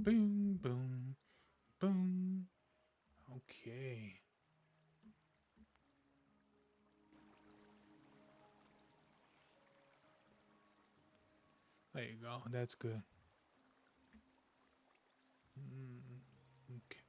Boom, boom, boom. Okay. There you go. That's good. Mm, okay.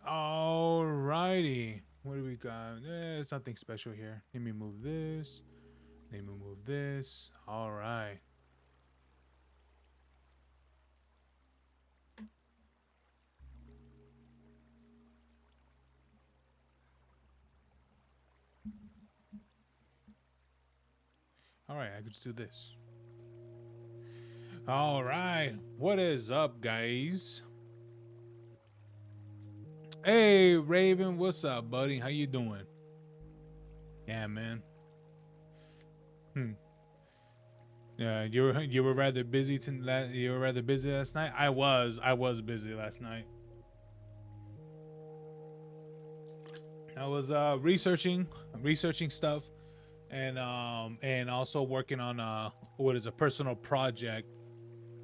Alrighty. What do we got? There's nothing special here. Let me move this. Let me move this. All right. All right. I can just do this. All right. What is up, guys? Hey, Raven. What's up, buddy? How you doing? Yeah, man. Hmm. Yeah, you were rather busy you were rather busy last night. I was busy last night. I was researching stuff, and also working on what is a personal project.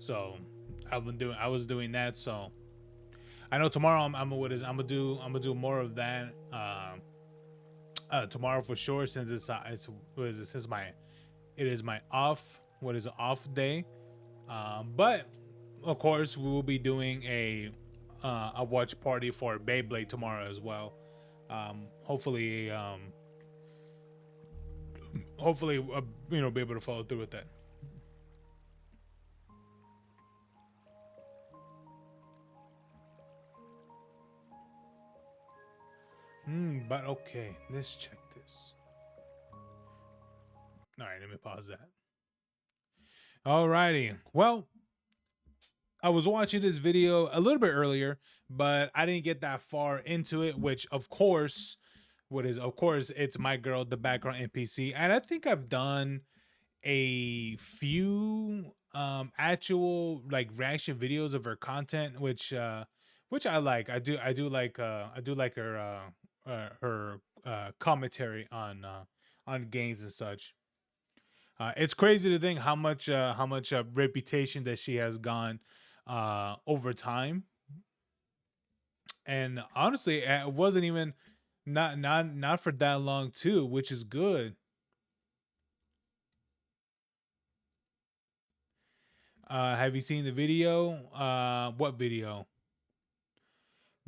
So I was doing that. So I know tomorrow I'm what is I'm gonna do more of that. Tomorrow for sure, since it's what is it since my it is my off day. But of course we will be doing a watch party for Beyblade tomorrow as well. Hopefully hopefully be able to follow through with that. But okay, let's check this. All right, let me pause that. Alrighty. Well, I was watching this video a little bit earlier, but I didn't get that far into it, which of course it's my girl, the background NPC. And I think I've done a few actual like reaction videos of her content, which I like. I do like her commentary on games and such. It's crazy to think how much reputation that she has gone over time. And honestly, it wasn't even not for that long too, which is good. Have you seen the video? What video?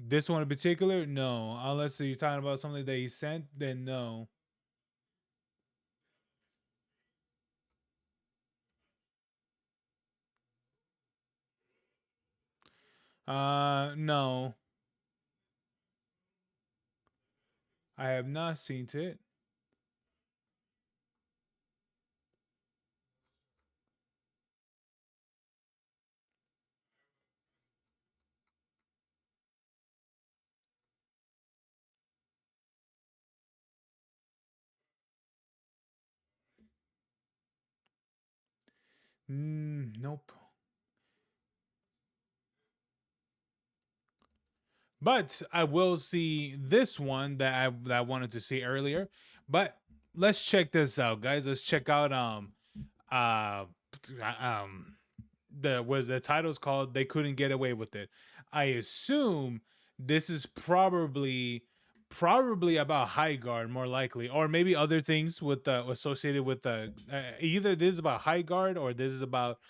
This one in particular? No. Unless you're talking about something that he sent, then no. No. I have not seen it. Nope. But I will see this one that I wanted to see earlier. But let's check this out, guys. Let's check out uh um the title's called "They Couldn't Get Away with It." I assume this is probably about High Guard, more likely, or maybe other things with associated with the either this is about High Guard or this is about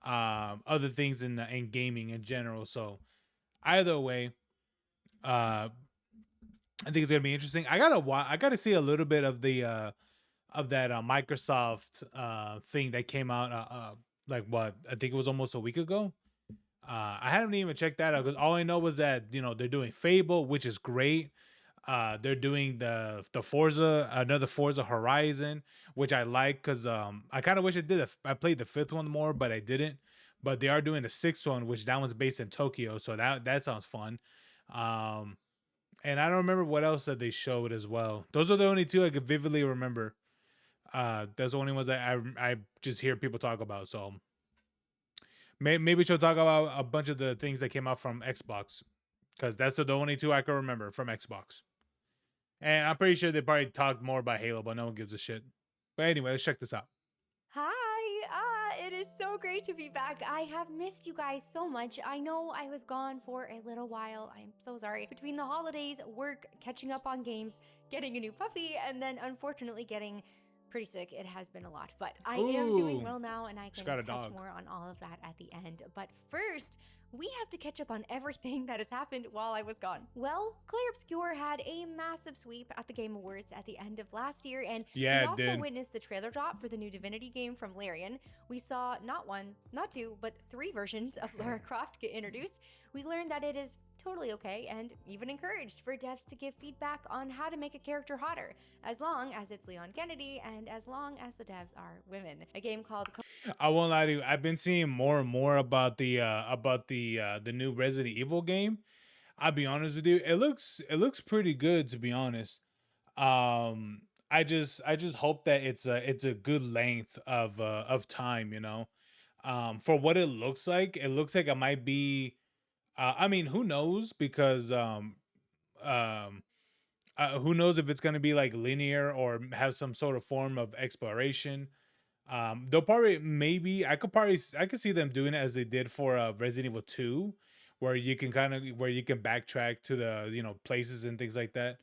other things in gaming in general. So either way, uh I think it's gonna be interesting. I gotta see a little bit of that Microsoft thing that came out like what I think it was almost a week ago. I haven't even checked that out because all I know was that they're doing Fable, which is great. They're doing the Forza, another Forza Horizon, which I like because I kind of wish I did. I played the fifth one more, but I didn't. But they are doing the sixth one, which that one's based in Tokyo, so that sounds fun. Um, and I don't remember what else that they showed as well. Those are the only two I could vividly remember. That's the only ones that I just hear people talk about. So maybe she'll talk about a bunch of the things that came out from Xbox because that's the only two I can remember from Xbox. And I'm pretty sure they probably talked more about Halo, but no one gives a shit. But anyway, let's check this out. Hi, it is so great to be back. I have missed you guys so much. I know I was gone for a little while. I'm so sorry. Between the holidays, work, catching up on games, getting a new puppy, and then unfortunately getting pretty sick, it has been a lot. But I am doing Ooh, well now, and I she can got a touch dog. more on all of that at the end. But first, we have to catch up on everything that has happened while I was gone. Well, Clay Obscure had a massive sweep at the Game Awards at the end of last year, and Yeah, we it also did. witnessed the trailer drop for the new Divinity game from Larian. We saw not one, not two, but three versions of Lara Croft get introduced. We learned that it is totally okay and even encouraged for devs to give feedback on how to make a character hotter, as long as it's Leon Kennedy and as long as the devs are women. A game called I won't lie to you. I've been seeing more and more about the new Resident Evil game. I'll be honest with you. It looks pretty good to be honest. Um, I just hope that it's a good length of time. For what it looks like it might be. I mean, who knows? Because um who knows if it's going to be like linear or have some sort of form of exploration. They'll probably maybe I could see them doing it as they did for Resident Evil 2, where you can backtrack to the places and things like that.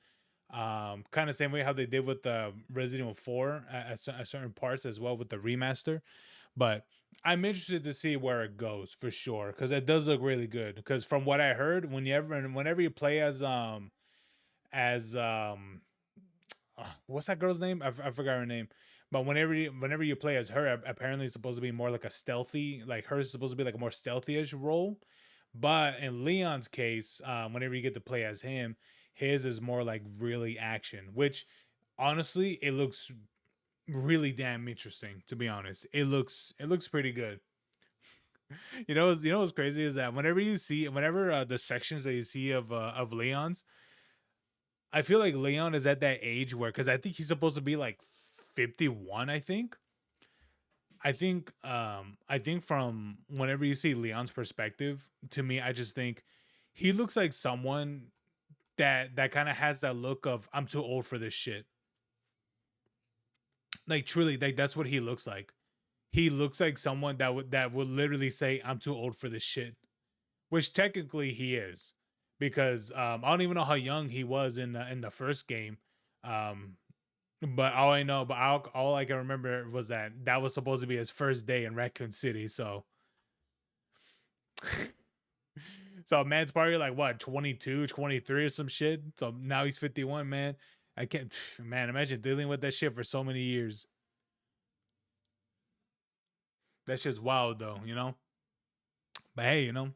Kind of same way how they did with the Resident Evil 4 at certain parts as well with the remaster. But I'm interested to see where it goes for sure because it does look really good. Because from what I heard, whenever you play as what's that girl's name? I forgot her name. But whenever you play as her, apparently it's supposed to be more like a stealthy, like hers is supposed to be like a more stealthy-ish role. But in Leon's case, whenever you get to play as him, his is more like really action, which honestly, it looks really damn interesting. To be honest, it looks pretty good. What's crazy is that whenever the sections that you see of Leon's, I feel like Leon is at that age where, because I think he's supposed to be like 51. I think from whenever you see Leon's perspective, to me, I just think he looks like someone that kind of has that look of I'm too old for this shit. Like truly, like that's what he looks like. He looks like someone that would literally say I'm too old for this shit, which technically he is, because I don't even know how young he was in the first game. Um, but all I can remember was that was supposed to be his first day in Raccoon City. So man's probably like what 22, 23 or some shit. So now he's 51, man. I can't man, imagine dealing with that shit for so many years. That shit's wild though. But hey, I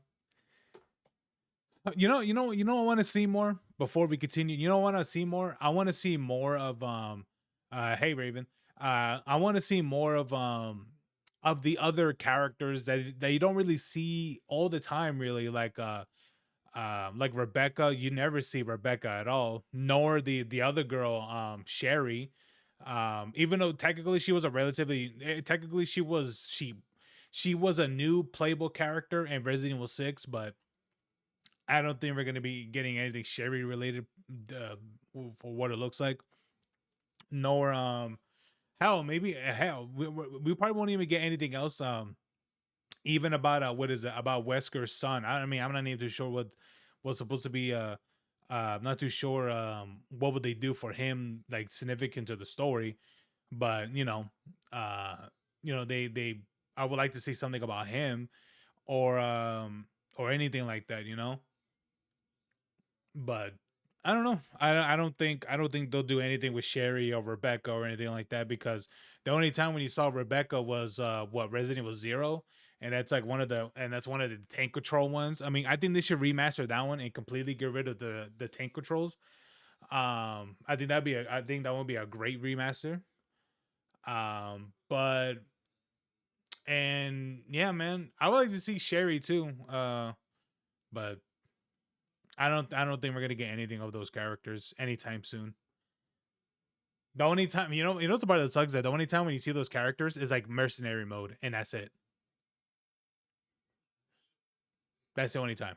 want to see more before we continue. I want to see more. I want to see more of hey Raven. I want to see more of the other characters that you don't really see all the time really, like Rebecca. You never see Rebecca at all, nor the other girl, Sherry. Even though technically she was a relatively technically she was a new playable character in Resident Evil 6, but I don't think we're going to be getting anything Sherry related uh, for what it looks like. Nor hell, maybe hell we probably won't even get anything else. Even about what is it about Wesker's son? I mean, I'm not even too sure what's supposed to be. I'm not too sure what would they do for him like significant to the story, but uh, they I would like to see something about him or anything like that. But I don't know. I don't think they'll do anything with Sherry or Rebecca or anything like that, because the only time when you saw Rebecca was what Resident Evil 0, and that's one of the tank control ones. I mean, I think they should remaster that one and completely get rid of the tank controls. I think that would be a great remaster. But and yeah, man, I would like to see Sherry too. But I don't think we're gonna get anything of those characters anytime soon. The only time, you know what's the part that sucks, that the only time when you see those characters is like mercenary mode, and that's it. That's the only time.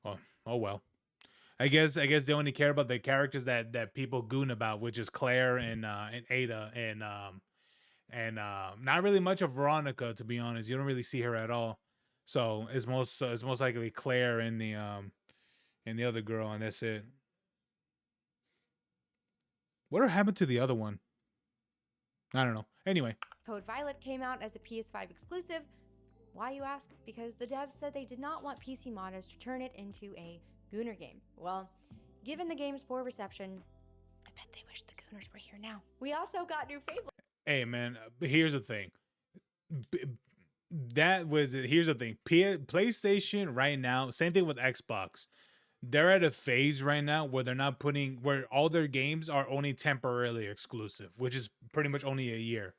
Oh, oh well. I guess they only care about the characters that people goon about, which is Claire and Ada and not really much of Veronica, to be honest. You don't really see her at all. So it's most likely Claire and the other girl, and that's it. What happened to the other one? I don't know. Anyway, Code Violet came out as a PS5 exclusive. Why, you ask? Because the devs said they did not want PC modders to turn it into a Gooner game. Well, given the game's poor reception, I bet they wish the Gooners were here now. We also got new Fable. hey man, here's the thing. B- that was it. Here's the thing. PlayStation right now, same thing with Xbox. They're at a phase right now where they're not putting where all their games are only temporarily exclusive, which is pretty much only a year.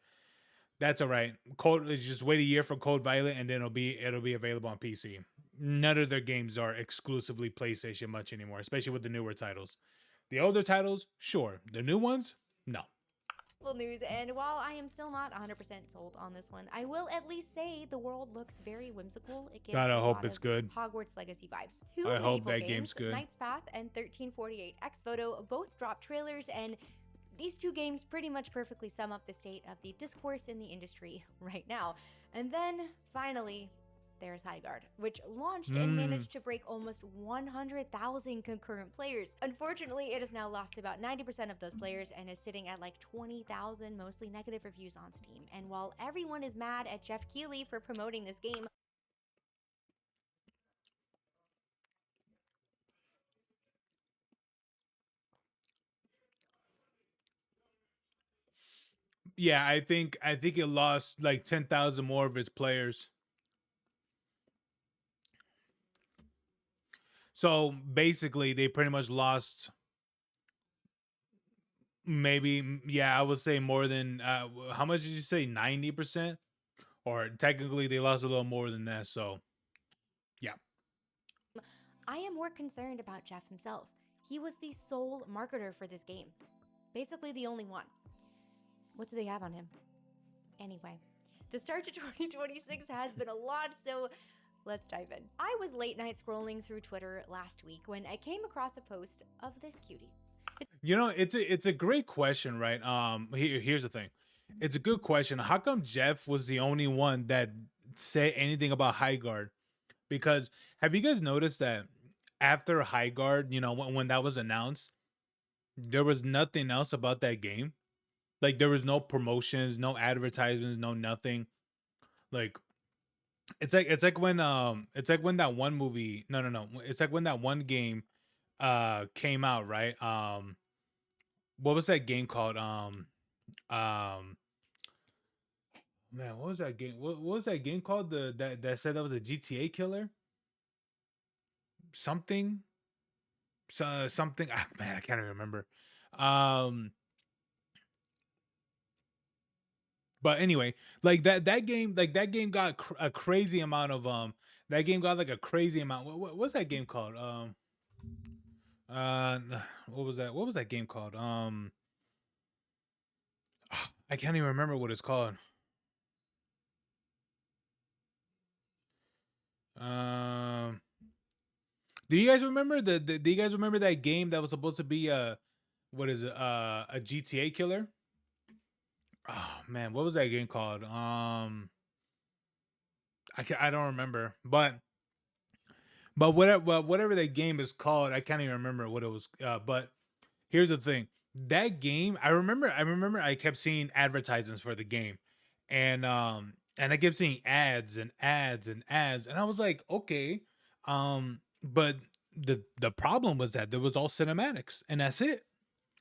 That's all right. Code just wait a year for Code Violet, and then it'll be available on PC. None of their games are exclusively PlayStation much anymore, especially with the newer titles. The older titles, sure. The new ones, no. News, and while I am still not 100% sold on this one, I will at least say the world looks very whimsical. It gives God, me I a hope lot it's of good. Hogwarts Legacy vibes. Two I hope medieval that games, game's good. Knight's Path and 1348 X Photo, both dropped trailers, and these two games pretty much perfectly sum up the state of the discourse in the industry right now. And then, finally, there's Highguard, which launched and managed to break almost 100,000 concurrent players. Unfortunately, it has now lost about 90% of those players and is sitting at like 20,000 mostly negative reviews on Steam. And while everyone is mad at Jeff Keighley for promoting this game, Yeah, I think it lost like 10,000 more of its players. So basically, they pretty much lost maybe, yeah, I would say more than how much did you say? 90%? Or technically they lost a little more than that. So, yeah. I am more concerned about Jeff himself. He was the sole marketer for this game, basically the only one. What do they have on him? Anyway, the start to 2026 has been a lot, so let's dive in. I was late night scrolling through Twitter last week when I came across a post of this cutie. You know, it's a great question, right? Here's the thing. It's a good question. How come Jeff was the only one that said anything about High Guard? Because have you guys noticed that after High Guard, you know, when that was announced, there was nothing else about that game. Like there was no promotions, no advertisements, no nothing. Like it's like when that one movie, no, it's like when that one game came out, right? What was that game called? Um Man, what was that game? What was that game called? That said that was a GTA killer? Something? Something, man, I can't even remember. Um but anyway, like that game got a crazy amount of that game got like a crazy amount. What's that game called? Uh what was that? What was that game called? I can't even remember what it's called. Um do you guys remember do you guys remember that game that was supposed to be a what is it? A GTA killer? Oh man, what was that game called? I don't remember. But whatever that game is called, I can't even remember what it was. But here's the thing: that game, I remember, I kept seeing advertisements for the game, and I kept seeing ads and ads and ads, and I was like, okay, but the problem was that there was all cinematics, and that's it.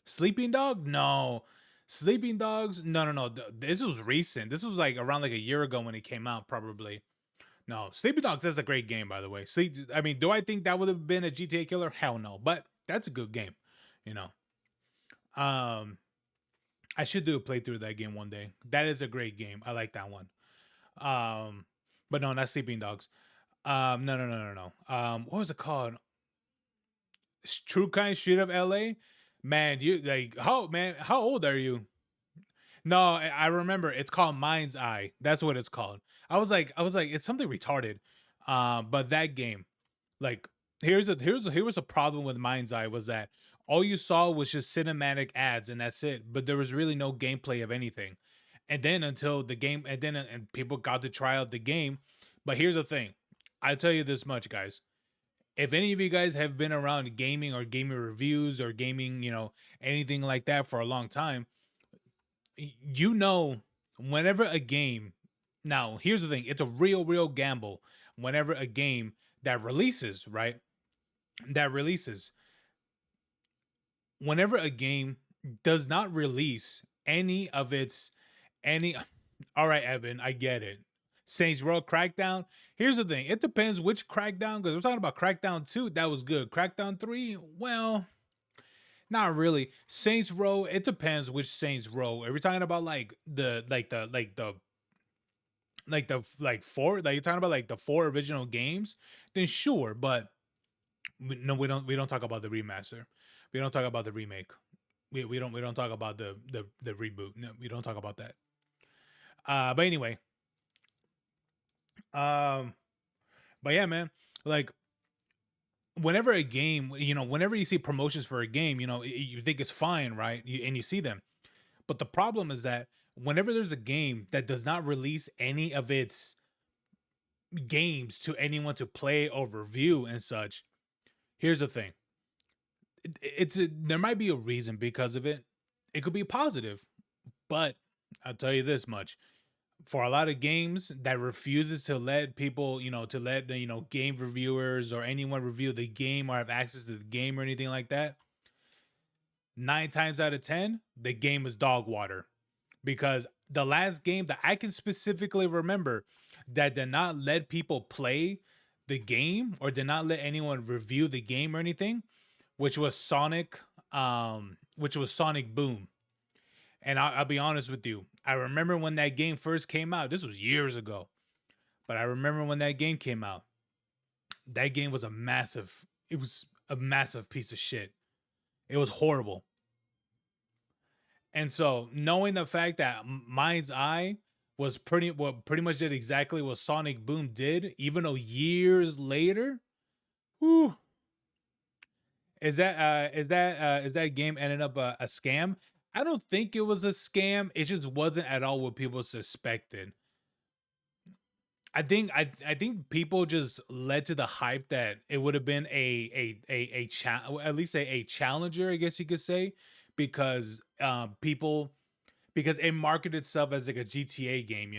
Sleeping Dog, no. Sleeping Dogs, no, no, no. This was recent. This was like around like a year ago when it came out, probably. No, Sleeping Dogs is a great game, by the way. I mean, do I think that would have been a GTA killer? Hell no. But that's a good game, you know. Um, I should do a playthrough of that game one day. That is a great game. I like that one. Um, but no, not Sleeping Dogs. No, no, no, no, no. What was it called? True Kind Street of LA. Man, you like how man? How old are you? No, I remember. It's called Mind's Eye. That's what it's called. I was like, it's something retarded. But that game, like, here was a problem with Mind's Eye was that all you saw was just cinematic ads and that's it. But there was really no gameplay of anything. And then until the game, and people got to try out the game. But here's the thing, I'll tell you this much, guys. If any of you guys have been around gaming or gaming reviews or gaming, anything like that for a long time, you know, whenever a game, now here's the thing, it's a real gamble. Whenever a game that releases, right, that releases, whenever a game does not release any of its any all right, Evan, I get it. Saints Row Crackdown. Here's the thing, it depends which Crackdown, because we're talking about Crackdown 2, that was good. Crackdown 3, well, not really. Saints Row, it depends which Saints Row. Are we talking about like four? Like you're talking about like the four original games? Then sure, but no, we don't talk about the remaster. We don't talk about the remake. We don't talk about the reboot. No, we don't talk about that. But anyway, um, but yeah, man, like whenever a game, whenever you see promotions for a game, you think it's fine, right? And you see them. But the problem is that whenever there's a game that does not release any of its games to anyone to play or review and such, here's the thing. There might be a reason because of it. It could be positive, but I'll tell you this much. For a lot of games that refuses to let people, to let the, game reviewers or anyone review the game or have access to the game or anything like that, 9 times out of 10, the game is dog water. Because the last game that I can specifically remember that did not let people play the game or did not let anyone review the game or anything, which was Sonic Boom. And I'll be honest with you, I remember when that game first came out. This was years ago, but I remember when that game came out. That game was it was a massive piece of shit. It was horrible. And so knowing the fact that Mind's Eye was pretty much did exactly what Sonic Boom did, even though years later, whew, is that game ended up a scam? I don't think it was a scam. It just wasn't at all what people suspected. I think people just led to the hype that it would have been at least a challenger, I guess you could say, because because it marketed itself as like a GTA game,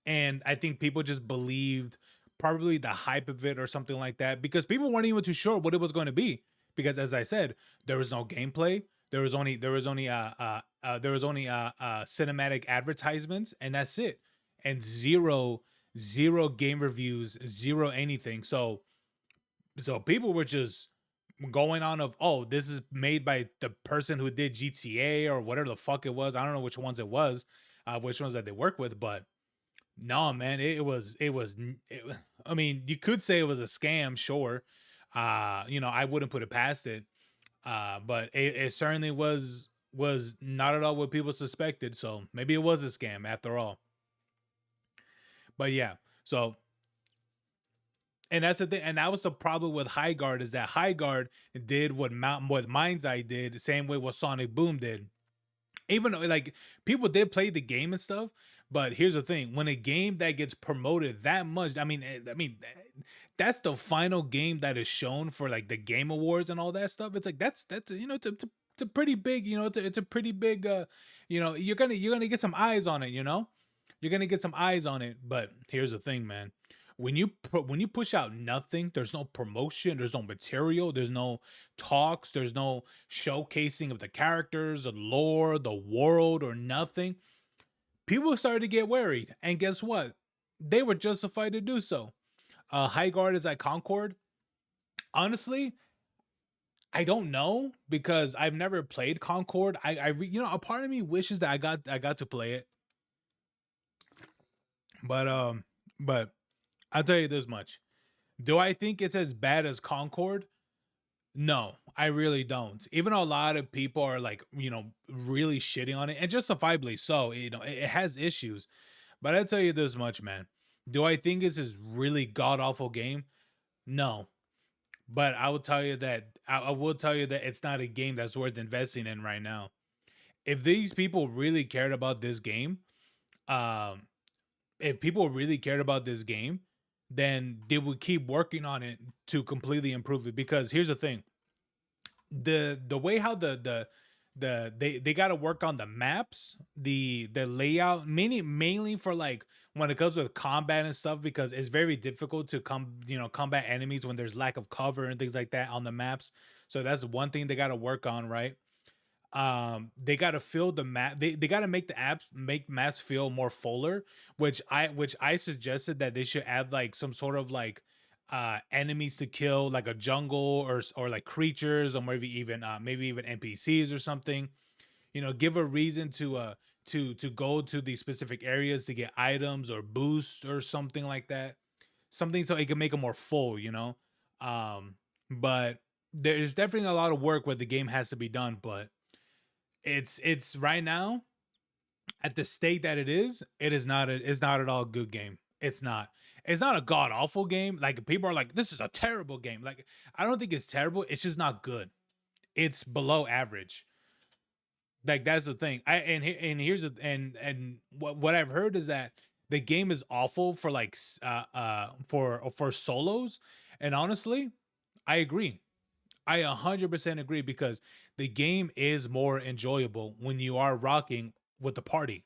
and I think people just believed probably the hype of it or something like that because people weren't even too sure what it was going to be. Because as I said, there was no gameplay. There was only cinematic advertisements, and that's it, and zero game reviews, zero anything. So people were just going on of, oh, this is made by the person who did GTA or whatever the fuck it was. I don't know which ones it was, which ones that they work with, but no, man, I mean, you could say it was a scam, sure. I wouldn't put it past it. But it certainly was not at all what people suspected. So maybe it was a scam after all. But yeah, so and that's the thing, and that was the problem with High Guard is that High Guard did what Mind's Eye did, the same way what Sonic Boom did. Even though like people did play the game and stuff, but here's the thing: when a game that gets promoted that much, that's the final game that is shown for like the Game Awards and all that stuff. It's like that's it's a pretty big, it's a pretty big, you're gonna get some eyes on it, you're gonna get some eyes on it. But here's the thing, man: when you push out nothing, there's no promotion, there's no material, there's no talks, there's no showcasing of the characters, the lore, the world, or nothing. People started to get worried, and guess what? They were justified to do so. High Guard is at Concord. Honestly, I don't know because I've never played Concord. A part of me wishes that I got to play it, but but I'll tell you this much: do I think it's as bad as Concord? No, I really don't. Even though a lot of people are like, really shitting on it, and justifiably so. It has issues, but I'll tell you this much, man. Do I think it's this really god awful game? No, but I will tell you that it's not a game that's worth investing in right now. If these people really cared about this game, um, if people really cared about this game, then they would keep working on it to completely improve it. Because here's the thing: the way how they got to work on the maps, the layout, mainly for like when it comes with combat and stuff, because it's very difficult to combat enemies when there's lack of cover and things like that on the maps. So that's one thing they got to work on, right? They got to fill the map, they got to make maps feel more fuller, which I suggested that they should add like some sort of like enemies to kill, like a jungle, or like creatures, or maybe even NPCs or something. Give a reason to go to these specific areas to get items or boosts or something like that, something so it can make it more full, but there's definitely a lot of work where the game has to be done. But it's right now, at the state that it's not at all a good game. It's not a god awful game. Like, people are like, this is a terrible game. Like, I don't think it's terrible, it's just not good. It's below average. Like, that's the thing. And here's the and what I've heard is that the game is awful for like for solos. And honestly, I agree. I 100% agree, because the game is more enjoyable when you are rocking with the party.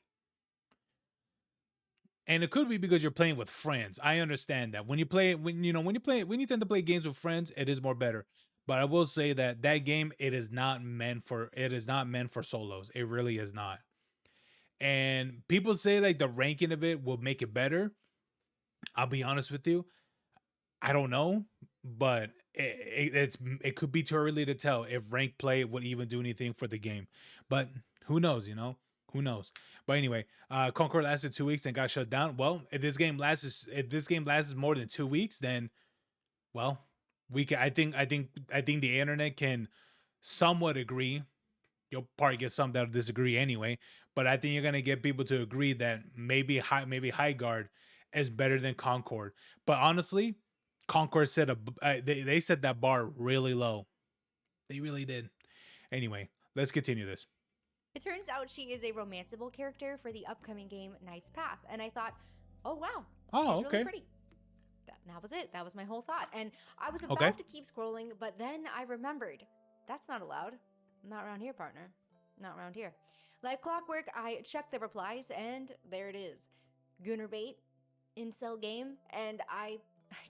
And it could be because you're playing with friends. I understand that. When you tend to play games with friends, it is more better. But I will say that that game, it is not meant for solos. It really is not. And people say like the ranking of it will make it better. I'll be honest with you, I don't know, but it could be too early to tell if rank play would even do anything for the game. But who knows? Who knows? But anyway, Concord lasted 2 weeks and got shut down. Well, if this game lasts more than 2 weeks, then, well, we can. I think the internet can somewhat agree. You'll probably get some that'll disagree anyway, but I think you're gonna get people to agree that maybe High Guard is better than Concord. But honestly, Concord they set that bar really low. They really did. Anyway, let's continue this. It turns out she is a romanceable character for the upcoming game Knight's Path, and I thought, oh wow, Oh, she's really okay, pretty. That was it. That was my whole thought. And I was okay. about to keep scrolling, but then I remembered that's not allowed. Not around here, partner. Not around here. Like clockwork, I checked the replies, and there it is. Gooner bait, incel game, and I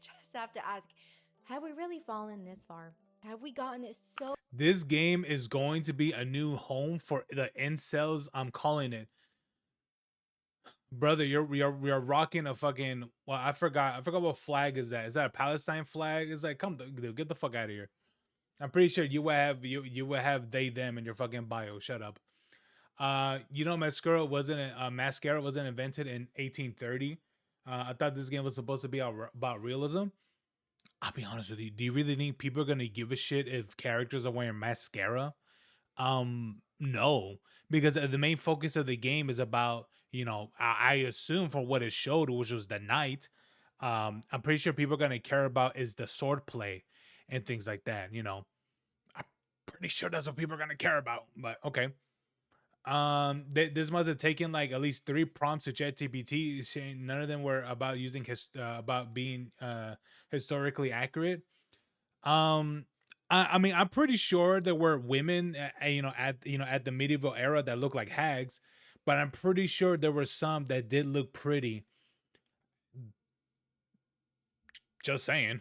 just have to ask, have we really fallen this far? Have we gotten this so This game is going to be a new home for the incels. I'm calling it, brother. You're rocking a fucking. Well, I forgot what flag is that. Is that a Palestine flag? It's like, come, dude, get the fuck out of here. I'm pretty sure you would have they them in your fucking bio. Shut up. Mascara wasn't invented in 1830. I thought this game was supposed to be about realism. I'll be honest with you. Do you really think people are gonna give a shit if characters are wearing mascara? No, because the main focus of the game is about, I assume, for what it showed, which was the knight. I'm pretty sure people are gonna care about is the sword play and things like that. I'm pretty sure that's what people are gonna care about. But okay. This must have taken like at least three prompts to ChatGPT, saying none of them were about about being historically accurate. Um, I mean, I'm pretty sure there were women, at the medieval era that looked like hags, but I'm pretty sure there were some that did look pretty. Just saying.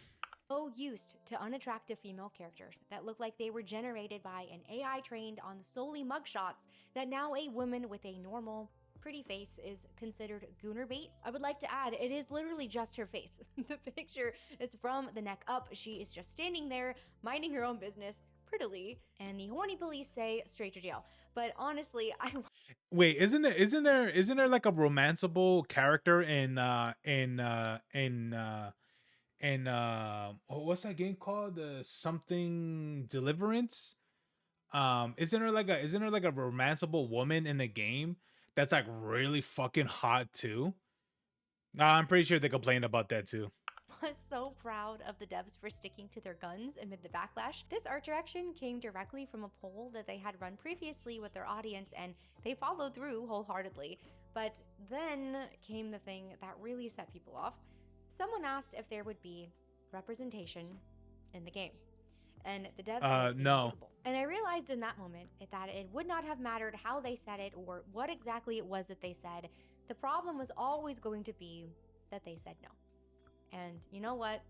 So used to unattractive female characters that look like they were generated by an AI trained on solely mugshots that now a woman with a normal, pretty face is considered gooner bait. I would like to add, it is literally just her face. The picture is from the neck up. She is just standing there, minding her own business, prettily, and the horny police say straight to jail. But honestly, I Wait, isn't there like a romanceable character in what's that game called? The something Deliverance? Isn't there like a romanceable woman in the game that's like really fucking hot too? I'm pretty sure they complained about that too. was so proud of the devs for sticking to their guns amid the backlash. This art direction came directly from a poll that they had run previously with their audience, and they followed through wholeheartedly. But then came the thing that really set people off. Someone asked if there would be representation in the game. And the devs did the No. unthinkable. And I realized in that moment that it would not have mattered how they said it or what exactly it was that they said. The problem was always going to be that they said no. And you know what?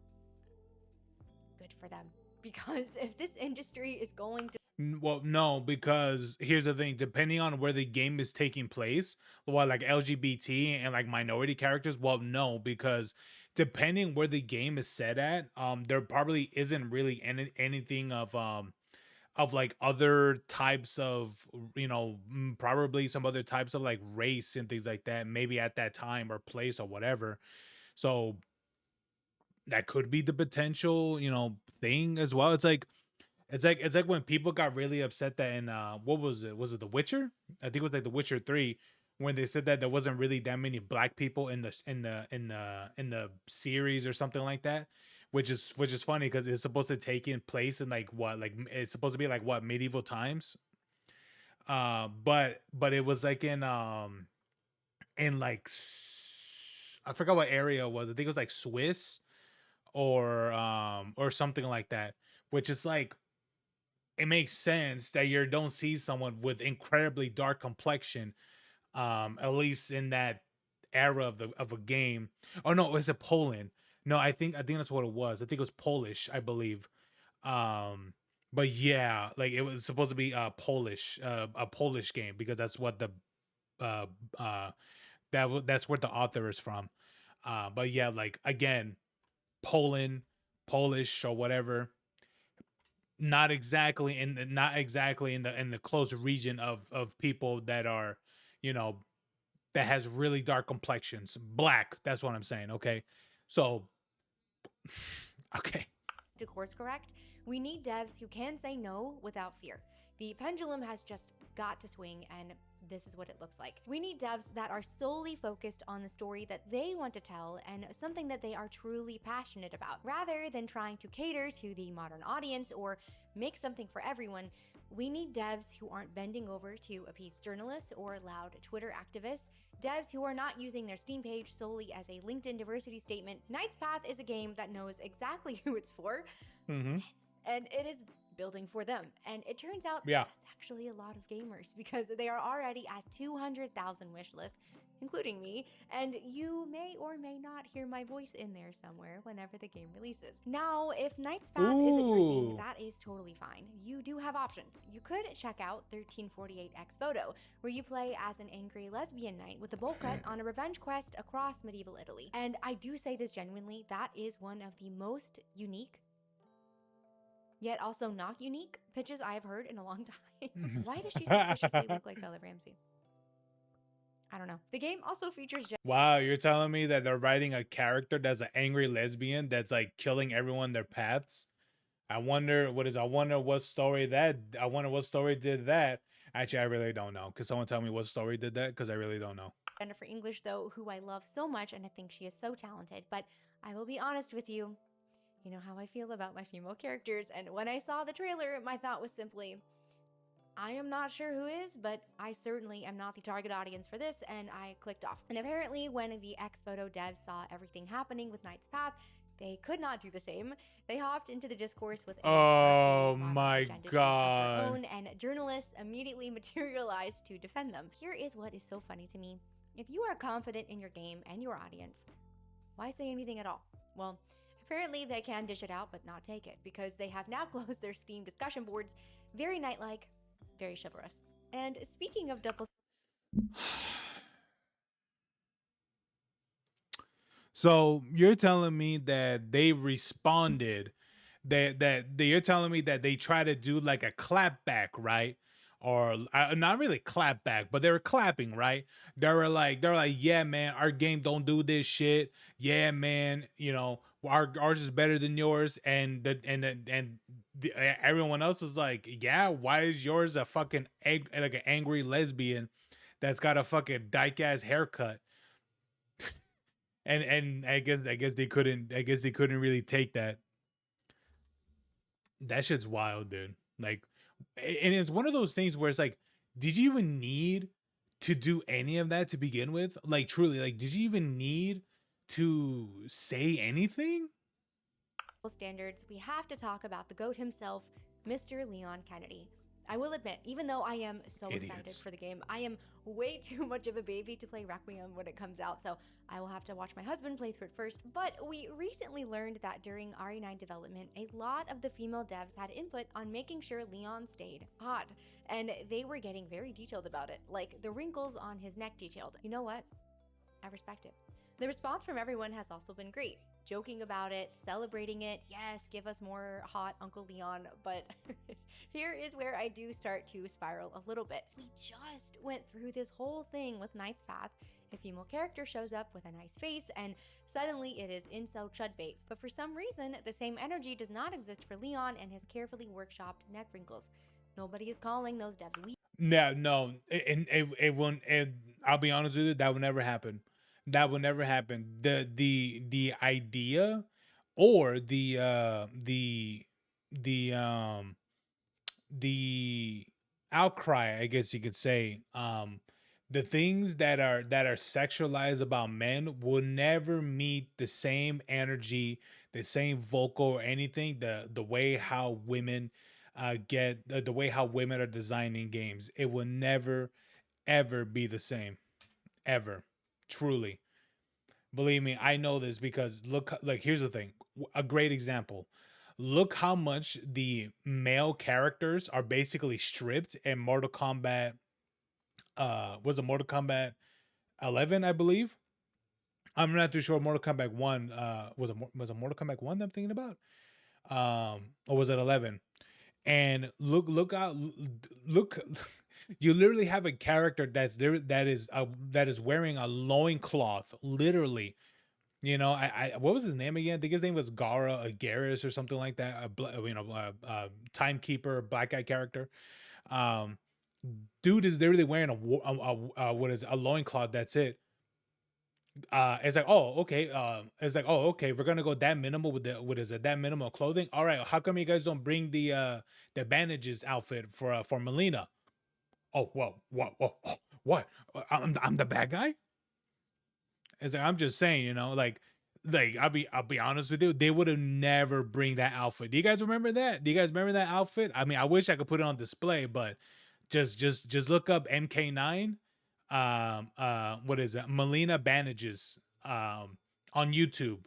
Good for them. Because if this industry is going to Well, no, because here's the thing: depending on where the game is taking place, well, like LGBT and like minority characters, well, no, because depending where the game is set at, there probably isn't really anything of like other types of probably some other types of like race and things like that, maybe at that time or place or whatever. So that could be the potential, thing as well. It's like when people got really upset that in what was it? Was it The Witcher? I think it was like The Witcher 3 when they said that there wasn't really that many black people in the series or something like that. Which is funny because it's supposed to take in place in like what, like it's supposed to be like what, medieval times. But it was like in like I forgot what area it was. I think it was like Swiss or something like that. Which is like, it makes sense that you don't see someone with incredibly dark complexion, at least in that era of a game. Oh no, was it Poland? No, I think that's what it was. I think it was Polish, I believe. um but yeah, like it was supposed to be a Polish game because that's what the uh that's where the author is from. But yeah, like again, Poland, Polish or whatever, not exactly in the close region of people that are, you know that has really dark complexions, black, that's what I'm saying. Okay, so okay. to course correct, we need devs who can say no without fear. The pendulum has just got to swing, and this is what it looks like. We need devs that are solely focused on the story that they want to tell and something that they are truly passionate about, rather than trying to cater to the modern audience or make something for everyone. We need devs who aren't bending over to appease journalists or loud Twitter activists, devs who are not using their Steam page solely as a LinkedIn diversity statement. Knight's Path is a game that knows exactly who it's for, Hmm. and it is building for them. And it turns out Yeah. that's actually a lot of gamers because they are already at 200,000 wish lists, including me, and you may or may not hear my voice in there somewhere whenever the game releases. Now, if Knight's Path isn't your thing, Ooh. that is totally fine. You do have options. You could check out 1348X Photo, where you play as an angry lesbian knight with a bowl cut on a revenge quest across medieval Italy. And I do say this genuinely, that is one of the most unique, yet also not unique pitches I have heard in a long time. Why does she suspiciously look like Bella Ramsey? I don't know. The game also features Wow, you're telling me that they're writing a character that's an angry lesbian that's like killing everyone in their paths? I wonder what story did that. Actually, I really don't know. Could someone tell me what story did that? Because I really don't know. Jennifer English, though, who I love so much and I think she is so talented. But I will be honest with you, you know how I feel about my female characters. And when I saw the trailer, my thought was simply, I am not sure who is, but I certainly am not the target audience for this, and I clicked off. And apparently, when the X Photo devs saw everything happening with Knight's Path, they could not do the same. They hopped into the discourse with Oh a bottom my agenda tweet of their god. own, and journalists immediately materialized to defend them. Here is what is so funny to me. If you are confident in your game and your audience, why say anything at all? Well, Apparently, they can dish it out but not take it because they have now closed their Steam discussion boards. Very knight like, very chivalrous. And speaking of double. So you're telling me that they responded, you're telling me that they try to do like a clapback, right? Or not really clapback, but they were clapping, right? They're like, yeah, man, our game don't do this shit. Yeah, man, ours is better than yours, and everyone else is like, yeah, why is yours a fucking like an angry lesbian that's got a fucking dyke ass haircut? And I guess they couldn't really take that. That shit's wild, dude. Like, and it's one of those things where it's like, did you even need to do any of that to begin with? Like, truly, like, did you even need to say anything? Standards, we have to talk about the GOAT himself, Mr. Leon Kennedy. I will admit, even though I am so excited Idiots. for the game, I am way too much of a baby to play Requiem when it comes out, so I will have to watch my husband play through it first. But we recently learned that during RE9 development, a lot of the female devs had input on making sure Leon stayed hot, and they were getting very detailed about it, like the wrinkles on his neck detailed. You know what? I respect it. The response from everyone has also been great. Joking about it, celebrating it. Yes, give us more hot Uncle Leon. But here is where I do start to spiral a little bit. We just went through this whole thing with Knight's Path. A female character shows up with a nice face, and suddenly it is incel chud bait. But for some reason, the same energy does not exist for Leon and his carefully workshopped neck wrinkles. Nobody is calling those devs weak. No, no, it won't. I'll be honest with you, that would never happen. That would never happen. The idea, or the outcry, I guess you could say, the things that are sexualized about men will never meet the same energy, the same vocal or anything, the way how women get the way how women are designing games. It will never ever be the same, ever. Truly, believe me, I know this because look, like, here's the thing. A great example. Look how much the male characters are basically stripped in Mortal Kombat. Was it Mortal Kombat 11, I believe? I'm not too sure. Mortal Kombat 1 was it Mortal Kombat 1 that I'm thinking about? Or was it 11? And look out, look, you literally have a character that's there that is wearing a loincloth, literally. I what was his name again? I think his name was Gara Agaris or something like that. Timekeeper, black guy character. Um, Dude is literally wearing what is a loincloth. That's it. It's like, oh, okay. It's like, oh, okay. We're gonna go that minimal with the what is it? That minimal clothing. All right. How come you guys don't bring the bandages outfit for Melina? Oh, whoa, whoa, whoa, what? I'm the bad guy. It's like, I'm just saying, like I'll be honest with you, they would have never bring that outfit. Do you guys remember that? Do you guys remember that outfit? I mean, I wish I could put it on display, but just look up MK9. What is it? Melina bandages. On YouTube.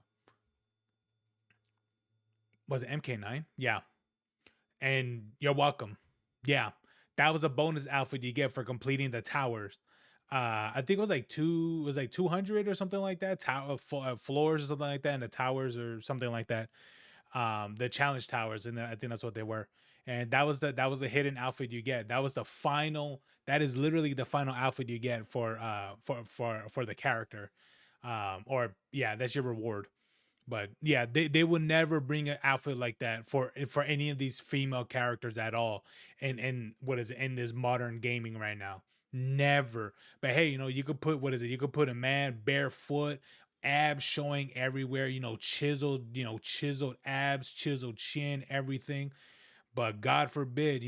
Was it MK9? Yeah. And you're welcome. Yeah, that was a bonus outfit you get for completing the towers. I think it was like 200 or something like that. Floors or something like that, and the towers or something like that. The challenge towers, and I think that's what they were. And that was the hidden outfit you get. That was the final. That is literally the final outfit you get for the character. Or yeah, that's your reward. But yeah, they would never bring an outfit like that for any of these female characters at all. And what is it, in this modern gaming right now? Never. But hey, you could put, what is it? You could put a man barefoot, abs showing everywhere. Chiseled abs, chiseled chin, everything. But God forbid,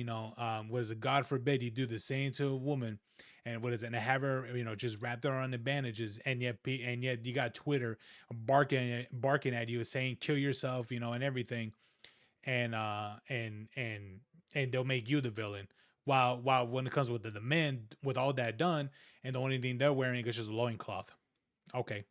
what is it? God forbid you do the same to a woman, and what is it? And have her, just wrapped around the bandages, and yet you got Twitter barking at you, saying kill yourself, and everything, and they'll make you the villain. While when it comes with the men, with all that done, and the only thing they're wearing is just a loincloth. Okay.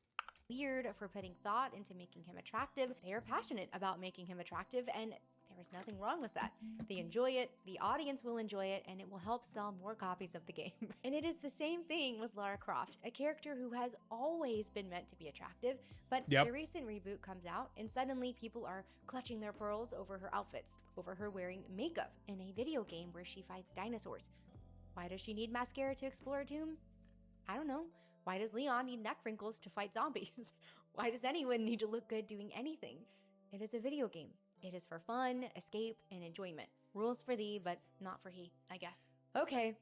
weird for putting thought into making him attractive. They are passionate about making him attractive, and there is nothing wrong with that. They enjoy it, the audience will enjoy it, and it will help sell more copies of the game. And it is the same thing with Lara Croft, a character who has always been meant to be attractive, but the Yep. recent reboot comes out, and suddenly people are clutching their pearls over her outfits, over her wearing makeup in a video game where she fights dinosaurs. Why does she need mascara to explore a tomb? I don't know. Why does Leon need neck wrinkles to fight zombies? Why does anyone need to look good doing anything? It is a video game. It is for fun, escape, and enjoyment. Rules for thee, but not for he, I guess. Okay,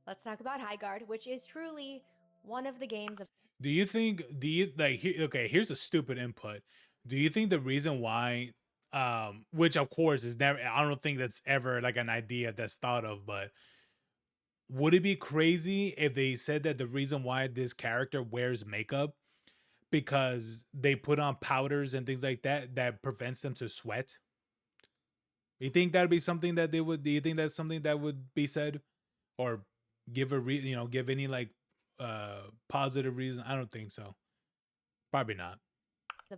let's talk about High Guard, which is truly one of the games of Do you think? Do you like? Okay, here's a stupid input. Do you think the reason why, which of course is never, I don't think that's ever like an idea that's thought of, but would it be crazy if they said that the reason why this character wears makeup because they put on powders and things like that that prevents them to sweat? You think that'd be something that they would? Do you think that's something that would be said or give give any like positive reason? I don't think so. Probably not.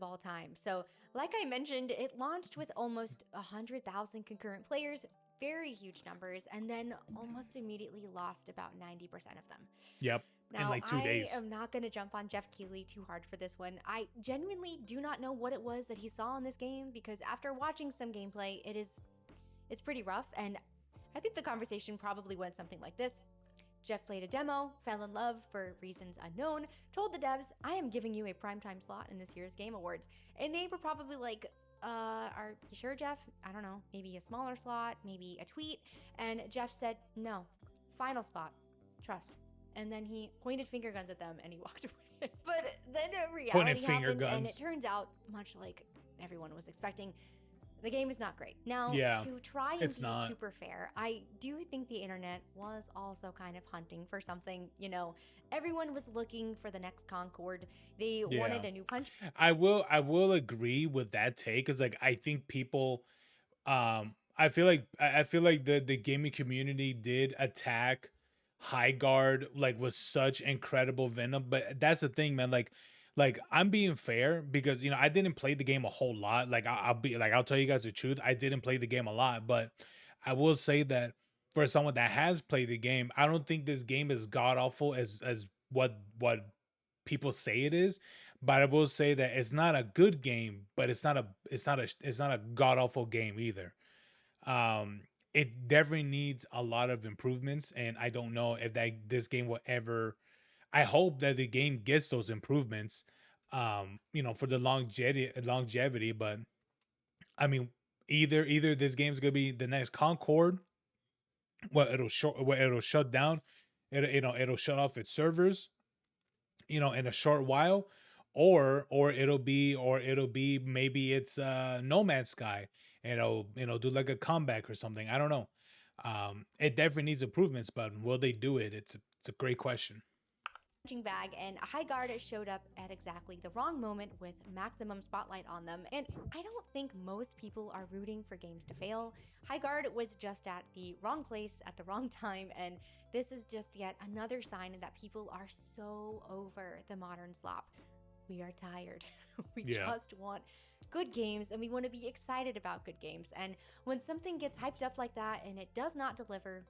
all time. So, like I mentioned, it launched with almost 100,000 concurrent players, very huge numbers, and then almost immediately lost about 90% of them. Yep. In Now, like two I days. am not going to jump on Jeff Keighley too hard for this one. I genuinely do not know what it was that he saw in this game because after watching some gameplay, it's pretty rough and I think the conversation probably went something like this. Jeff played a demo, fell in love for reasons unknown, told the devs, I am giving you a primetime slot in this year's Game Awards. And they were probably like, are you sure, Jeff? I don't know, maybe a smaller slot, maybe a tweet. And Jeff said, no, final spot, trust. And then he pointed finger guns at them and he walked away. But then a Pointing reality finger happened, and it guns. turns out, much like everyone was expecting, the game is not great. Now, Yeah, to try and it's be not. super fair, I do think the internet was also kind of hunting for something. You know, everyone was looking for the next Concord. They Yeah. wanted a new punch I will agree with that take cuz like I think people I feel like the gaming community did attack High Guard like with such incredible venom, but that's the thing, man. Like I'm being fair because I didn't play the game a whole lot. Like I'll be like I'll tell you guys the truth, I didn't play the game a lot, but I will say that for someone that has played the game, I don't think this game is god awful as what people say it is, but I will say that it's not a good game, but it's not a god awful game either. It definitely needs a lot of improvements, and I don't know if that this game will ever. I hope that the game gets those improvements, for the longevity. But I mean, either this game's gonna be the next Concord, it'll shut down, it'll shut off its servers, in a short while, or it'll be maybe it's No Man's Sky, and it'll do like a comeback or something. I don't know. It definitely needs improvements, but will they do it? It's a great question. punching bag, and High Guard showed up at exactly the wrong moment with maximum spotlight on them. And I don't think most people are rooting for games to fail. High Guard was just at the wrong place at the wrong time, and this is just yet another sign that people are so over the modern slop. We are tired. We Yeah. just want good games and we want to be excited about good games. And when something gets hyped up like that and it does not deliver,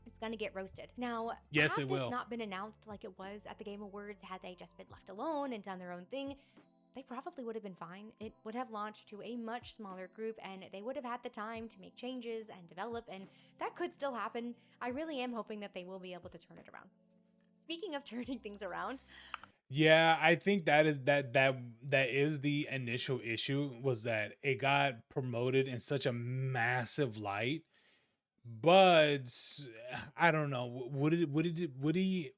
it's gonna get roasted. Now, Yes, had it this will. not been announced like it was at the Game Awards, had they just been left alone and done their own thing, they probably would have been fine. It would have launched to a much smaller group and they would have had the time to make changes and develop, and that could still happen. I really am hoping that they will be able to turn it around. Speaking of turning things around, Yeah, I think that is the initial issue, was that it got promoted in such a massive light. But I don't know. Would it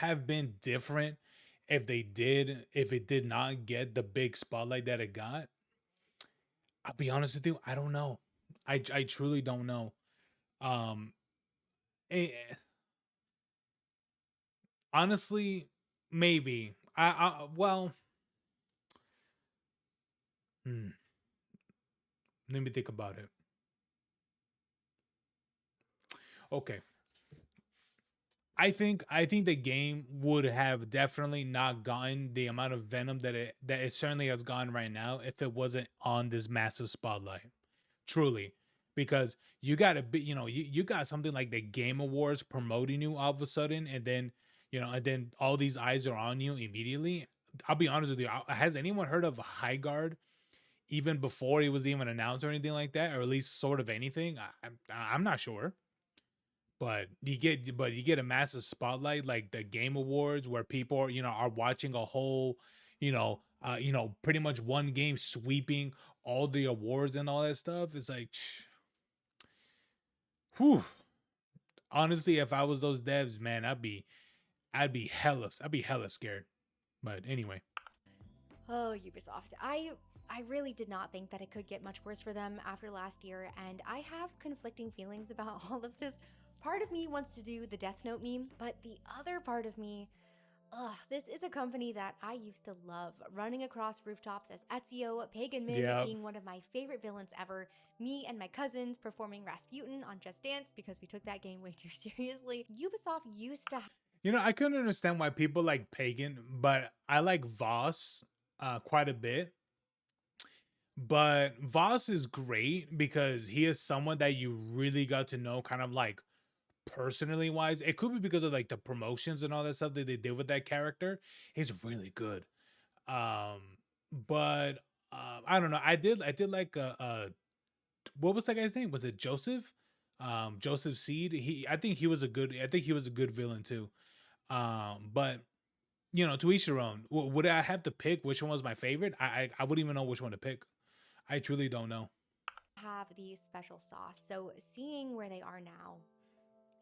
have been different if it did not get the big spotlight that it got? I'll be honest with you, I don't know. I truly don't know. Um, eh, Honestly, maybe. Well, hmm, let me think about it. I think the game would have definitely not gotten the amount of venom that it certainly has gotten right now if it wasn't on this massive spotlight. Truly. Because you gotta be, you got something like the Game Awards promoting you all of a sudden, and then all these eyes are on you immediately. I'll be honest with you. Has anyone heard of High Guard even before it was even announced or anything like that, or at least sort of anything? I'm not sure. But you get a massive spotlight like the Game Awards where people are watching a whole, pretty much one game sweeping all the awards and all that stuff. It's like, whew. Honestly, if I was those devs, man, I'd be hella scared. But anyway, Oh, Ubisoft. I really did not think that it could get much worse for them after last year, and I have conflicting feelings about all of this. Part of me wants to do the Death Note meme, but the other part of me, ugh, this is a company that I used to love, running across rooftops as Ezio, Pagan Min yeah. being one of my favorite villains ever, me and my cousins performing Rasputin on Just Dance because we took that game way too seriously. Ubisoft used to I couldn't understand why people like Pagan, but I like Voss quite a bit. But Voss is great because he is someone that you really got to know kind of like personally wise. It could be because of like the promotions and all that stuff that they did with that character. He's really good. Um, but I don't know. I did like what was that guy's name? Was it Joseph? Joseph Seed. I think he was a good villain too. But to each their own. Would I have to pick which one was my favorite? I wouldn't even know which one to pick. I truly don't know. have the special sauce. So seeing where they are now,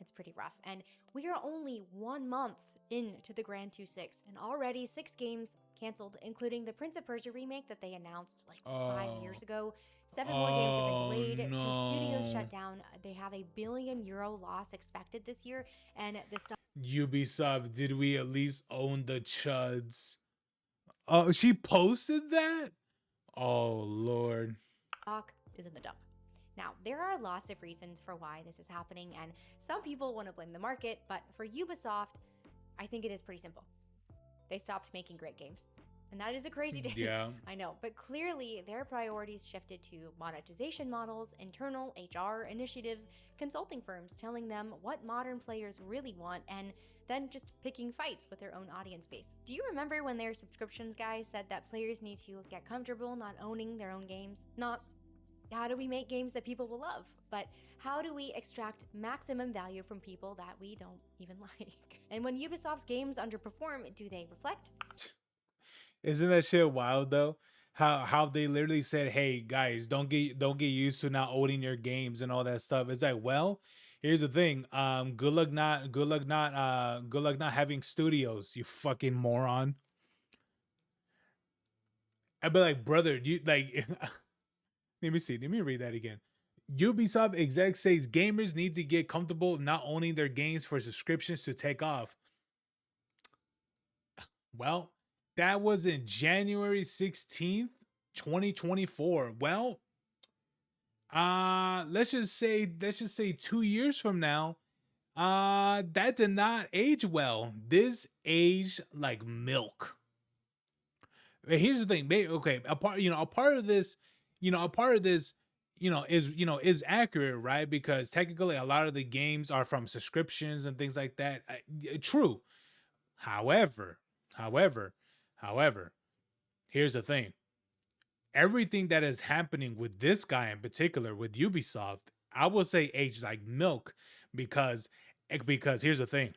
it's pretty rough. And we are only 1 month into the Grand 2-6, and already 6 games canceled, including the Prince of Persia remake that they announced like 5 years Oh, ago. 7 more games have been oh delayed, 2 studios shut no. down. They have a €1 billion loss expected this year, and the Ubisoft, did we at least own the chuds? Oh, she posted that? Oh Lord. stock is in the dump. Now, there are lots of reasons for why this is happening, and some people want to blame the market, but for Ubisoft, I think it is pretty simple. They stopped making great games. And that is a crazy day. Yeah. I know. But clearly, their priorities shifted to monetization models, internal HR initiatives, consulting firms telling them what modern players really want, and then just picking fights with their own audience base. Do you remember when their subscriptions guy said that players need to get comfortable not owning their own games? Not how do we make games that people will love, but how do we extract maximum value from people that we don't even like? And when Ubisoft's games underperform, do they reflect? Isn't that shit wild though? How they literally said, "Hey guys, don't get used to not owning your games and all that stuff." It's like, well, here's the thing. Good luck not having studios, you fucking moron. I'd be like, brother, do you like let me see. Let me read that again. Ubisoft exec says gamers need to get comfortable not owning their games for subscriptions to take off. Well, that was in January 16th, 2024. Well, let's just say 2 years from now, that did not age well. This aged like milk. Here's the thing. Okay, a part of this, is accurate, right? Because technically a lot of the games are from subscriptions and things like that. True. However, however, however, here's the thing. Everything that is happening with this guy in particular with Ubisoft, I will say aged like milk because here's the thing.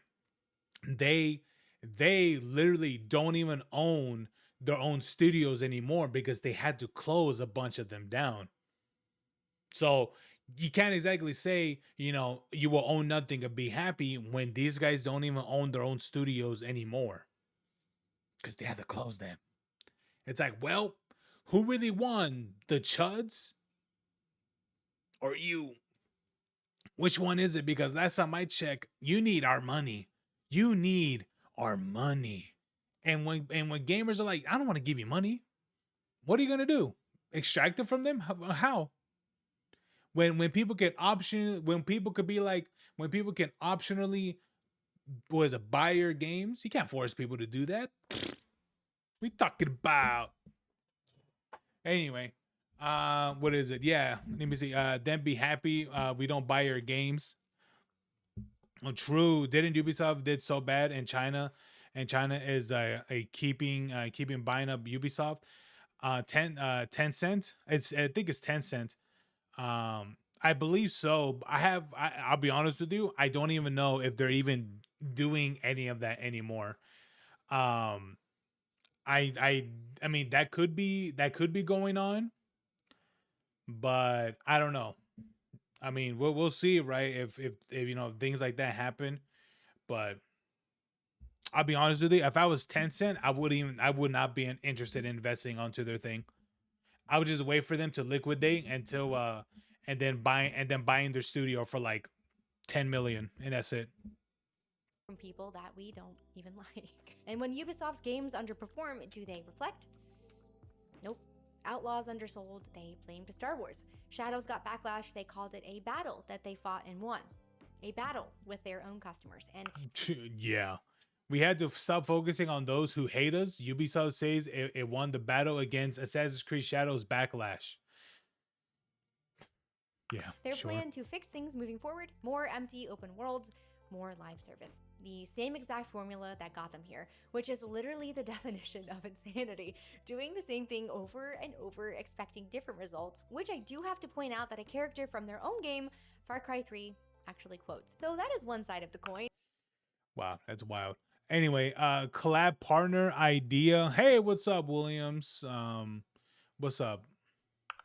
They they literally don't even own their own studios anymore because they had to close a bunch of them down. So you can't exactly say, you will own nothing and be happy when these guys don't even own their own studios anymore because they had to close them. It's like, well, who really won? The Chuds or you? Which one is it? Because last time I checked, you need our money. You need our money. And when gamers are like, I don't want to give you money, what are you gonna do? Extract it from them? How? When people can optionally what is it, buy your games. You can't force people to do that. We talking about anyway. What is it? Yeah, let me see. Then be happy. We don't buy your games. Well, true. Didn't Ubisoft did so bad in China, and China is a keeping buying up Ubisoft. 10 cent. I think it's 10 cent. I believe so. I'll be honest with you. I don't even know if they're even doing any of that anymore. Um, I I I mean that could be going on, but I don't know. I mean, we'll see, right? If things like that happen. But I'll be honest with you. If I was 10 cent, I would not be interested in investing onto their thing. I would just wait for them to liquidate until and then buying their studio for like 10 million, and that's it. from people that we don't even like. And when Ubisoft's games underperform, do they reflect? Nope. Outlaws undersold, they blamed Star Wars. Shadows got backlash, they called it a battle that they fought and won. A battle with their own customers. And Yeah. We had to stop focusing on those who hate us. Ubisoft says it won the battle against Assassin's Creed Shadows backlash. Yeah, their sure. plan to fix things moving forward: more empty open worlds, more live service. The same exact formula that got them here, which is literally the definition of insanity. Doing the same thing over and over, expecting different results, which I do have to point out that a character from their own game, Far Cry 3, actually quotes. So that is one side of the coin. Wow, that's wild. Anyway, collab partner idea. Hey, what's up, Williams? What's up?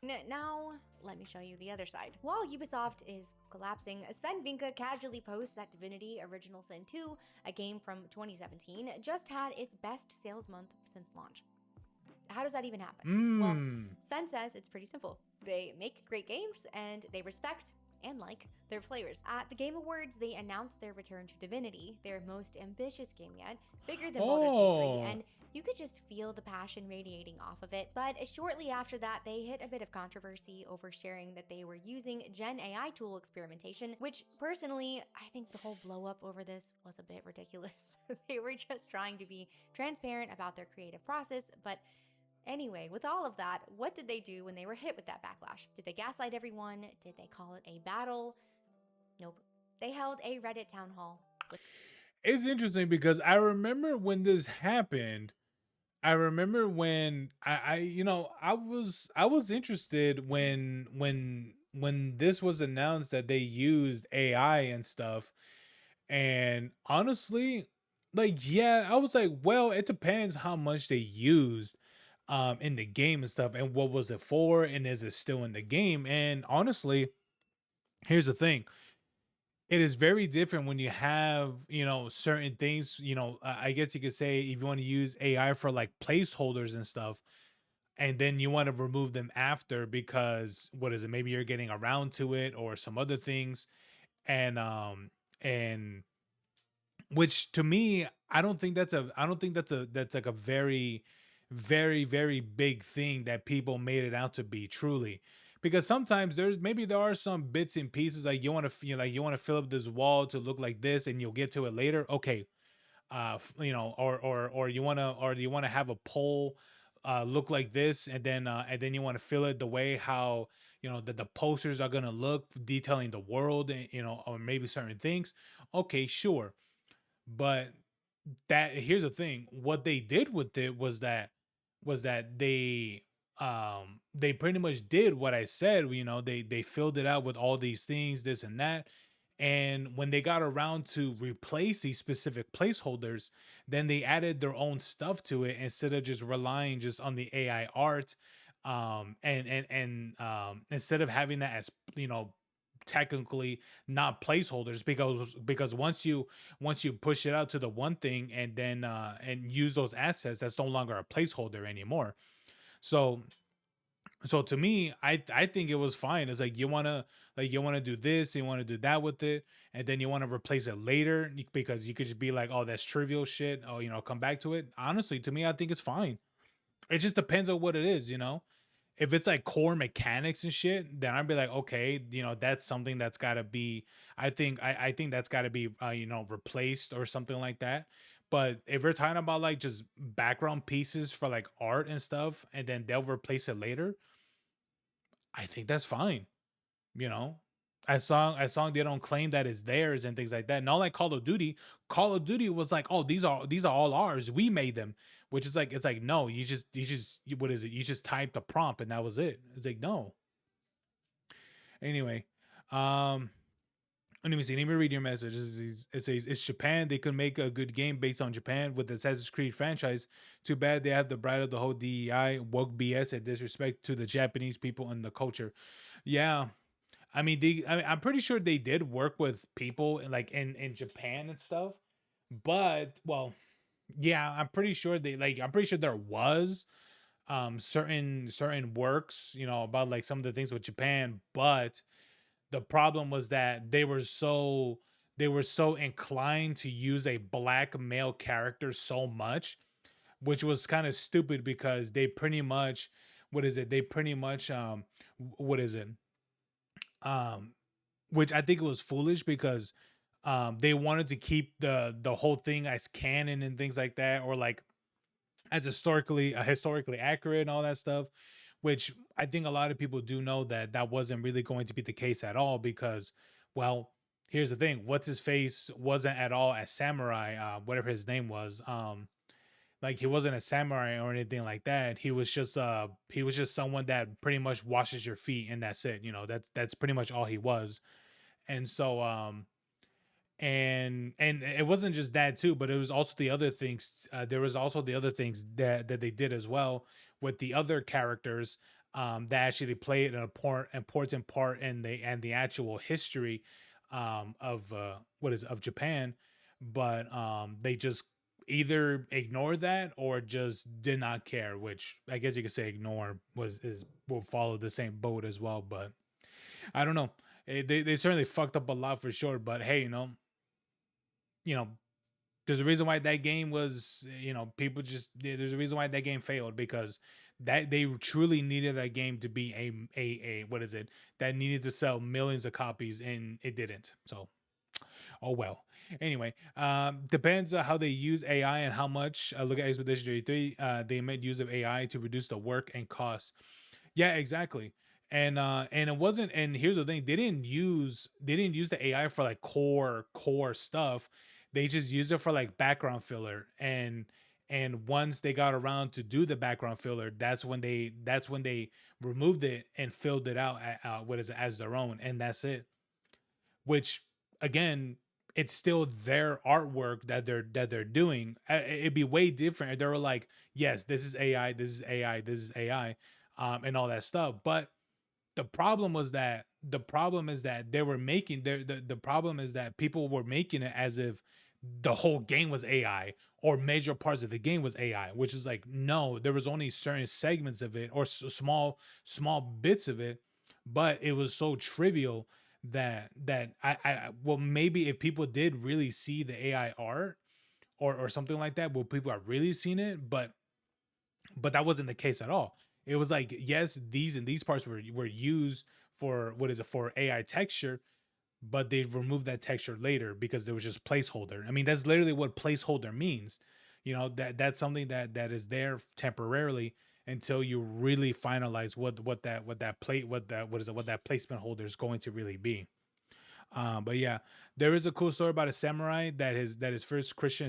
Now, let me show you the other side. While Ubisoft is collapsing, Sven Vinka casually posts that Divinity Original Sin 2, a game from 2017, just had its best sales month since launch. How does that even happen? Well, Mmm. Sven says it's pretty simple. They make great games and they respect and like their players. At the Game Awards, they announced their return to Divinity, their most ambitious game yet, bigger than Baldur's Gate 3, Oh. and you could just feel the passion radiating off of it. But shortly after that, they hit a bit of controversy over sharing that they were using Gen AI tool experimentation, which personally, I think the whole blow up over this was a bit ridiculous. They were just trying to be transparent about their creative process, but anyway, with all of that, what did they do when they were hit with that backlash? Did they gaslight everyone? Did they call it a battle? Nope. They held a Reddit town hall. It's interesting because I remember when this happened. I remember when I was interested when this was announced that they used AI and stuff. And honestly, like, yeah, I was like, well, it depends how much they used in the game and stuff, and what was it for, and is it still in the game? And honestly, here's the thing. It is very different when you have, certain things, I guess you could say if you want to use AI for like placeholders and stuff, and then you want to remove them after because what is it? Maybe you're getting around to it or some other things. And which to me, I don't think that's like a very, very, very big thing that people made it out to be truly. Because sometimes there are some bits and pieces like you want to fill up this wall to look like this, and you'll get to it later. Okay, or you want to have a pole look like this, and then you want to fill it the way how that the posters are gonna look, detailing the world, and or maybe certain things. Okay, sure, but that here's the thing. What they did with it was that they pretty much did what I said. They filled it out with all these things, this and that. And when they got around to replace these specific placeholders, then they added their own stuff to it instead of just relying just on the AI art. And instead of having that as technically not placeholders, because once you push it out to the one thing and then and use those assets, that's no longer a placeholder anymore. So so to me, I think it was fine. It's like you want to do this, you want to do that with it, and then you want to replace it later because you could just be like, oh, that's trivial shit, come back to it. Honestly, to me, I think it's fine. It just depends on what it is. if it's like core mechanics and shit, then I'd be like, okay, that's something that's got to be. I think that's got to be replaced or something like that. But if we're talking about like just background pieces for like art and stuff, and then they'll replace it later, I think that's fine. You know, as long they don't claim that it's theirs and things like that. Not like Call of Duty. Call of Duty was like, oh, these are all ours. We made them, which is like, it's like, no, what is it? You just typed the prompt and that was it. It's like, no. Anyway, um, let me see. Let me read your message. It says, it's Japan. They could make a good game based on Japan with the Assassin's Creed franchise. Too bad they have the bride of the whole DEI, woke BS, and disrespect to the Japanese people and the culture. Yeah, I'm pretty sure they did work with people in Japan and stuff. But well, yeah, I'm pretty sure there was certain works, about like some of the things with Japan, but the problem was that they were so inclined to use a black male character so much, which was kind of stupid because they pretty much what is it? They pretty much what is it? Um which I think it was foolish because they wanted to keep the whole thing as canon and things like that, or like as historically accurate and all that stuff, which I think a lot of people do know that that wasn't really going to be the case at all because, well, here's the thing: what's his face wasn't at all a samurai, whatever his name was. Like he wasn't a samurai or anything like that. He was just someone that pretty much washes your feet and that's it. That's pretty much all he was. And so and it wasn't just that too, but it was also the other things. There was also the other things that they did as well with the other characters, that actually played an important part in the actual history, of of Japan, but they just either ignored that or just did not care, which I guess you could say ignore was is will follow the same boat as well. But I don't know. They certainly fucked up a lot for sure, but hey, you know, there's a reason why that game was, people just there's a reason why that game failed because that they truly needed that game to be a what is it, that needed to sell millions of copies and it didn't. So, oh well. Anyway, depends on how they use AI and how much. Look at Expedition 33. They made use of AI to reduce the work and cost. Yeah, exactly. And it wasn't, and here's the thing, they didn't use the AI for like core stuff. They just used it for like background filler. And once they got around to do the background filler, that's when they removed it and filled it out what is it, as their own, and that's it. Which again, it's still their artwork that they're doing. It'd be way different if they were like, yes, this is AI, this is AI, this is AI, and all that stuff. But the problem is that they were making the problem is that people were making it as if the whole game was AI or major parts of the game was AI, which is like, no, there was only certain segments of it or small bits of it, but it was so trivial that well, maybe if people did really see the AI art or something like that, well, people are really seeing it, but that wasn't the case at all. It was like, yes, these and these parts were used for what is it, for AI texture, but they removed that texture later because there was just placeholder. I mean, that's literally what placeholder means. That's something that is there temporarily until you really finalize what that placement holder is going to really be. But yeah, there is a cool story about a samurai that is first Christian,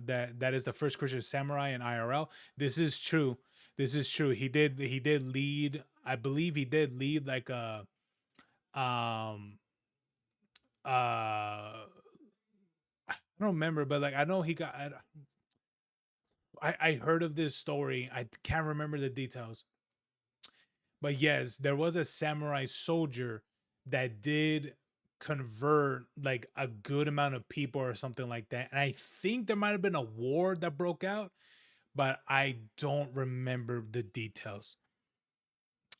that is the first Christian samurai in IRL. This is true. This is true. He did lead. I believe he did lead like a um I don't remember, but like I know he got. I heard of this story. I can't remember the details, but yes, there was a samurai soldier that did convert like a good amount of people or something like that. And I think there might have been a war that broke out, but I don't remember the details.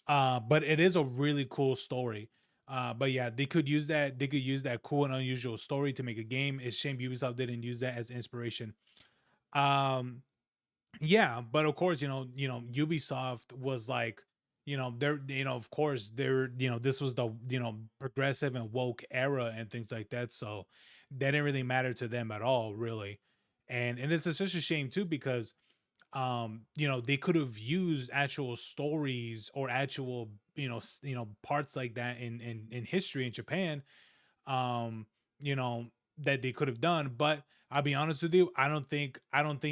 But it is a really cool story. But yeah, they could use that cool and unusual story to make a game. It's shame Ubisoft didn't use that as inspiration. Um, yeah, but of course, Ubisoft was like, they're, of course they're, this was the, progressive and woke era and things like that. So that didn't really matter to them at all, really. And it's such a shame too, because they could have used actual stories or actual, parts like that in history in Japan, um, you know, that they could have done. But I'll be honest with you, I don't think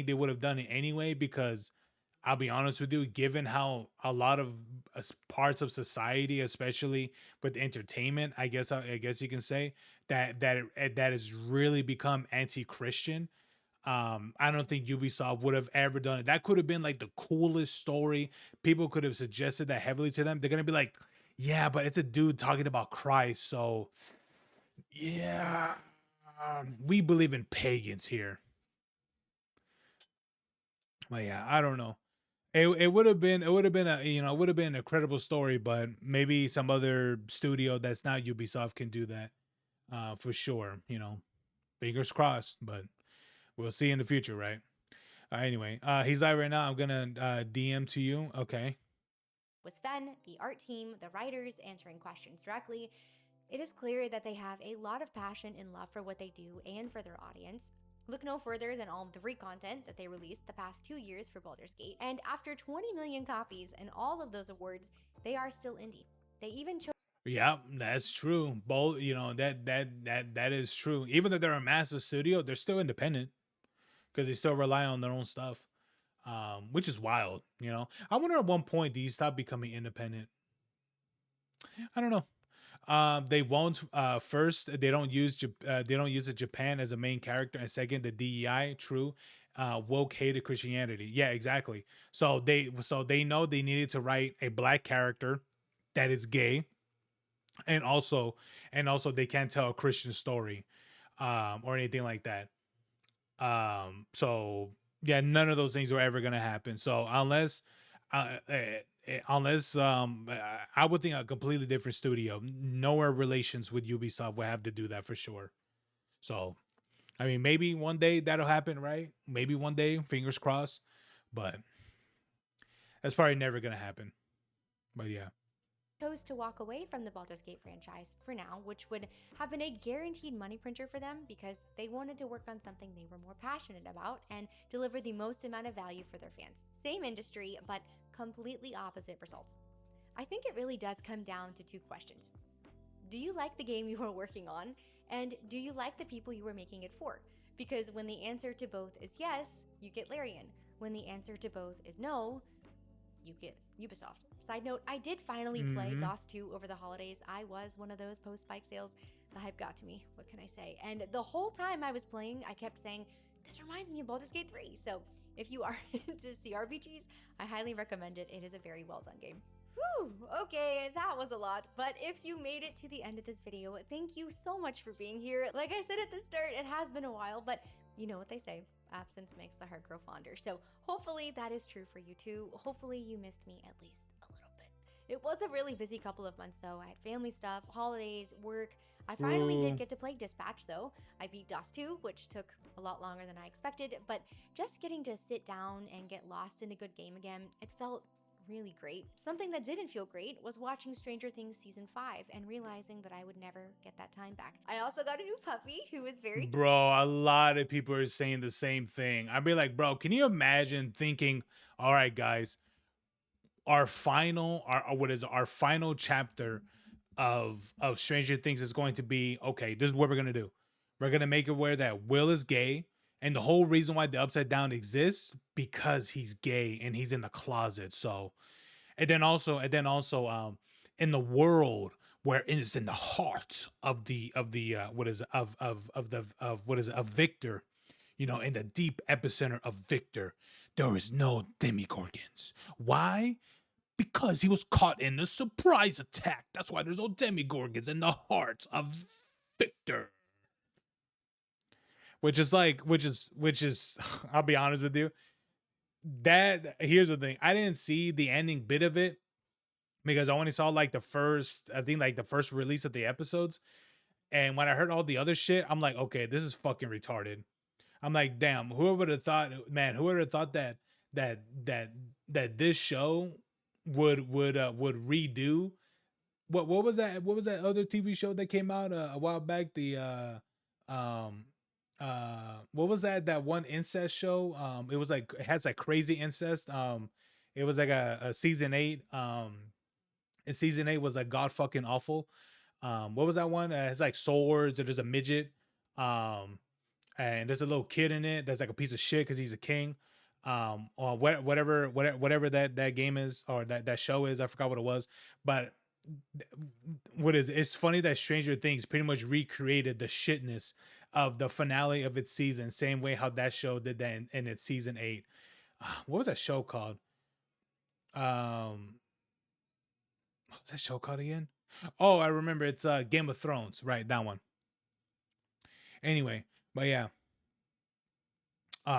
they would have done it anyway, because I'll be honest with you, given how a lot of parts of society, especially with entertainment, I guess you can say that has really become anti-Christian. I don't think Ubisoft would have ever done it. That could have been like the coolest story. People could have suggested that heavily to them. They're gonna be like, yeah, but it's a dude talking about Christ, so yeah, we believe in pagans here. But yeah, I don't know. It would have been a, it would have been a credible story, but maybe some other studio that's not Ubisoft can do that, for sure. Fingers crossed, but we'll see in the future, right? Anyway, he's like, right now I'm gonna DM to you. Okay. Was fun, the art team, the writers answering questions directly. It is clear that they have a lot of passion and love for what they do and for their audience. Look no further than all of the free content that they released the past 2 years for Baldur's Gate. And after 20 million copies and all of those awards, they are still indie. They even chose Yeah, that's true. Both, that is true. Even though they're a massive studio, they're still independent because they still rely on their own stuff, which is wild. I wonder at one point do you stop becoming independent? I don't know. They won't. First, they don't use the Japan as a main character, and second, the DEI. True. Woke hated Christianity. Yeah, exactly. So they know they needed to write a black character that is gay, and also they can't tell a Christian story, or anything like that. So yeah, none of those things were ever gonna happen. So unless I would think a completely different studio, nowhere relations with Ubisoft would have to do that for sure. So I mean, maybe one day that'll happen, right? Maybe one day, fingers crossed. But that's probably never gonna happen. But yeah. to walk away from the Baldur's Gate franchise for now, which would have been a guaranteed money printer for them because they wanted to work on something they were more passionate about and deliver the most amount of value for their fans. Same industry, but completely opposite results. I think it really does come down to two questions. Do you like the game you were working on? And do you like the people you were making it for? Because when the answer to both is yes, you get Larian. When the answer to both is no, you get Ubisoft. Side note, I did finally play Hmm. DOS 2 over the holidays. I was one of those post spike sales. The hype got to me. What can I say? And the whole time I was playing, I kept saying, this reminds me of Baldur's Gate 3. So if you are into CRPGs, I highly recommend it. It is a very well done game. Whew, okay, that was a lot. But if you made it to the end of this video, thank you so much for being here. Like I said at the start, it has been a while, but you know what they say, absence makes the heart grow fonder. So hopefully that is true for you too. Hopefully you missed me at least a little bit. It was a really busy couple of months though. I had family stuff, holidays, work. I finally did True. get to play Dispatch though. I beat DOS 2, which took a lot longer than I expected, but just getting to sit down and get lost in a good game again, it felt really great. Something that didn't feel great was watching Stranger Things season 5 and realizing that I would never get that time back. I also got a new puppy who was very Bro, a lot of people are saying the same thing. I'd be like, bro, can you imagine thinking, all right, guys, what is our final chapter of Stranger Things is going to be, okay, this is what we're gonna do. We're gonna make it where that Will is gay, and the whole reason why the Upside Down exists because he's gay and he's in the closet. So, and then also, in the world where it is in the heart of the what is of the of what is it, of Victor, in the deep epicenter of Victor, there is no demigorgons. Why? Because he was caught in a surprise attack. That's why there's no demigorgons in the hearts of Victor. Which is I'll be honest with you. That here's the thing. I didn't see the ending bit of it because I only saw like the first release of the episodes. And when I heard all the other shit, I'm like, okay, this is fucking retarded. I'm like, damn, whoever would have thought, man, whoever would have thought that that this show would redo what was that, what was that other TV show that came out a while back, the um what was that one incest show, it was like, it has like crazy incest, it was like a season 8, and season 8 was like god fucking awful. What was that one? It's like swords, and there's a midget, um and there's a little kid in it that's like a piece of shit because he's a king. Or whatever that game is, or that show is, I forgot what it was. But what is it's funny that Stranger Things pretty much recreated the shitness of the finale of its season, same way how that show did that in its season 8. What was that show called? um what's that show called again? Oh, I remember, it's Game of Thrones, right? That one. Anyway, but yeah.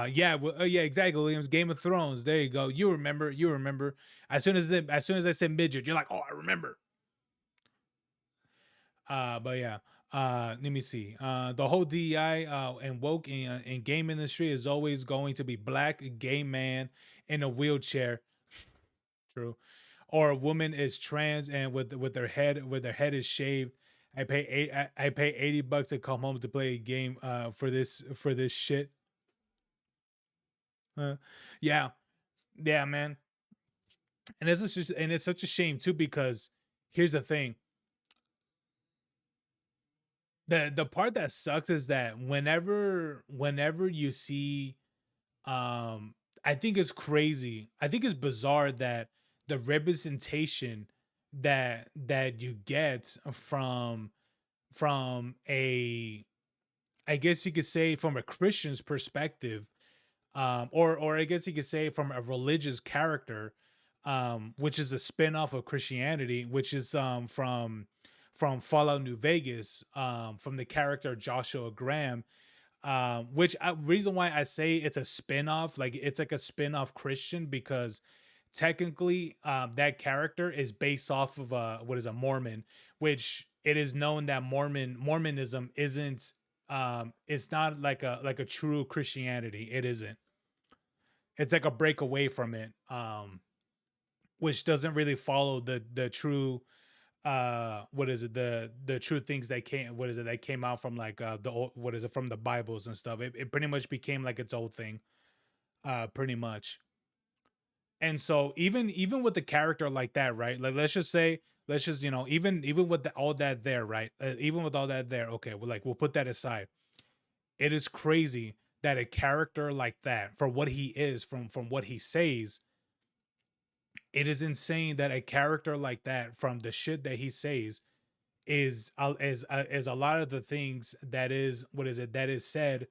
Yeah, well, yeah, exactly. Williams, Game of Thrones. There you go. You remember. You remember. As soon as I said midget, you're like, oh, I remember. But yeah. Let me see. The whole DEI and woke in game industry is always going to be black gay man in a wheelchair. True. Or a woman is trans and with their head is shaved. I pay $80 to come home to play a game for this shit. Uh, yeah, yeah, man. And it's such a shame too, because here's the thing. The part that sucks is that whenever you see, um I think it's crazy. I think it's bizarre that the representation that you get from a, I guess you could say, from a Christian's perspective, or I guess you could say from a religious character, which is a spin-off of Christianity, which is from Fallout New Vegas, from the character Joshua Graham, which reason why I say it's a spin-off, like it's like a spin-off Christian, because technically that character is based off of what is a Mormon, which it is known that Mormonism isn't, it's not like a true Christianity. It isn't. It's like a break away from it, which doesn't really follow the true, what is it, the true things that came, what is it, that came out from like the old, what is it, from the Bibles and stuff. It pretty much became like its own thing, pretty much. And so even with the character like that, right, like let's just say, let's just, even with all that there, right, even with all that there, okay, we'll put that aside. It is crazy that a character like that, for what he is, from what he says, it is insane that a character like that, from the shit that he says, is a lot of the things that is, what is it, that is said,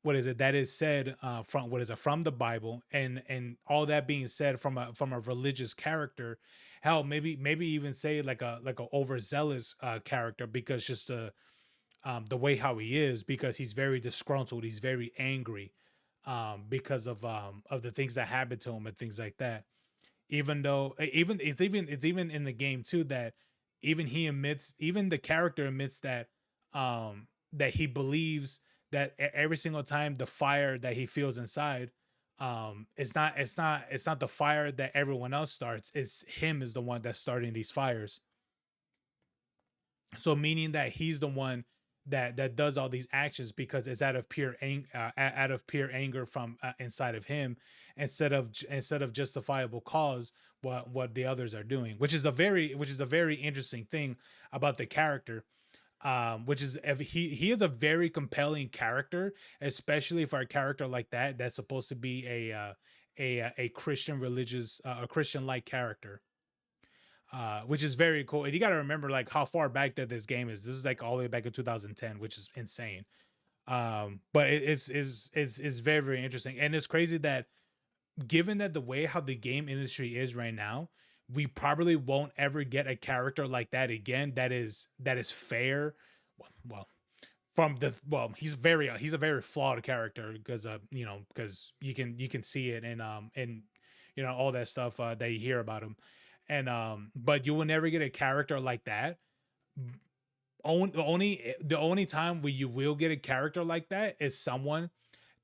what is it, that is said, from, what is it, from the Bible, and all that being said from a religious character. Hell, maybe even say like a overzealous character, because just the way how he is, because he's very disgruntled, he's very angry, because of the things that happened to him and things like that. Even though, it's even in the game too, that even the character admits that he believes that every single time the fire that he feels inside, it's not the fire that everyone else starts, it's him is the one that's starting these fires. So meaning that he's the one that does all these actions, because it's out of pure anger from inside of him, instead of justifiable cause, what the others are doing, which is the very interesting thing about the character, which is, he is a very compelling character, especially for a character like that that's supposed to be a Christian religious, a Christian like character, which is very cool. And you got to remember like how far back that this game is. This is like all the way back in 2010, which is insane. But it's very very interesting, and it's crazy that, given that the way how the game industry is right now, we probably won't ever get a character like that again. That is fair. Well, he's a very flawed character, because because you can see it, and all that stuff that you hear about him, and but you will never get a character like that. The only time where you will get a character like that is someone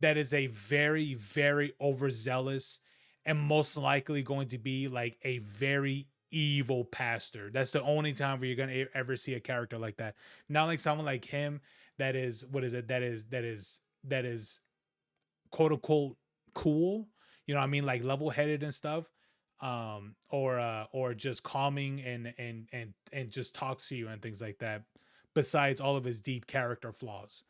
that is a very very overzealous and most likely going to be like a very evil pastor. That's the only time where you're gonna ever see a character like that. Not like someone like him that is what is it that is quote unquote cool. You know what I mean? Like level headed and stuff. Or just calming and just talks to you and things like that. Besides all of his deep character flaws.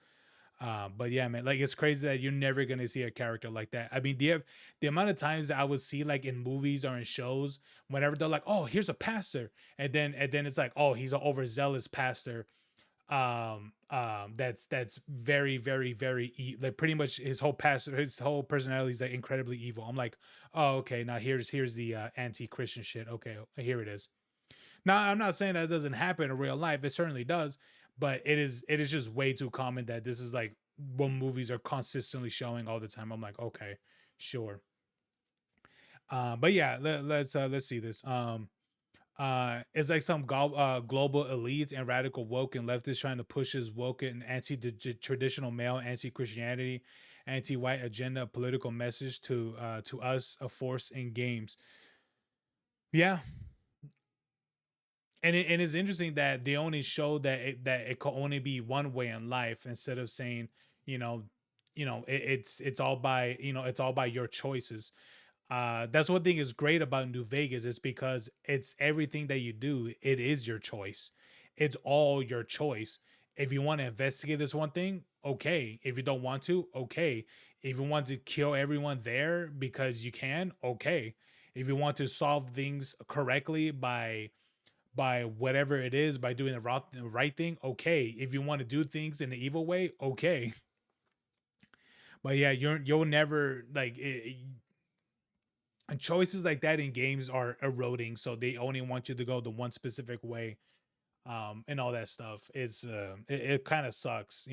But yeah, man, like it's crazy that you're never gonna see a character like that. I mean, the amount of times that I would see like in movies or in shows, whenever they're like, "Oh, here's a pastor," and then it's like, "Oh, he's an overzealous pastor." That's very like pretty much his whole personality is like incredibly evil. I'm like, oh, okay, now here's the anti-Christian shit. Okay, here it is. Now, I'm not saying that it doesn't happen in real life. It certainly does, but it is just way too common that this is like what movies are consistently showing all the time. I'm like, okay, sure. But yeah, let's see this. It's like some global elites and radical woke and leftists trying to push his woke and anti-traditional male, anti-Christianity, anti-white agenda political message to us, a force in games. Yeah, and it's interesting that they only show that it could only be one way in life instead of saying, you know, it's all by it's all by your choices. That's one thing is great about New Vegas is because it's everything that you do, it is your choice. It's all your choice. If you want to investigate this one thing, okay. If you don't want to, okay. If you want to kill everyone there because you can, okay. If you want to solve things correctly by whatever it is, by doing the right thing, okay. If you want to do things in the evil way, okay. But yeah, you'll never like and choices like that in games are eroding, so they only want you to go the one specific way, and all that stuff is it kind of sucks,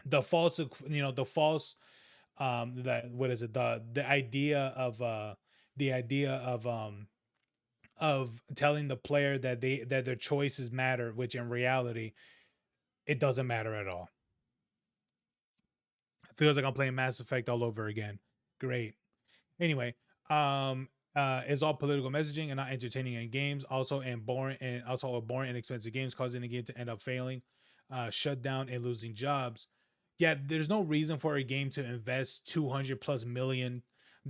the false the false that what is it the idea of telling the player that their choices matter, which in reality it doesn't matter at all. It feels like I'm playing Mass Effect all over again. Great. Anyway, it's all political messaging and not entertaining in games. Also boring and expensive games, causing the game to end up failing, shut down, and losing jobs. Yeah, there's no reason for a game to invest 200 plus million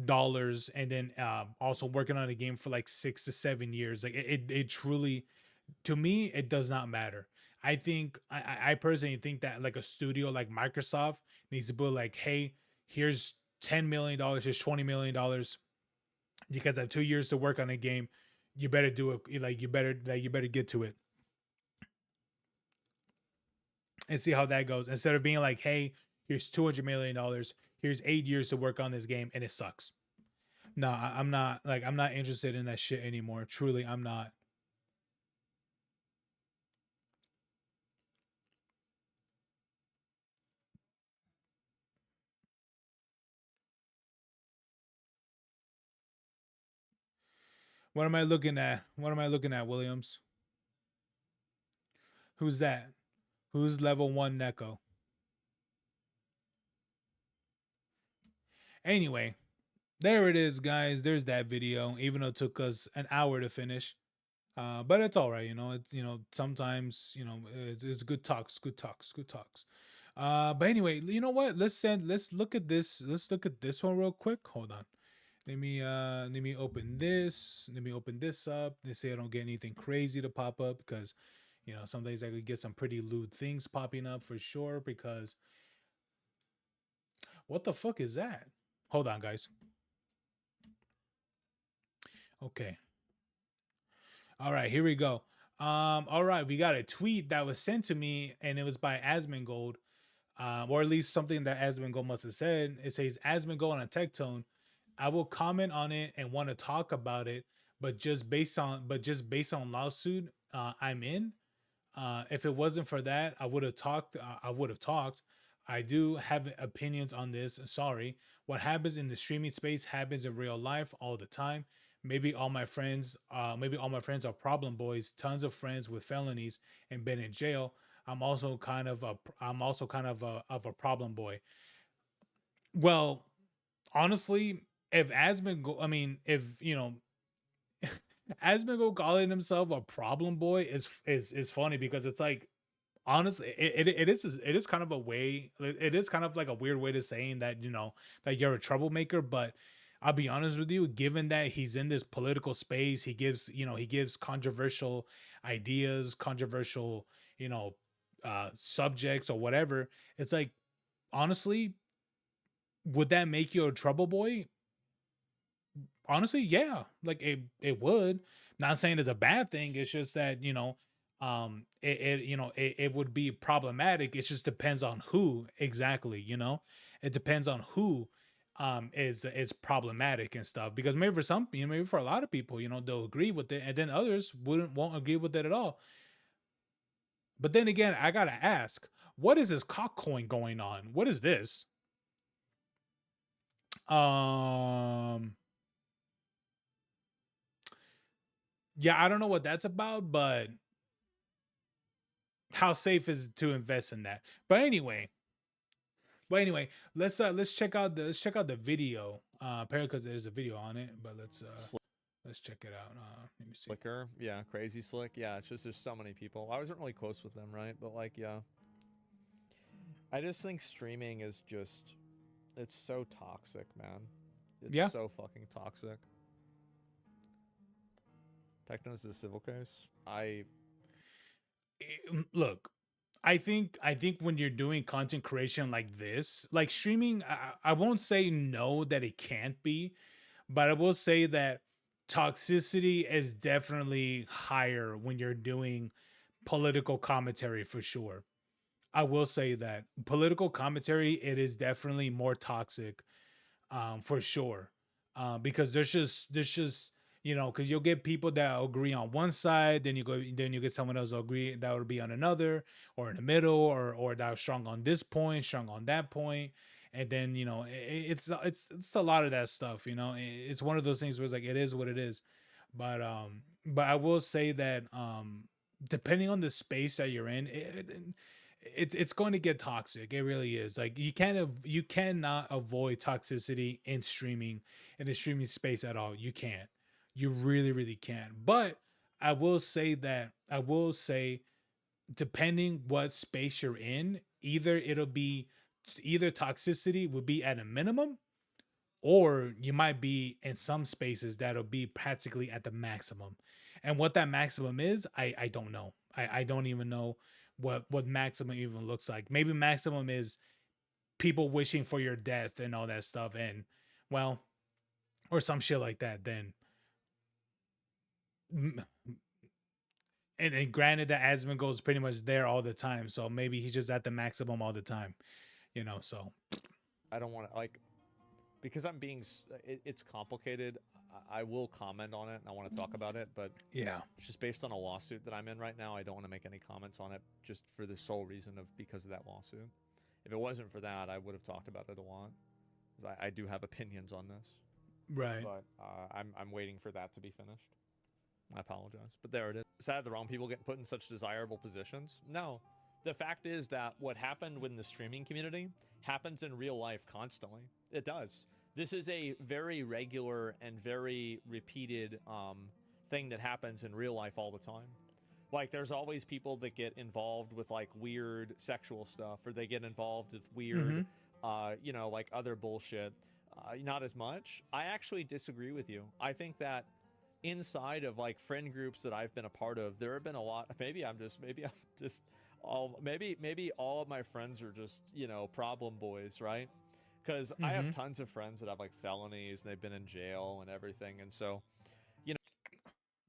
dollars and then also working on a game for like 6 to 7 years. Like it truly, to me, it does not matter. I personally think that like a studio like Microsoft needs to put like, hey, here's $10 million, here's $20 million. You guys have 2 years to work on a game. You better do it. You better get to it and see how that goes. Instead of being like, hey, here's $200 million. Here's 8 years to work on this game, and it sucks. No, I'm not interested in that shit anymore. Truly, I'm not. What am I looking at? What am I looking at, Williams? Who's that? Who's level one Neko? Anyway, there it is, guys. There's that video. Even though it took us an hour to finish, but it's all right. Sometimes it's good talks, good talks, good talks. But anyway, you know what? Let's look at this. Let's look at this one real quick. Hold on. Let me open this. Let me open this up. They say I don't get anything crazy to pop up because some days I could get some pretty lewd things popping up for sure. Because what the fuck is that? Hold on, guys. Okay. All right, here we go. All right, we got a tweet that was sent to me, and it was by Asmongold, or at least something that Asmongold must have said. It says Asmongold on a tech tone. I will comment on it and want to talk about it, but just based on lawsuit I'm in. If it wasn't for that, I would have talked. I would have talked. I do have opinions on this. Sorry. What happens in the streaming space happens in real life all the time. Maybe all my friends are problem boys. Tons of friends with felonies and been in jail. I'm also kind of a problem boy. Well, honestly, if Asmongold, I mean, if you know, Asmongold calling himself a problem boy is funny because it's like honestly, it is kind of a way. It is kind of like a weird way to saying that that you're a troublemaker. But I'll be honest with you, given that he's in this political space, he gives controversial ideas, controversial you know subjects or whatever. It's like honestly, would that make you a trouble boy? Honestly, yeah, like it would. Not saying it's a bad thing. It's just that it would be problematic. It just depends on who exactly. It depends on who is problematic and stuff. Because maybe for some, maybe for a lot of people, they'll agree with it, and then others won't agree with it at all. But then again, I gotta ask, what is this cock coin going on? What is this? Um. Yeah, I don't know what that's about, but how safe is it to invest in that? But anyway, let's check out the video. Apparently because there's a video on it, but let's check it out. Let me see. Slicker, yeah, crazy slick, yeah. It's just there's so many people. I wasn't really close with them, right? But like, yeah, I just think streaming is just it's so toxic, man. It's Yeah. so fucking toxic. Techno's a civil case. Look, I think when you're doing content creation like this, like streaming, I won't say no that it can't be, but I will say that toxicity is definitely higher when you're doing political commentary for sure. I will say that political commentary, it is definitely more toxic, for sure. Because there's just because you'll get people that agree on one side, then you get someone else who agree that would be on another, or in the middle, or that was strong on this point, strong on that point, and then it's a lot of that stuff. It's one of those things where it's like it is what it is, but I will say that depending on the space that you're in, it's going to get toxic. It really is. Like you cannot avoid toxicity in the streaming space at all. You can't. You really really can't. But I will say depending what space you're in, either toxicity would be at a minimum, or you might be in some spaces that'll be practically at the maximum. And what that maximum is, I don't know. I don't even know what maximum even looks like. Maybe maximum is people wishing for your death and all that stuff, and well, or some shit like that. Then, and granted that Asmund goes pretty much there all the time, so maybe he's just at the maximum all the time. So I don't want to like because I'm being it's complicated. I will comment on it and I want to talk about it, but yeah, just based on a lawsuit that I'm in right now, I don't want to make any comments on it just for the sole reason of because of that lawsuit. If it wasn't for that, I would have talked about it a lot. I do have opinions on this, right. but I'm waiting for that to be finished. I apologize, but there it is. Sad the wrong people get put in such desirable positions. No, the fact is that what happened within the streaming community happens in real life constantly. It does. This is a very regular and very repeated thing that happens in real life all the time. Like, there's always people that get involved with like weird sexual stuff, or they get involved with weird, like other bullshit. Not as much. I actually disagree with you. I think that inside of like friend groups that I've been a part of, there have been a lot. Maybe I'm just all maybe all of my friends are just problem boys, right? Because I have Mm-hmm. tons of friends that have like felonies and they've been in jail and everything, and so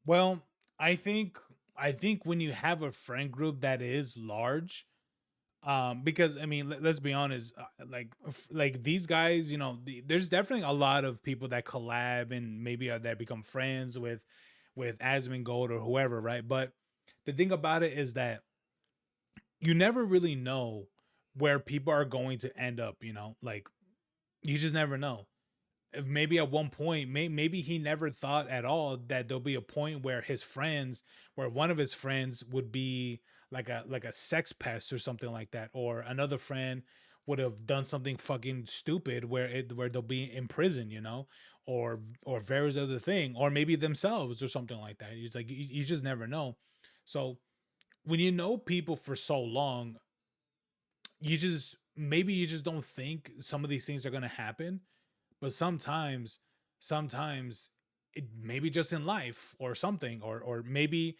Well, I think I think when you have a friend group that is large, because I mean, let's be honest, like these guys, there's definitely a lot of people that collab and maybe that become friends with Asmongold or whoever, right? But the thing about it is that you never really know where people are going to end up. Like you just never know. If maybe at one point, maybe he never thought at all that there'll be a point where where one of his friends would be like a sex pest or something like that, or another friend would have done something fucking stupid where they'll be in prison, you know, or various other thing, or maybe themselves or something like that. It's like you just never know. So when you know people for so long, you just maybe you just don't think some of these things are gonna happen, but sometimes it maybe just in life or something, or maybe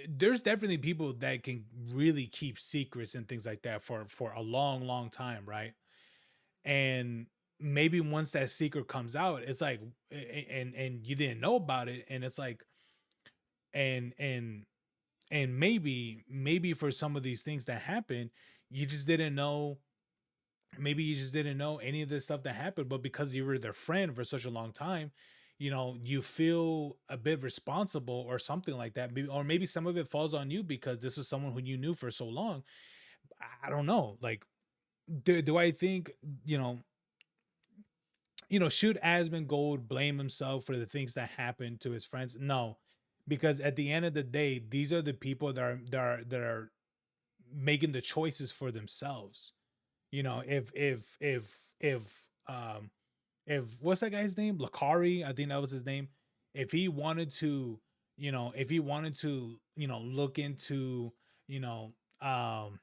there's definitely people that can really keep secrets and things like that for a long time, right? And maybe once that secret comes out, it's like and you didn't know about it, and it's like and and and maybe for some of these things that happen, you just didn't know, maybe you just didn't know any of this stuff that happened, but because you were their friend for such a long time, you know, you feel a bit responsible or something like that. Maybe, or maybe some of it falls on you because this was someone who you knew for so long. I don't know. Like, do I think, you know, should Asmongold blame himself for the things that happened to his friends? No, because at the end of the day, these are the people that are making the choices for themselves. You know, if what's that guy's name? Lakari, I think that was his name. If he wanted to, if he wanted to, look into, you know, um,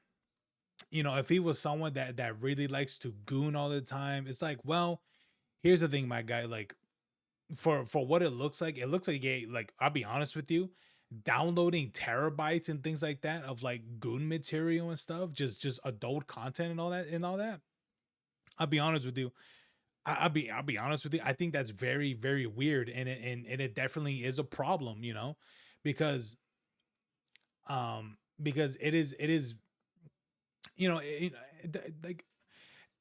if he was someone that really likes to goon all the time, it's like, well, here's the thing, my guy. Like, for what it looks like, yeah, like, I'll be honest with you, downloading terabytes and things like that of like goon material and stuff, just adult content and all that. I'll be honest with you. I'll be honest with you. I think that's very, very weird, and it definitely is a problem, because because it is like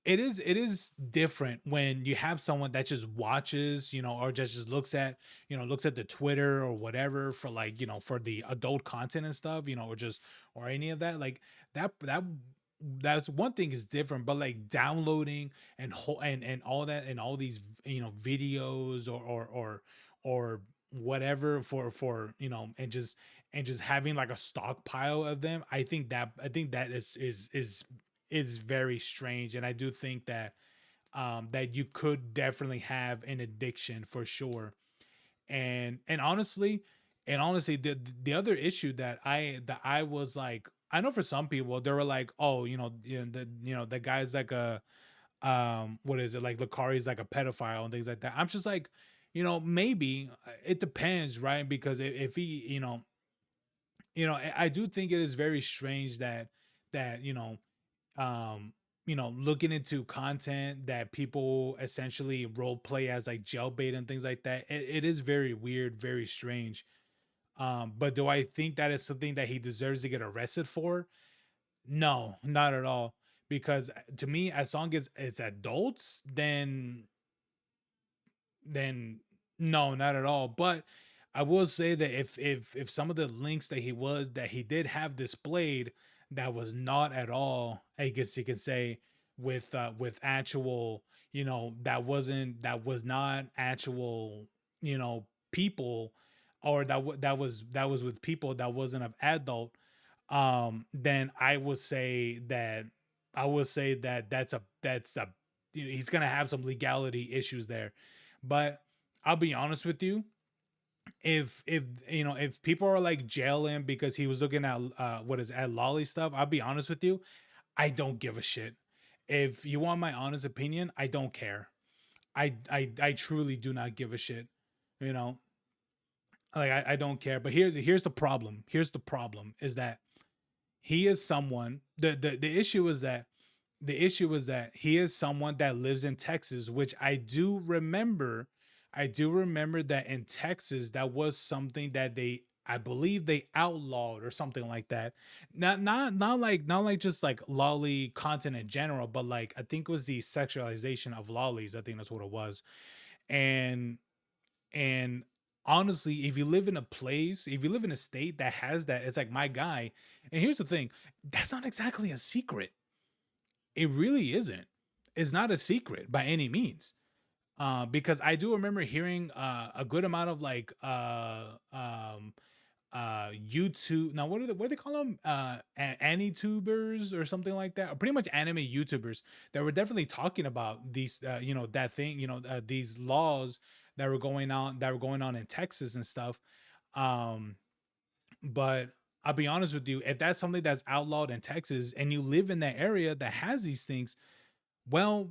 it is different when you have someone that just watches, or just looks at, looks at the Twitter or whatever for, like, for the adult content and stuff, or any of that, like that's one thing is different, but like downloading and all that and all these, videos or whatever for and just having like a stockpile of them. I think that is very strange, and I do think that that you could definitely have an addiction for sure. And honestly, the other issue that I was like, I know for some people they were like, oh, the guy's like a, what is it, like Lucari's like a pedophile and things like that. I'm just like, maybe it depends, right? Because if he, I do think it is very strange that looking into content that people essentially role play as like jailbait and things like that, it is very weird, very strange. But do I think that is something that he deserves to get arrested for? No, not at all. Because to me, as long as it's adults, then no, not at all. But I will say that if some of the links that he did have displayed, that was not at all, I guess you could say, with actual, that was not actual, people, or that was with people that wasn't of adult, then I would say that that's a he's gonna have some legality issues there. But I'll be honest with you, if people are like jailing because he was looking at what is at lolly stuff, I'll be honest with you, I don't give a shit. If you want my honest opinion, I don't care. I truly do not give a shit. You know, like I don't care. But here's the problem. Here's the problem is that he is someone. The issue is that he is someone that lives in Texas, which I do remember. I do remember that in Texas, that was something that I believe they outlawed or something like that. Not like just like lolly content in general, but like I think it was the sexualization of lollies. I think that's what it was. And and honestly, if you live in a state that has that, it's like, my guy. And here's the thing, that's not exactly a secret. It really isn't. It's not a secret by any means. Because I do remember hearing a good amount of like YouTube. Now what do they call them? Anitubers or something like that, or pretty much anime YouTubers that were definitely talking about these that thing, these laws that were going on in Texas and stuff. um but I'll be honest with you, if that's something that's outlawed in Texas and you live in that area that has these things, well,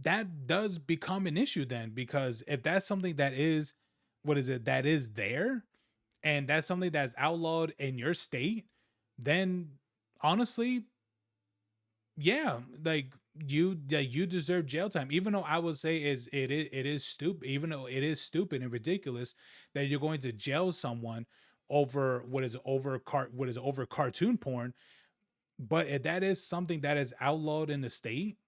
that does become an issue then, because if that's something that is, what is it, that is there, and that's something that's outlawed in your state, then honestly, yeah, like you deserve jail time. Even though I would say it is stupid, even though it is stupid and ridiculous that you're going to jail someone over what is over cartoon porn. But if that is something that is outlawed in the state,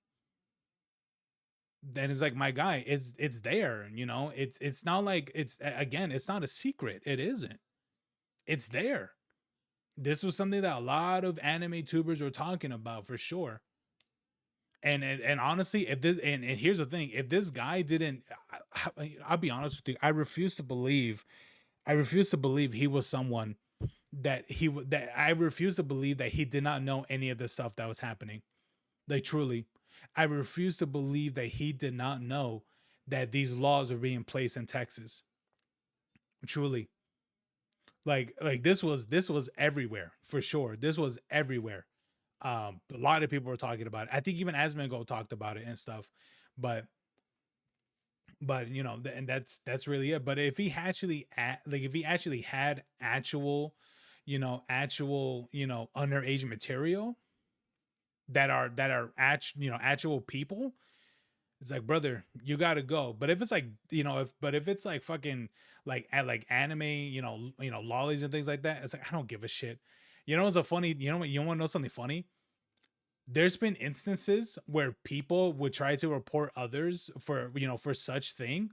then it's like, my guy, it's there. It's not like again, it's not a secret. It isn't. It's there. This was something that a lot of anime tubers were talking about for sure. And honestly, if this and here's the thing, if this guy didn't, I'll be honest with you, I refuse to believe he was someone that I refuse to believe that he did not know any of the stuff that was happening. Like, truly, I refuse to believe that he did not know that these laws are being placed in Texas. Truly, this was everywhere for sure. This was everywhere. A lot of people were talking about it. I think even Asmongo talked about it and stuff. But and that's really it. But if he actually if he actually had actual underage material actual people, it's like, brother, you gotta go. But if it's like, if it's like fucking like anime, lollies and things like that, it's like, I don't give a shit. It's a funny, you want to know something funny? There's been instances where people would try to report others for such thing,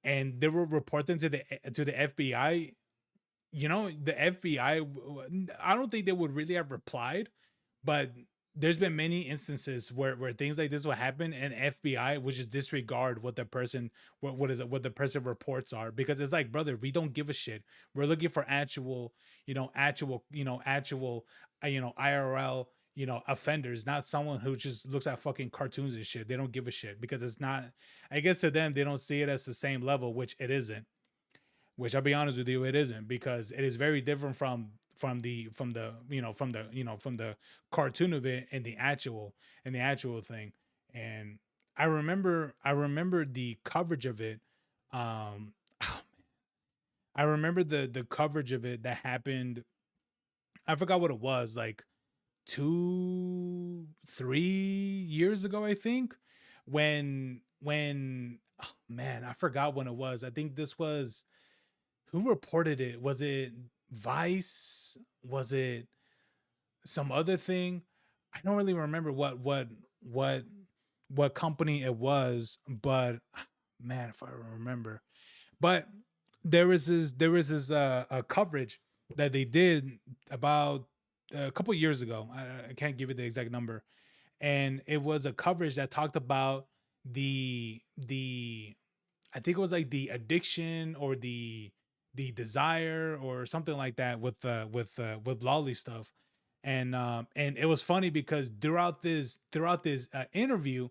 and they will report them to the FBI. The FBI, I don't think they would really have replied, but there's been many instances where things like this will happen, and FBI would just disregard what the person what the person reports are, because it's like, brother, we don't give a shit. We're looking for actual IRL offenders, not someone who just looks at fucking cartoons and shit. They don't give a shit, because it's not, I guess to them, they don't see it as the same level, which it isn't. Which, I'll be honest with you, it isn't, because it is very different from the cartoon of it and the actual thing. And I remember the coverage of it. um I remember the coverage of it that happened. I forgot what it was, like 2 3 years ago, I think, when oh man, I forgot when it was. I think this was, who reported it? Was it Vice? Was it some other thing? I don't really remember what what company it was, but man, if I remember. But there was this coverage that they did about a couple years ago. I can't give you the exact number, and it was a coverage that talked about the I think it was like the addiction or the desire or something like that with lolly stuff. And it was funny because throughout this interview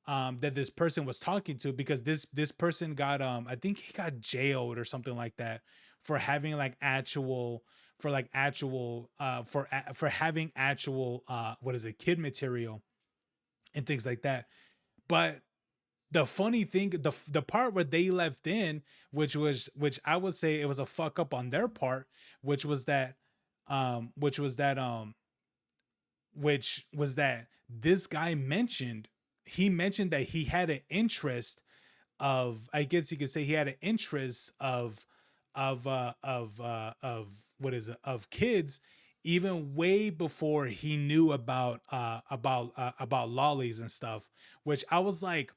that this person was talking to, because this person got, I think he got jailed or something like that for having like actual for like actual for having actual what is it, kid material and things like that. But the funny thing, the part where they left in, which I would say it was a fuck up on their part, which was that which was that which was that this guy mentioned, he mentioned that he had an interest of, I guess you could say he had an interest of what is it, of kids, even way before he knew about lollies and stuff. Which I was like,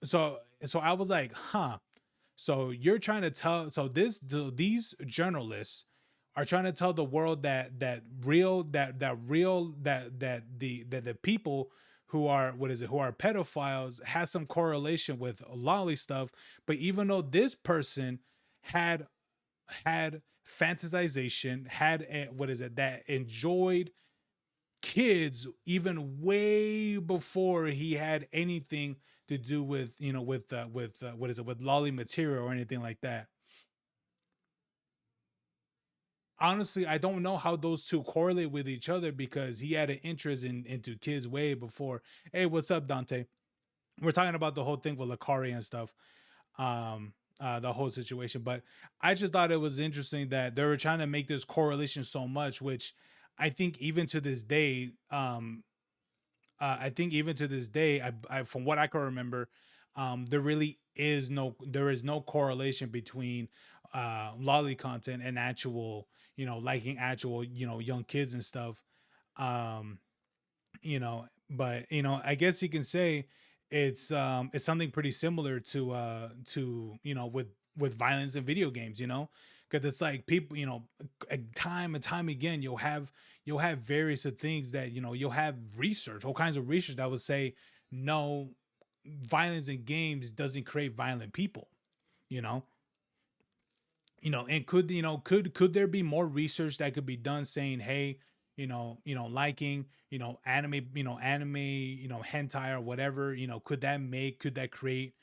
so I was like, huh. So you're trying to tell, so these journalists are trying to tell the world that the people who are, what is it, who are pedophiles has some correlation with lolly stuff. But even though this person had had fantasization, had what is it, that enjoyed kids even way before he had anything to do with, with what is it, with lolly material or anything like that. Honestly, I don't know how those two correlate with each other, because he had an interest into kids way before. Hey, what's up, Dante? We're talking about the whole thing with Lakari and stuff, the whole situation. But I just thought it was interesting that they were trying to make this correlation so much, which I think even to this day, I think even to this day, from what I can remember, there is no correlation between lolly content and actual, liking actual, young kids and stuff. Um, but I guess you can say it's something pretty similar to with violence in video games, because it's like people, time and time again, you'll have various of things that, you'll have research, all kinds of research that would say no, violence in games doesn't create violent people, you know and could there be more research that could be done saying, hey, liking, anime, hentai or whatever, could that create,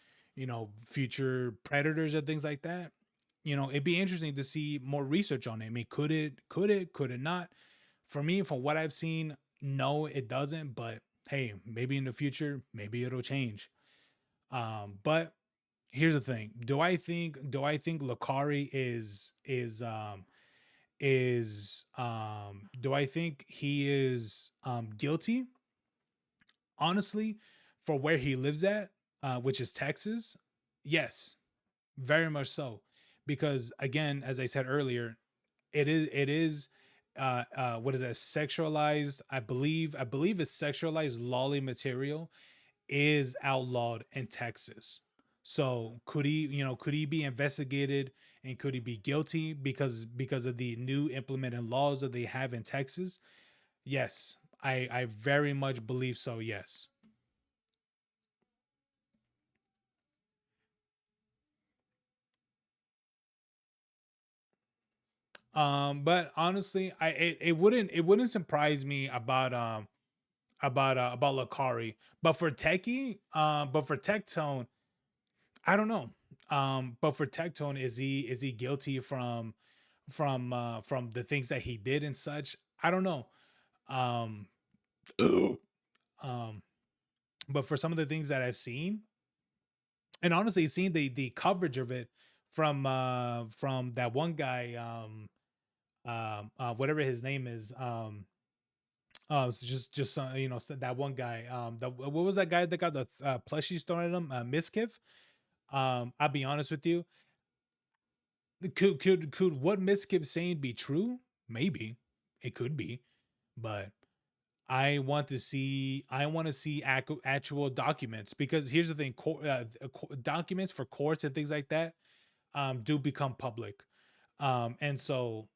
future predators and things like that. It'd be interesting to see more research on it. I mean, could it not? For me, from what I've seen, no, it doesn't. But hey, maybe in the future, maybe it'll change. But here's the thing: do I think Lakari is do I think he is guilty? Honestly, for where he lives at, which is Texas, yes, very much so. Because again, as I said earlier, it is what is that, sexualized, I believe it's sexualized lolly material is outlawed in Texas. So could he be investigated, and could he be guilty because of the new implemented laws that they have in Texas? Yes, I very much believe so. Yes. But honestly, it wouldn't surprise me about Lakari, but for Tectone, I don't know. But for Tectone, is he guilty from the things that he did and such? I don't know. Um, um, but for some of the things that I've seen, and honestly seen the coverage of it from that one guy, whatever his name is, it's just that one guy, what was that guy that got the plushies thrown at him, Miskiff. I'll be honest with you, could what Miskiff's saying be true? Maybe it could be, but I want to see actual documents, because here's the thing: documents for courts and things like that do become public, and so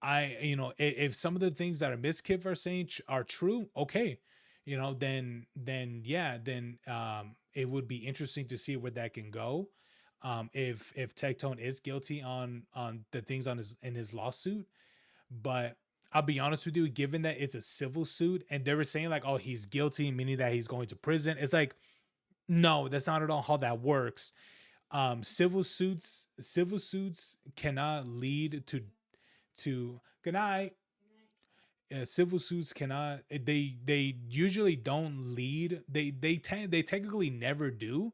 if some of the things that are Miskiff are saying are true, okay, then yeah, then it would be interesting to see where that can go. If Tectone is guilty on the things on his in his lawsuit, but I'll be honest with you, given that it's a civil suit and they were saying like, oh, he's guilty, meaning that he's going to prison. It's like, no, that's not at all how that works. Civil suits cannot lead to good night. Civil suits cannot, they usually don't lead, they technically never do,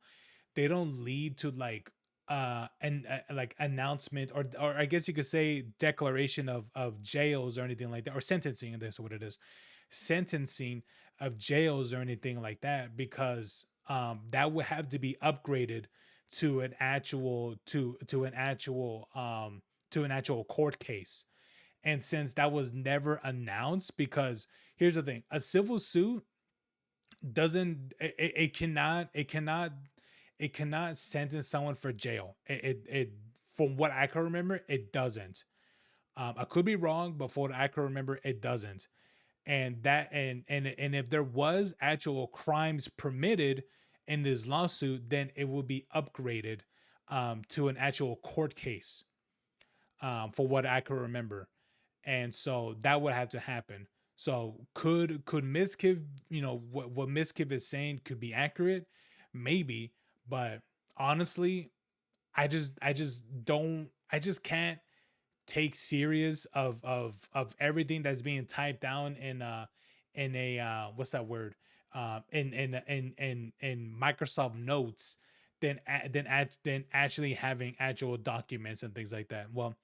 they don't lead to like like announcement, or I guess you could say declaration of jails or anything like that, or sentencing, and this is what it is, sentencing of jails or anything like that, because that would have to be upgraded to an actual to an actual court case. And since that was never announced, because here's the thing: a civil suit doesn't it cannot sentence someone for jail. It from what I can remember, it doesn't. I could be wrong, but for what I can remember, it doesn't. And if there was actual crimes permitted in this lawsuit, then it would be upgraded to an actual court case. for what I can remember, and so that would have to happen. So could Miskiv, what Miskiv is saying could be accurate, maybe, but honestly, I just can't take serious of everything that's being typed down in a what's that word, in Microsoft Notes, than actually having actual documents and things like that. Well,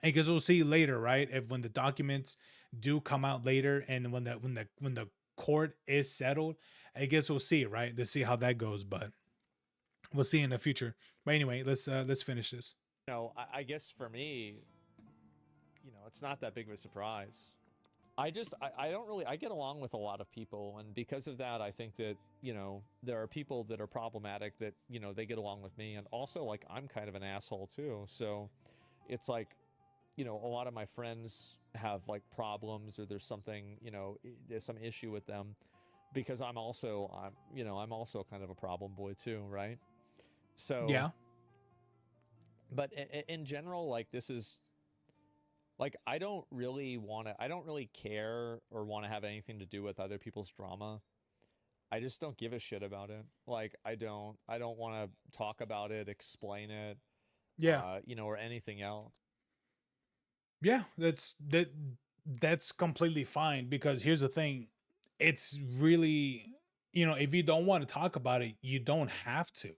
I guess we'll see later, right? If when the documents do come out later, and when the court is settled, I guess we'll see, right? To see how that goes, but we'll see in the future. But anyway, let's finish this. I guess for me, it's not that big of a surprise. I don't really, I get along with a lot of people, and because of that, I think that, there are people that are problematic that, they get along with me, and also, like, I'm kind of an asshole too, so it's like, a lot of my friends have, like, problems, or there's something, there's some issue with them, because I'm also kind of a problem boy too, right? So, Yeah, but in general, like, this is, like, I don't really care or want to have anything to do with other people's drama. I just don't give a shit about it. Like, I don't want to talk about it, explain it, yeah, or anything else. yeah. That's completely fine, because here's the thing, it's really, if you don't want to talk about it, you don't have to.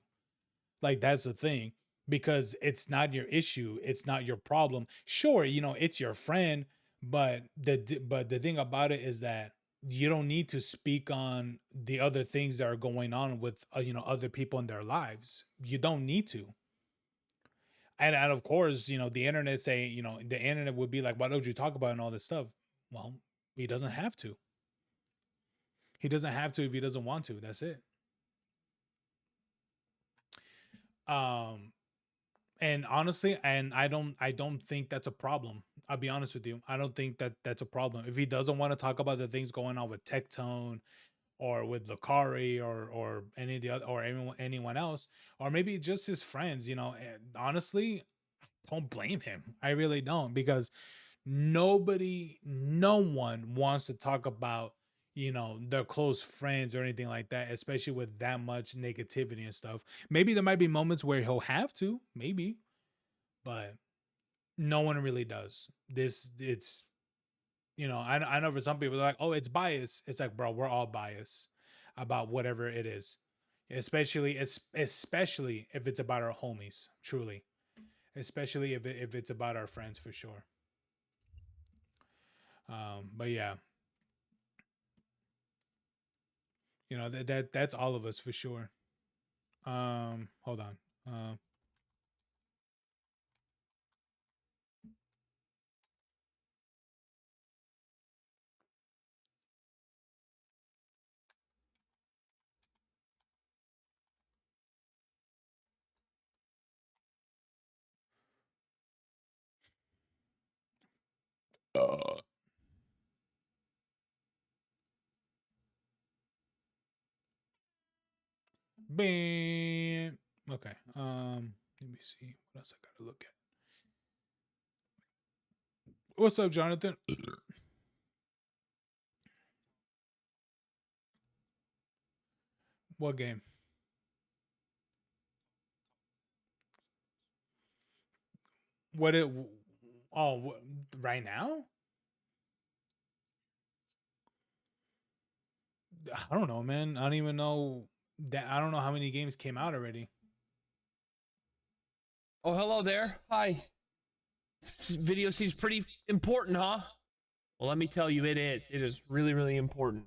Like, that's the thing, because it's not your issue, it's not your problem. Sure, it's your friend, but the thing about it is that you don't need to speak on the other things that are going on with other people in their lives. You don't need to. And of course, the internet say, the internet would be like, why don't you talk about it and all this stuff? Well, he doesn't have to. He doesn't have to if he doesn't want to. That's it. Um, and honestly, and I don't think that's a problem. I'll be honest with you. I don't think that that's a problem. If he doesn't want to talk about the things going on with Tectone, or with Lucari, or any of the other, or anyone else, or maybe just his friends, and honestly, don't blame him. I really don't, because no one wants to talk about, their close friends or anything like that, especially with that much negativity and stuff. Maybe there might be moments where he'll have to, maybe, but no one really does this. It's, I know for some people they're like, oh, it's bias. It's like, bro, we're all biased about whatever it is, especially if it's about our homies, truly, especially if it's about our friends, for sure. But yeah, that's all of us for sure. Hold on. Uh, Bam. Okay. Let me see what else I gotta look at. What's up, Jonathan? What game? What it? Oh, right now? I don't know, man. I don't even know that. I don't know how many games came out already. Oh, hello there. Hi. This video seems pretty important, huh? Well, let me tell you, it is. It is really, really important.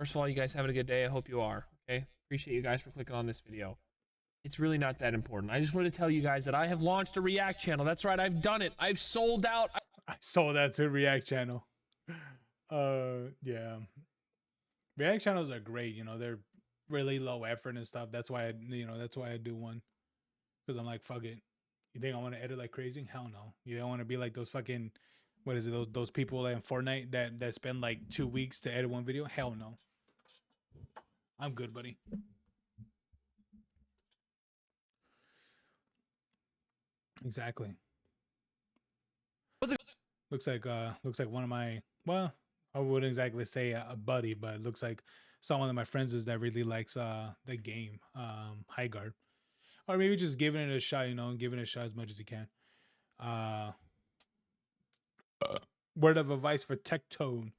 First of all, you guys having a good day. I hope you are. Okay. Appreciate you guys for clicking on this video. It's really not that important. I just want to tell you guys that I have launched a React channel. That's right. I've done it. I've sold out. I saw that to React channel. Yeah. React channels are great. They're really low effort and stuff. That's why I do one, because I'm like, fuck it. You think I want to edit like crazy? Hell no. You don't want to be like those fucking, what is it? Those people in Fortnite that spend like 2 weeks to edit one video? Hell no. I'm good, buddy. Exactly. Looks like one of my, well, I wouldn't exactly say a buddy, but it looks like someone of my friends is that really likes the game, High Guard. Or maybe just giving it a shot, giving it a shot as much as you can. Uh Word of advice for Tectone.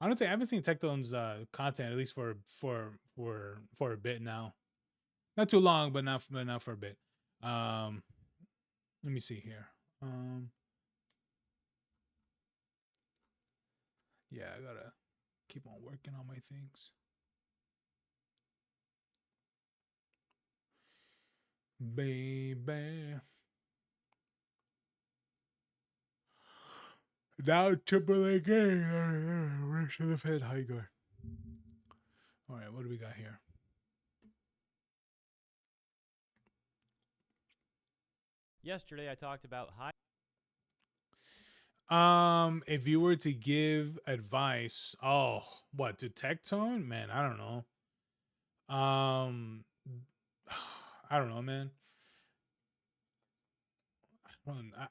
Honestly, I haven't seen Tectone's content at least for a bit now. Not too long, but not for a bit. Um Let me see here. Yeah, I gotta keep on working on my things. Baby. Now triple again. Rest of the Fed High Guard. All right, what do we got here? Yesterday I talked about high. If you were to give advice, what to Tectone? Man, I don't know. I don't know, man.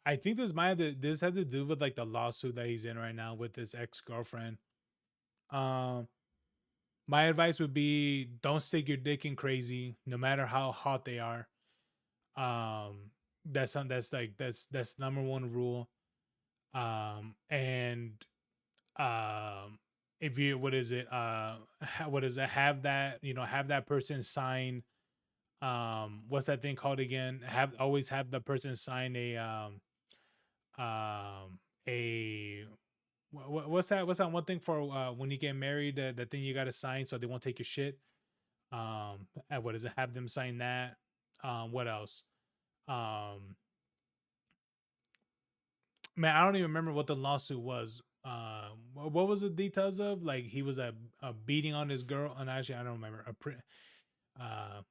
I think this had to do with like the lawsuit that he's in right now with his ex girlfriend. Um, my advice would be don't stick your dick in crazy, no matter how hot they are. That's number one rule. And if you what is it what is it have that have that person sign what's that thing called again, have always have the person sign a what's that one thing for when you get married, the thing you got to sign so they won't take your shit. And what is it, have them sign that. What else? um Man, I don't even remember what the lawsuit was. What was the details of? Like he was a beating on his girl, and actually I don't remember uh,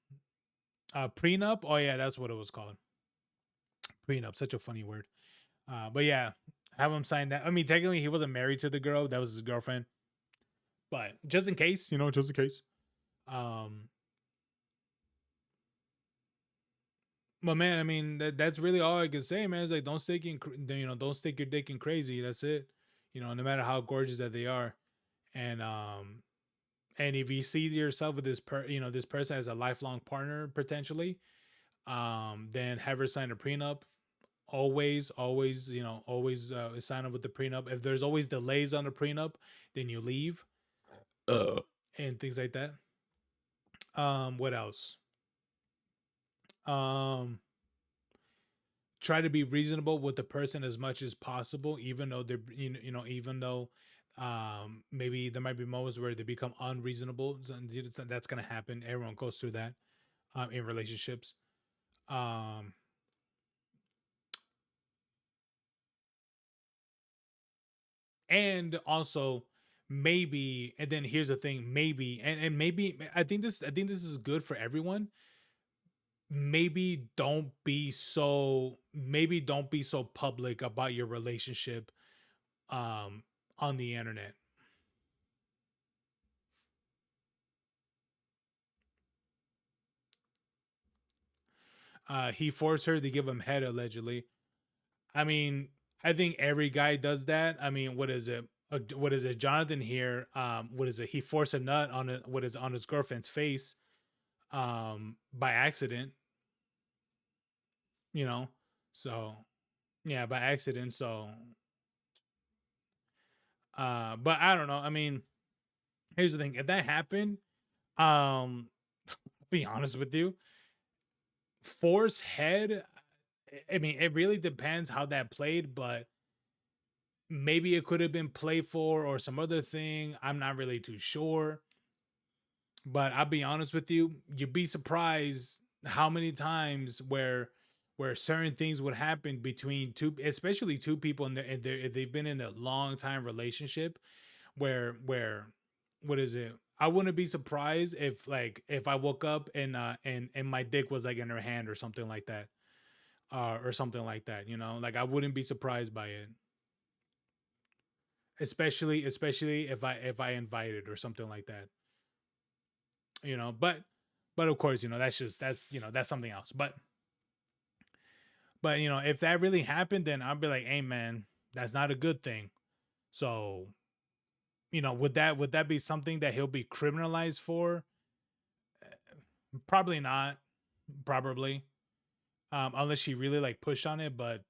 a prenup. Oh yeah, that's what it was called. Prenup, such a funny word. But yeah, have him sign that. I mean, technically he wasn't married to the girl; that was his girlfriend. But just in case, just in case. Um, but man, I mean that's really all I can say, man. It's like don't stick your dick in crazy. That's it. No matter how gorgeous that they are. And if you see yourself with this person as a lifelong partner potentially, then have her sign a prenup. Always always sign up with the prenup. If there's always delays on the prenup, then you leave. And things like that. What else? um Try to be reasonable with the person as much as possible, even though they're even though maybe there might be moments where they become unreasonable. That's gonna happen. Everyone goes through that in relationships. um and also maybe, and then here's the thing, maybe, and maybe I think this is good for everyone. Maybe don't be so public about your relationship um on the internet. He forced her to give him head allegedly. I mean, I think every guy does that. I mean, what is it? What is it? Jonathan here. What is it? He forced a nut on what is on his girlfriend's face, by accident. You know, so yeah, by accident. So, but I don't know. I mean, here's the thing: if that happened, um, be honest with you, force head. I mean, it really depends how that played, but maybe it could have been playful or some other thing. I'm not really too sure. But I'll be honest with you, you'd be surprised how many times where certain things would happen between two, especially two people, if they've been in a long time relationship, where what is it? I wouldn't be surprised if I woke up and my dick was like in her hand or something like that, or something like that. Like I wouldn't be surprised by it, especially if I invited or something like that. But of course, that's something else. But if that really happened, then I'll be like, hey man, That's not a good thing. So, would that be something that he'll be criminalized for? Probably not. Probably. Unless she really like pushed on it, but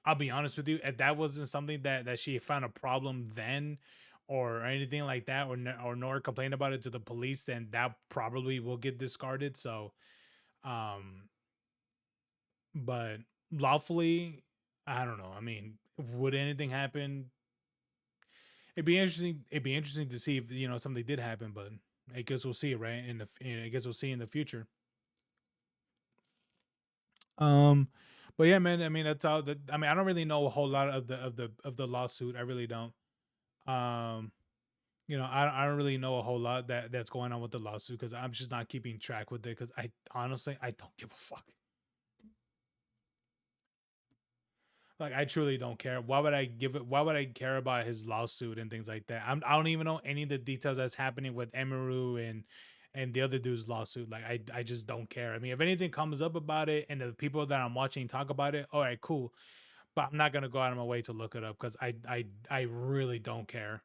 I'll be honest with you, if that wasn't something that she found a problem then or anything like that, or nor complained about it to the police, then that probably will get discarded. So, um, but lawfully, I don't know. I mean, would anything happen? It'd be interesting. It'd be interesting to see if something did happen, but I guess we'll see, right? I guess we'll see in the future. Um, but yeah, man. I mean, that's all. I mean, I don't really know a whole lot of the lawsuit. I really don't. Um, I don't really know a whole lot that's going on with the lawsuit because I'm just not keeping track with it because I honestly I don't give a fuck. Like I truly don't care. Why would I give it? Why would I care about his lawsuit and things like that? I don't even know any of the details that's happening with Emiru and the other dude's lawsuit. Like I just don't care. I mean, if anything comes up about it and the people that I'm watching talk about it, all right, cool. But I'm not gonna go out of my way to look it up because I really don't care.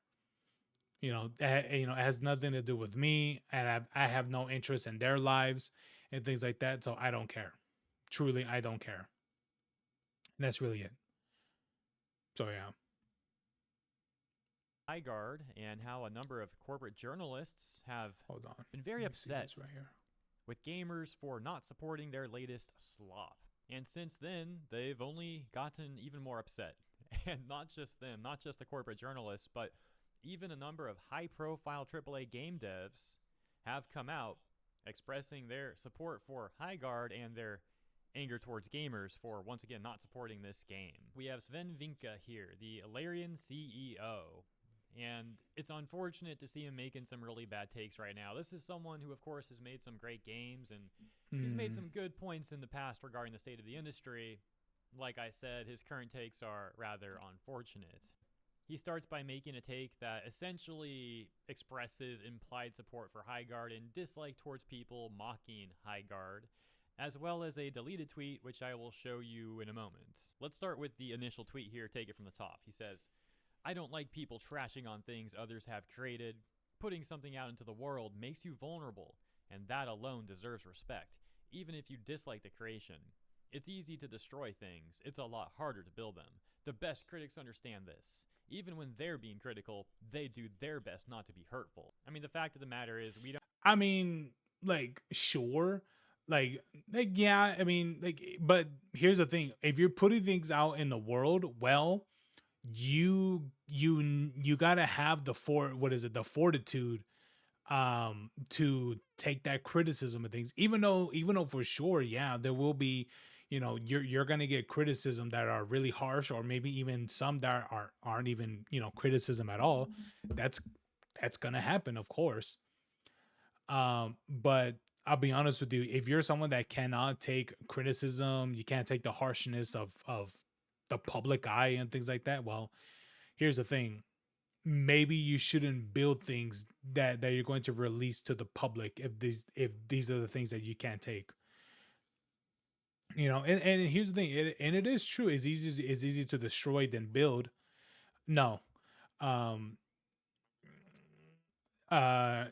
It has nothing to do with me, and I have no interest in their lives and things like that. So I don't care. Truly, I don't care. And that's really it. So yeah. Guard and how a number of corporate journalists have Hold on. been very Let me see upset this right here. with gamers for not supporting their latest slop. And since then, they've only gotten even more upset. And not just them, not just the corporate journalists, but even a number of high-profile AAA game devs have come out expressing their support for Guard and their anger towards gamers for, once again, not supporting this game. We have Sven Vinka here, the Larian CEO. And it's unfortunate to see him making some really bad takes right now. This is someone who, of course, has made some great games, and he's made some good points in the past regarding the state of the industry. Like I said, his current takes are rather unfortunate. He starts by making a take that essentially expresses implied support for Guard and dislike towards people mocking Guard, as well as a deleted tweet, which I will show you in a moment. Let's start with the initial tweet here, take it from the top. He says, "I don't like people trashing on things others have created. Putting something out into the world makes you vulnerable, and that alone deserves respect, even if you dislike the creation. It's easy to destroy things. It's a lot harder to build them. The best critics understand this. Even when they're being critical, they do their best not to be hurtful." I mean, the fact of the matter is, we don't. I mean, like, sure. Like, yeah, I mean, like, but here's the thing. If you're putting things out in the world, well, you gotta have the fortitude to take that criticism of things, even though for sure, yeah, there will be, you're gonna get criticism that are really harsh, or maybe even some that aren't even criticism at all. That's gonna happen, of course. But I'll be honest with you, if you're someone that cannot take criticism, you can't take the harshness of the public eye and things like that, well, here's the thing. Maybe you shouldn't build things that you're going to release to the public if these are the things that you can't take. And here's the thing, and it is true. It's easy to destroy than build. No. Um uh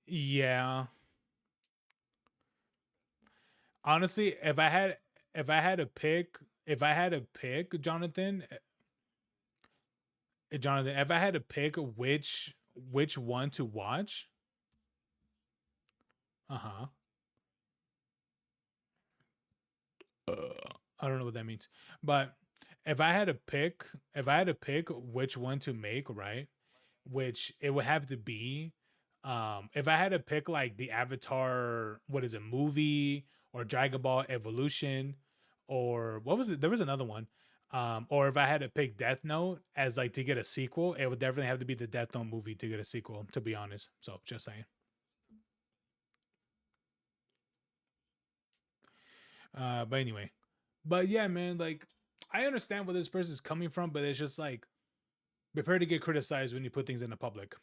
yeah. Honestly, if I had to pick, Jonathan, if I had to pick which one to watch, uh-huh. I don't know what that means. But if I had to pick which one to make, right? Which it would have to be, if I had to pick like the Avatar, what is it, movie, or Dragon Ball Evolution, or what was it? There was another one. Or if I had to pick Death Note as like to get a sequel, it would definitely have to be the Death Note movie to get a sequel, to be honest. So just saying. But anyway. But yeah, man, like I understand where this person's coming from, but it's just like prepare to get criticized when you put things in the public.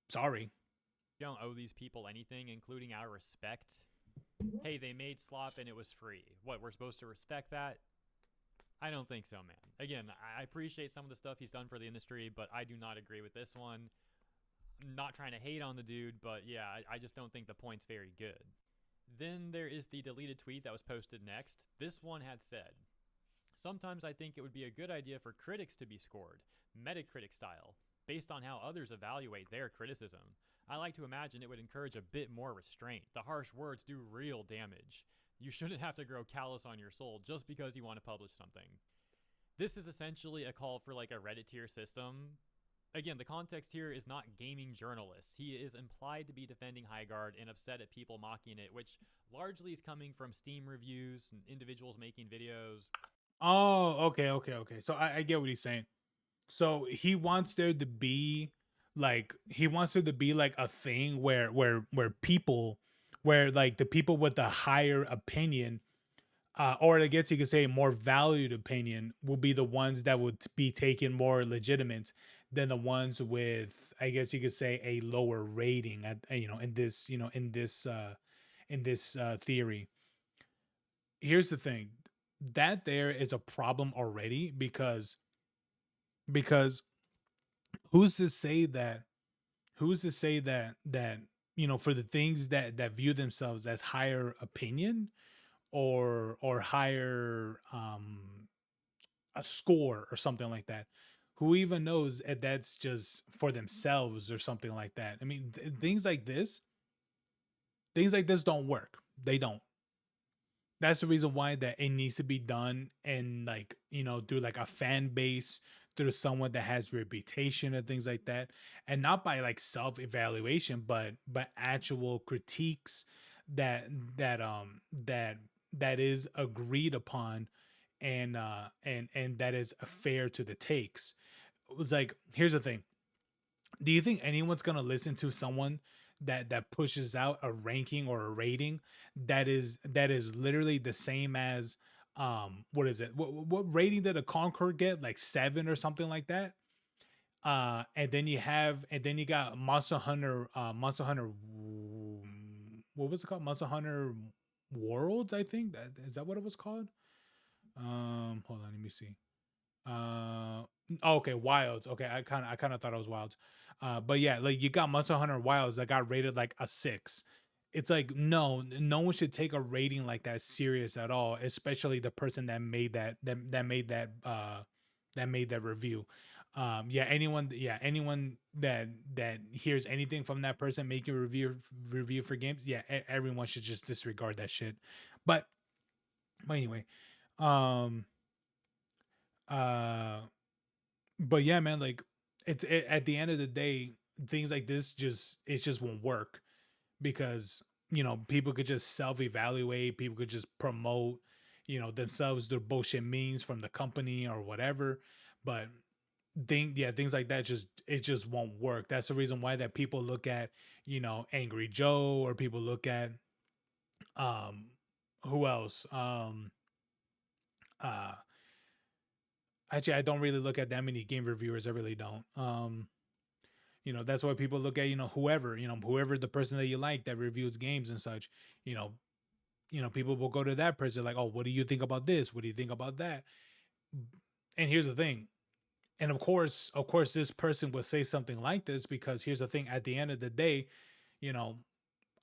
Sorry. Don't owe these people anything, including our respect. Hey, they made slop and it was free. What, we're supposed to respect that? I don't think so, man. Again, I appreciate some of the stuff he's done for the industry, but I do not agree with this one. I'm not trying to hate on the dude, but yeah, I just don't think the point's very good. Then there is the deleted tweet that was posted next. This one had said, "Sometimes I think it would be a good idea for critics to be scored, Metacritic style, based on how others evaluate their criticism. I like to imagine it would encourage a bit more restraint. The harsh words do real damage. You shouldn't have to grow callous on your soul just because you want to publish something." This is essentially a call for like a Reddit tier system. Again, the context here is not gaming journalists. He is implied to be defending Highguard and upset at people mocking it, which largely is coming from Steam reviews and individuals making videos. Oh, okay. So I get what he's saying. So he wants there to be like a thing where people where like the people with the higher opinion, or I guess you could say more valued opinion, will be the ones that would be taken more legitimate than the ones with, I guess you could say, a lower rating at, in this theory. Here's the thing, that there is a problem already, because who's to say that for the things that view themselves as higher opinion or higher a score or something like that, who even knows if that's just for themselves or something like that. I mean, things like this don't work. They don't. That's the reason why that it needs to be done, and like, through like a fan base, through someone that has reputation and things like that, and not by like self evaluation, but actual critiques that that that is agreed upon, and that is fair to the takes. It was like, here's the thing, do you think anyone's gonna listen to someone that pushes out a ranking or a rating that is literally the same as, what is it, what rating did a Concord get, like 7 or something like that? And then you got Monster Hunter, what was it called, Monster Hunter Worlds, I think, that is that what it was called. Hold on, let me see. Okay, Wilds. Okay, I kind of thought it was Wilds. But yeah, like you got Monster Hunter Wilds that got rated like a 6. It's like, no one should take a rating like that serious at all, especially the person that made that review. Anyone that hears anything from that person making a review for games, yeah, everyone should just disregard that shit. But anyway, um uh but yeah, man, like at the end of the day, things like this just won't work, because people could just self-evaluate, people could just promote themselves, their bullshit means from the company or whatever. But things like that, it just won't work. That's the reason why that people look at Angry Joe, or people look at, um who else, uh actually, I don't really look at that many game reviewers. I really don't. That's why people look at, whoever the person that you like that reviews games and such. You know, people will go to that person like, "Oh, what do you think about this? What do you think about that?" And here's the thing. And of course, this person would say something like this, because here's the thing. At the end of the day, you know,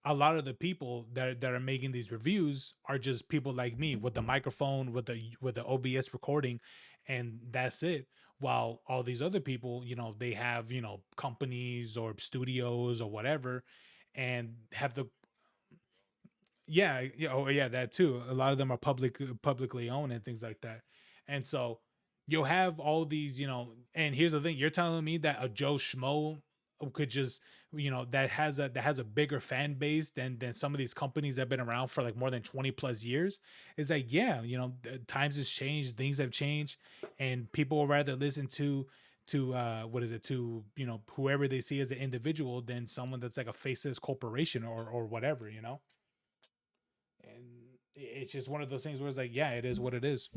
a lot of the people that are making these reviews are just people like me, with the microphone, with the OBS recording, and that's it. While all these other people, they have, companies or studios or whatever, and have the, yeah, oh yeah, that too. A lot of them are publicly owned and things like that. And so you'll have all these, and here's the thing, you're telling me that a Joe Schmo could just, that has a bigger fan base than some of these companies that have been around for like more than 20 plus years. It's like, yeah, times has changed, things have changed, and people would rather listen to what is it, to whoever they see as an individual, than someone that's like a faceless corporation or whatever. And it's just one of those things where it's like, yeah, it is what it is.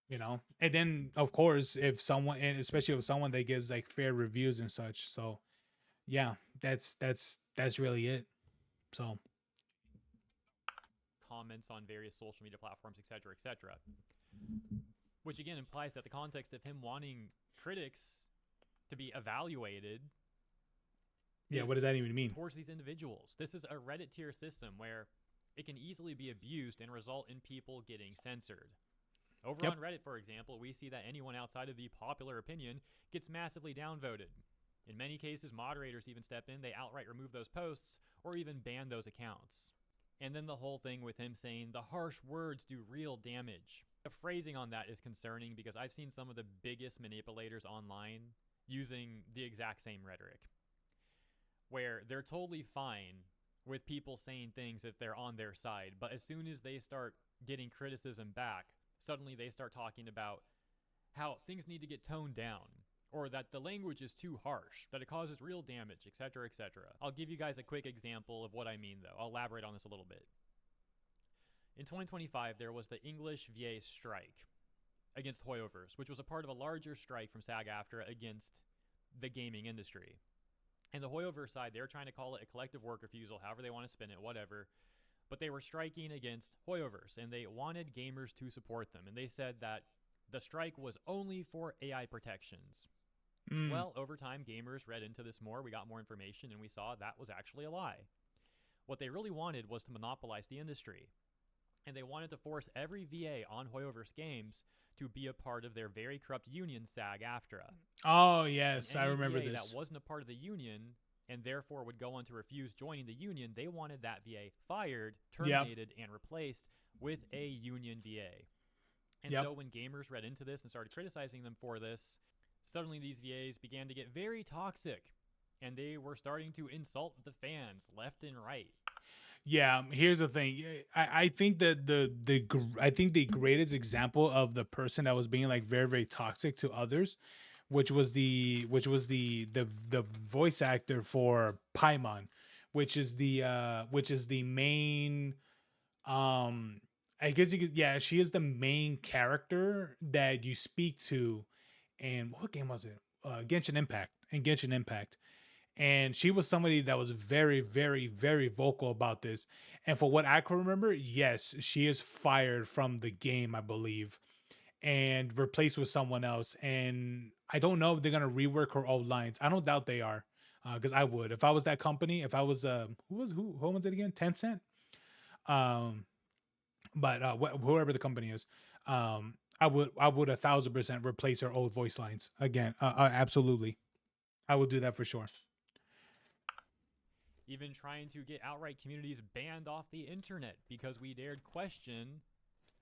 And then of course, if someone, and especially if someone that gives like fair reviews and such. So yeah, that's really it. So Comments on various social media platforms, etc., etc. which again implies that the context of him wanting critics to be evaluated Yeah, is what does that even mean? towards these individuals. This is a Reddit tier system where it can easily be abused and result in people getting censored. Over Yep. on Reddit, for example, we see that anyone outside of the popular opinion gets massively downvoted. In many cases, moderators even step in, they outright remove those posts or even ban those accounts. And then the whole thing with him saying the harsh words do real damage. The phrasing on that is concerning because I've seen some of the biggest manipulators online using the exact same rhetoric, where they're totally fine with people saying things if they're on their side, but as soon as they start getting criticism back, suddenly they start talking about how things need to get toned down, or that the language is too harsh, that it causes real damage, etc., etc. I'll give you guys a quick example of what I mean, though. I'll elaborate on this a little bit. In 2025, there was the English VA strike against Hoyovers, which was a part of a larger strike from SAG-AFTRA against the gaming industry. And the Hoyover side, they were trying to call it a collective work refusal, however they want to spin it, whatever. But they were striking against Hoyovers, and they wanted gamers to support them. And they said that the strike was only for AI protections. Well, over time, gamers read into this more. We got more information, and we saw that was actually a lie. What they really wanted was to monopolize the industry. And they wanted to force every VA on Hoyover's games to be a part of their very corrupt union, SAG-AFTRA. Oh yes, And I any remember VA this. that wasn't a part of the union and therefore would go on to refuse joining the union, they wanted that VA fired, terminated, and replaced with a union VA. And Yep. so when gamers read into this and started criticizing them for this, suddenly these VAs began to get very toxic, and they were starting to insult the fans left and right. Yeah, here's the thing. I think that I think the greatest example of the person that was being like very very toxic to others, which was the voice actor for Paimon, which is the main I guess you could, yeah, she is the main character that you speak to. And what game was it? Genshin Impact. And Genshin Impact, and she was somebody that was very very very vocal about this. And for what I can remember, yes, she is fired from the game, I believe, and replaced with someone else. And I don't know if they're gonna rework her old lines. I don't doubt they are, because I would if I was that company. If I was who owns it again? Tencent. um but whoever the company is, I would 1,000% replace her old voice lines again. Absolutely, I would do that for sure. Even trying to get outright communities banned off the internet because we dared question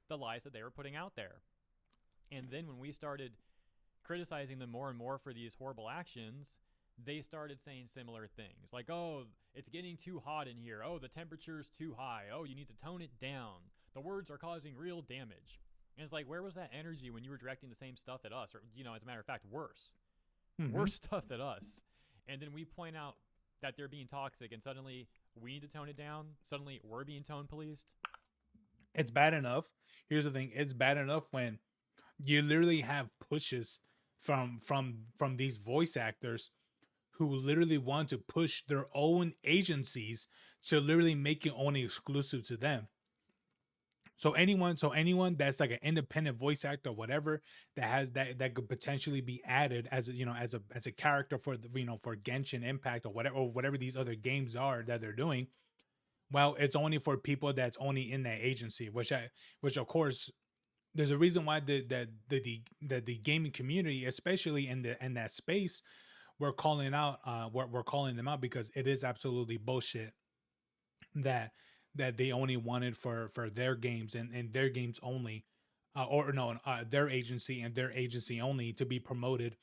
the lies that they were putting out there. And then when we started criticizing them more and more for these horrible actions, they started saying similar things like, oh, it's getting too hot in here. Oh, the temperature's too high. Oh, you need to tone it down. The words are causing real damage. And it's like, where was that energy when you were directing the same stuff at us? Or, as a matter of fact, worse. Worse stuff at us. And then we point out that they're being toxic, and suddenly we need to tone it down. Suddenly we're being tone policed. It's bad enough. Here's the thing: it's bad enough when you literally have pushes from these voice actors who literally want to push their own agencies to literally make it only exclusive to them. So anyone that's like an independent voice actor or whatever that has that could potentially be added as as a character for for Genshin Impact or whatever these other games are that they're doing. Well, it's only for people that's only in that agency, which of course there's a reason why the gaming community, especially in that space, we're calling them out, because it is absolutely bullshit that they only wanted for their games and their games only, or no, their agency and their agency only to be promoted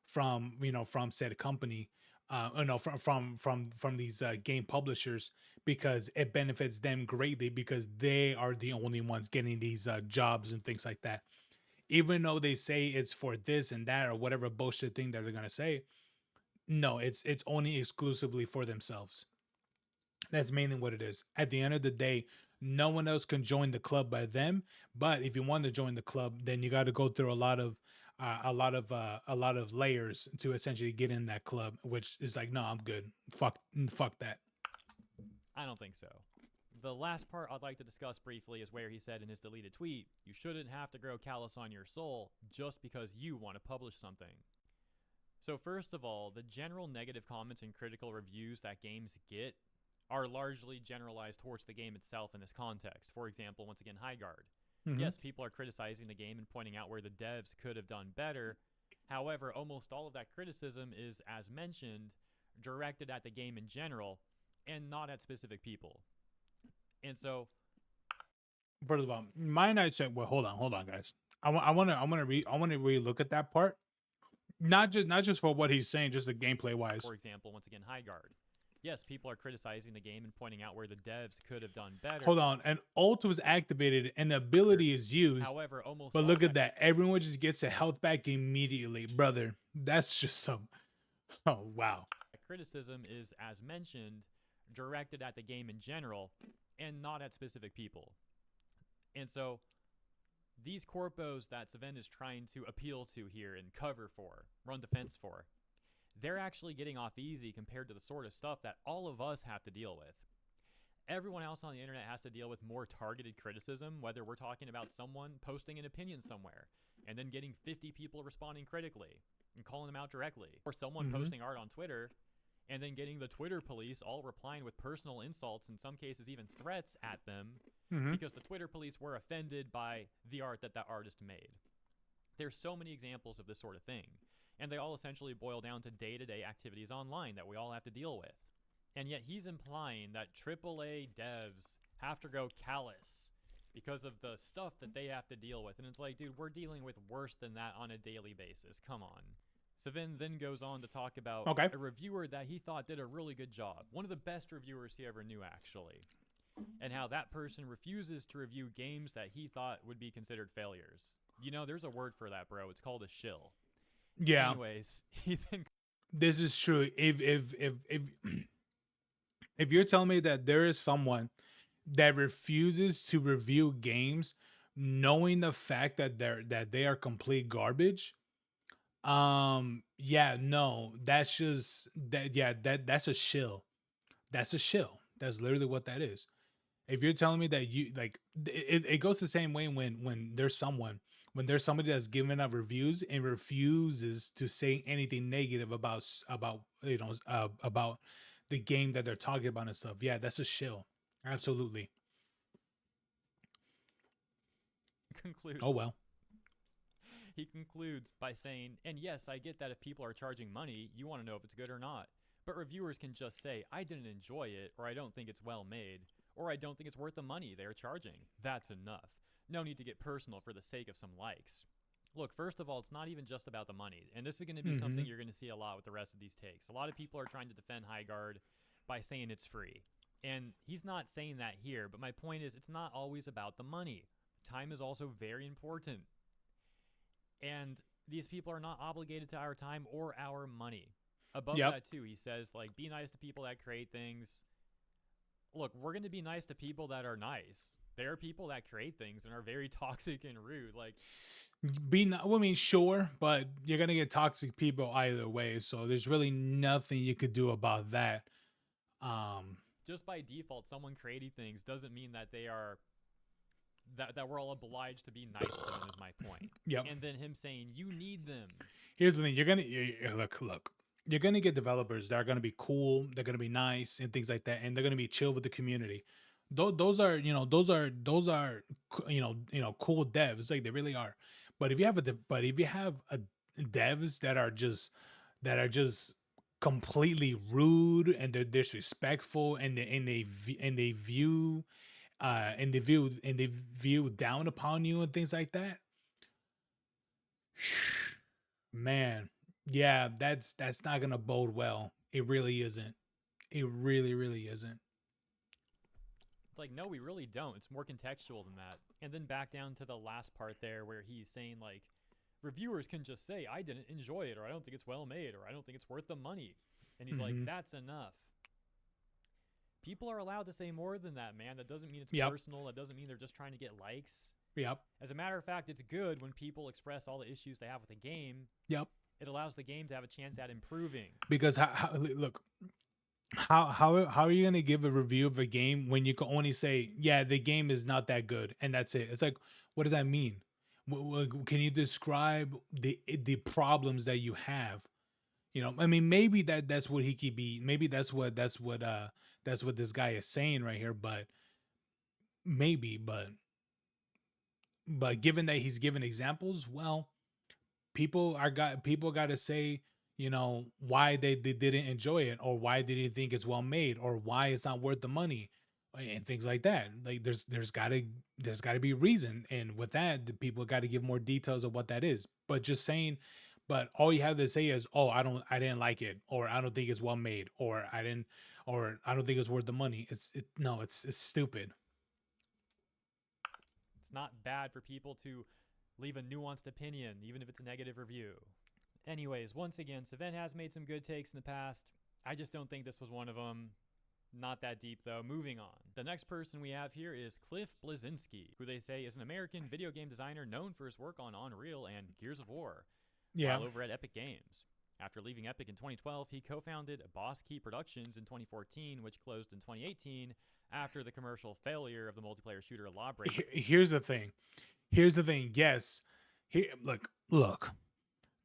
from from said company, or no, from these game publishers, because it benefits them greatly because they are the only ones getting these jobs and things like that. Even though they say it's for this and that or whatever bullshit thing that they're gonna say, no, it's only exclusively for themselves. That's mainly what it is. At the end of the day, no one else can join the club by them. But if you want to join the club, then you got to go through a lot of layers to essentially get in that club, which is like, no, I'm good. Fuck that. I don't think so. The last part I'd like to discuss briefly is where he said in his deleted tweet, "You shouldn't have to grow callous on your soul just because you want to publish something." So first of all, the general negative comments and critical reviews that games get are largely generalized towards the game itself in this context. For example, once again, Highguard. Mhm. Yes, people are criticizing the game and pointing out where the devs could have done better. However, almost all of that criticism is, as mentioned, directed at the game in general and not at specific people. And so, First of all, my night said, well, hold on, guys. I want to really look at that part. Not just for what he's saying, just the gameplay wise. for example, once again, Highguard. Yes, people are criticizing the game and pointing out where the devs could have done better. Hold on, an ult was activated, an ability is used. However, almost But all look of at that. Everyone just gets a health back immediately, brother. That's just some. Oh, wow. criticism is, as mentioned, directed at the game in general and not at specific people. And so, these corpos that Savin is trying to appeal to here and cover for, run defense for, they're actually getting off easy compared to the sort of stuff that all of us have to deal with. Everyone else on the internet has to deal with more targeted criticism, whether we're talking about someone posting an opinion somewhere and then getting 50 people responding critically and calling them out directly, or someone posting art on Twitter and then getting the Twitter police all replying with personal insults, in some cases even threats at them, because the Twitter police were offended by the art that artist made. There's so many examples of this sort of thing, and they all essentially boil down to day-to-day activities online that we all have to deal with. And yet he's implying that AAA devs have to go callous because of the stuff that they have to deal with. And it's like, dude, we're dealing with worse than that on a daily basis. Come on. Savin then goes on to talk about a reviewer that he thought did a really good job. One of the best reviewers he ever knew, actually. And how that person refuses to review games that he thought would be considered failures. You know, there's a word for that, bro. It's called a shill. Yeah. Anyways, he then... This is true. If you're telling me that there is someone that refuses to review games knowing the fact that they are complete garbage, yeah, no, that's just that. Yeah, that's a shill. That's a shill. That's literally what that is. If you're telling me that you like, it goes the same way when there's somebody that's giving out reviews and refuses to say anything negative about about the game that they're talking about and stuff. Yeah, that's a shill. Absolutely. concludes. Oh well. He concludes by saying, and yes, I get that if people are charging money, you want to know if it's good or not. But reviewers can just say, I didn't enjoy it, or I don't think it's well made, or I don't think it's worth the money they're charging. That's enough. No need to get personal for the sake of some likes. Look, first of all, it's not even just about the money, and this is going to be something you're going to see a lot with the rest of these takes. A lot of people are trying to defend Highguard by saying it's free. And he's not saying that here, but my point is it's not always about the money. Time is also very important. And these people are not obligated to our time or our money. Above that, too, he says, like, be nice to people that create things. Look, we're going to be nice to people that are nice. There are people that create things and are very toxic and rude. Like, I mean, sure, but you're going to get toxic people either way. So there's really nothing you could do about that. Just by default, someone creating things doesn't mean that they are... That we're all obliged to be nice to them is my point. Yep. And then him saying, you need them. Here's the thing. Look. You're going to get developers that are going to be cool. They're going to be nice and things like that. And they're going to be chill with the community. Those are cool devs. Like, they really are. But if you have devs that are just completely rude and they're disrespectful and they view down upon you and things like that, man, yeah, that's not gonna bode well. It really isn't. It really isn't. It's like, no, we really don't. It's more contextual than that. And then back down to the last part there where he's saying, like, reviewers can just say, I didn't enjoy it, or I don't think it's well made, or I don't think it's worth the money. And he's like, that's enough. People are allowed to say more than that, man. That doesn't mean it's personal. That doesn't mean they're just trying to get likes. Yep. As a matter of fact, it's good when people express all the issues they have with the game. Yep. It allows the game to have a chance at improving. Because look, how are you gonna give a review of a game when you can only say, yeah, the game is not that good and that's it? It's like, what does that mean? Can you describe the problems that you have? You know, I mean, maybe that's what he could be. Maybe that's what this guy is saying right here. But maybe, but given that he's given examples, well, people got to say, you know, why they didn't enjoy it, or why they didn't think it's well made, or why it's not worth the money, and things like that. Like there's got to be reason, and with that, the people got to give more details of what that is. But just saying, but all you have to say is, oh, I didn't like it, or I don't think it's well made, or I don't think it's worth the money. No, it's stupid. It's not bad for people to leave a nuanced opinion, even if it's a negative review. Anyways, once again, Savent has made some good takes in the past. I just don't think this was one of them. Not that deep, though. Moving on. The next person we have here is Cliff Bleszinski, who they say is an American video game designer known for his work on Unreal and Gears of War, Yeah. while over at Epic Games. After leaving Epic in 2012, he co-founded Boss Key Productions in 2014, which closed in 2018 after the commercial failure of the multiplayer shooter Lawbreaker. Here's the thing. Here's the thing. Yes. Here, look.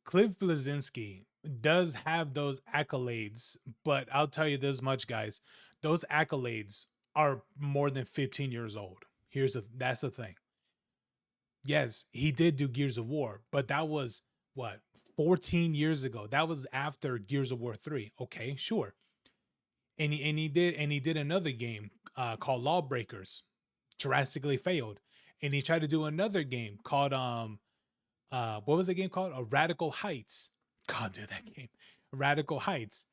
Cliff Bleszinski does have those accolades, but I'll tell you this much, guys. Those accolades are more than 15 years old. That's the thing. Yes, he did do Gears of War, but that was what, 14 years ago. That was after Gears of War 3. Okay, sure. And he did another game called Lawbreakers. Drastically failed. And he tried to do another game called what was the game called? Radical Heights. God, dude, that game. Radical Heights.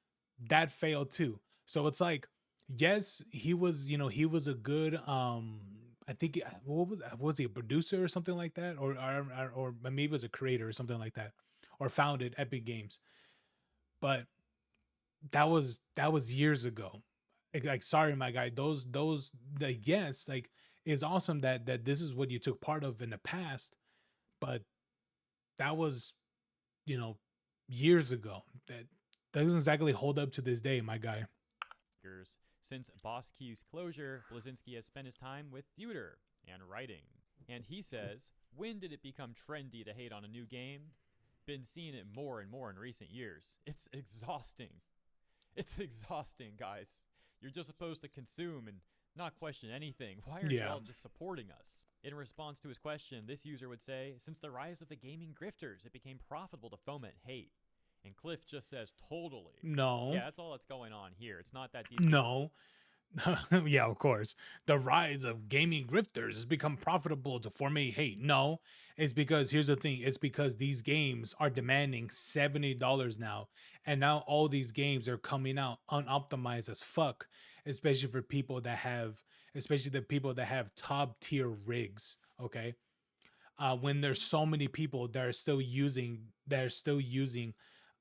That failed too. So it's like, yes, he was, you know, he was a good I think what was he, a producer or something like that, or maybe it was a creator or something like that, or founded Epic Games. But that was years ago. Like, sorry, my guy. Those like, yes, like, it's awesome that this is what you took part of in the past, but that was, you know, years ago. That doesn't exactly hold up to this day, my guy. Since Boss Key's closure, Blazinski has spent his time with theater and writing. And he says, when did it become trendy to hate on a new game? Been seeing it more and more in recent years. It's exhausting. It's exhausting, guys. You're just supposed to consume and not question anything. Why aren't Yeah. y'all just supporting us? In response to his question, this user would say, since the rise of the gaming grifters, it became profitable to foment hate. And Cliff just says, totally. No. Yeah, that's all that's going on here. It's not that deep. No. Yeah, of course. The rise of gaming grifters has become profitable to formate hate. No, it's because here's the thing. It's because these games are demanding $70 now. And now all these games are coming out unoptimized as fuck, especially for people that have, especially the people that have top tier rigs. Okay. When there's so many people that are still using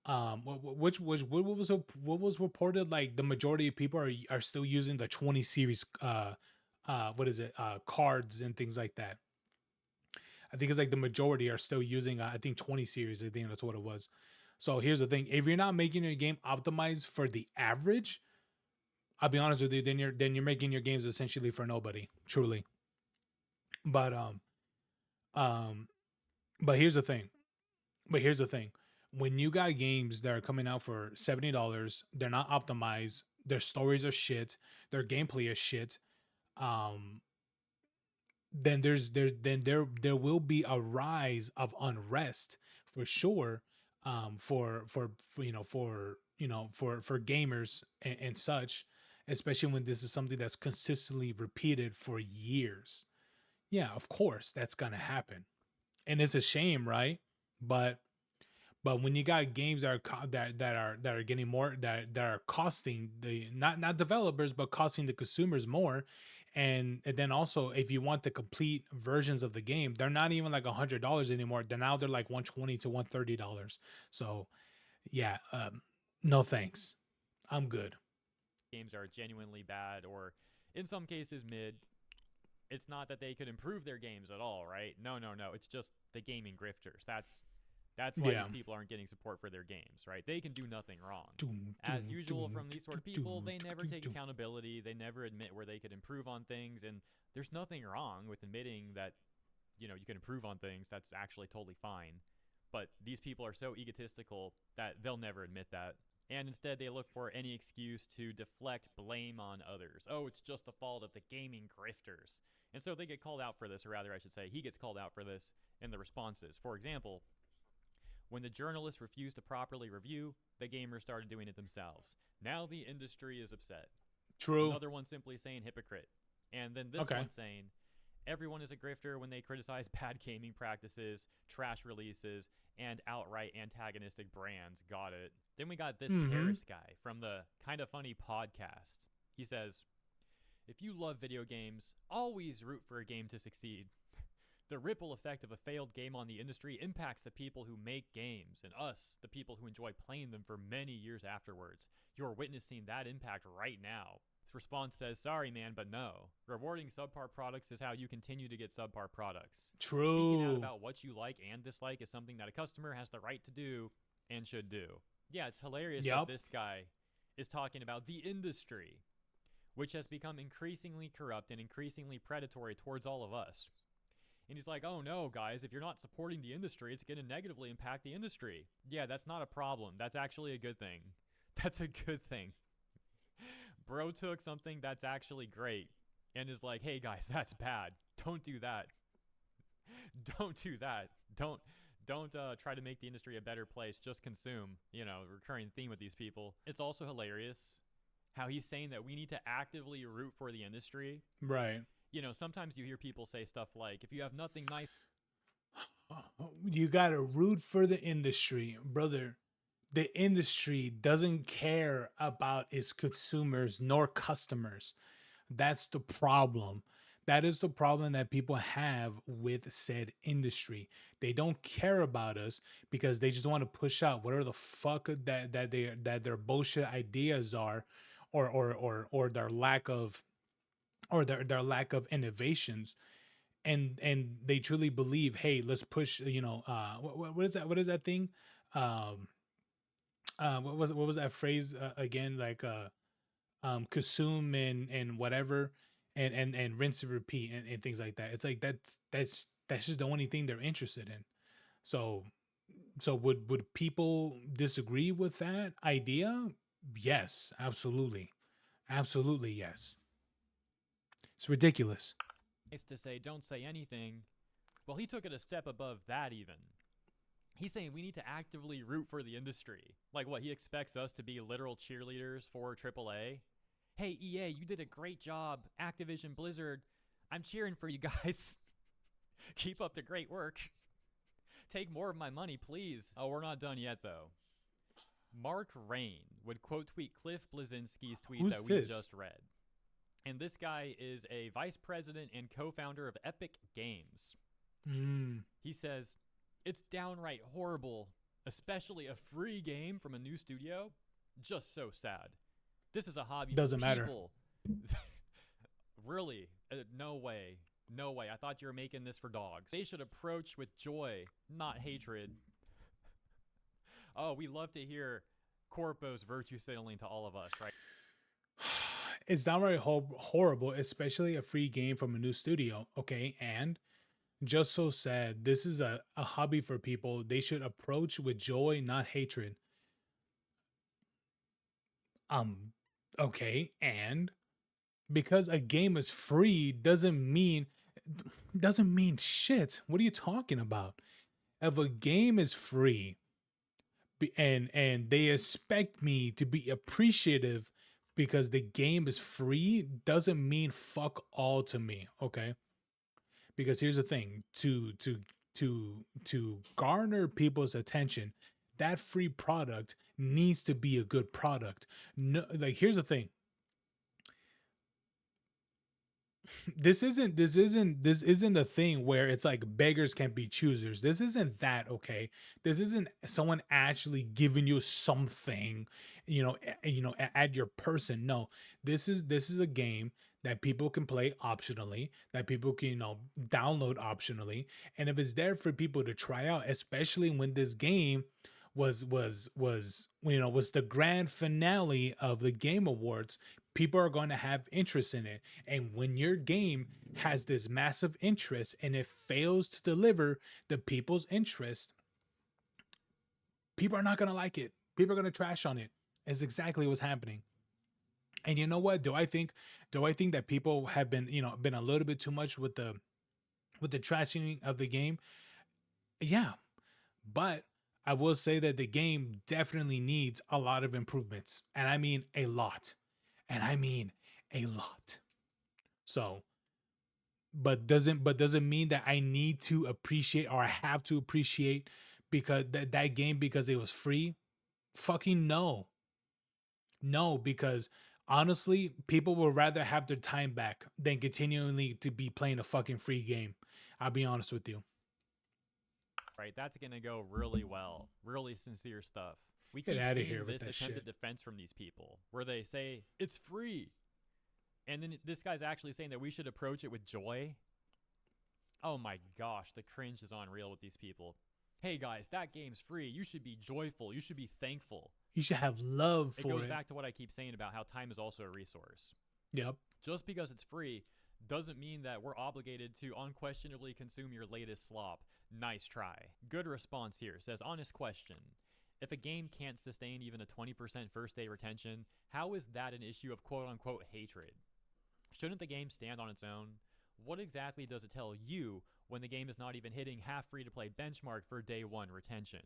what was what was reported, like the majority of people are still using the 20 series what is it, cards and things like that. I think it's like the majority are still using I think 20 series. I think that's what it was. So here's the thing: if you're not making your game optimized for the average, I'll be honest with you, then you're making your games essentially for nobody, truly. But um but here's the thing. But here's the thing. When you got games that are coming out for $70, they're not optimized, their stories are shit, their gameplay is shit, um, then there will be a rise of unrest for sure, for for gamers and such, especially when this is something that's consistently repeated for years. Yeah, of course that's gonna happen, and it's a shame, right? But when you got games that are that are getting more, that are costing the, not developers, but costing the consumers more, and then also if you want the complete versions of the game, they're not even like $100 anymore. They're like 120 to $130. So yeah, no thanks. I'm good. Games are genuinely bad or in some cases mid. It's not that they could improve their games at all, right? No. It's just the gaming grifters. That's That's why Yeah. these people aren't getting support for their games, right? They can do nothing wrong. Doom, As doom, usual doom, from these sort of doom, people, doom, they never doom, take doom. accountability. They never admit where they could improve on things. And there's nothing wrong with admitting that, you know, you can improve on things. That's actually totally fine. But these people are so egotistical that they'll never admit that. And instead, they look for any excuse to deflect blame on others. Oh, it's just the fault of the gaming grifters. And so they get called out for this, or rather, I should say, he gets called out for this in the responses. For example, when the journalists refused to properly review, the gamers started doing it themselves. Now the industry is upset. True. Another one simply saying hypocrite. And then this Okay. one saying, everyone is a grifter when they criticize bad gaming practices, trash releases, and outright antagonistic brands. Got it. Then we got this Paris guy from the Kinda Funny podcast. He says, if you love video games, always root for a game to succeed. The ripple effect of a failed game on the industry impacts the people who make games, and us, the people who enjoy playing them for many years afterwards. You're witnessing that impact right now. This response says, sorry man, but no. Rewarding subpar products is how you continue to get subpar products. Speaking out True. about what you like and dislike is something that a customer has the right to do and should do. Yeah, it's hilarious that Yup. this guy is talking about the industry, which has become increasingly corrupt and increasingly predatory towards all of us. And he's like, oh no, guys, if you're not supporting the industry, it's going to negatively impact the industry. Yeah, that's not a problem. That's actually a good thing. That's a good thing. Bro took something that's actually great and is like, hey guys, that's bad. Don't do that. Don't do that. Don't try to make the industry a better place. Just consume. You know, recurring theme with these people. It's also hilarious how he's saying that we need to actively root for the industry. Right. You know, sometimes you hear people say stuff like, if you have nothing nice You gotta root for the industry, brother. The industry doesn't care about its consumers nor customers. That's the problem. That is the problem that people have with said industry. They don't care about us because they just want to push out whatever the fuck that their bullshit ideas are, or their lack of, or their lack of innovations. And they truly believe, hey, let's push, what is that thing, what was that phrase, again, like, consume and whatever, and rinse and repeat, and things like that. It's like that's just the only thing they're interested in. So would people disagree with that idea? Yes, absolutely. Absolutely, yes. It's ridiculous. to say, don't say anything. Well, he took it a step above that even. He's saying we need to actively root for the industry. Like what, he expects us to be literal cheerleaders for AAA? Hey, EA, you did a great job. Activision Blizzard, I'm cheering for you guys. Keep up the great work. Take more of my money, please. Oh, we're not done yet, though. Mark Rain would quote tweet Cliff Blazinski's tweet Who's that we this? just read. And this guy is a vice president and co-founder of Epic Games. He says, it's downright horrible, especially a free game from a new studio. Just so sad. This is a hobby. Doesn't matter. Really? No way. No way. I thought you were making this for dogs. They should approach with joy, not hatred. Oh, we love to hear Corpo's virtue signaling to all of us, right? It's downright horrible, especially a free game from a new studio. Okay, and just so sad. This is a hobby for people. They should approach with joy, not hatred. Okay, and because a game is free doesn't mean shit. What are you talking about? If a game is free, and they expect me to be appreciative because the game is free, doesn't mean fuck all to me. Okay, because here's the thing: to garner people's attention, that free product needs to be a good product. No, like, here's the thing: this isn't a thing where it's like beggars can't be choosers. This isn't that. Okay, this isn't someone actually giving you something, add your person. No, this is a game that people can play optionally, that people can, download optionally. And if it's there for people to try out, especially when this game was the grand finale of the Game Awards, people are going to have interest in it. And when your game has this massive interest and it fails to deliver the people's interest, people are not going to like it. People are going to trash on it. It's exactly what's happening. And you know what? Do I think that people have been a little bit too much with the trashing of the game? Yeah, but I will say that the game definitely needs a lot of improvements, and I mean a lot. And I mean a lot. So, but doesn't mean that I need to appreciate, or I have to appreciate, because that game, because it was free. Fucking no. No, because honestly, people would rather have their time back than continually to be playing a fucking free game. I'll be honest with you. Right, that's gonna go really well. Really sincere stuff. We Get keep outta seeing here with this that attempted shit. defense from these people where they say it's free. And then this guy's actually saying that we should approach it with joy. Oh my gosh, the cringe is unreal with these people. Hey guys, that game's free. You should be joyful. You should be thankful. You should have love It for goes it. back to what I keep saying about how time is also a resource. Yep. Just because it's free doesn't mean that we're obligated to unquestionably consume your latest slop. Nice try. Good response here. Says, honest question. If a game can't sustain even a 20% first day retention, how is that an issue of quote unquote hatred? Shouldn't the game stand on its own? What exactly does it tell you when the game is not even hitting half free to play benchmark for day one retention?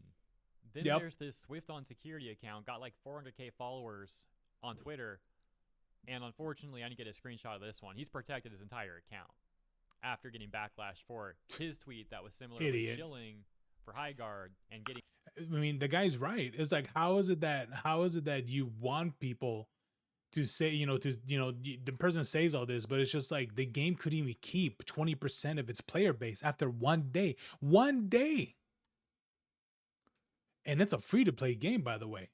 Then Yep. there's this Swift on security account, got like 400k followers on Twitter. And unfortunately, I didn't get a screenshot of this one. He's protected his entire account after getting backlash for his tweet that was similarly Idiot. shilling for High Guard and getting I mean, the guy's right. It's like, how is it that you want people to say, the person says all this, but it's just like the game couldn't even keep 20% of its player base after one day. One day. And it's a free to play game, by the way.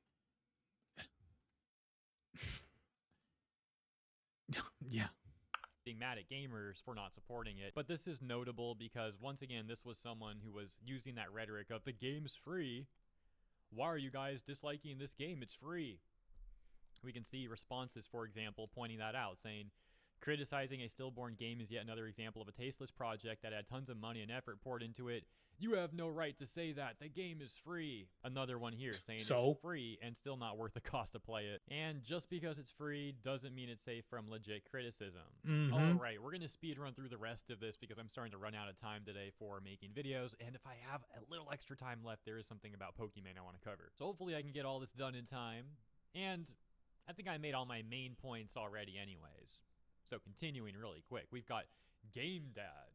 Yeah. being mad at gamers for not supporting it. But this is notable because, once again, this was someone who was using that rhetoric of the game's free. Why are you guys disliking this game? It's free. We can see responses, for example, pointing that out, saying, criticizing a stillborn game is yet another example of a tasteless project that had tons of money and effort poured into it. You have no right to say that. The game is free. Another one here saying So? it's free and still not worth the cost to play it. And just because it's free doesn't mean it's safe from legit criticism. Mhm. All right, we're going to speed run through the rest of this because I'm starting to run out of time today for making videos. And if I have a little extra time left, there is something about Pokemon I want to cover. So hopefully I can get all this done in time. And I think I made all my main points already anyways. So continuing really quick, we've got Game Dad.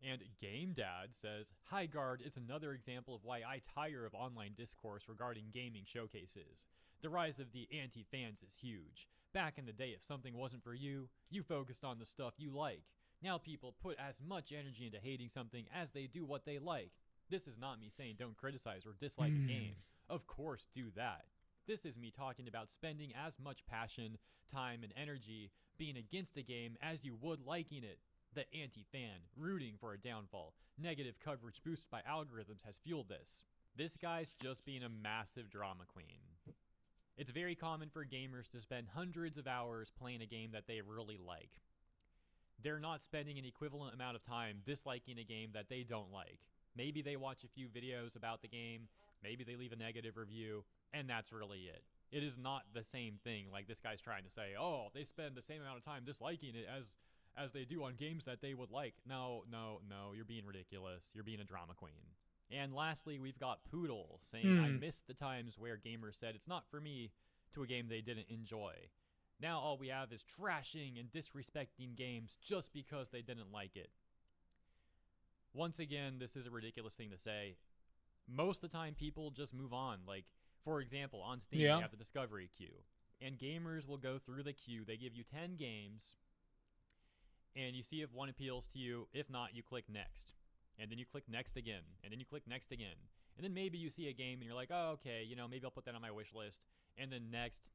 And Game Dad says, High Guard is another example of why I tire of online discourse regarding gaming showcases. The rise of the anti-fans is huge. Back in the day, if something wasn't for you, you focused on the stuff you like. Now people put as much energy into hating something as they do what they like. This is not me saying don't criticize or dislike a game. Of course, do that. This is me talking about spending as much passion, time, and energy being against a game as you would liking it. The anti-fan, rooting for a downfall, negative coverage boosted by algorithms has fueled this. This guy's just being a massive drama queen. It's very common for gamers to spend hundreds of hours playing a game that they really like. They're not spending an equivalent amount of time disliking a game that they don't like. Maybe they watch a few videos about the game, maybe they leave a negative review, and that's really it. It is not the same thing like this guy's trying to say, oh, they spend the same amount of time disliking it as they do on games that they would like. No, you're being ridiculous. You're being a drama queen. And lastly, we've got Poodle saying, I missed the times where gamers said it's not for me to a game they didn't enjoy. Now all we have is trashing and disrespecting games just because they didn't like it. Once again, this is a ridiculous thing to say. Most of the time, people just move on. Like, for example, on Steam, they have the discovery queue. And gamers will go through the queue. They give you 10 games. And you see if one appeals to you. If not, you click next. And then you click next again. And then you click next again. And then maybe you see a game and you're like, oh, okay, maybe I'll put that on my wish list. And then next.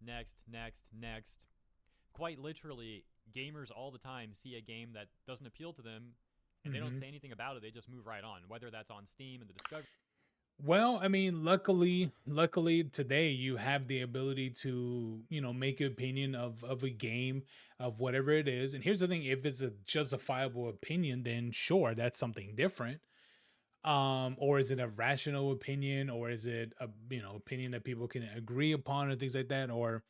Quite literally, gamers all the time see a game that doesn't appeal to them and they don't say anything about it. They just move right on, whether that's on Steam and the discovery Well, I mean, luckily today you have the ability to, make an opinion of a game of whatever it is. And here's the thing, if it's a justifiable opinion, then sure, that's something different. Or is it a rational opinion, or is it a, opinion that people can agree upon or things like that, or,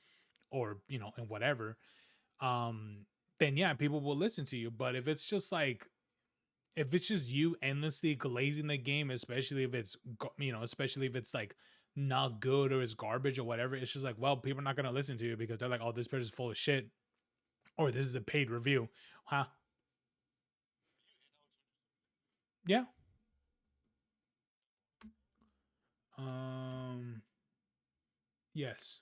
and whatever. Um, then yeah, people will listen to you. But if it's just like, if it's just you endlessly glazing the game, especially if it's especially if it's like not good or it's garbage or whatever, it's just like, well, people are not gonna listen to you because they're like, oh, this person's full of shit, or this is a paid review, huh? Yeah. Um. Yes.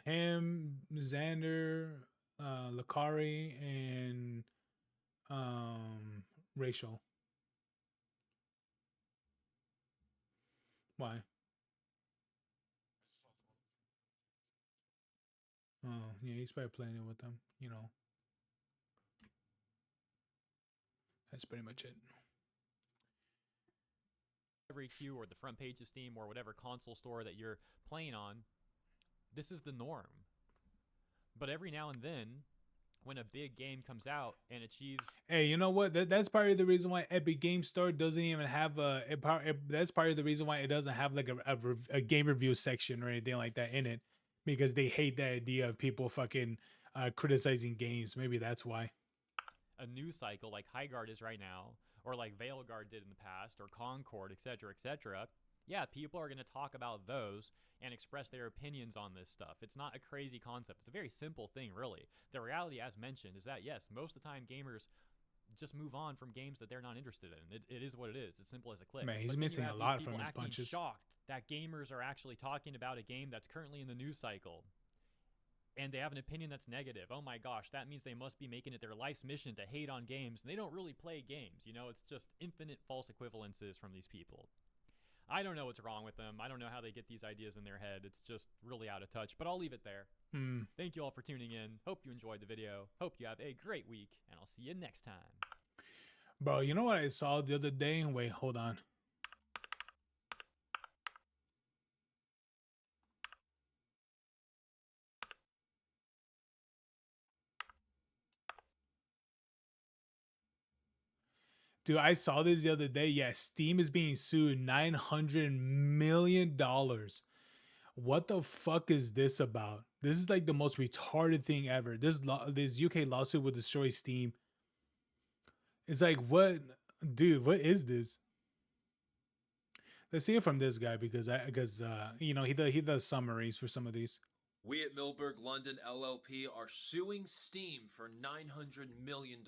Him, Xander, Lakari, and Rachel. Why? Oh, yeah, he's probably playing it with them. That's pretty much it. queue or the front page of Steam or whatever console store that you're playing on, this is the norm. But every now and then, when a big game comes out and achieves Hey, you know what? That's part of the reason why Epic Game Store doesn't even have that's part of the reason why it doesn't have like a game review section or anything like that in it, because they hate the idea of people fucking criticizing games. Maybe that's why. a news cycle like Highguard is right now, or like Veilguard did in the past, or Concord, etc., yeah, people are going to talk about those and express their opinions on this stuff. It's not a crazy concept. It's a very simple thing, really. The reality, as mentioned, is that, yes, most of the time gamers just move on from games that they're not interested in. It is what it is. It's simple as a click. Man, he's But then missing you a have lot these from people his acting punches. shocked that gamers are actually talking about a game that's currently in the news cycle and they have an opinion that's negative. Oh my gosh, that means they must be making it their life's mission to hate on games, and they don't really play games. It's just infinite false equivalences from these people. I don't know what's wrong with them. I don't know how they get these ideas in their head. It's just really out of touch, but I'll leave it there. Thank you all for tuning in. Hope you enjoyed the video. Hope you have a great week, and I'll see you next time. Bro, you know what I saw the other day? Wait, hold on. Dude, I saw this the other day. Yeah, Steam is being sued $900 million. What the fuck is this about? This is like the most retarded thing ever. This UK lawsuit will destroy Steam. It's like, what, dude? What is this? Let's see it from this guy, because he does summaries for some of these. We at Milberg London LLP are suing Steam for $900 million.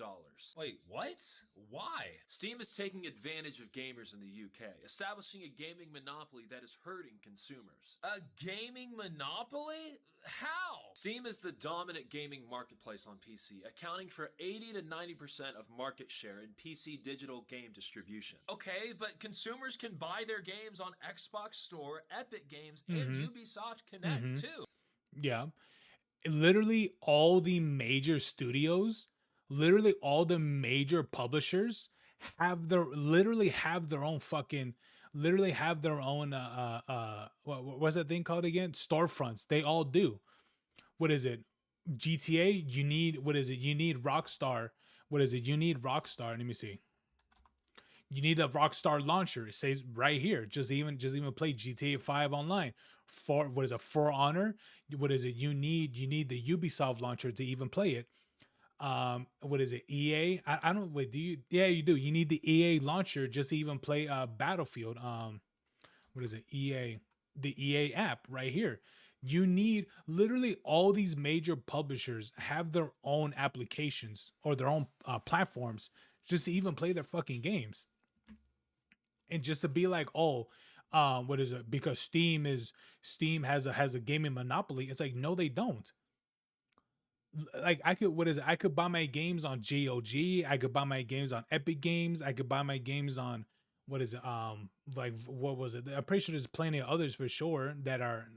Wait, what? Why? Steam is taking advantage of gamers in the UK, establishing a gaming monopoly that is hurting consumers. A gaming monopoly? How? Steam is the dominant gaming marketplace on PC, accounting for 80 to 90% of market share in PC digital game distribution. Okay, but consumers can buy their games on Xbox Store, Epic Games, and Ubisoft Connect too. Yeah. Literally all the major studios, literally all the major publishers literally have their own what's that thing called again? Storefronts. They all do. What is it? GTA, you need, what is it? You need Rockstar. What is it? You need Rockstar. Let me see. You need a Rockstar launcher. It says right here. Just even play GTA 5 online. For what is it? For Honor. What is it? You need the Ubisoft launcher to even play it. What is it? EA. I don't. Wait. Do you? Yeah, you do. You need the EA launcher just to even play Battlefield. What is it? EA. The EA app right here. You need literally all these major publishers have their own applications or their own platforms just to even play their fucking games. And just to be like, oh, what is it? Because Steam has a gaming monopoly. It's like, no, they don't. Like, I could buy my games on GOG. I could buy my games on Epic Games. I could buy my games on, what is it? Like, what was it? I'm pretty sure there's plenty of others for sure that are,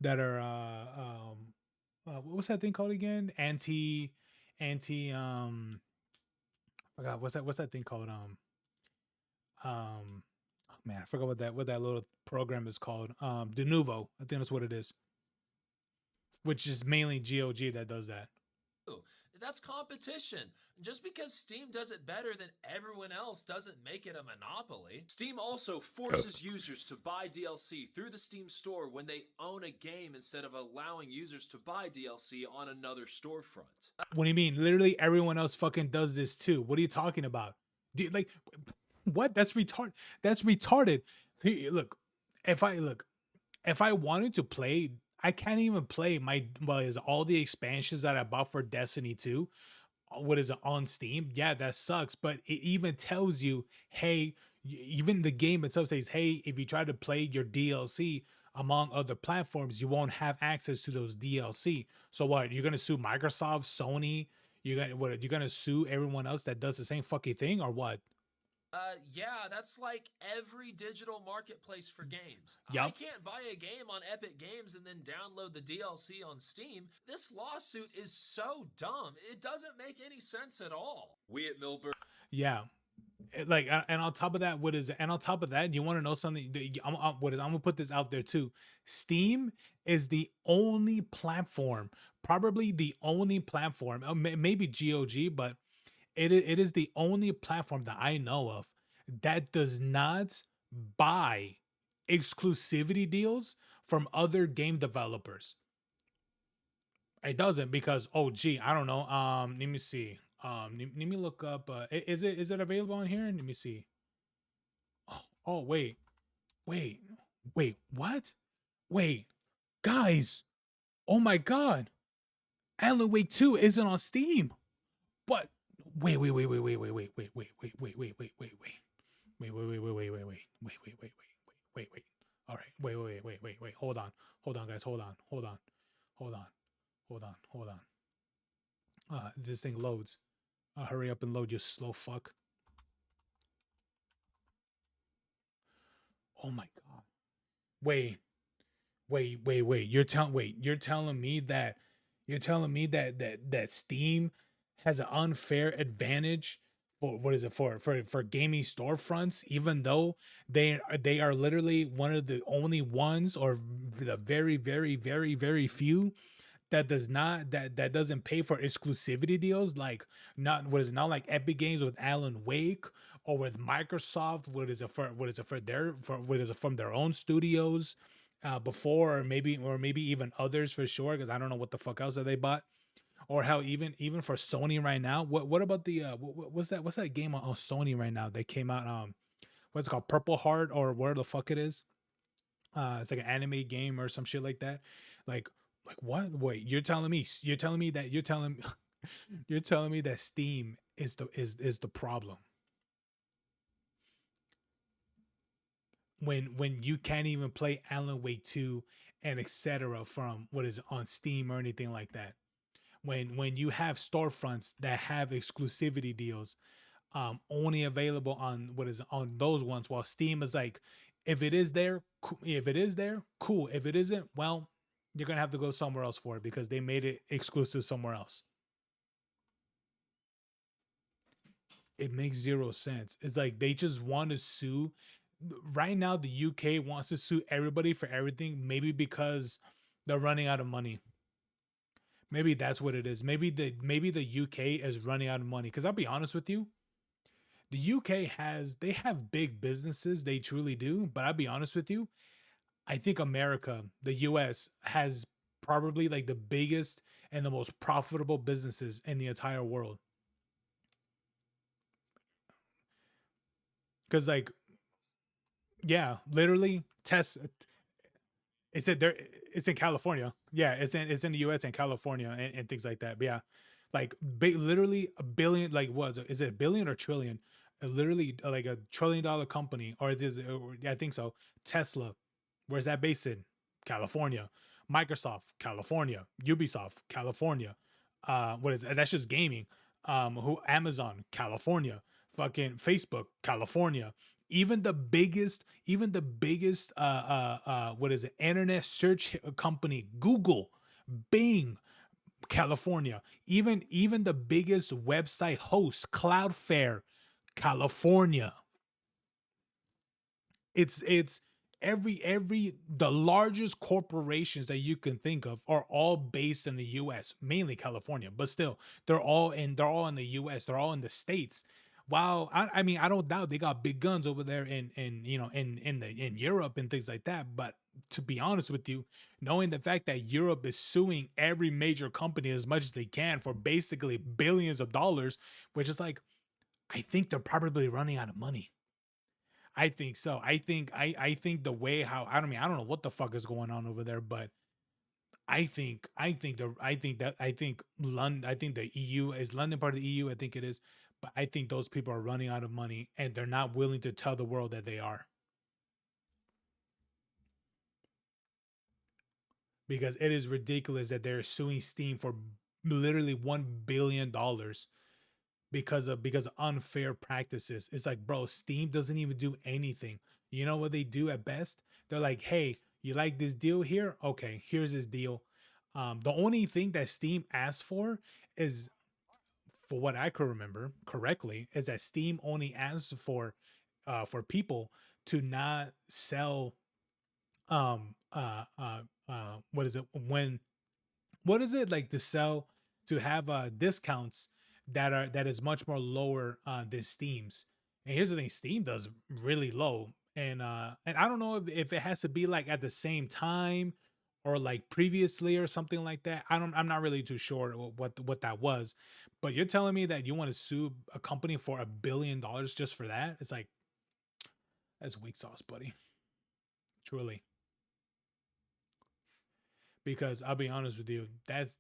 that are what was that thing called again? Anti I forgot what's that thing called? Oh man, I forgot what that little program is called. De Novo, I think that's what it is, which is mainly GOG that does that. That's competition. Just because Steam does it better than everyone else doesn't make it a monopoly. Steam also forces users to buy DLC through the Steam store when they own a game instead of allowing users to buy DLC on another storefront. What do you mean? Literally everyone else fucking does this too. What are you talking about? Like, what? That's retarded. That's retarded. Look, if I wanted to play, I can't even play my is all the expansions that I bought for Destiny 2. What is it on Steam? Yeah, that sucks. But it even tells you, hey, even the game itself says, hey, if you try to play your DLC among other platforms, you won't have access to those DLC. So what? You're gonna sue Microsoft, Sony? You're gonna sue everyone else that does the same fucking thing, or what? Yeah, that's like every digital marketplace for games. I Yep. can't buy a game on Epic Games and then download the DLC on Steam. This lawsuit is so dumb. It doesn't make any sense at all. We at Milburn. Yeah. Like, and on top of that, you want to know something? I'm gonna put this out there too. Steam is the only platform, probably the only platform, maybe GOG, but it is the only platform that I know of that does not buy exclusivity deals from other game developers. It doesn't because, oh gee, I don't know. Let me see. Let me look up. Is it available on here? Let me see. Oh wait, wait, wait. What? Wait, guys. Oh my God, Alan Wake 2 isn't on Steam. But wait. All right, wait. Hold on, guys. Hold on. This thing loads. Hurry up and load, you slow fuck. Oh my God. Wait. You're telling me that that Steam has an unfair advantage for what is it for gaming storefronts, even though they are literally one of the only ones or the very few that does not that doesn't pay for exclusivity deals, like not what is it, not like Epic Games with Alan Wake, or with Microsoft what is it from their own studios before, or maybe even others for sure, because I don't know what the fuck else that they bought, or how even for Sony right now. What about the what's that game on Sony right now that came out, what's it called, Purple Heart, or where the fuck it is? It's like an anime game or some shit like that. Like what? Wait, you're telling me that you're telling me that Steam is the problem when you can't even play Alan Wake 2 and etc. from what is on Steam or anything like that. When you have storefronts that have exclusivity deals, only available on what is on those ones, while Steam is like, if it is there, if it is there, cool. If it isn't, well, you're gonna have to go somewhere else for it because they made it exclusive somewhere else. It makes zero sense. It's like they just want to sue. Right now, the UK wants to sue everybody for everything, maybe because they're running out of money. Maybe that's what it is. Maybe the UK is running out of money. Because I'll be honest with you, the UK they have big businesses, they truly do. But I'll be honest with you, I think America, the US, has probably like the biggest and the most profitable businesses in the entire world. Because like, yeah, literally, there. It's in California. Yeah, it's in the U.S. and California and things like that. But yeah, like literally a billion. Like what is it? A billion or trillion? Literally like $1 trillion company, or it is. Yeah, I think so. Tesla, where's that based in? California. Microsoft, California. Ubisoft, California. What is it? That's just gaming. Who Amazon, California. Fucking Facebook, California. even the biggest what is it, internet search company, Google, Bing, California, even the biggest website host, Cloudflare, California. It's every the largest corporations that you can think of are all based in the US, mainly California, but still they're all in the US, they're all in the States. Wow, I mean, I don't doubt they got big guns over there in you know in Europe and things like that. But to be honest with you, knowing the fact that Europe is suing every major company as much as they can for basically billions of dollars, which is like, I think they're probably running out of money. I think so. I think the way how, I don't mean, I don't know what the fuck is going on over there, but I think London, I think the EU is London part of the EU. I think it is, but I think those people are running out of money and they're not willing to tell the world that they are, because it is ridiculous that they're suing Steam for literally $1 billion because of unfair practices. It's like, bro, Steam doesn't even do anything. You know what they do at best? They're like, hey, you like this deal here? Okay, here's this deal. The only thing that Steam asks for is, for what I could remember correctly, is that Steam only asks for people to not sell what is it, when what is it like, to sell, to have discounts that is much more lower than Steam's. And here's the thing, Steam does really low, and I don't know if it has to be like at the same time or like previously or something like that. I'm not really too sure what that was. But you're telling me that you want to sue a company for $1 billion just for that? It's like, that's weak sauce, buddy. Truly. Because I'll be honest with you, that's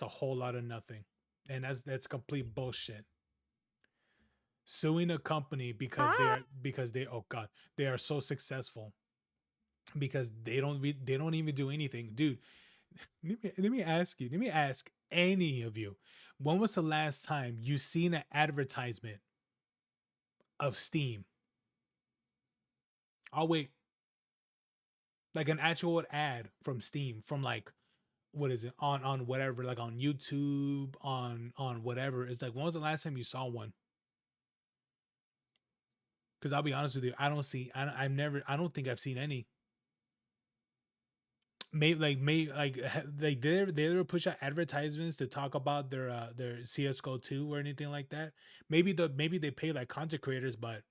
a whole lot of nothing, and that's complete bullshit. Suing a company because they, oh god, they are so successful because they don't even do anything, dude. Let me ask any of you, when was the last time you seen an advertisement of Steam? I'll wait, like an actual ad from Steam, from like, what is it, on whatever, like on YouTube, on whatever. It's like, when was the last time you saw one? Because I'll be honest with you, I don't see, I've never, I don't think I've seen any. Like they ever push out advertisements to talk about their CS:GO 2 or anything like that? Maybe they pay like content creators, but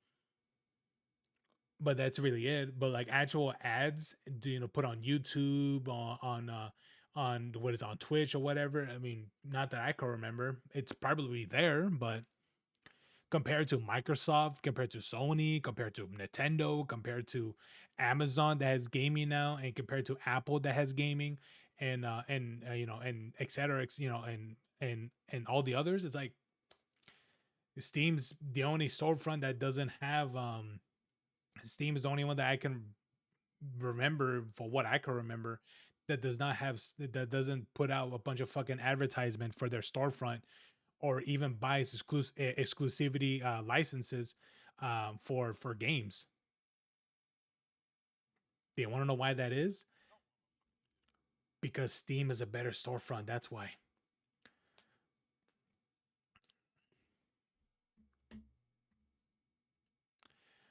that's really it. But like actual ads, put on YouTube, on what is, on Twitch or whatever. I mean, not that I can remember. It's probably there, but compared to Microsoft, compared to Sony, compared to Nintendo, compared to Amazon that has gaming now, and compared to Apple that has gaming, and et cetera, and all the others, it's like Steam's the only storefront that doesn't have Steam is the only one that I can remember, for what I can remember, that does not have, that doesn't put out a bunch of fucking advertisement for their storefront, or even buys exclusivity licenses for games. Do you want to know why that is? Because Steam is a better storefront. That's why.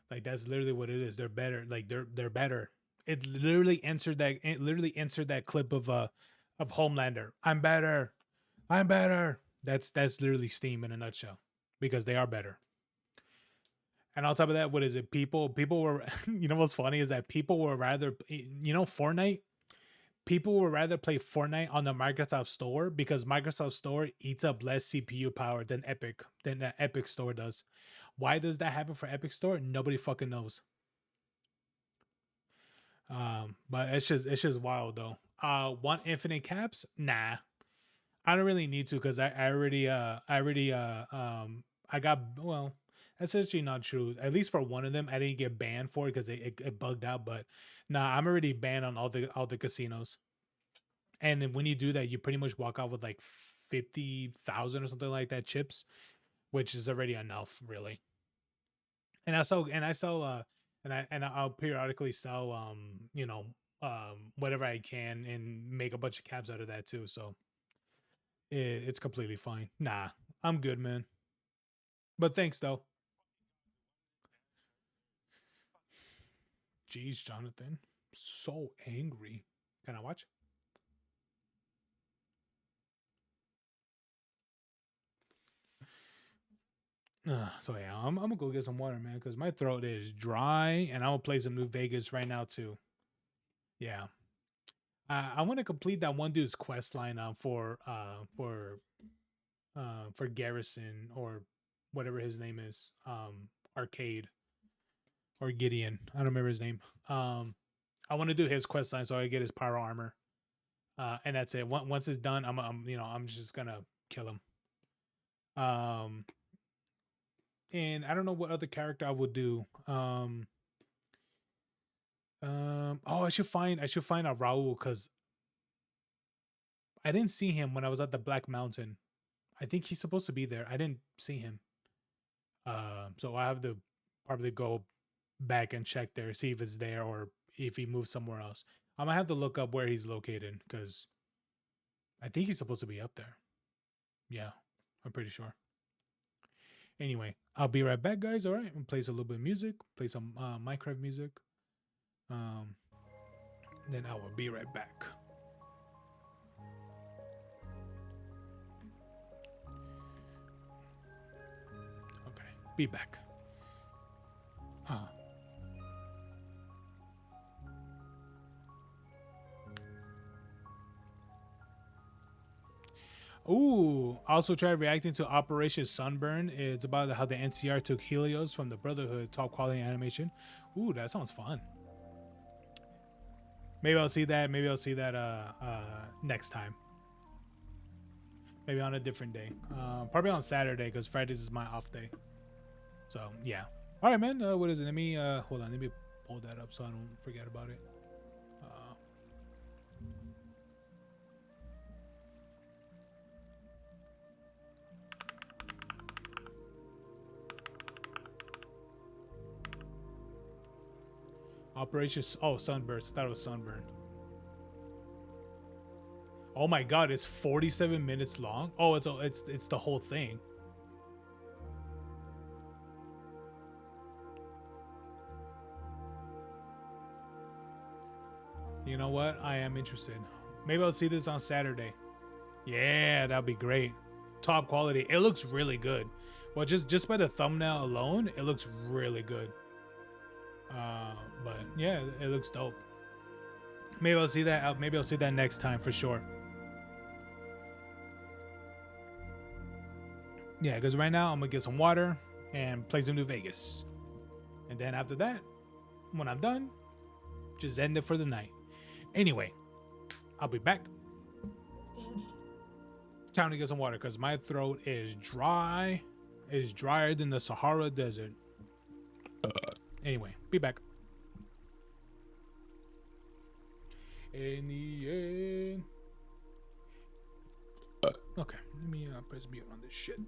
Like, that's literally what it is. They're better. Like, they're better. It literally answered that. It literally answered that clip of Homelander. I'm better. I'm better. That's literally Steam in a nutshell, because they are better. And on top of that, what is it? People were, you know what's funny is that people were rather, Fortnite. People would rather play Fortnite on the Microsoft Store, because Microsoft Store eats up less CPU power than the Epic Store does. Why does that happen for Epic Store? Nobody fucking knows. But it's just wild though. Want infinite caps? Nah, I don't really need to, because I got, well, that's actually not true. At least for one of them, I didn't get banned for it because it bugged out. But nah, I'm already banned on all the casinos. And then when you do that, you pretty much walk out with like 50,000 or something like that chips, which is already enough, really. And I saw I'll periodically sell whatever I can and make a bunch of cabs out of that too. So it's completely fine. Nah, I'm good, man. But thanks though. Jeez, Jonathan, so angry. Can I watch? So yeah, I'm gonna go get some water, man, because my throat is dry, and I'm gonna play some New Vegas right now too. Yeah, I want to complete that one dude's quest line for Garrison or whatever his name is, Arcade or Gideon. I don't remember his name. I want to do his quest line so I get his pyro armor, and that's it. Once it's done, I'm just gonna kill him. And I don't know what other character I would do. Oh, I should find a Raul because I didn't see him when I was at the Black Mountain. I think he's supposed to be there. I didn't see him. So I have to probably go back and check there, see if it's there or if he moved somewhere else. I'm gonna have to look up where he's located because I think he's supposed to be up there. Yeah, I'm pretty sure. Anyway, I'll be right back, guys. All right, and play a little bit of music, play some Minecraft music. Then I will be right back. Okay, be back. Ooh, also try reacting to Operation Sunburn. It's about how the NCR took Helios from the Brotherhood, top quality animation. Ooh, that sounds fun. Maybe I'll see that. Maybe I'll see that next time. Maybe on a different day. Probably on Saturday because Fridays is my off day. So yeah. All right, man. What is it? Let me hold on. Let me pull that up so I don't forget about it. Operation. Oh, Sunburst. I thought it was Sunburn. Oh my God! It's 47 minutes long. Oh, it's the whole thing. You know what? I am interested. Maybe I'll see this on Saturday. Yeah, that'd be great. Top quality. It looks really good. Well, just by the thumbnail alone, it looks really good. But yeah, it looks dope. Maybe I'll see that. Maybe I'll see that next time for sure. Yeah, because right now I'm gonna get some water and play some New Vegas, and then after that, when I'm done, just end it for the night. Anyway, I'll be back. Time to get some water because my throat is dry. It's drier than the Sahara Desert. Anyway, be back. In the end. Okay, let me press mute on this shit.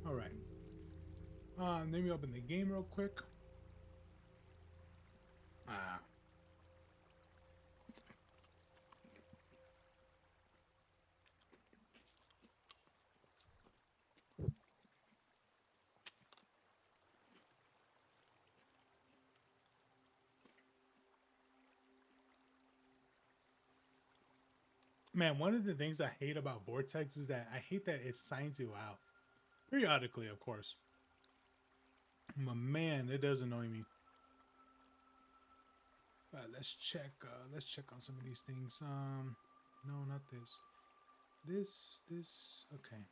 All right. Let me open the game real quick. Ah. Man, one of the things I hate about Vortex is that I hate that it signs you out. Periodically, of course. But man, it does annoy me. Let's check on some of these things. No, not this. This, okay.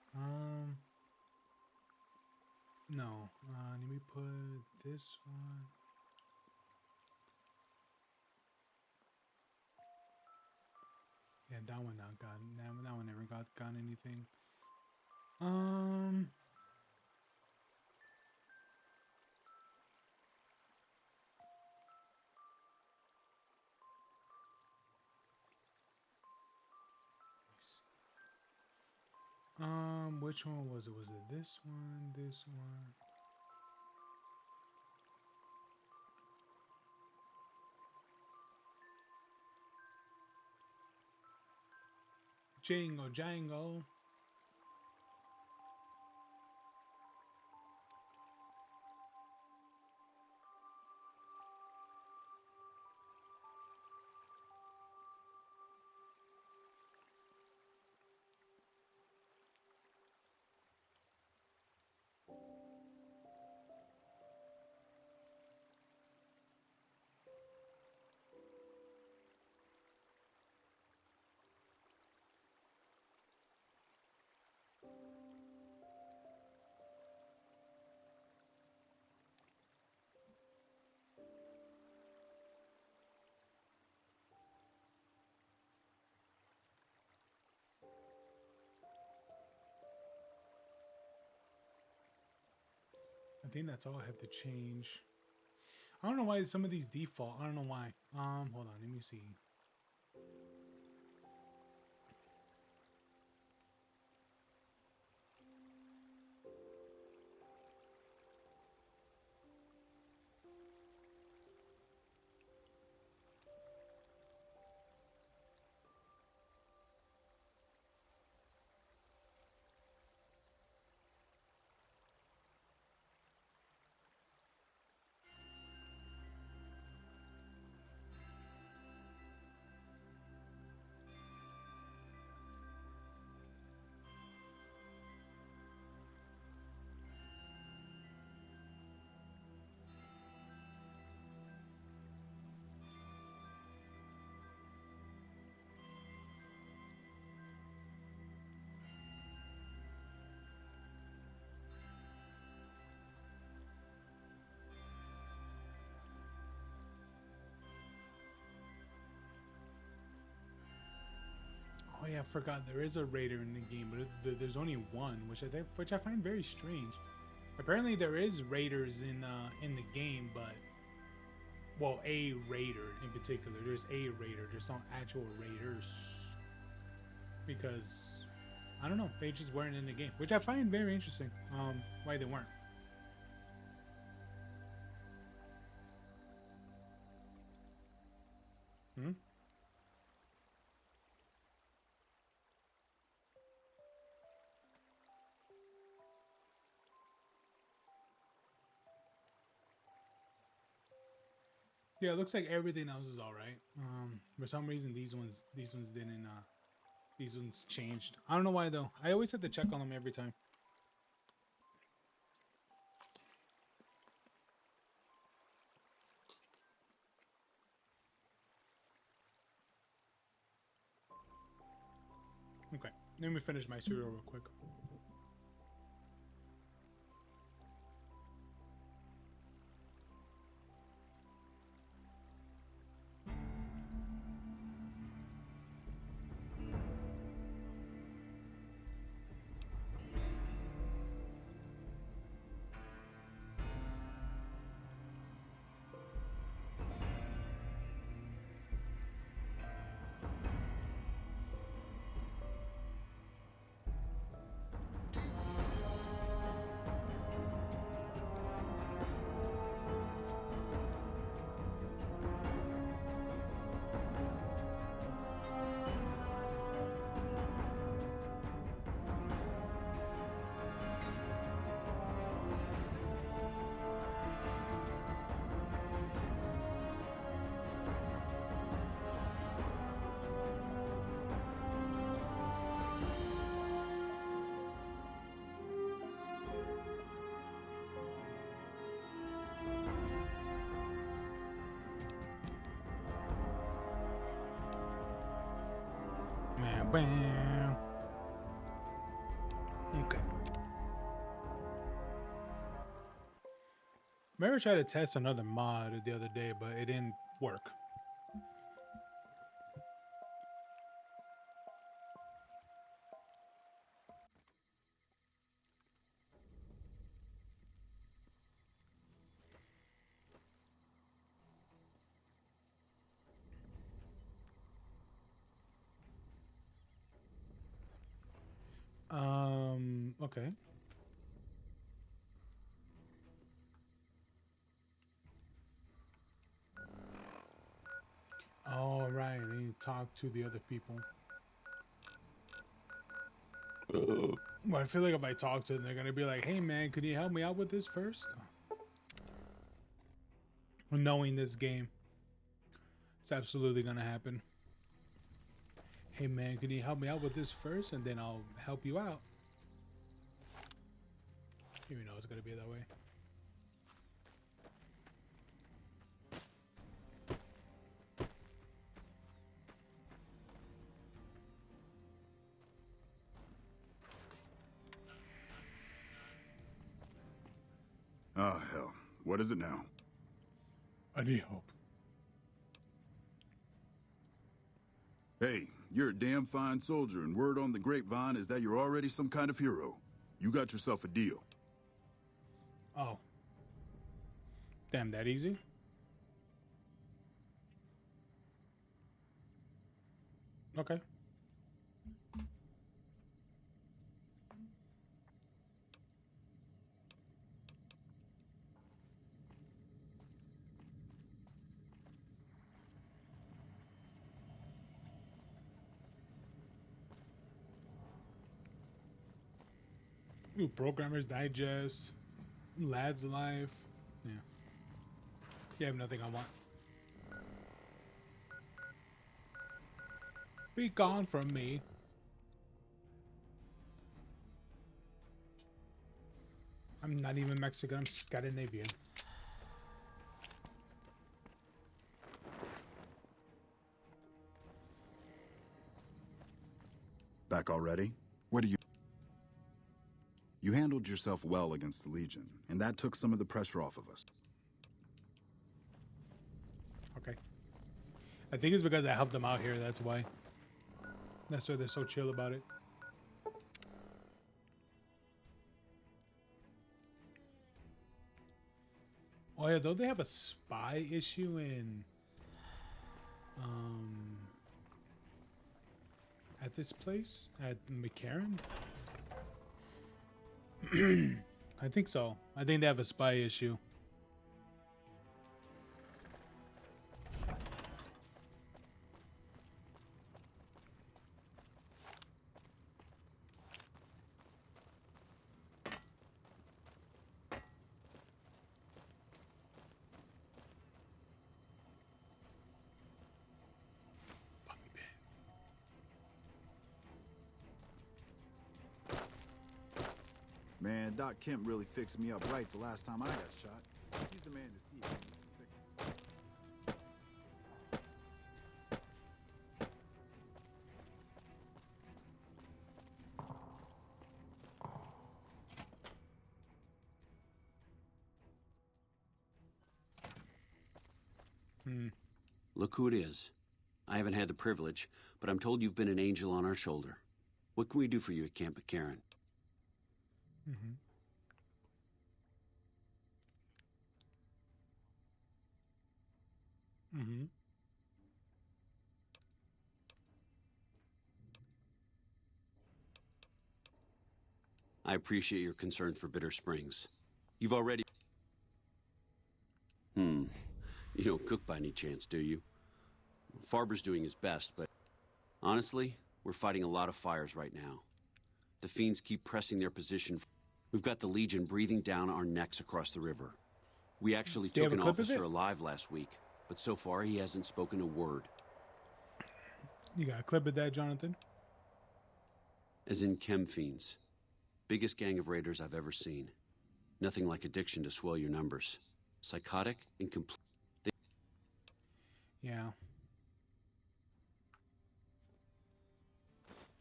No. Let me put this one. Yeah, that one not got that one never got anything. Which one was it? Was it this one? This one? Jango, Django. I think that's all I have to change. I don't know why some of these default. I don't know why. Hold on, let me see. Oh yeah, I forgot there is a raider in the game, but there's only one, which I find very strange. Apparently there is raiders in the game, but well, a raider in particular. There's a raider. There's not actual raiders because I don't know. They just weren't in the game, which I find very interesting. Why they weren't. Hmm. Yeah, it looks like everything else is all right. For some reason these ones didn't. These ones changed. I don't know why though. I always have to check on them every time. Okay, let me finish my cereal real quick. bam. Okay. Remember, I tried to test another mod the other day, but it didn't work. Okay. All right, I need to talk to the other people. Well, I feel like if I talk to them, they're gonna be like, "Hey, man, could you help me out with this first?" Knowing this game, it's absolutely gonna happen. Hey, man, can you help me out with this first, and then I'll help you out. You know it's gonna be that way. Oh, hell. What is it now? I need help. Hey, you're a damn fine soldier, and word on the grapevine is that you're already some kind of hero. You got yourself a deal. Oh. Damn, that easy? Okay. Ooh, Programmer's Digest, Lad's Life. Yeah. You have nothing I want. Be gone from me. I'm not even Mexican, I'm Scandinavian. Back already? What do you... You handled yourself well against the Legion, and that took some of the pressure off of us. Okay. I think it's because I helped them out here, that's why. That's why they're so chill about it. Oh yeah, don't they have a spy issue in at this place? At McCarran? I think so. I think they have a spy issue. Man, Doc Kemp really fixed me up right the last time I got shot. He's the man to see if he needs some fixing. Look who it is. I haven't had the privilege, but I'm told you've been an angel on our shoulder. What can we do for you at Camp McCarran? I appreciate your concern for Bitter Springs. You've already... You don't cook by any chance, do you? Farber's doing his best, but honestly, we're fighting a lot of fires right now. The fiends keep pressing their position. We've got the Legion breathing down our necks across the river. We actually Do you took have an a clip of officer it? alive last week, but so far he hasn't spoken a word. You got a clip of that, Jonathan? As in chem fiends. Biggest gang of raiders I've ever seen. Nothing like addiction to swell your numbers. Psychotic and complete. Yeah.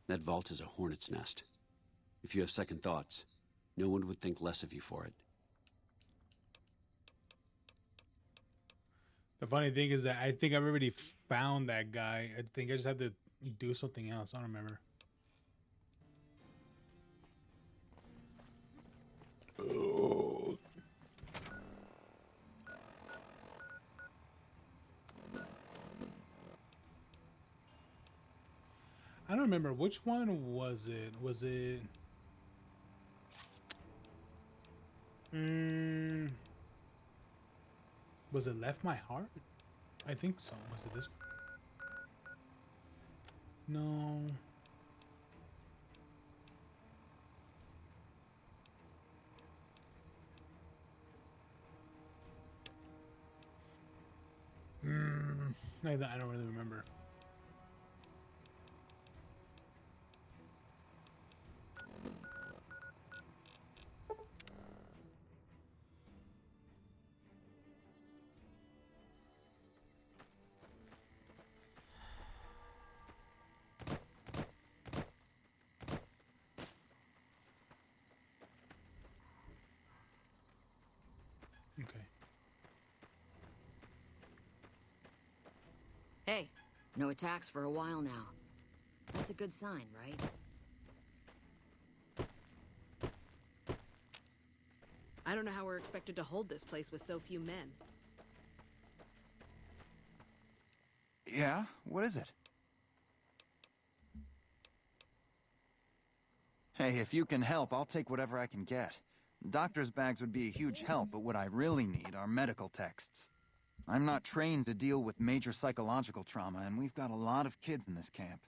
That vault is a hornet's nest. If you have second thoughts, no one would think less of you for it. The funny thing is that I think I've already found that guy. I think I just have to do something else. I don't remember. Oh. I don't remember which one was it. Was it? Was it Left My Heart? I think so. Was it this one? No. I don't really remember. Okay. Hey, no attacks for a while now. That's a good sign, right? I don't know how we're expected to hold this place with so few men. Yeah? What is it? Hey, if you can help, I'll take whatever I can get. Doctor's bags would be a huge help, but what I really need are medical texts. I'm not trained to deal with major psychological trauma, and we've got a lot of kids in this camp.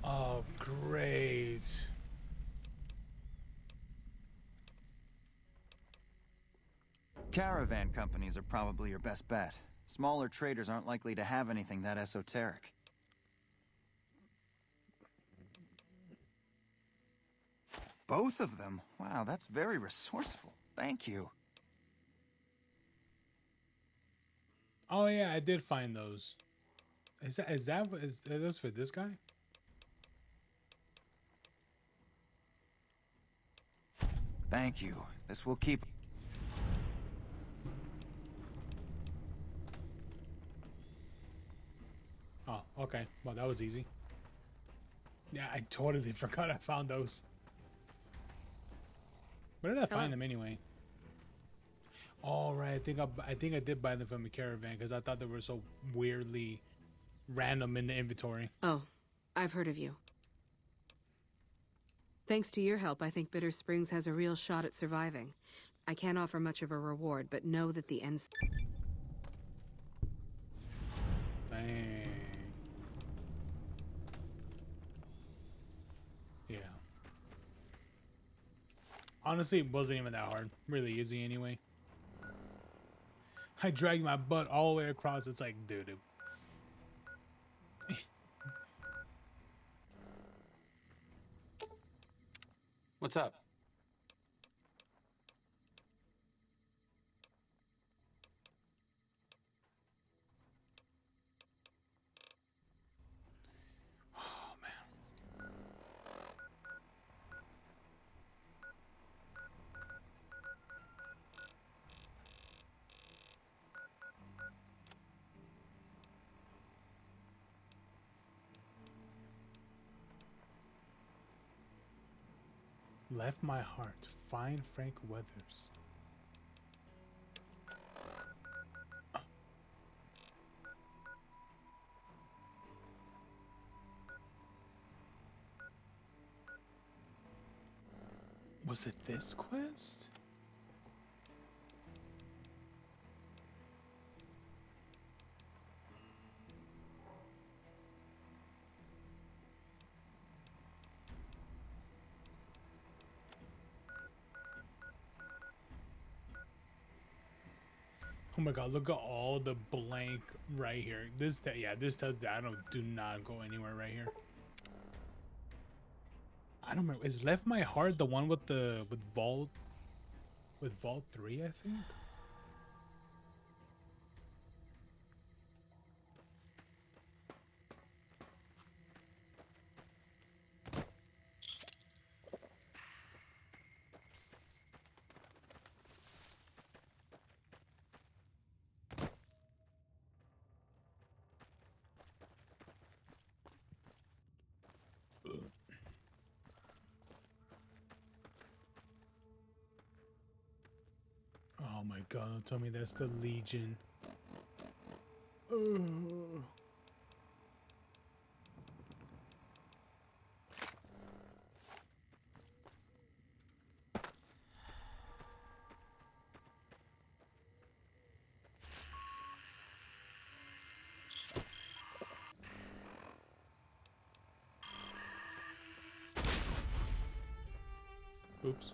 Oh, great. Caravan companies are probably your best bet. Smaller traders aren't likely to have anything that esoteric. Both of them? Wow, that's very resourceful. Thank you. Oh yeah, I did find those. Is those for this guy? Thank you. This will keep... Oh, okay. Well, that was easy. Yeah, I totally forgot I found those. Where did I find them anyway? All right, I think I did buy them from a caravan because I thought they were so weirdly random in the inventory. Oh, I've heard of you. Thanks to your help, I think Bitter Springs has a real shot at surviving. I can't offer much of a reward, but know that the end... Dang. Yeah. Honestly, it wasn't even that hard. Really easy anyway. I dragged my butt all the way across. It's like, dude. What's up? Oh, man. Left My Heart. Find Frank Weathers. Was it this quest? Oh my god, look at all the blank right here. This tells that I do not go anywhere right here. I don't remember. Is Left My Heart the one with Vault 3, I think? my god, don't tell me that's the Legion. Ugh. Oops.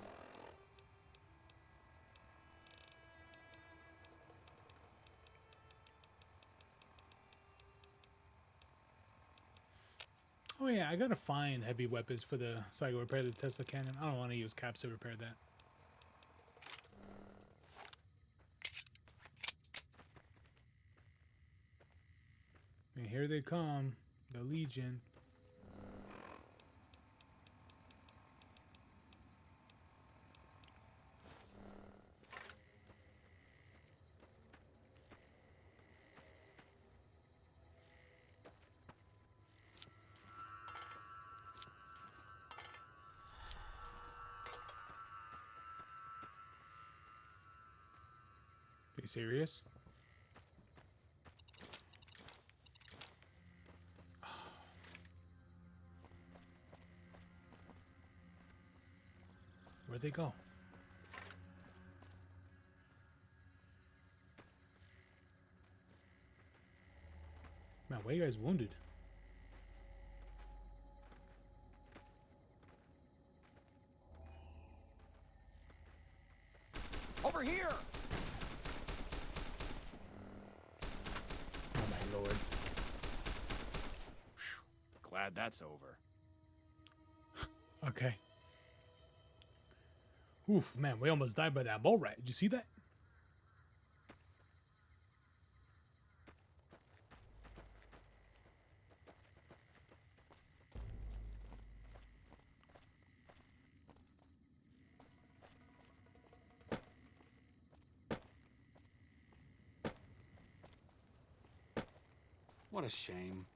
Oh yeah, I gotta find heavy weapons for the so I can repair the Tesla cannon. I don't want to use caps to repair that. And here they come, the Legion. Are you serious? Where'd they go? Man, why are you guys wounded? Over here! Oh my lord. Glad that's over. Okay. Oof, man, we almost died by that bull rat. Did you see that? What a shame.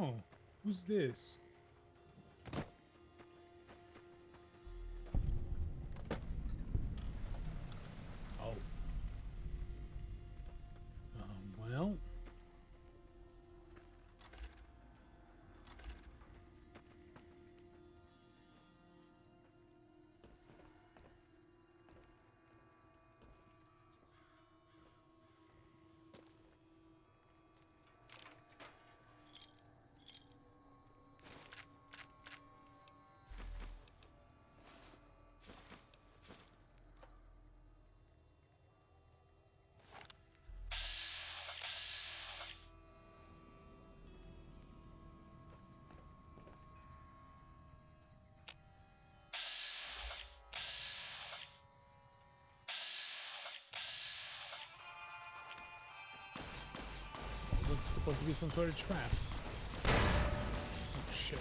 Oh, who's this? Oh. Well. This is supposed to be some sort of trap. Oh shit.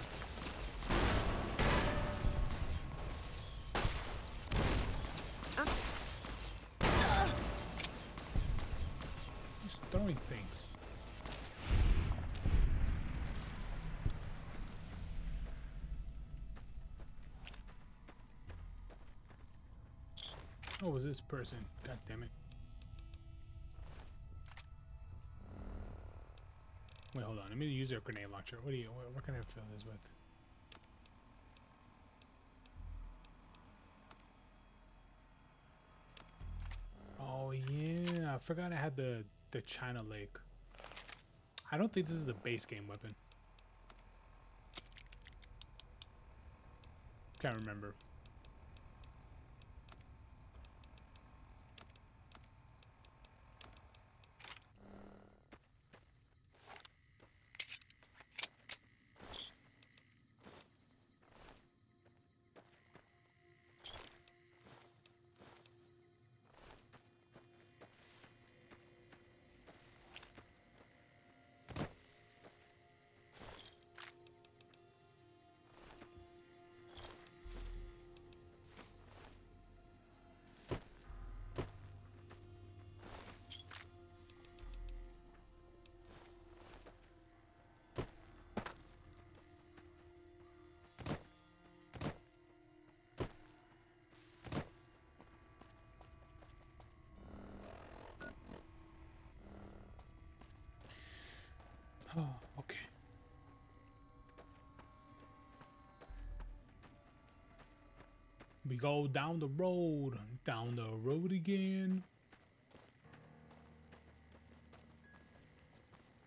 Just throwing things. Oh, was this person? God damn it. Wait, hold on. Let me use your grenade launcher. What can I fill this with? Oh yeah, I forgot I had the China Lake. I don't think this is the base game weapon. Can't remember. We go down the road again.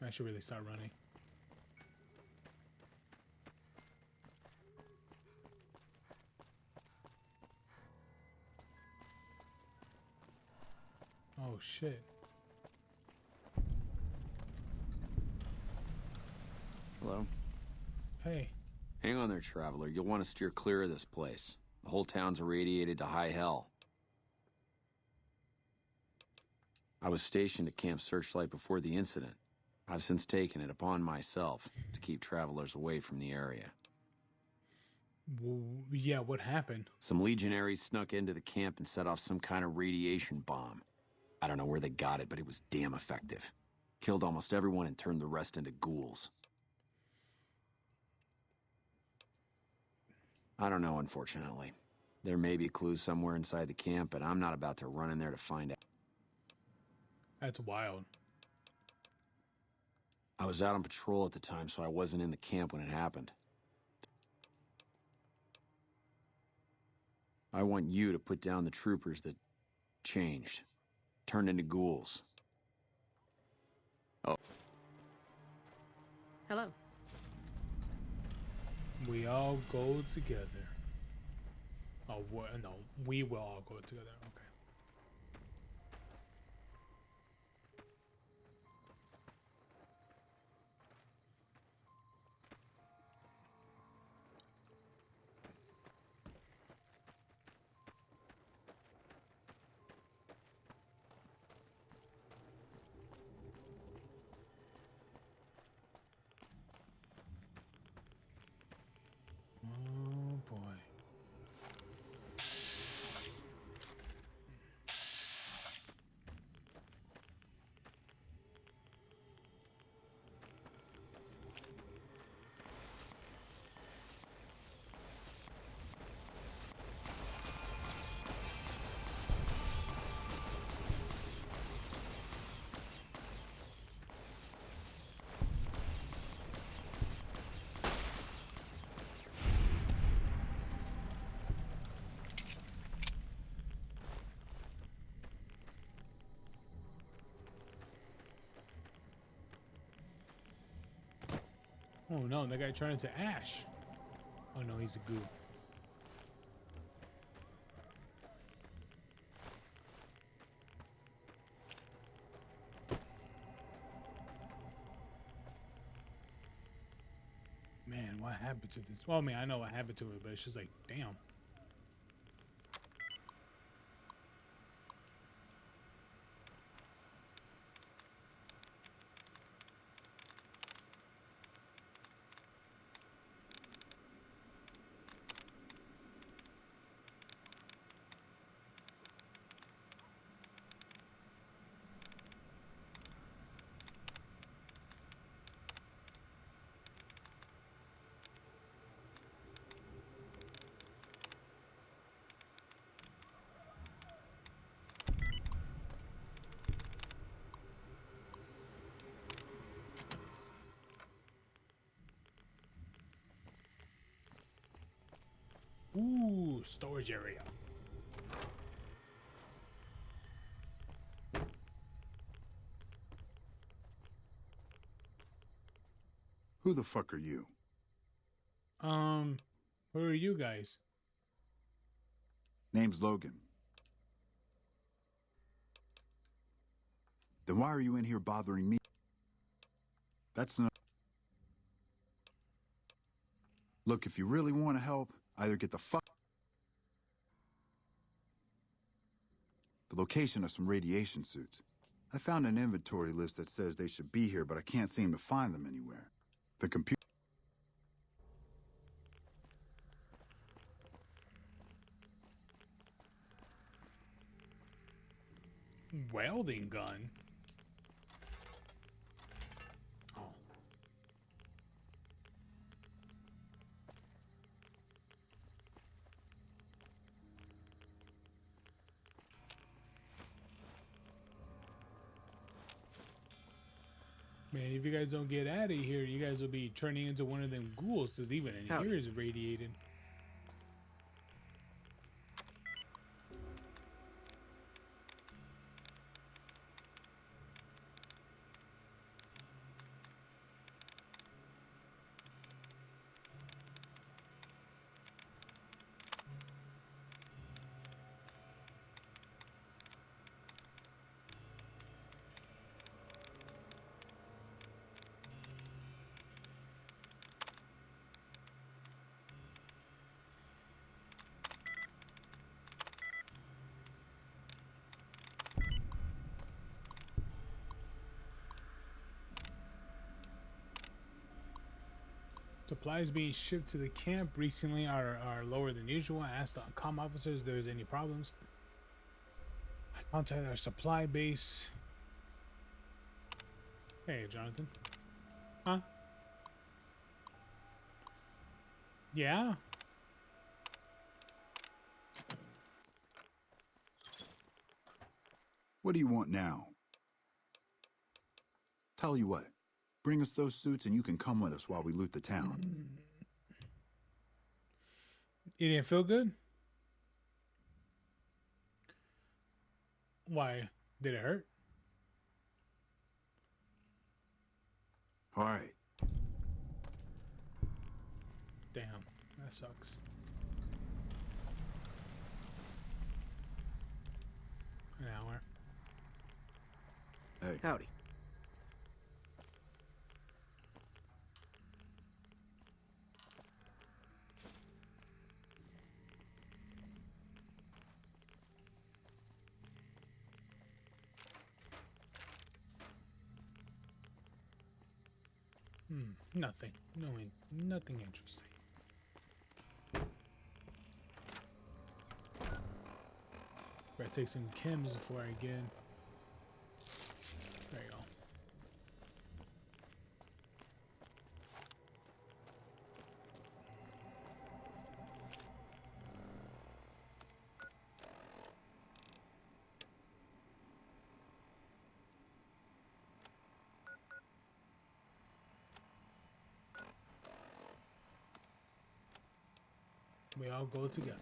I should really start running. Oh shit. Hello? Hey. Hang on there, traveler. You'll want to steer clear of this place. The whole town's irradiated to high hell. I was stationed at Camp Searchlight before the incident. I've since taken it upon myself to keep travelers away from the area. Yeah, what happened? Some legionaries snuck into the camp and set off some kind of radiation bomb. I don't know where they got it, but it was damn effective. Killed almost everyone and turned the rest into ghouls. I don't know, unfortunately. There may be clues somewhere inside the camp, but I'm not about to run in there to find out. That's wild. I was out on patrol at the time, so I wasn't in the camp when it happened. I want you to put down the troopers that changed, turned into ghouls. Oh. Hello. We all go together. Oh, no, we will all go together. Okay. Oh boy. Oh no, that guy turned into ash. Oh no, he's a goo. Man, what happened to this? Well, I mean, I know what happened to it, but it's just like, damn. Ooh, storage area. Who the fuck are you? Who are you guys? Name's Logan. Then why are you in here bothering me? That's not... Look, if you really want to help, either get the fuck... The location of some radiation suits. I found an inventory list that says they should be here, but I can't seem to find them anywhere. The computer... Welding gun? Oh. Man, if you guys don't get out of here, you guys will be turning into one of them ghouls, because even in here is radiated. Supplies being shipped to the camp recently are lower than usual. I asked the comm officers if there's any problems. I contacted our supply base. Hey, Jonathan. Huh? Yeah? What do you want now? Tell you what. Bring us those suits and you can come with us while we loot the town. You didn't feel good? Why? Did it hurt? All right. Damn, that sucks. An hour. Hey. Howdy. Nothing. Nothing interesting. Better take some chems before I get. There you go. We all go together.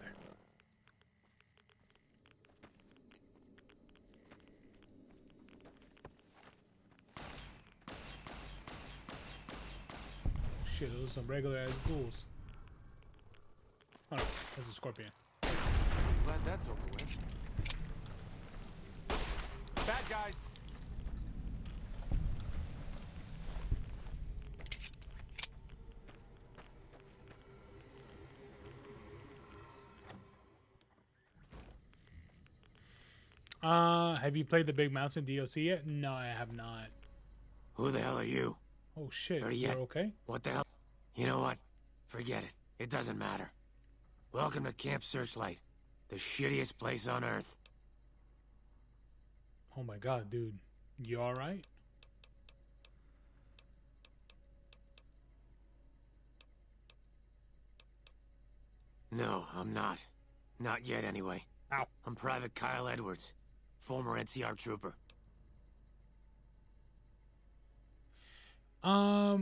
Shit, those are some regular ass ghouls. Oh no, that's a scorpion. Glad that's over with. Bad guys. Have you played the Big Mountain DLC yet? No, I have not. Who the hell are you? Oh shit, Better you're yet, okay? what the hell? You know what? Forget it. It doesn't matter. Welcome to Camp Searchlight, the shittiest place on Earth. Oh my god, dude. You alright? No, I'm not. Not yet, anyway. Ow. I'm Private Kyle Edwards, former NCR trooper.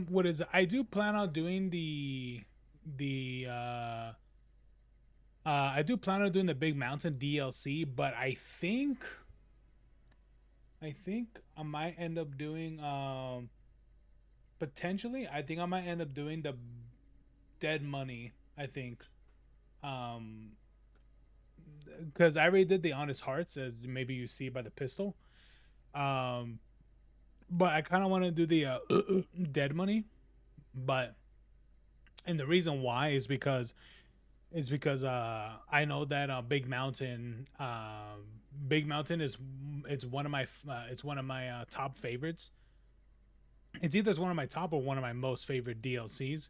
What is it? I do plan on doing I do plan on doing the Big Mountain DLC, but I think I might end up doing potentially I think I might end up doing the Dead Money, I think. Because I already did the Honest Hearts, as maybe you see by the pistol. But I kind of want to do the Dead Money, and the reason why is because I know that Big Mountain is it's one of my top favorites. It's either one of my top or one of my most favorite DLCs,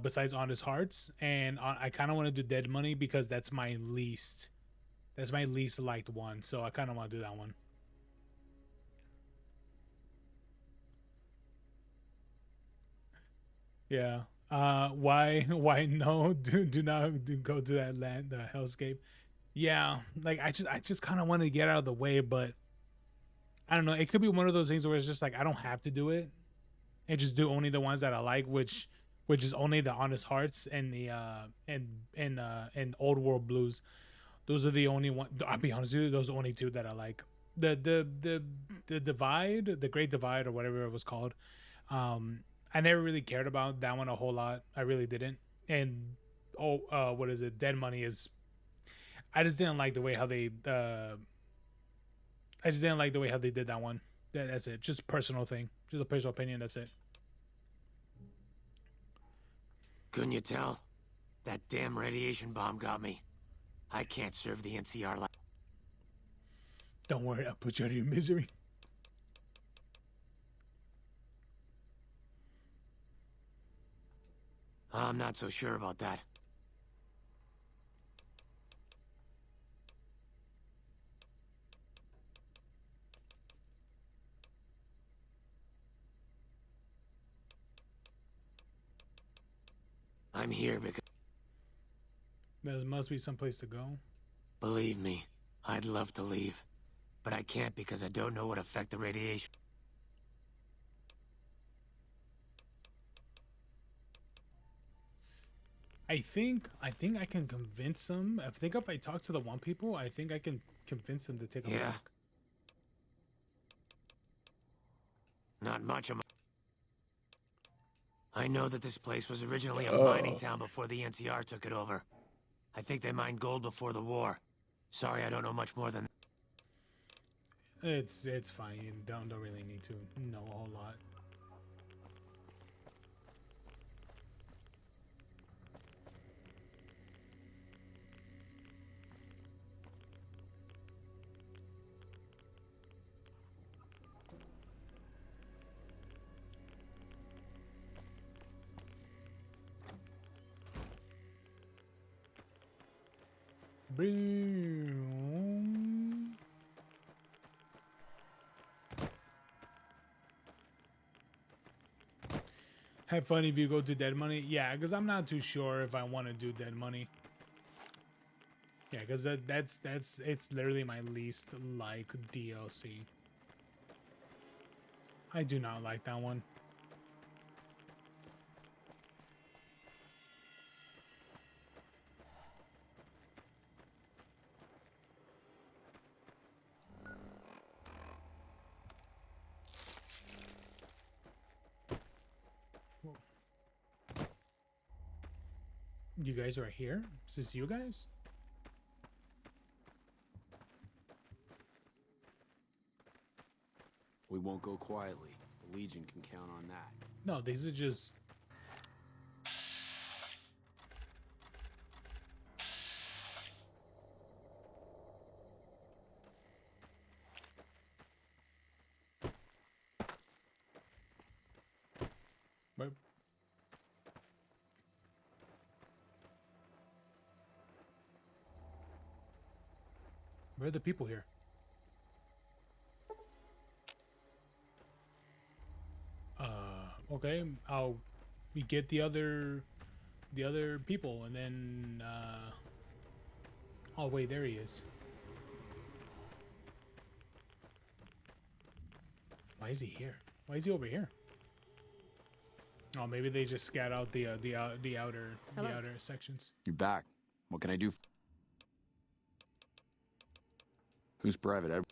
besides Honest Hearts, and I kind of want to do Dead Money because that's my least liked one. So I kind of want to do that one. Yeah. Why no? Do not go to that land, the hellscape. Yeah, like I just kind of want to get out of the way, but I don't know. It could be one of those things where it's just like I don't have to do it, and just do only the ones that I like, which is only the Honest Hearts and the and Old World Blues. Those are the only one. I'll be honest with you, those are the only two that I like. The Divide, the Great Divide, or whatever it was called. I never really cared about that one a whole lot. I really didn't. And what is it? Dead Money is. I just didn't like the way how they. I just didn't like the way how they did that one. That's it. Just personal thing. Just a personal opinion. That's it. Couldn't you tell? That damn radiation bomb got me. I can't serve the NCR like... Don't worry, I'll put you out of your misery. I'm not so sure about that. I'm here because... There must be some place to go. Believe me, I'd love to leave. But I can't because I don't know what effect the radiation... I think I can convince them. I think if I talk to the one people, I think I can convince them to take a look. Not much of my... I know that this place was originally a mining town before the NCR took it over. I think they mined gold before the war. Sorry, I don't know much more than... It's fine. You don't really need to know a whole lot. Have fun if you go to Dead Money. Yeah, because I'm not too sure if I want to do Dead Money. Yeah, because it's literally my least like DLC. I do not like that one. You guys are here? Is this you guys? We won't go quietly. The Legion can count on that. No, these are just... Where... Where are the people here? Okay, we get the other people, and then oh wait, there he is. Why is he here? Why is he over here? Oh, maybe they just scat out the outer sections. You're back. What can I do? Who's Private Edward?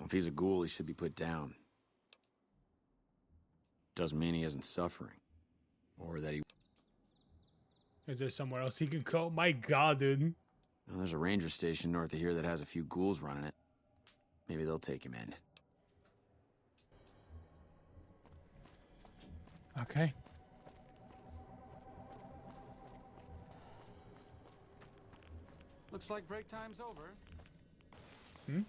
If he's a ghoul, he should be put down. Doesn't mean he isn't suffering. Or that he... Is there somewhere else he can go? My god, dude. Well, there's a ranger station north of here that has a few ghouls running it. Maybe they'll take him in. Okay. Looks like break time's over. Hmm?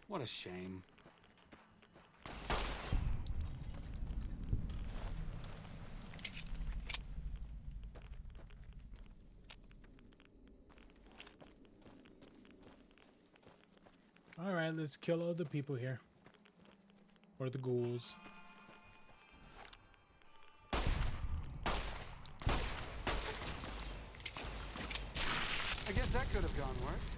What a shame. All right, let's kill all the people here. Or the ghouls. I guess that could have gone worse.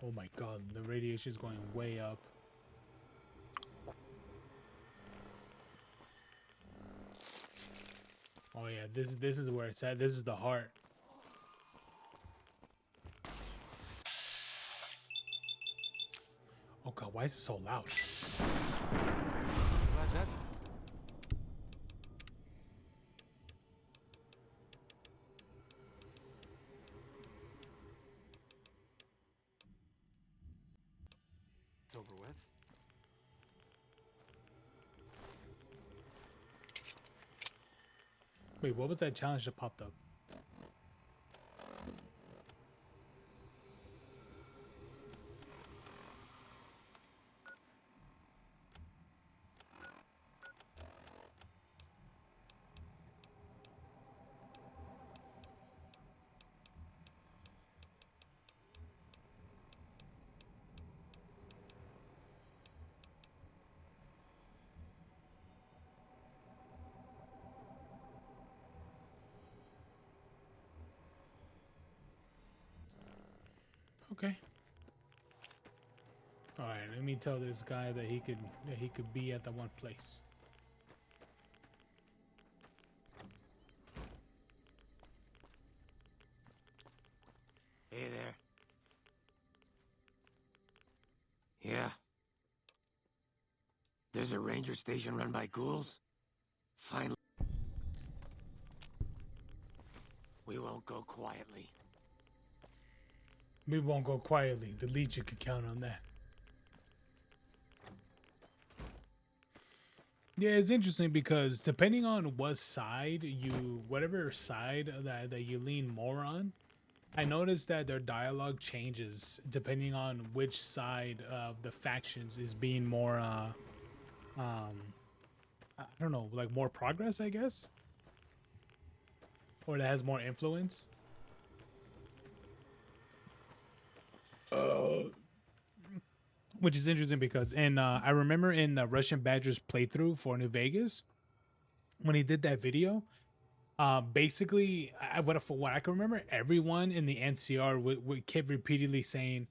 Oh my god, the radiation is going way up. Oh yeah, this is where it's at. This is the heart. Oh god, why is it so loud? Wait, what was that challenge that popped up? Okay. All right, let me tell this guy that he could be at the one place. Hey there. Yeah. There's a ranger station run by ghouls? Finally. We won't go quietly. We won't go quietly. The Legion could count on that. Yeah, it's interesting because depending on what side whatever side that you lean more on, I noticed that their dialogue changes depending on which side of the factions is being more, I don't know, like more progress, I guess, or that has more influence. Which is interesting because I remember in the Russian Badger's playthrough for New Vegas, when he did that video, basically, what I can remember, everyone in the NCR would kept repeatedly saying,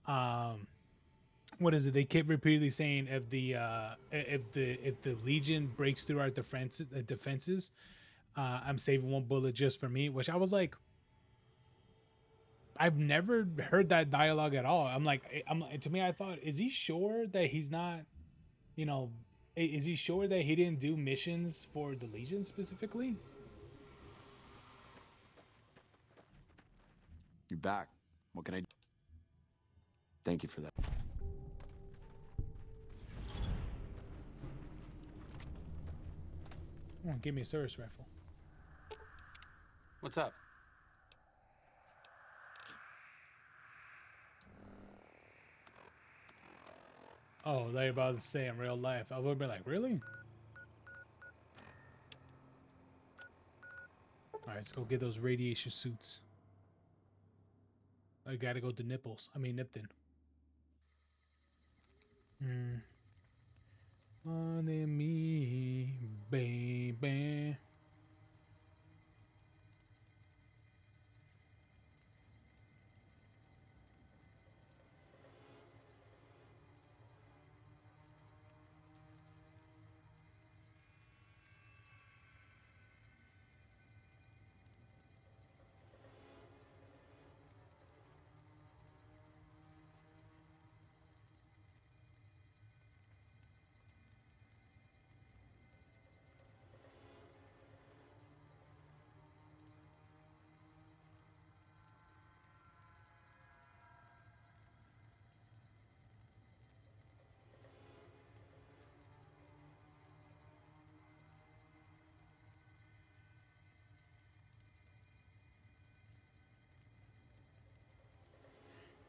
what is it? They kept repeatedly saying if the Legion breaks through our defenses, I'm saving one bullet just for me. Which I was like, I've never heard that dialogue at all. To me, I thought, is he sure that he's not, you know, is he sure that he didn't do missions for the Legion specifically? You're back. What can I do? Thank you for that. Come on, give me a service rifle. What's up? Oh, they're about to say in real life. I would be like, really? All right, let's go get those radiation suits. I gotta go to Nipton. On me, baby.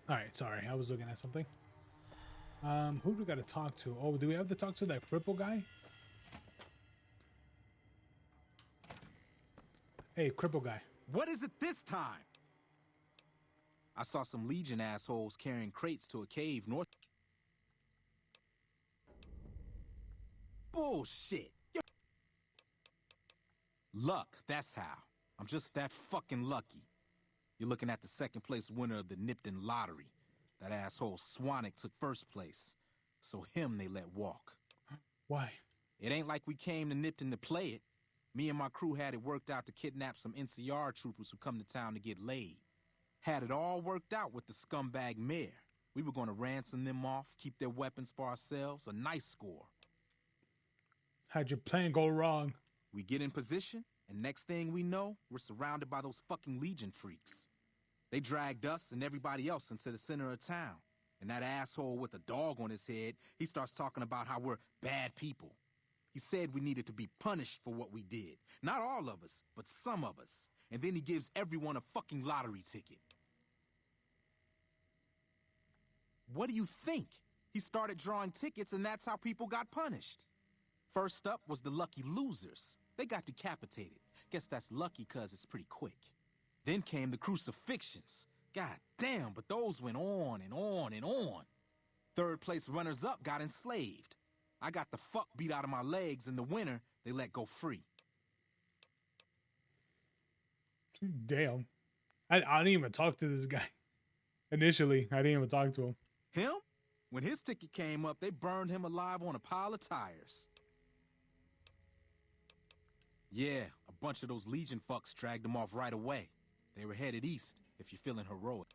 All right, sorry, I was looking at something. Who do we gotta talk to? Oh, do we have to talk to that cripple guy? Hey, cripple guy. What is it this time? I saw some Legion assholes carrying crates to a cave north. Bullshit. Luck, that's how. I'm just that fucking lucky. You're looking at the second place winner of the Nipton lottery. That asshole Swanick took first place. So him they let walk. Why? It ain't like we came to Nipton to play it. Me and my crew had it worked out to kidnap some NCR troopers who come to town to get laid. Had it all worked out with the scumbag mayor. We were gonna ransom them off, keep their weapons for ourselves, a nice score. How'd your plan go wrong? We get in position, and next thing we know, we're surrounded by those fucking Legion freaks. They dragged us and everybody else into the center of town. And that asshole with a dog on his head, he starts talking about how we're bad people. He said we needed to be punished for what we did. Not all of us, but some of us. And then he gives everyone a fucking lottery ticket. What do you think? He started drawing tickets and that's how people got punished. First up was the lucky losers. They got decapitated. Guess that's lucky cause it's pretty quick. Then came the crucifixions. God damn, but those went on and on and on. Third place runners-up got enslaved. I got the fuck beat out of my legs. In the winter, they let go free. Damn. I didn't even talk to this guy. Initially, I didn't even talk to him. Him? When his ticket came up, they burned him alive on a pile of tires. Yeah, a bunch of those Legion fucks dragged him off right away. They were headed east, if you're feeling heroic.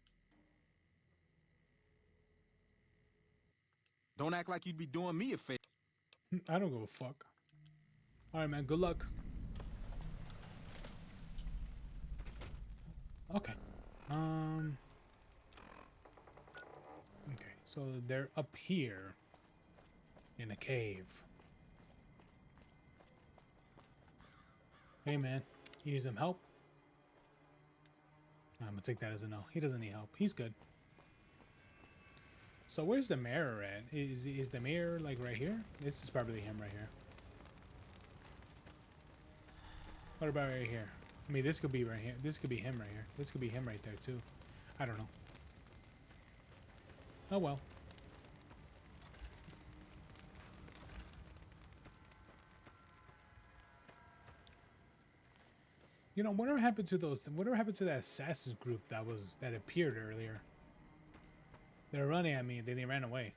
Don't act like you'd be doing me a favor. I don't give a fuck. Alright, man, good luck. Okay. Okay, so they're up here in a cave. Hey, man, you need some help? I'm gonna take that as a no. He doesn't need help. He's good. So where's the mirror at? Is the mirror like right here? This is probably him right here. What about right here? I mean, this could be right here. This could be him right here. This could be him right there too. I don't know. Oh well. You know, whatever happened to those? Whatever happened to that assassin group that appeared earlier? They're running at me. Then they ran away.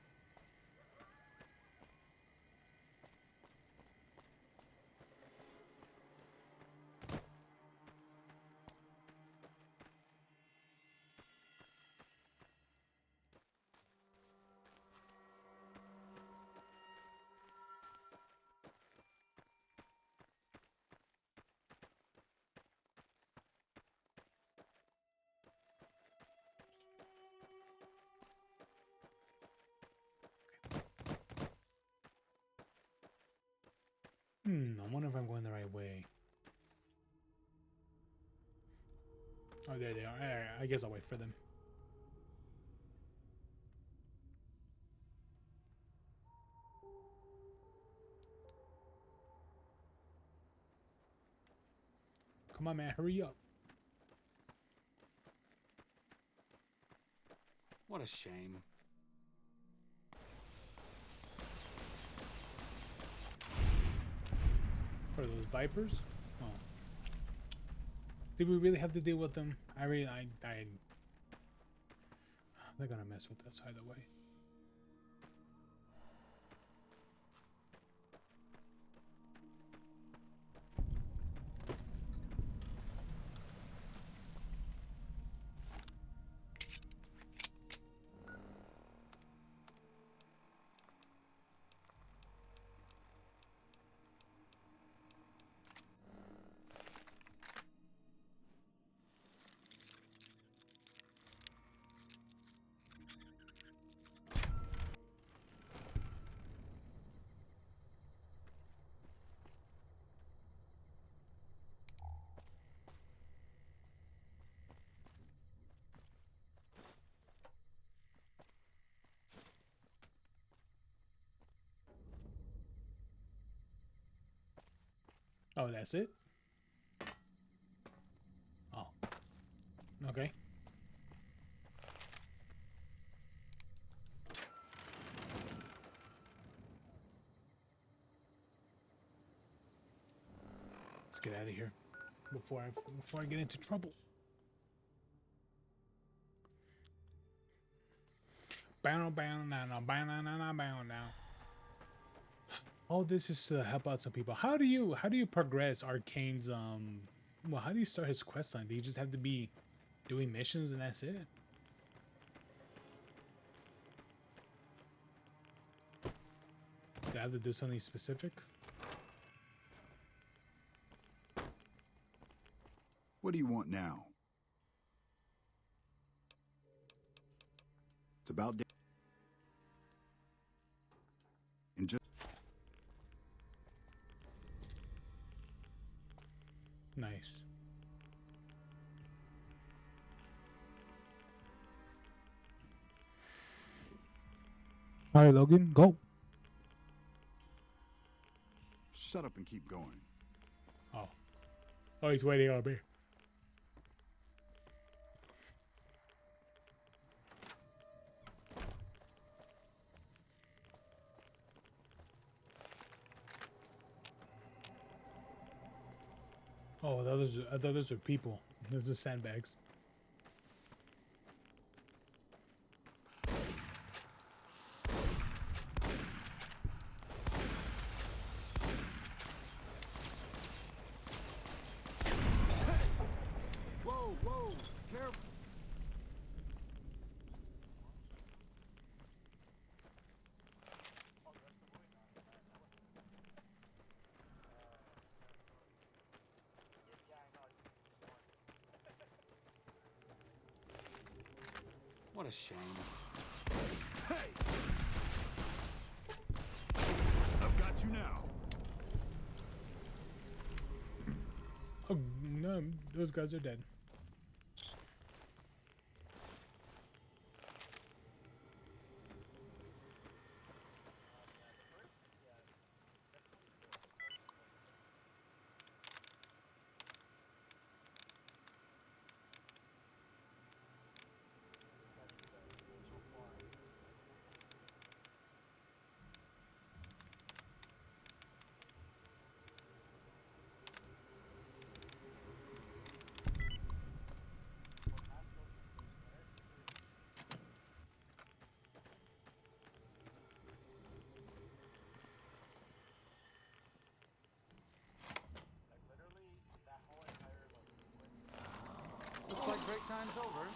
I wonder if I'm going the right way. Oh, there they are. Alright, I guess I'll wait for them. Come on, man, hurry up. What a shame. What are those vipers? Oh. Did we really have to deal with them? They're gonna mess with us either way. Oh, that's it? Oh. Okay. Let's get out of here before I get into trouble. Bow now. All this is to help out some people. How do you progress Arcane's well, how do you start his quest line? Do you just have to be doing missions and that's it? Do I have to do something specific? What do you want now? It's about and just All right, Logan, go. Shut up and keep going. Oh. Oh, he's waiting on me. Oh, I thought those are people. Those are sandbags. Whoa, whoa, careful. What a shame. Hey! I've got you now. Oh no, those guys are dead. Looks like break time's over.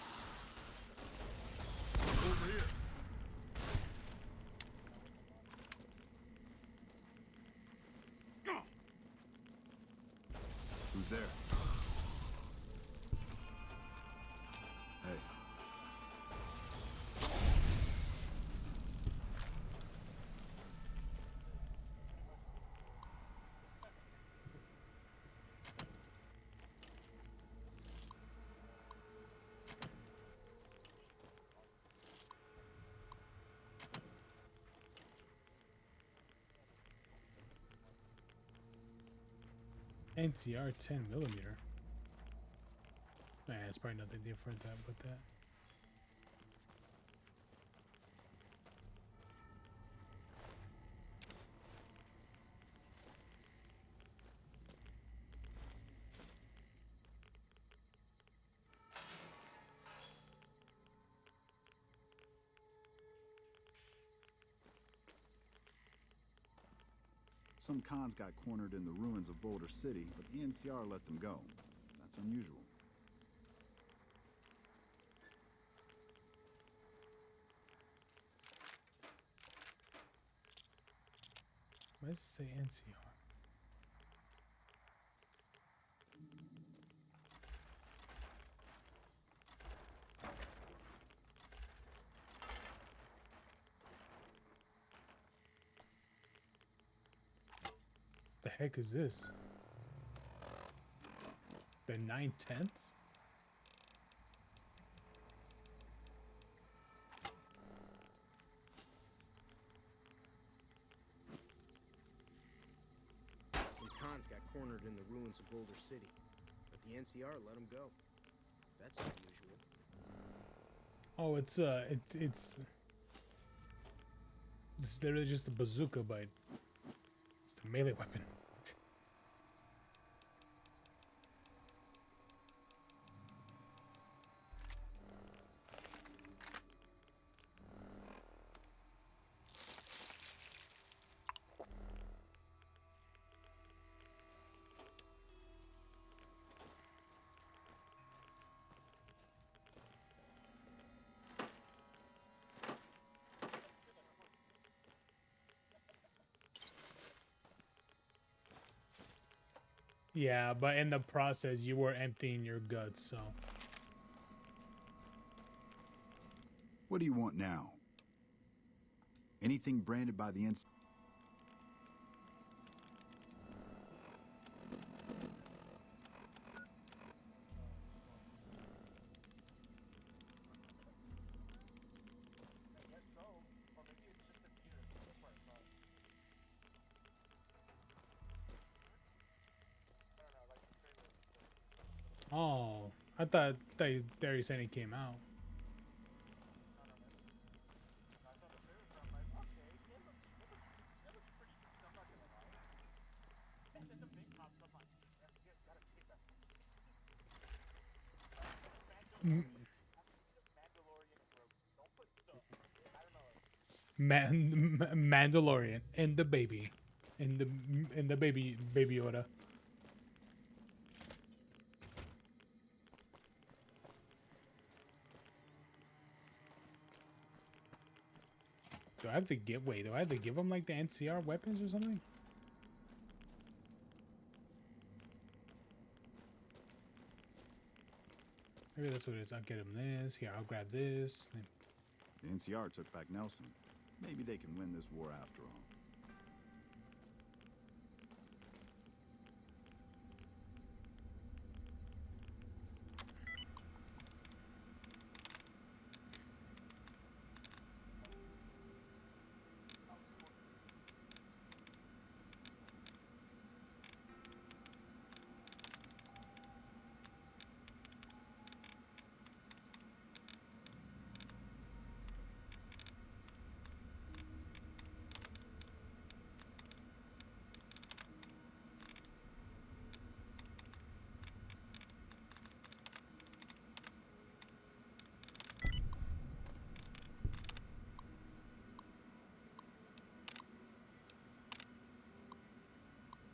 Over here. Who's there? Hey. NCR 10mm. Nah, it's probably nothing different but that. Some cons got cornered in the ruins of Boulder City, but the NCR let them go. That's unusual. Why does it say NCR? The heck is this? The 9/10? Some cons got cornered in the ruins of Boulder City, but the NCR let them go. That's unusual. Oh, it's literally just a bazooka, but it's a melee weapon. Yeah, but in the process, you were emptying your guts, so. What do you want now? Anything branded by the NCR? Oh, I thought they already said it came out. Mandalorian and the baby, and the baby Yoda. Do I have to give? Wait, do I have to give him like the NCR weapons or something? Maybe that's what it is. I'll get him this. Here, I'll grab this. The NCR took back Nelson. Maybe they can win this war after all.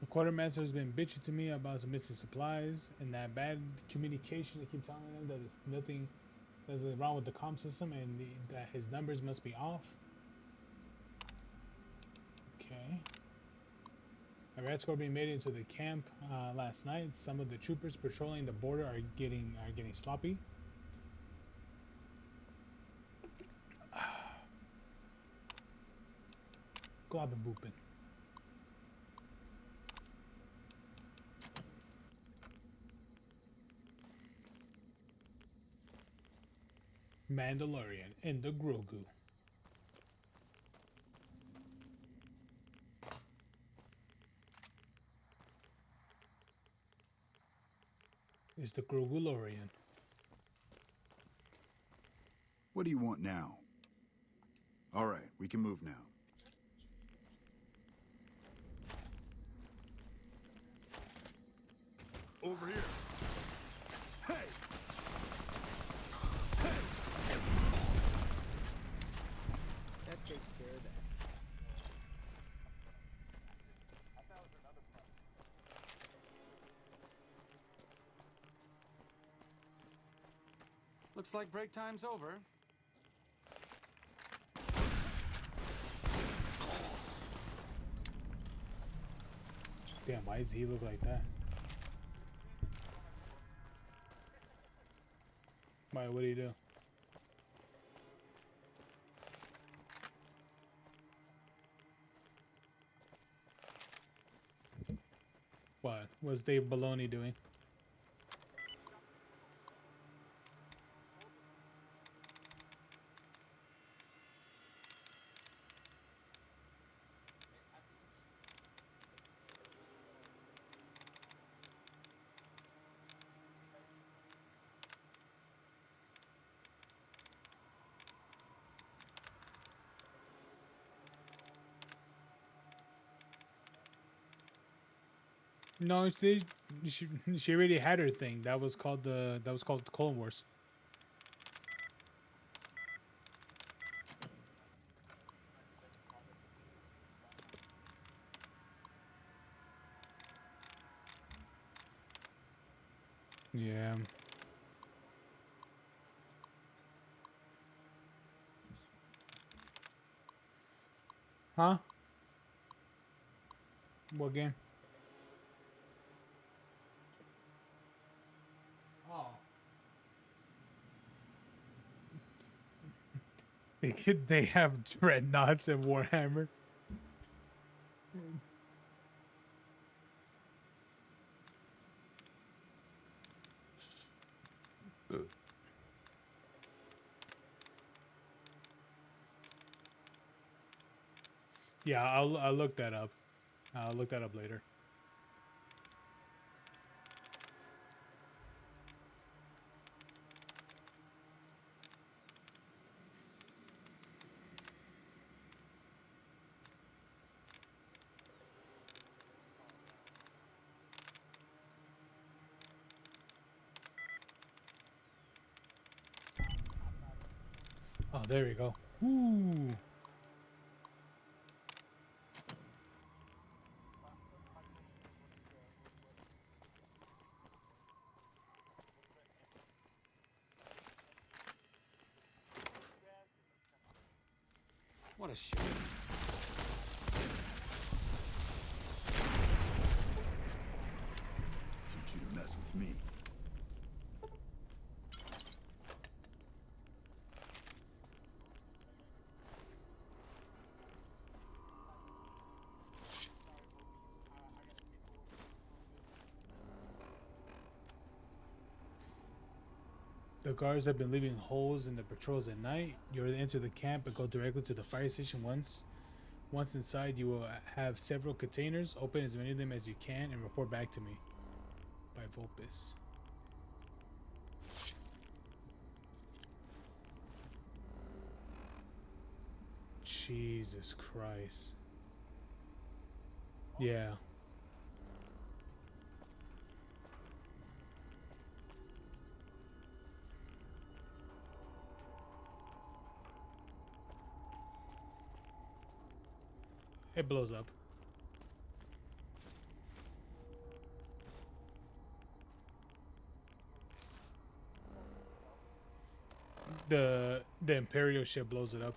The quartermaster has been bitchy to me about some missing supplies and that bad communication. I keep telling him that there's nothing wrong with the comm system and that his numbers must be off. Okay. A red score being made into the camp last night. Some of the troopers patrolling the border are getting sloppy. Globin boopin. Mandalorian and the Grogu. It's the Grogulorian. What do you want now? All right, we can move now. Over here. Hey! Hey! That takes care of that. Looks like break time's over. Damn, why does he look like that? Why, what do you do? What was Dave Baloney doing? No, she already had her thing. That was called the Clone Wars. Yeah. Huh? What game? Oh. They have dreadnoughts and Warhammer. Yeah, I'll look that up. I'll look that up later. Oh, there we go. Ooh. What a shame. Teach you to mess with me. The guards have been leaving holes in the patrols at night. You're to enter the camp and go directly to the fire station Once inside, you will have several containers. Open as many of them as you can and report back to me. By Vulpes. Jesus Christ. Yeah. It blows up. The Imperial ship blows it up.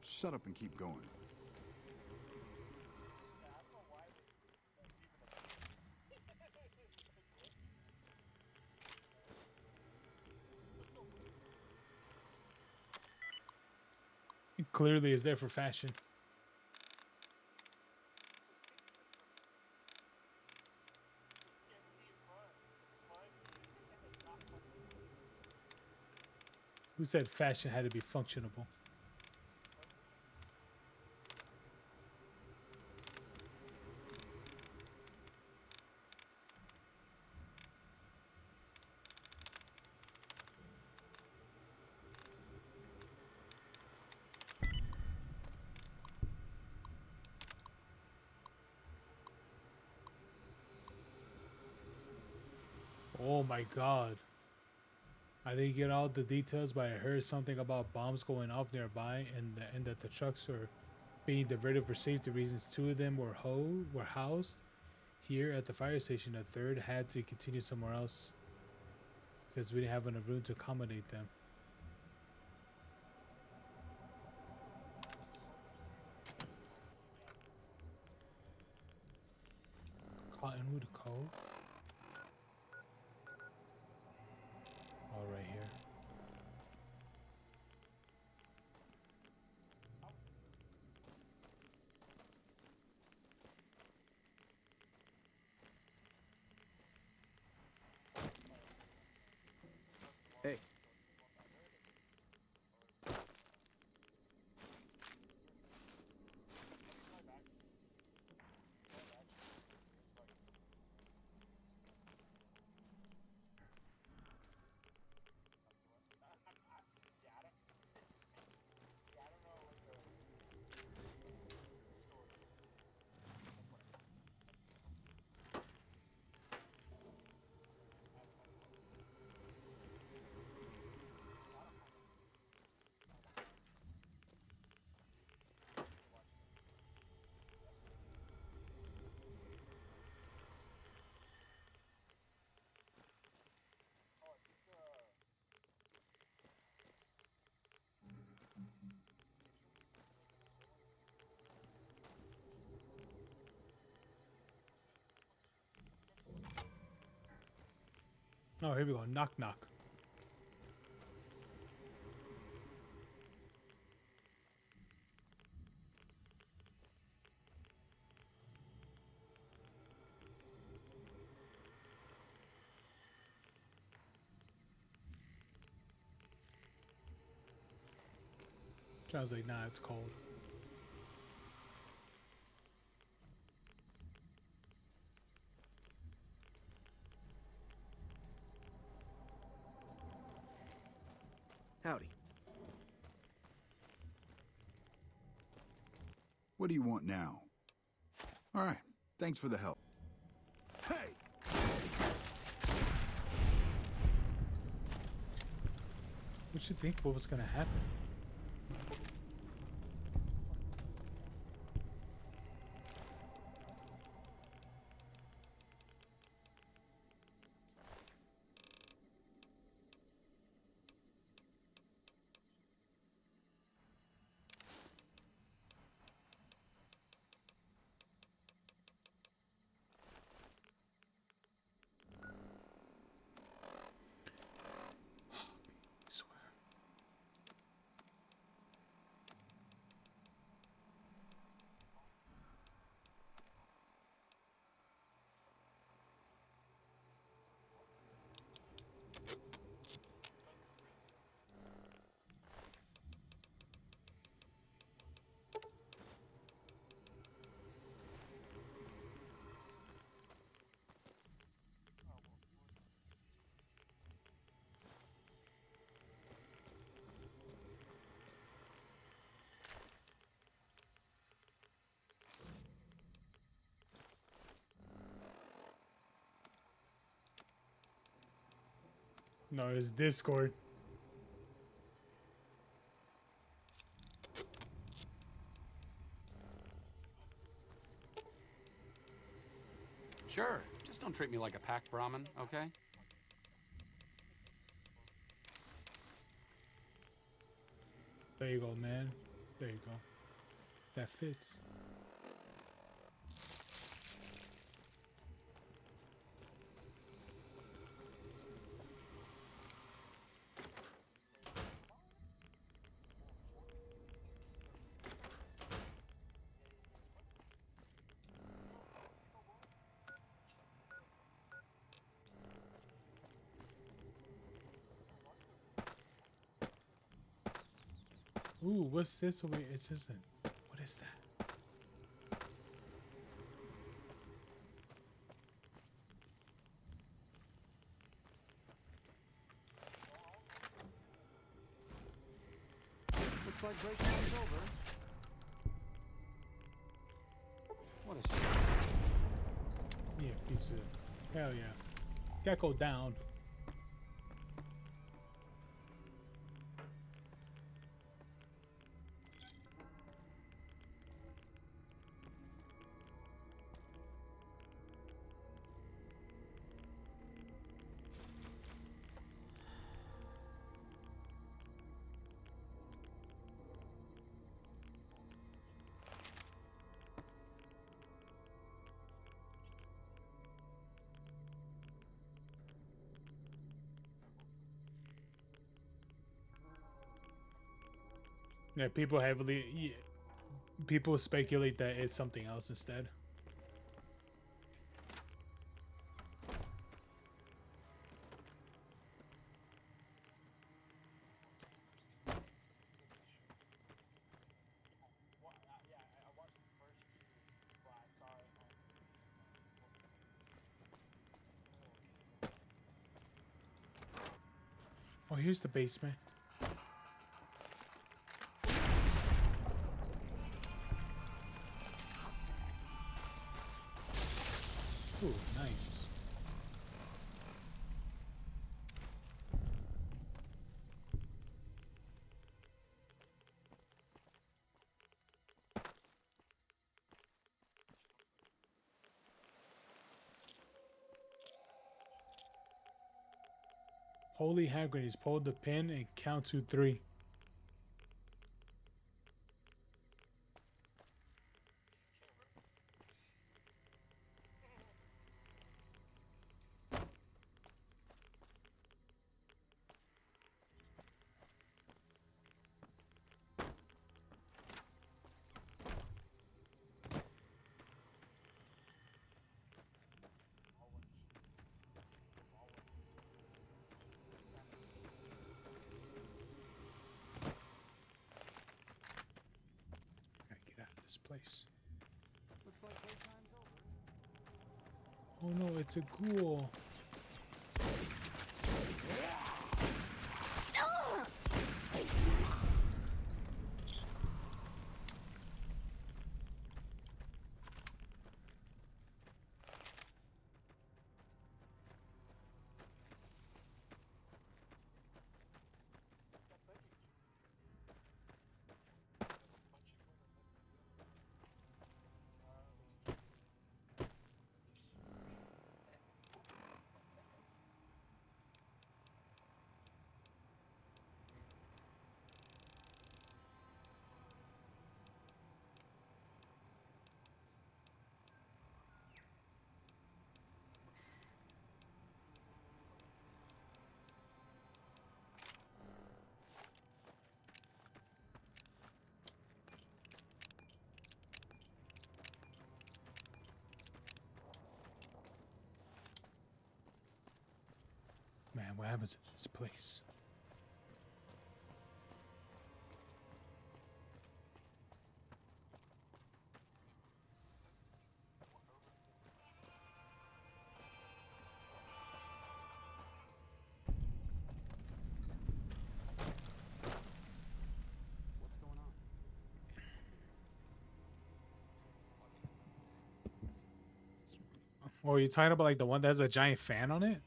Shut up and keep going. It clearly is there for fashion. Who said fashion had to be functionable? Oh my god. I didn't get all the details, but I heard something about bombs going off nearby and that the trucks were being diverted for safety reasons. Two of them were housed here at the fire station. A third had to continue somewhere else because we didn't have enough room to accommodate them. Cottonwood Cove. All right here. Hey. Oh, here we go. Knock knock. I was like, nah, it's cold. Howdy. What do you want now? All right, thanks for the help. Hey! What you think? What was gonna happen? No, it's Discord. Sure, just don't treat me like a pack Brahmin, okay? There you go, man. There you go. That fits. Ooh, what's this? Wait, it isn't. What is that? Looks like break time's over. What a shame. Yeah, piece of. Hell yeah. Gecko down. Yeah, people speculate that it's something else instead. Oh, here's the basement. Ooh, nice. Holy hand grenades. Pull the pin and count to 3. this place. Looks like playtime's over. Oh no, it's a ghoul. Man, what happens in this place? What's going on? Or are you talking about like the one that has a giant fan on it?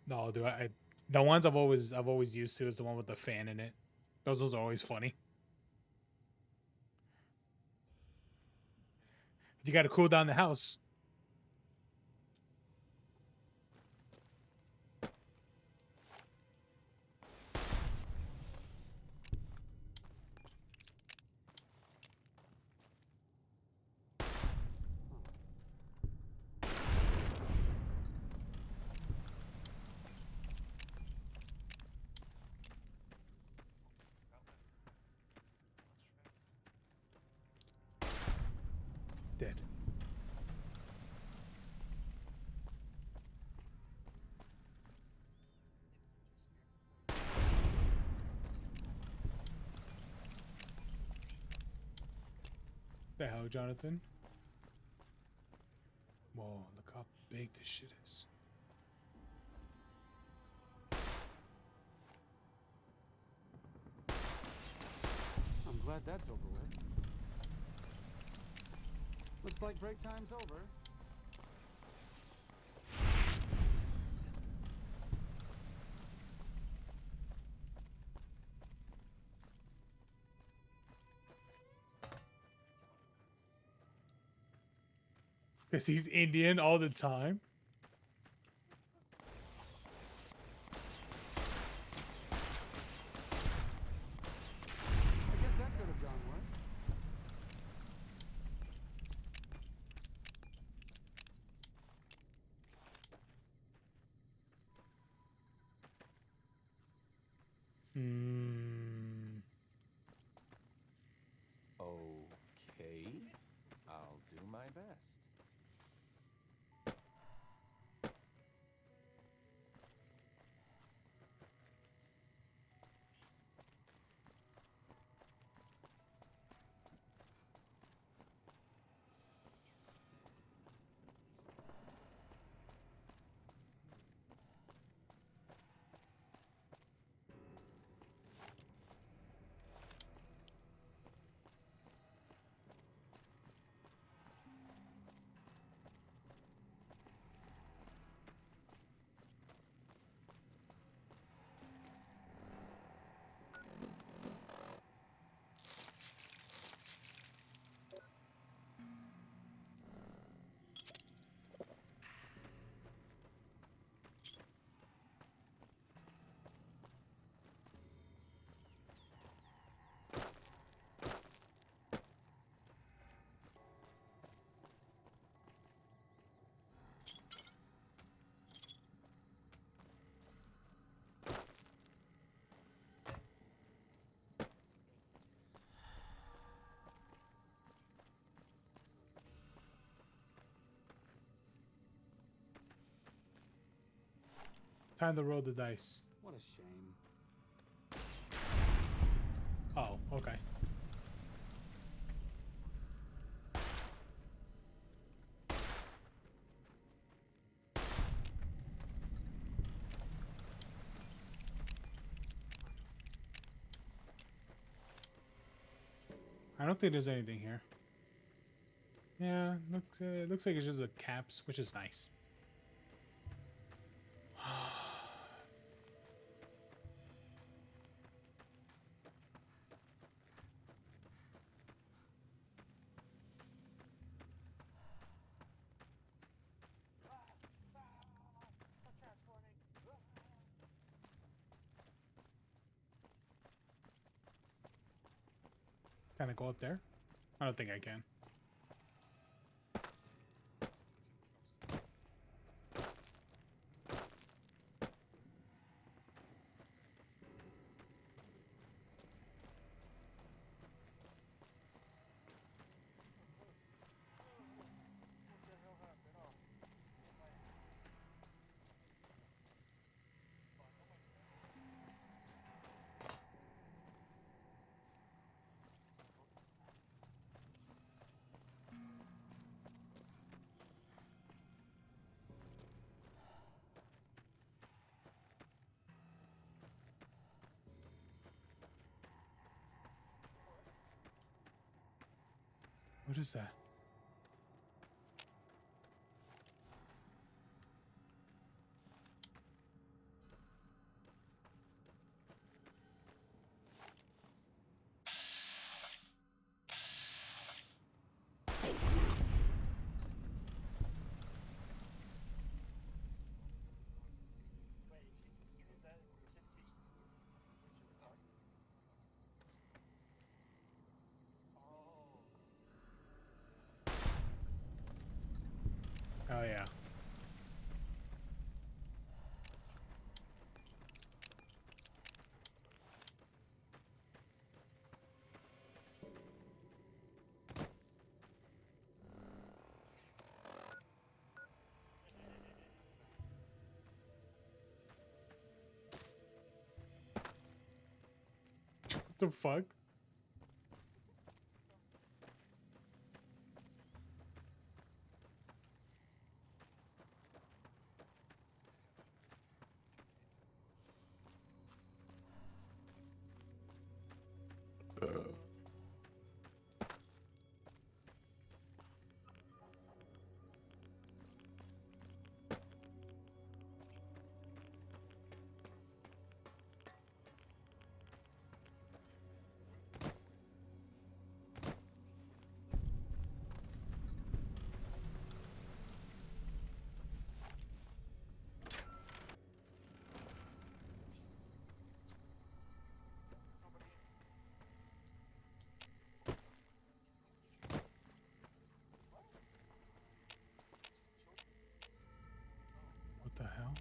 No, dude. The ones I've always used to is the one with the fan in it. Those ones are always funny. You got to cool down the house. Dead. The hell, Jonathan? Whoa, look how big this shit is. I'm glad that's over with. Looks like break time's over. Because he's Indian all the time. I guess that could have gone worse. Hmm. Okay, I'll do my best. Time to roll the dice. What a shame. Oh, okay. I don't think there's anything here. Yeah, looks like it's just a caps, which is nice. Can I go up there? I don't think I can. What is that? Oh yeah. What the fuck? What the hell?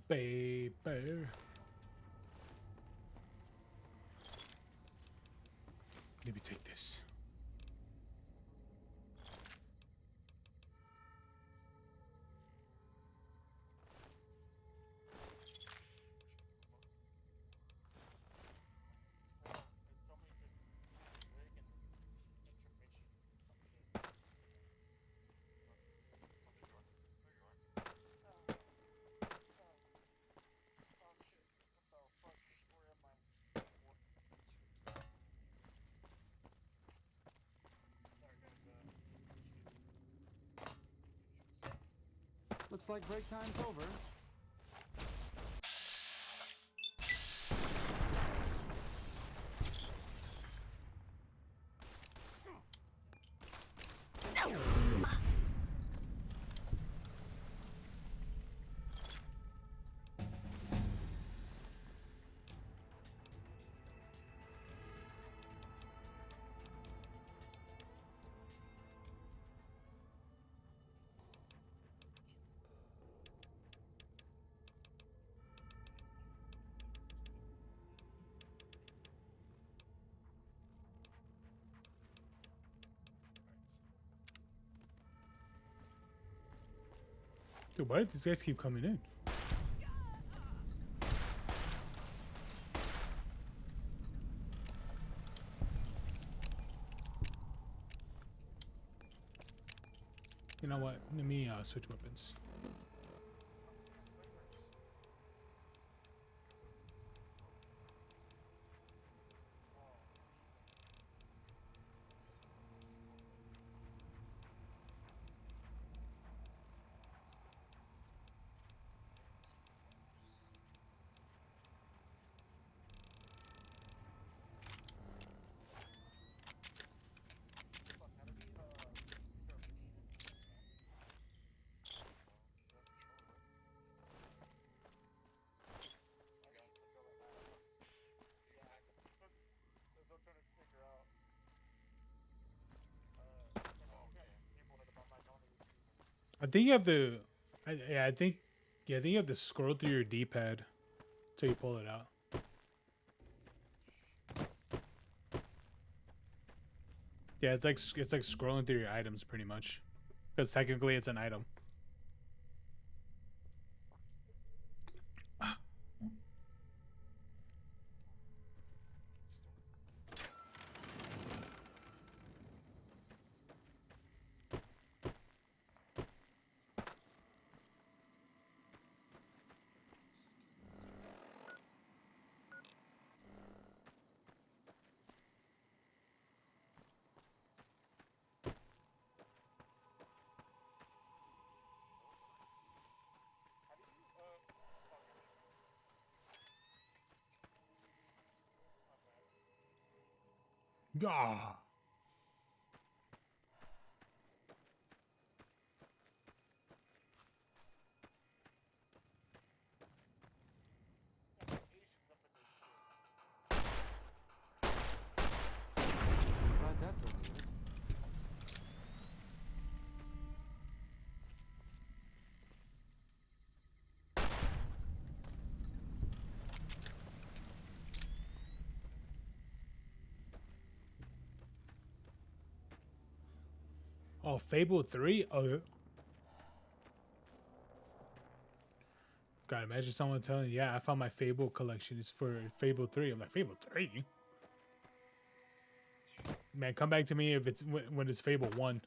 Baby. Maybe take this. Looks like break time's over. Dude, why did these guys keep coming in? You know what? Let me switch weapons. I think you have to. Yeah, I think. Yeah, I think you have to scroll through your D-pad till you pull it out. Yeah, it's like scrolling through your items pretty much, because technically it's an item. Ah. Glad that's over with. Oh, Fable 3? Oh. God, imagine someone telling you, yeah, I found my Fable collection. It's for Fable 3. I'm like, Fable 3? Man, come back to me if it's when it's Fable 1.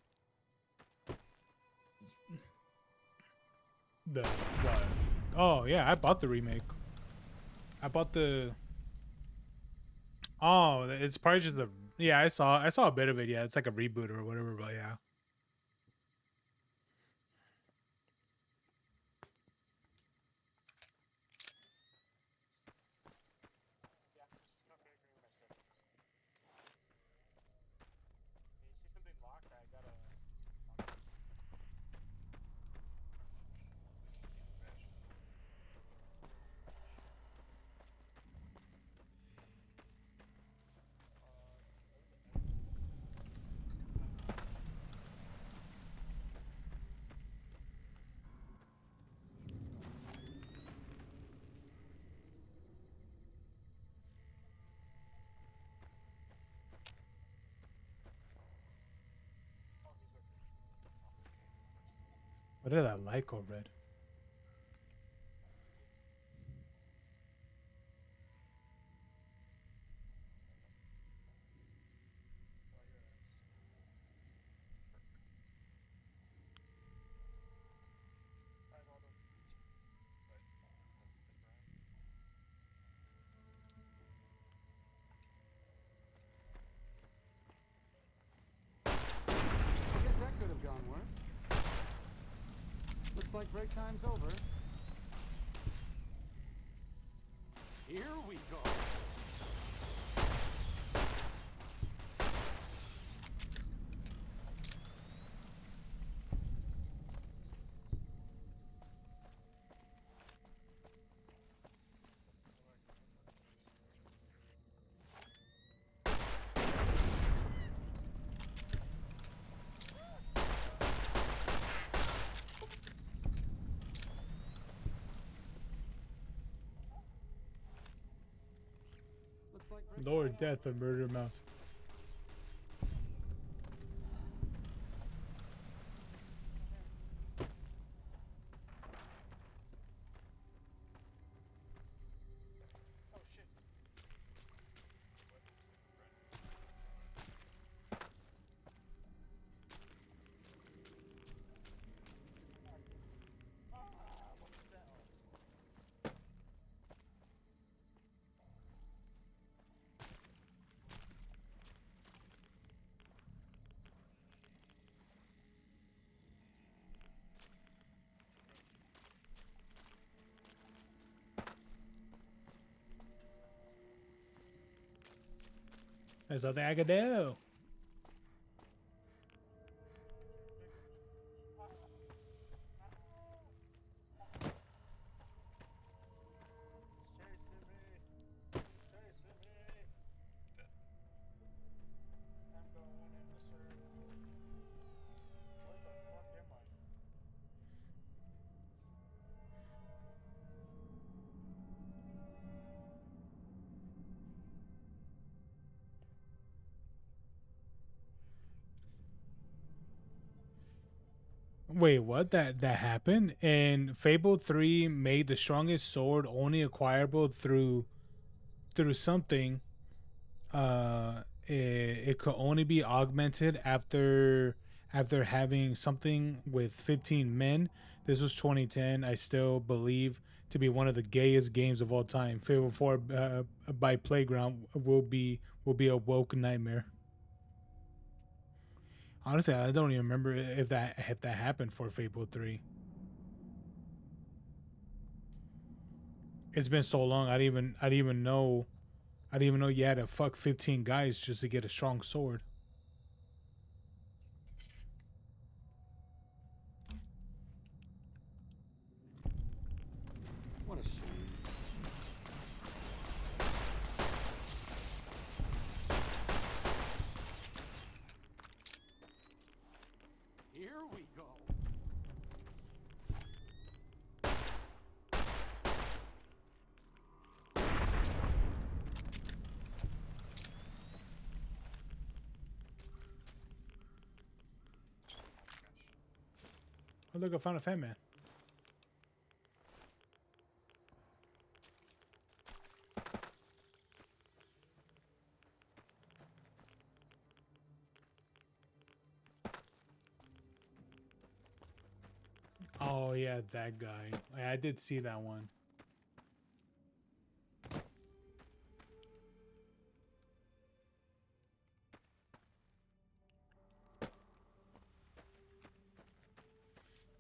The what? Oh, yeah, I bought the remake. I bought the... Oh, it's probably just the... Yeah, I saw a bit of it. Yeah, it's like a reboot or whatever, but yeah. What did I like or read? I guess that could have gone worse. Looks like break time's over. Here we go. Lower death of Murder Mountain. There's something I could do. Wait, what? That happened? And Fable 3 made the strongest sword only acquirable through something. It could only be augmented after having something with 15 men. This was 2010. I still believe to be one of the gayest games of all time. Fable 4 by Playground will be a woke nightmare. Honestly, I don't even remember if that happened for Fable 3. It's been so long. I didn't even know you had to fuck 15 guys just to get a strong sword. What a shame. Here we go. Oh, look, I found a Fat Man. Oh, yeah, that guy. I did see that one.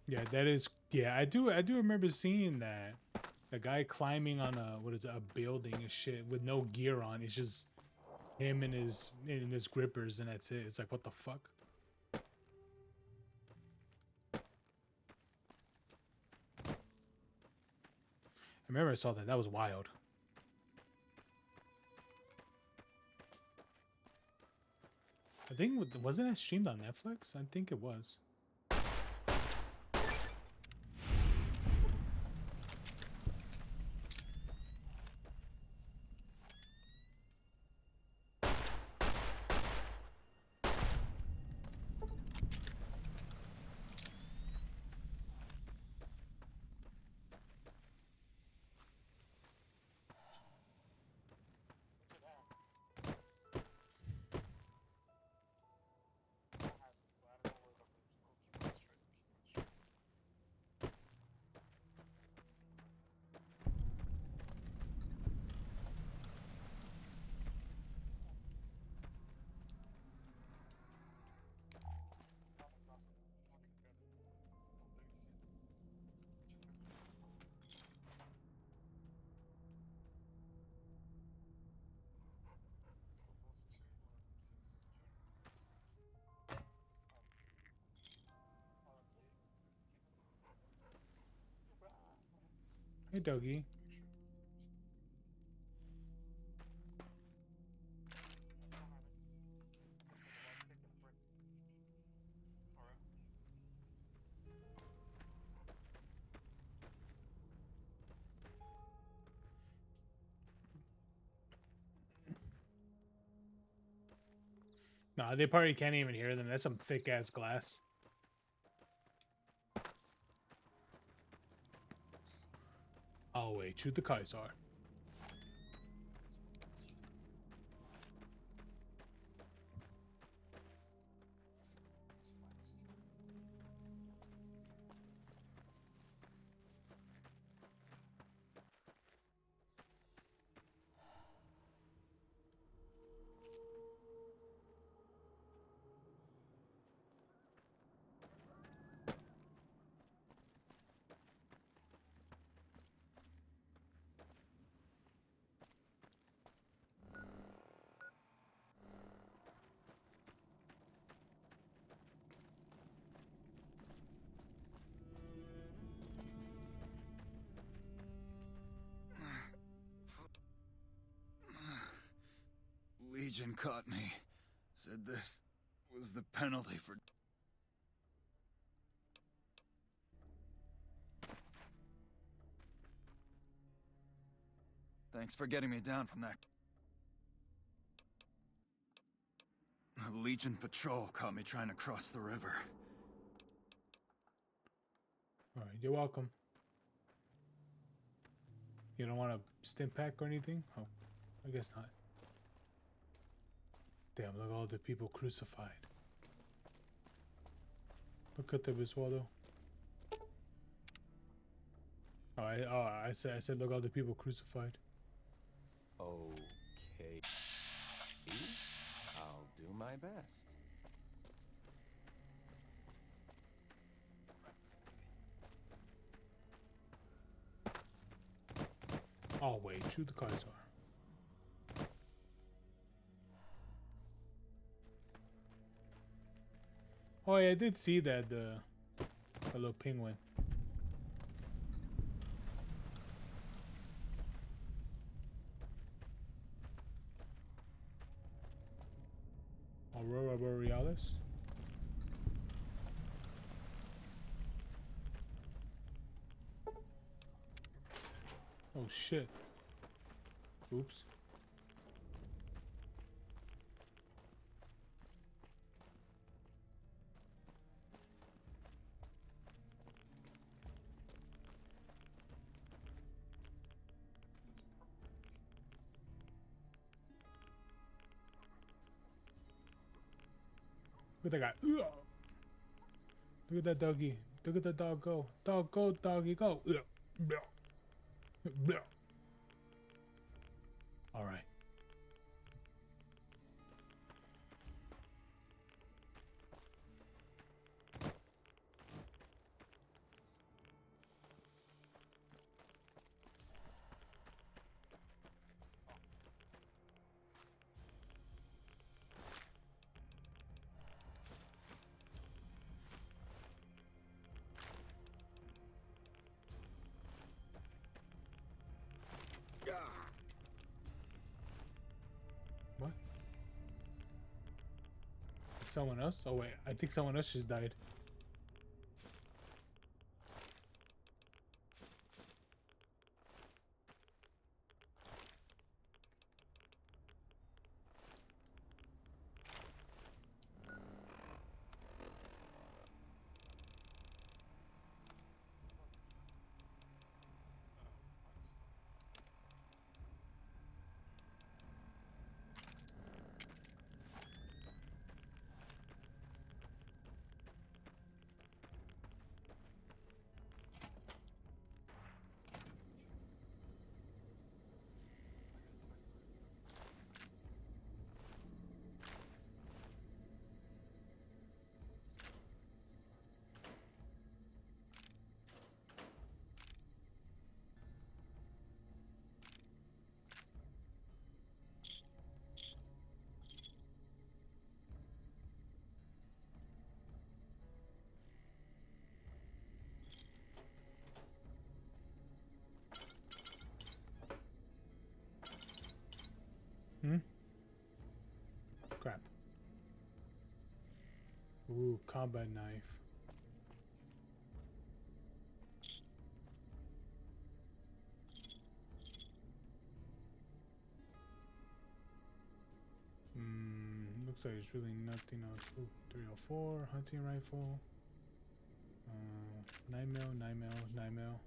Yeah, that is. Yeah, I do remember seeing that. The guy climbing on a building and shit with no gear on. It's just him and his grippers, and that's it. It's like, what the fuck? I remember I saw that. That was wild. I think wasn't it streamed on Netflix? I think it was. Hey, doggy. Nah, they probably can't even hear them. That's some thick ass glass. Oh wait, shoot the Kaiser. Legion caught me. Said this was the penalty for... Thanks for getting me down from that. A Legion patrol caught me trying to cross the river. All right, you're welcome. You don't want a stim pack or anything? Oh, I guess not. Damn, look at all the people crucified. Look at the Visualdo. Oh, I said, look at all the people crucified. Okay. I'll do my best. Oh wait, true the cards are. Oh yeah, I did see that the little penguin. Aurora Borealis. Oh shit. Oops. Look at that guy. Ugh. Look at that doggy. Look at the dog go. Dog go, doggy go. Ugh. Blah. Blah. All right. What? Someone else? Oh wait, I think someone else just died. Hmm? Crap. Ooh, combat knife. Looks like there's really nothing else. Ooh, 304, hunting rifle. 9 mil, 9 mil, 9 mil.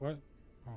What? Oh.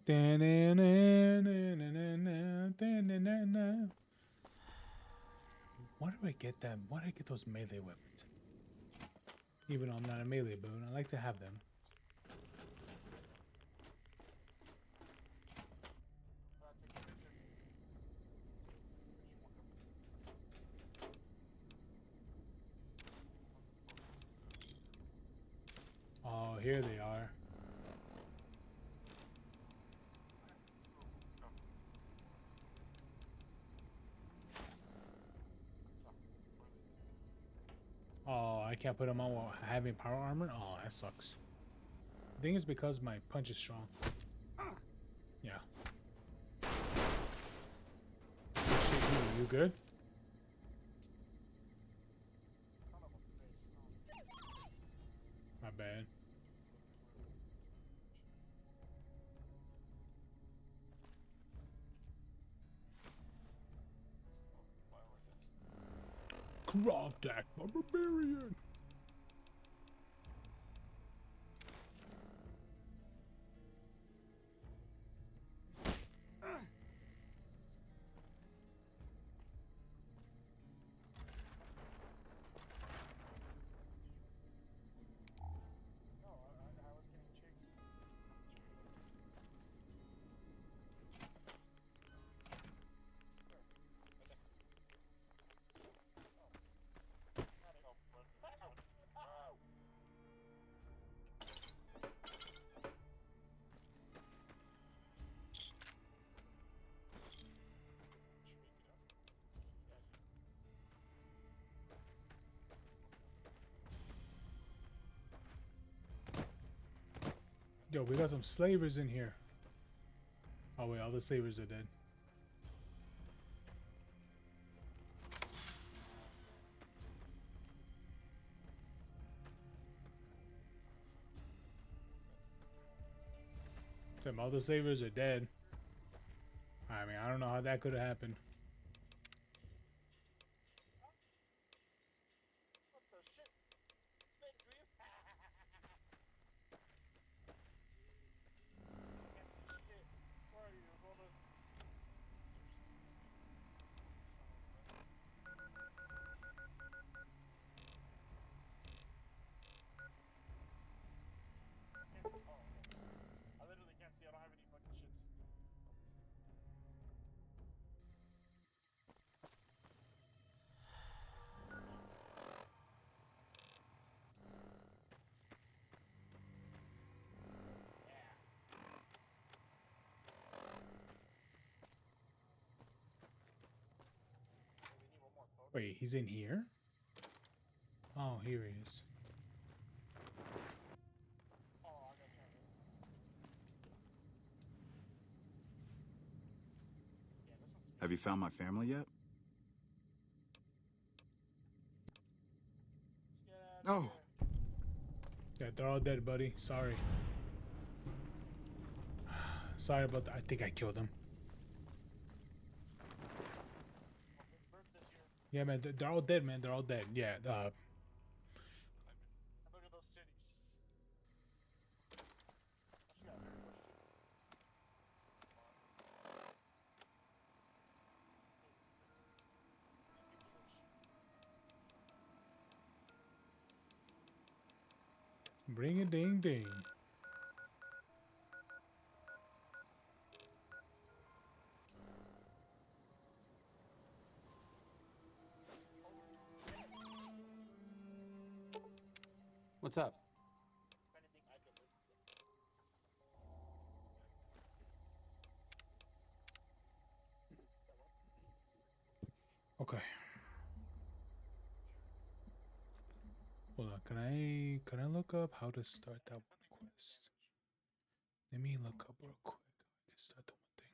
Why do I get that? Why do I get those melee weapons? Even though I'm not a melee boon, I like to have them. Oh, here they are. Oh, I can't put them on while having power armor? Oh, that sucks. I think it's because my punch is strong. Yeah. Oh, shit, you good? My bad. Crop deck, barbarian. Yo, we got some slavers in here. Oh wait, all the slavers are dead. Damn, all the slavers are dead. I mean, I don't know how that could have happened. Wait, he's in here? Oh, here he is. Have you found my family yet? Oh. Yeah, they're all dead, buddy. Sorry. Sorry about that. I think I killed them. Yeah, man, they're all dead, man. They're all dead. Yeah, bring a ding ding. What's up? Okay. Hold on. Can I look up how to start that one quest? Let me look up real quick. I can start the one thing.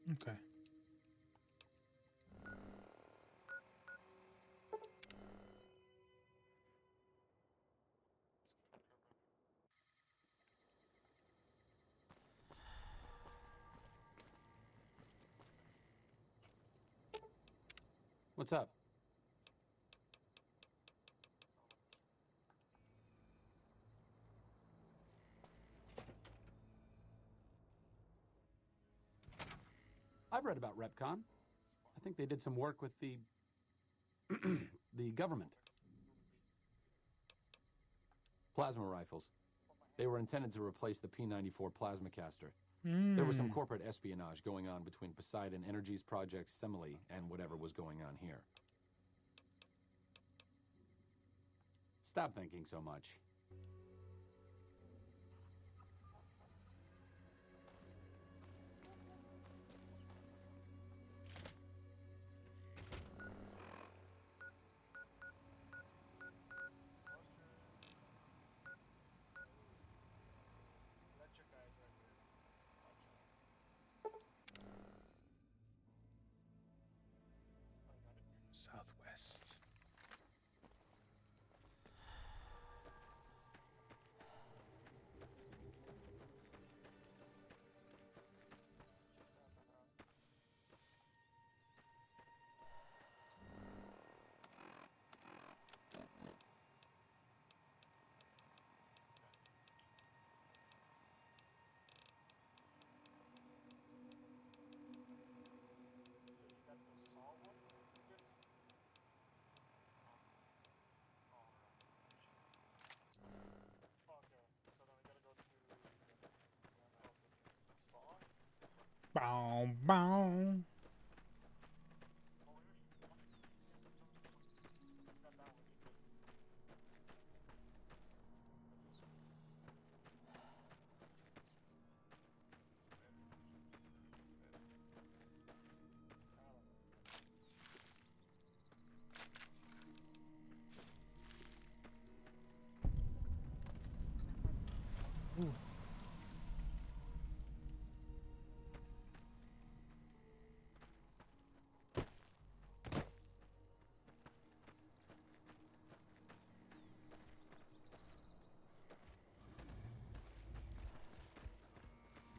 Okay. What's up? I've read about RepCon. I think they did some work with the the government. Plasma rifles. They were intended to replace the P-94 plasma caster. There was some corporate espionage going on between Poseidon Energy's Project Semele and whatever was going on here. Stop thinking so much. Southwest. Bow, bow. Ooh.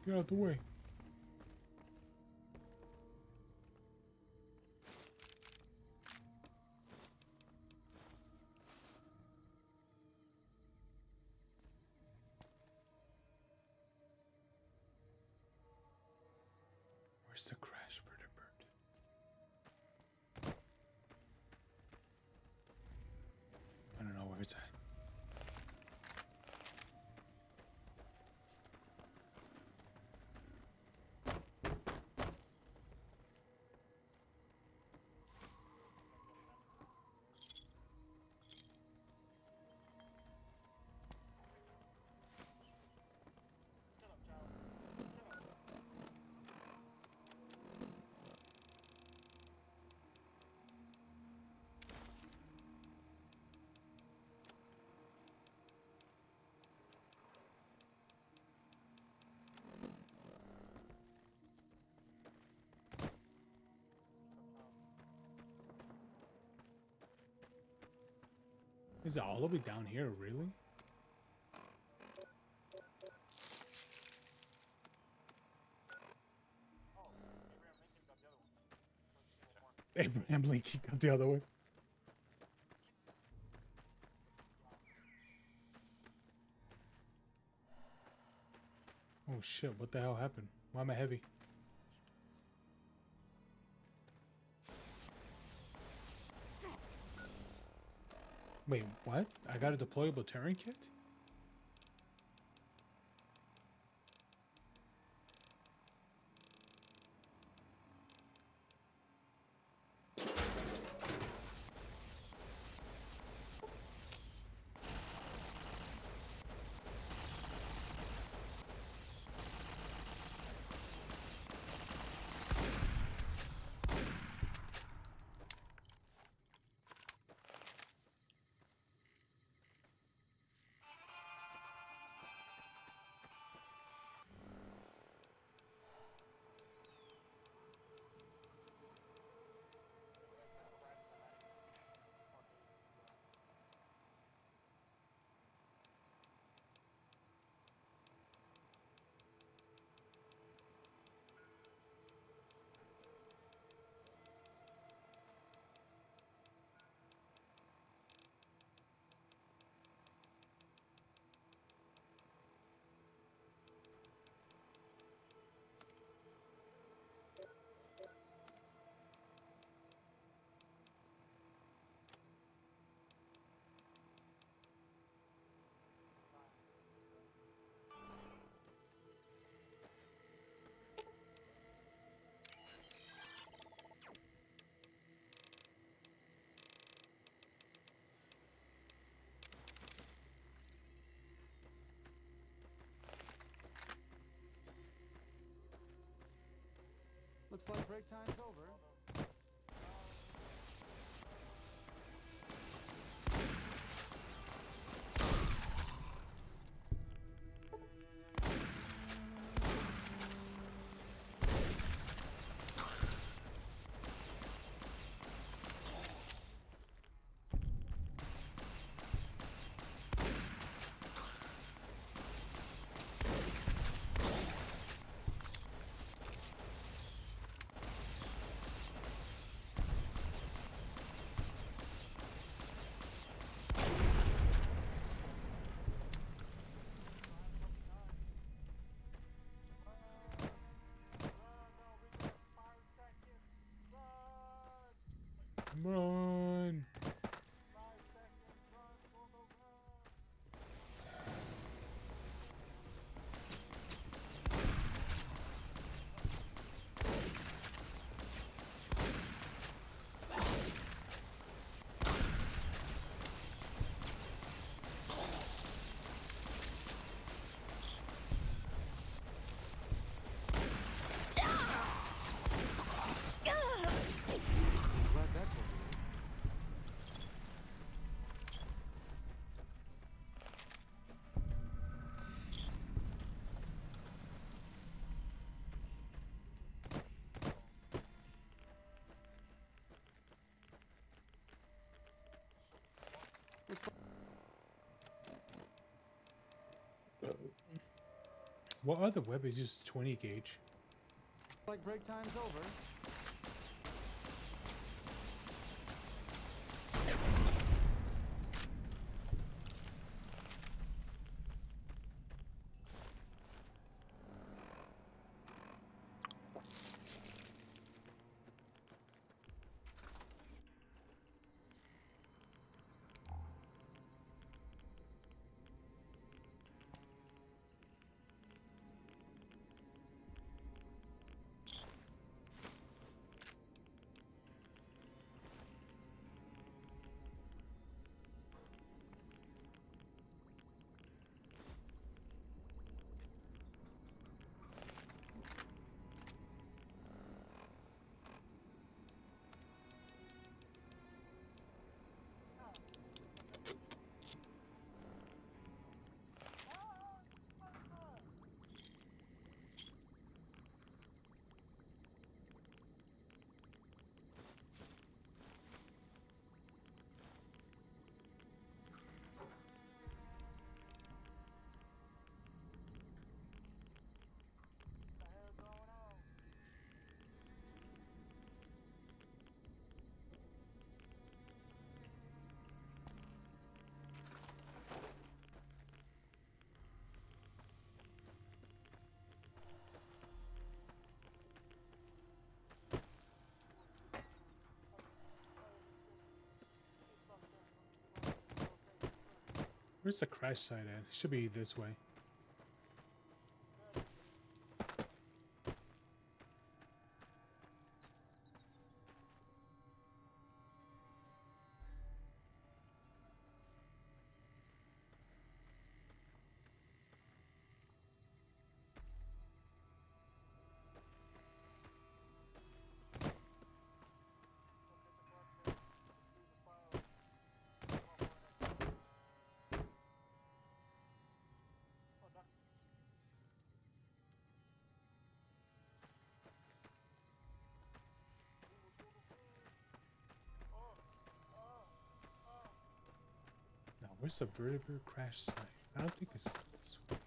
Get out the way. Where's the crash vertibird? I don't know where it's at. Is it all the way down here, really? Abraham Lincoln got the other way. Oh shit, what the hell happened? Why am I heavy? Wait, what? I got a deployable Terran kit? Looks like break time's over. Run. Glad that's over with. What other web is just 20 gauge? Like break time's over. Where's the crash site at? It should be this way. Now, where's the vertebrate crash site? I don't think it's this way.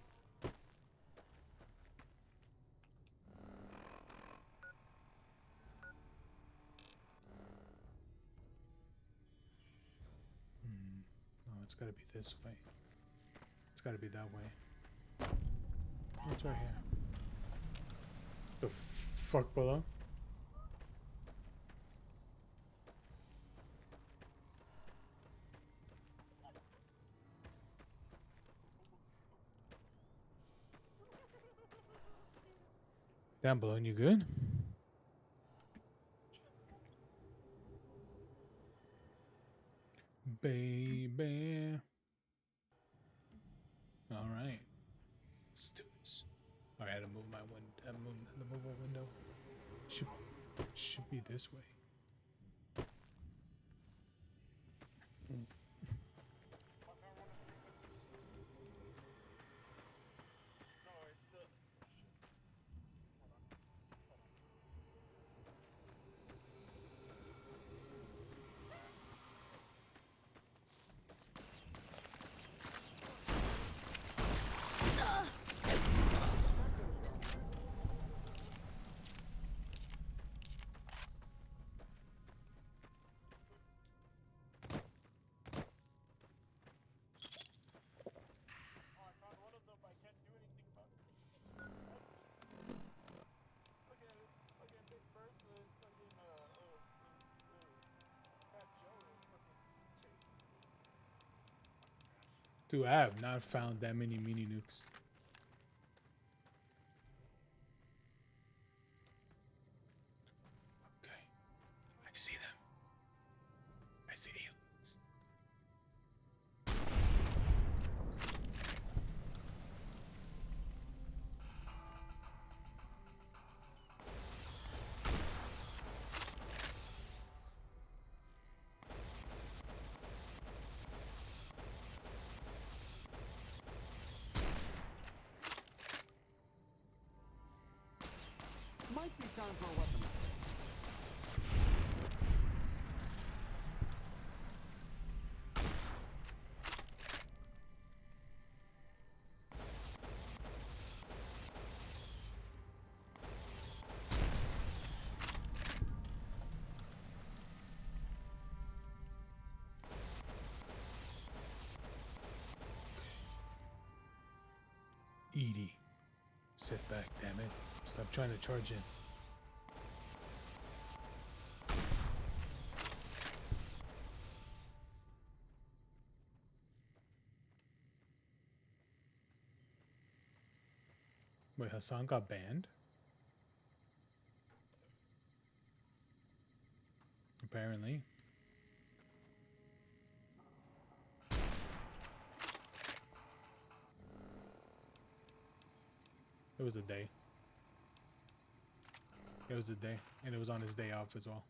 No, it's gotta be this way. It's gotta be that way. Oh, it's right here. The fuck below? Down below, and you good? Baby. All right. Let's do this. All right, I had to move my window. Move a window. Shoot. Should be this way. Dude, I have not found that many mini nukes. Okay. I see them. I see aliens. Might be time for a weapon. Edie. Sit back, damn it. Stop trying to charge in. Wait, Hassan got banned? Apparently. It was a day. It was a day. And it was on his day off as well.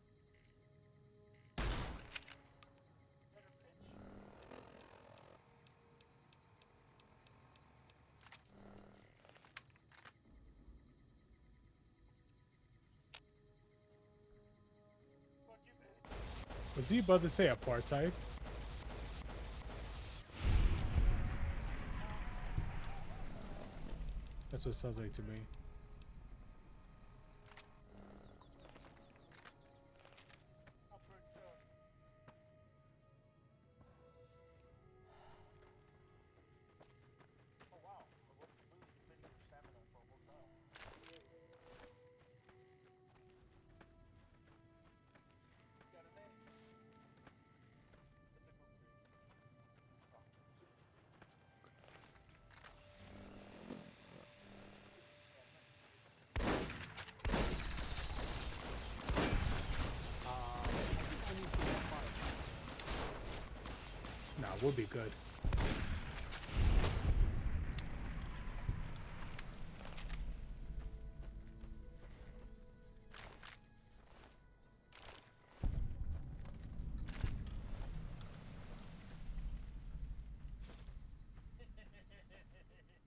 Was he about to say apartheid? That's what it sounds like to me. Nah, we'll be good.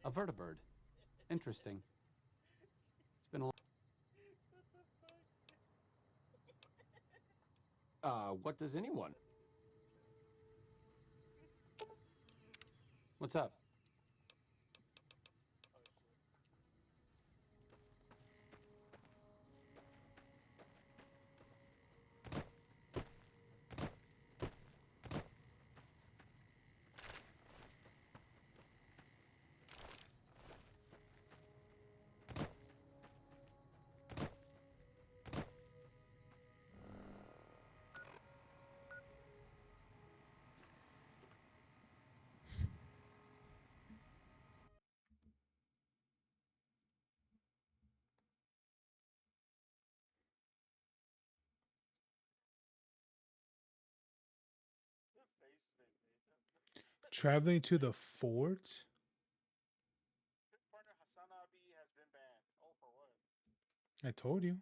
A vertibird. Interesting. It's been a what does anyone? What's up? Traveling to the fort? I told you.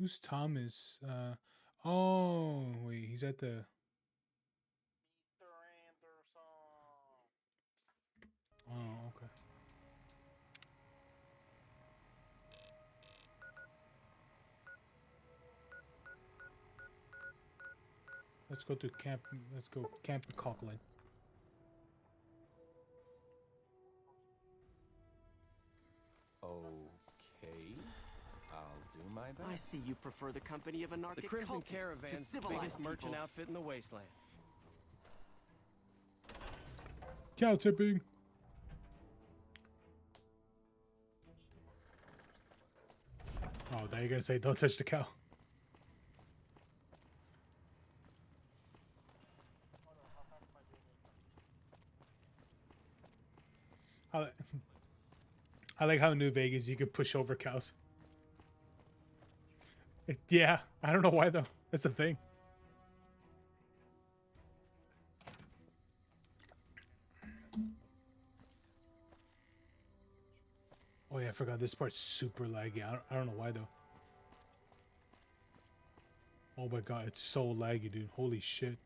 Who's Thomas? Oh wait, he's at the. Oh, okay. Let's go to camp. Let's go Camp Coughlin. Okay, I'll do my best. I see you prefer the company of anarchic The Crimson cultists to Caravan's the civilized biggest merchant peoples. outfit in the wasteland. Cow tipping. Oh, now you're gonna say don't touch the cow. I, I like how in New Vegas you could push over cows. Yeah, I don't know why though. That's the thing. Oh yeah, I forgot this part's super laggy. I don't know why though. Oh my god, it's so laggy, dude. Holy shit.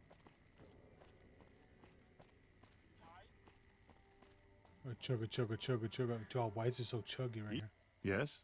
Oh, chugga chugga chugga chugga. Oh, why is it so chuggy right here? Yes?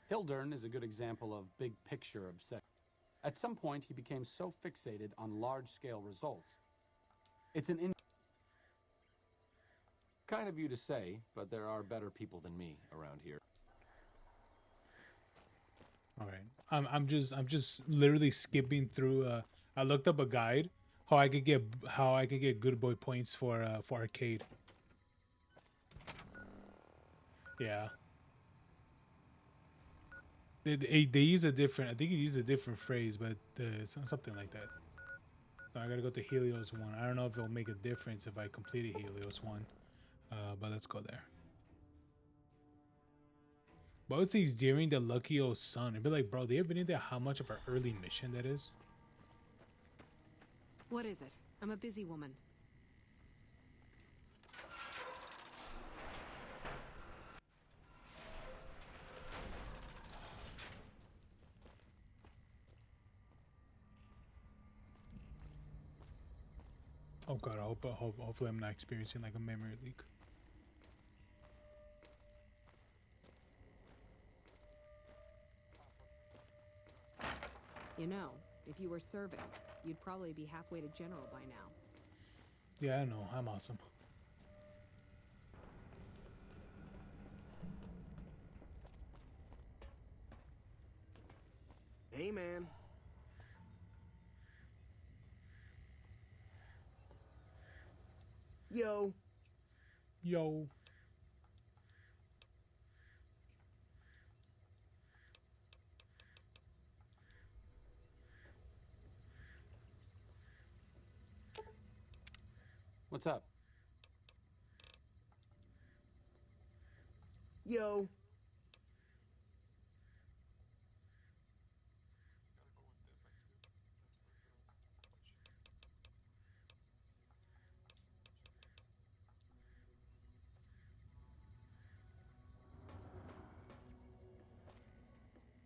Hildern is a good example of big picture obsession. At some point, he became so fixated on large-scale results. It's an kind of you to say, but there are better people than me around here. All right, I'm just literally skipping through. I looked up a guide how I could get good boy points for arcade. Yeah. They use a different. I think he used a different phrase, but something like that. So I gotta go to Helios 1. I don't know if it'll make a difference if I completed Helios 1. But let's go there. But I would say he's during the lucky old sun. It'd be like, bro, do you have any idea how much of an early mission that is? What is it? I'm a busy woman. Oh god, hopefully I'm not experiencing like a memory leak. You know, if you were serving, you'd probably be halfway to general by now. Yeah, I know. I'm awesome. Hey, man. Yo. Yo. What's up? Yo.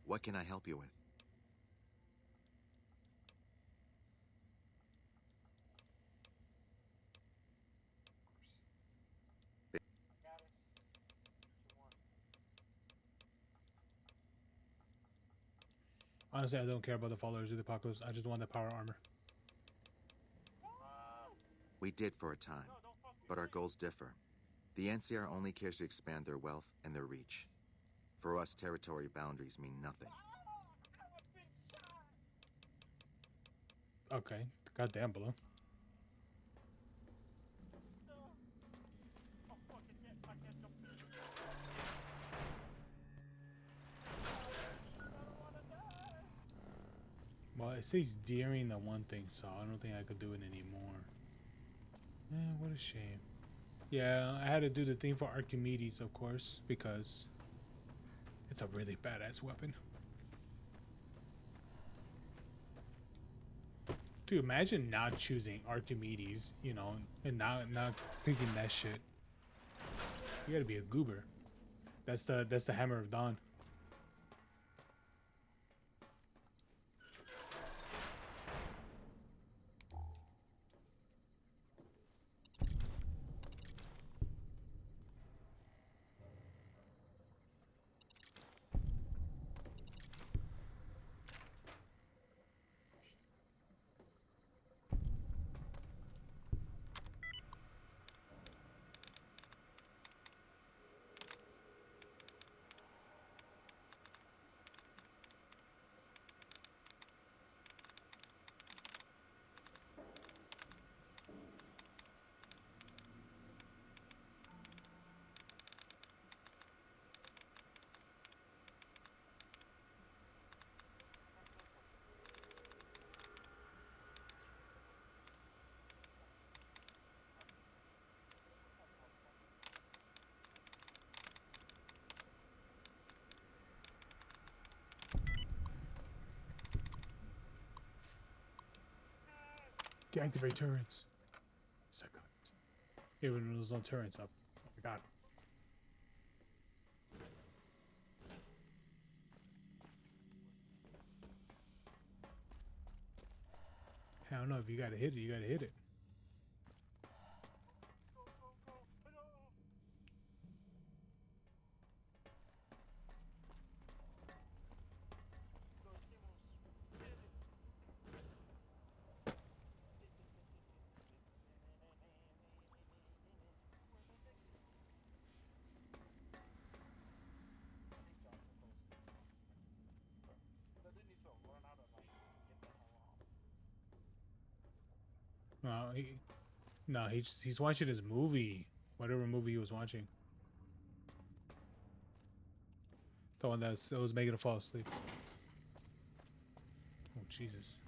What can I help you with? Honestly, I don't care about the followers of the apocalypse. I just want the power armor. We did for a time, but our goals differ. The NCR only cares to expand their wealth and their reach. For us, territory boundaries mean nothing. Okay. Goddamn, Balloon. Well, it says during the one thing, so I don't think I could do it anymore. Man, what a shame. Yeah, I had to do the thing for Archimedes, of course, because it's a really badass weapon. Dude, imagine not choosing Archimedes, you know, and not picking that shit. You gotta be a goober. That's the Hammer of Dawn. Deactivate turrets. Second. Even when there's no turrets up. Oh my god. I don't know if you gotta hit it, you gotta hit it. No, he's watching his movie, whatever movie he was watching. The one that was making him fall asleep. Oh Jesus!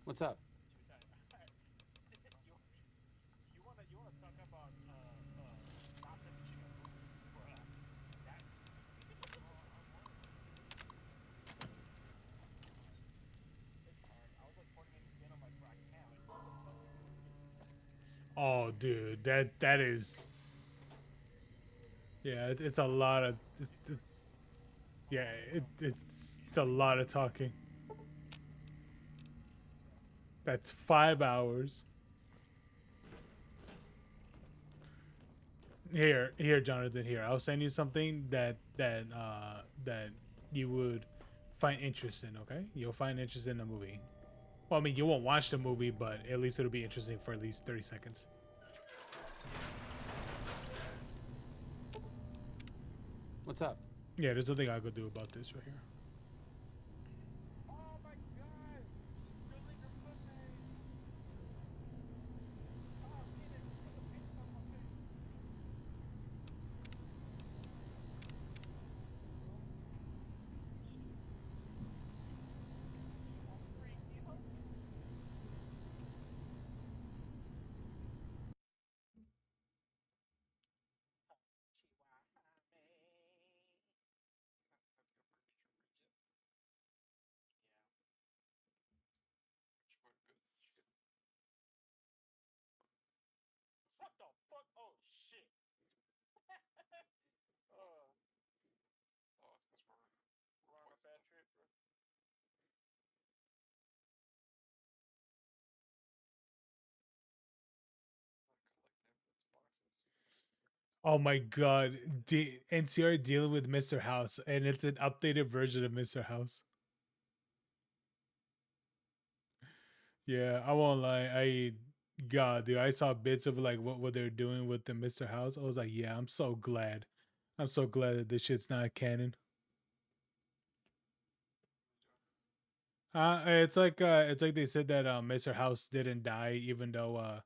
What's up? Oh, dude, that is. Yeah, it's a lot of. Yeah, it's a lot of talking. That's 5 hours. Here, Jonathan. Here, I'll send you something that you would find interest in. Okay, you'll find interest in the movie. Well, I mean, you won't watch the movie, but at least it'll be interesting for at least 30 seconds. What's up? Yeah, there's nothing I could do about this right here. Oh my god, NCR dealing with Mr. House, and it's an updated version of Mr. House. Yeah, I won't lie. God, dude, I saw bits of like what they're doing with the Mr. House. I was like, yeah, I'm so glad. I'm so glad that this shit's not canon. It's like they said that Mr. House didn't die, even though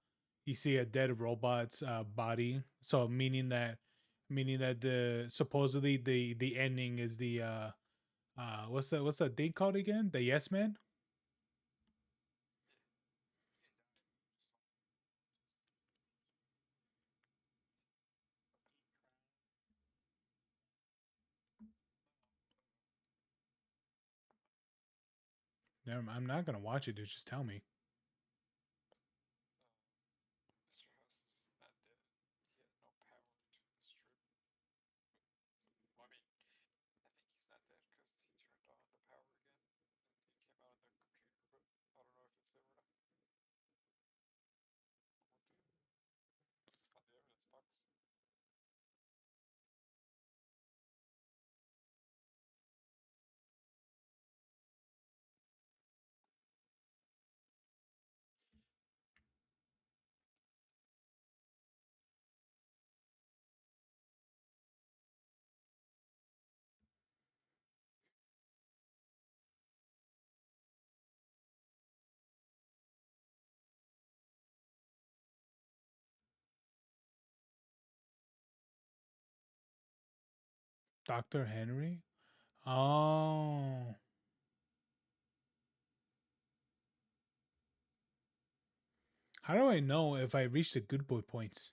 you see a dead robot's body. So meaning that the supposedly the ending is What's the thing called again? The Yes Man. Never mind, I'm not gonna watch it, dude. Just tell me. Dr. Henry? Oh. How do I know if I reached the good boy points?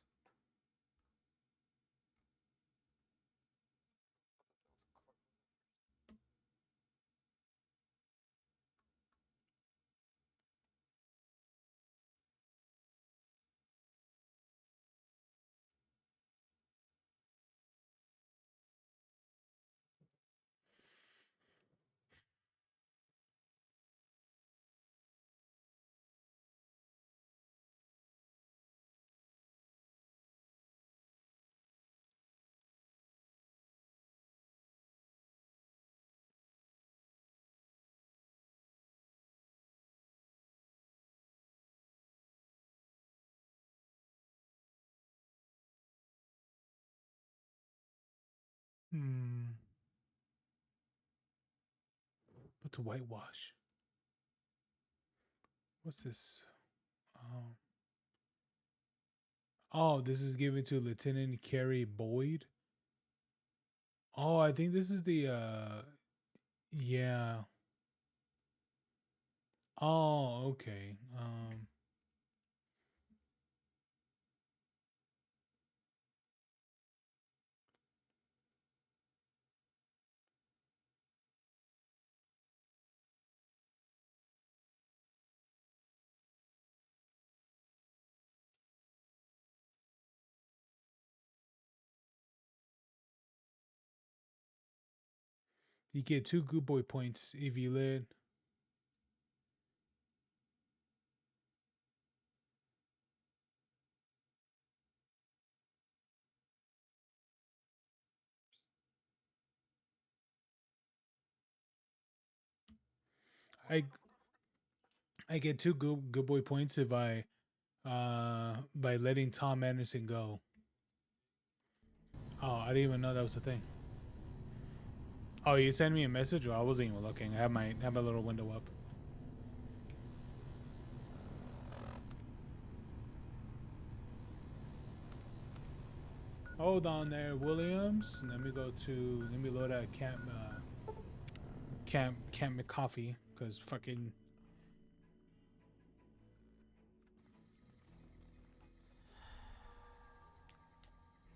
Hmm. But to whitewash. What's this? Um. Oh, this is given to Lieutenant Carrie Boyd. Oh, I think this is the yeah. Oh, okay. You get 2 good boy points if you lit. I I get 2 good boy points if I by letting Tom Anderson go. Oh, I didn't even know that was a thing. Oh, you sent me a message? Well, I wasn't even looking. I have my little window up. Hold on there, Williams. Let me load out Camp McCoffee, because fucking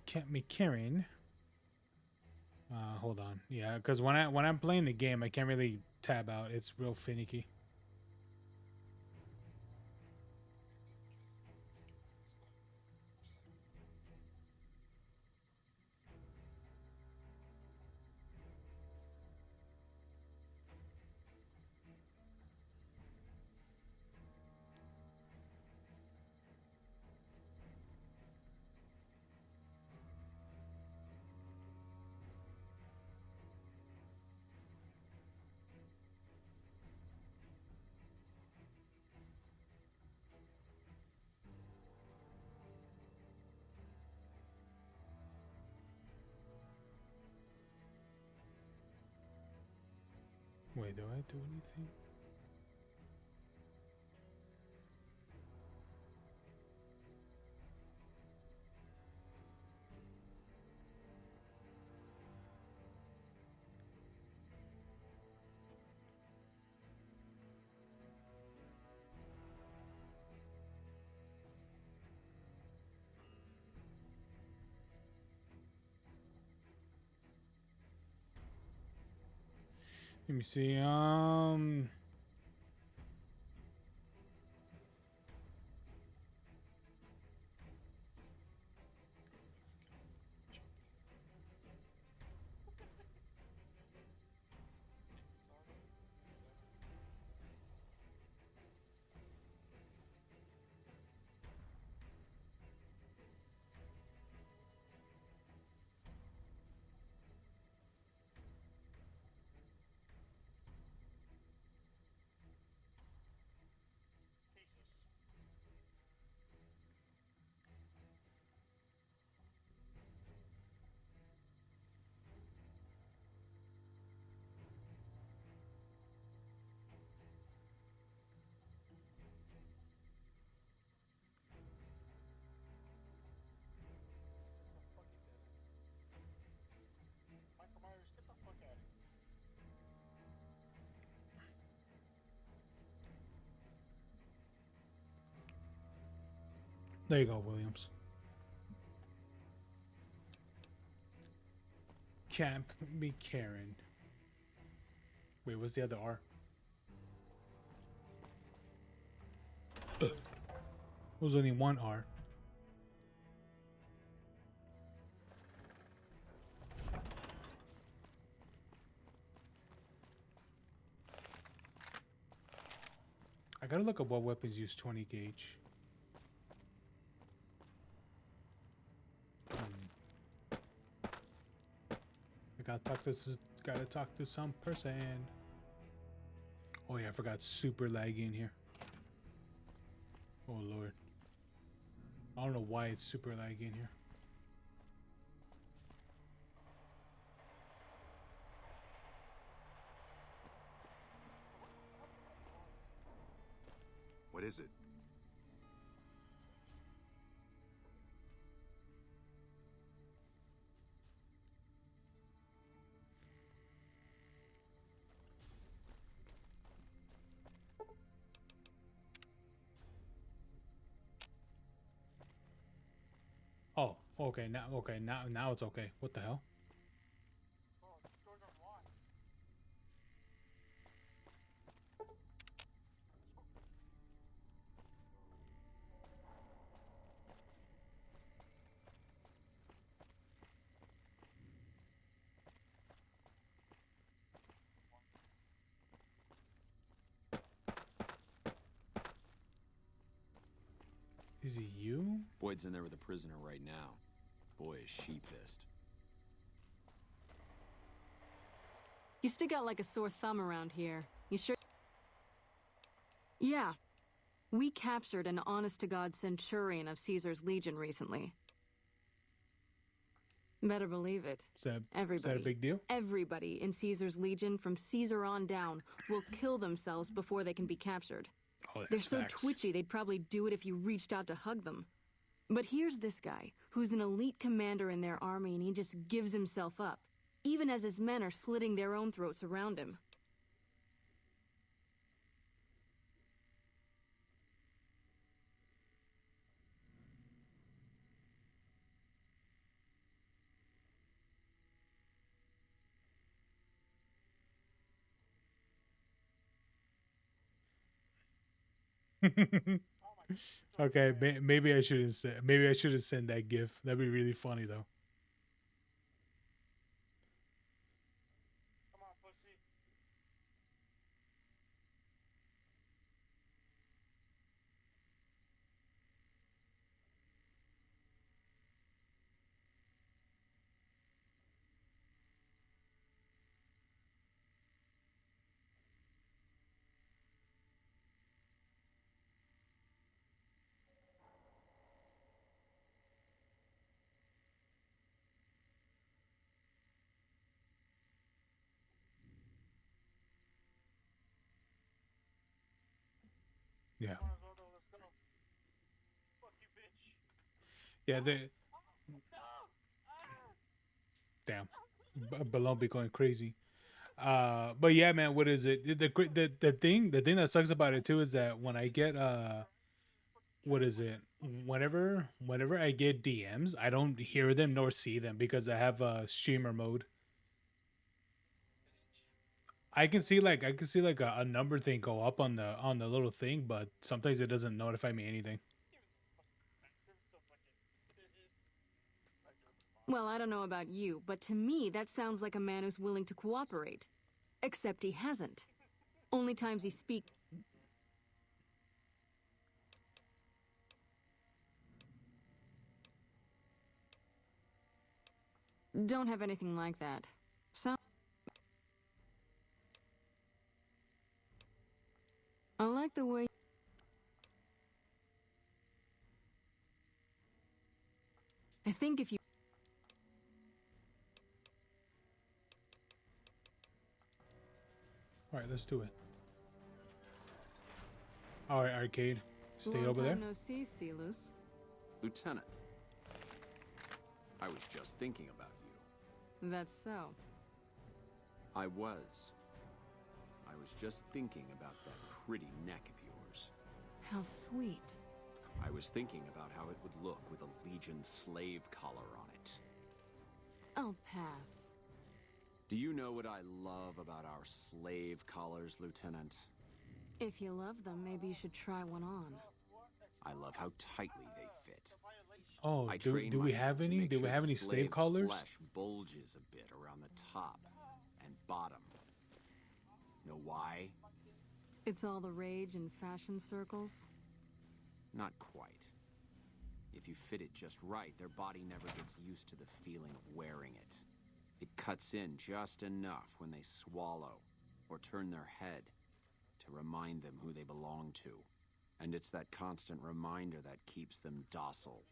Camp McCarran. Hold on. Yeah, because when I'm playing the game, I can't really tab out. It's real finicky. Wait, do I do anything? Let me see. There you go, Williams. Can't be Karen. Wait, what's the other R? There's only one R. I gotta look up what weapons use 20 gauge. I gotta talk to some person. Oh yeah, I forgot super laggy in here. Oh lord. I don't know why it's super laggy in here. What is it? Oh, okay, now it's okay. What the hell? Is it you? Boyd's in there with a prisoner right now. Boy, is she pissed. You stick out like a sore thumb around here. You sure? Yeah. We captured an honest-to-God centurion of Caesar's Legion recently. Better believe it. Is that Everybody. a big deal? Everybody in Caesar's Legion, from Caesar on down, will kill themselves before they can be captured. Oh, that's They're so facts. twitchy they'd probably do it if you reached out to hug them. But here's this guy, who's an elite commander in their army, and he just gives himself up, even as his men are slitting their own throats around him. Okay, maybe I shouldn't say. Maybe I shouldn't send that gif. That'd be really funny though. Yeah. Yeah, they. Damn, Balone be going crazy. But yeah, man, what is it? The thing that sucks about it too is that when I get what is it? Whenever I get DMs, I don't hear them nor see them because I have streamer mode. I can see like a number thing go up on the little thing, but sometimes it doesn't notify me anything. Well, I don't know about you, but to me, that sounds like a man who's willing to cooperate. Except he hasn't. Only times he speaks. Don't have anything like that. So I like the way. I think if you. All right, let's do it. All right, arcade, stay Long over there. time no see, Silus. Lieutenant, I was just thinking about you. That's so. I was just thinking about that pretty neck of yours. How sweet. I was thinking about how it would look with a Legion slave collar on it. I'll pass. Do you know what I love about our slave collars, Lieutenant? If you love them, maybe you should try one on. I love how tightly they fit. Oh, I do train we my have men to any? make Do we sure have the any slave slave's collars? Flesh bulges a bit around the top and bottom. Know why? It's all the rage in fashion circles. Not quite. If you fit it just right, their body never gets used to the feeling of wearing it. It cuts in just enough when they swallow or turn their head to remind them who they belong to. And it's that constant reminder that keeps them docile.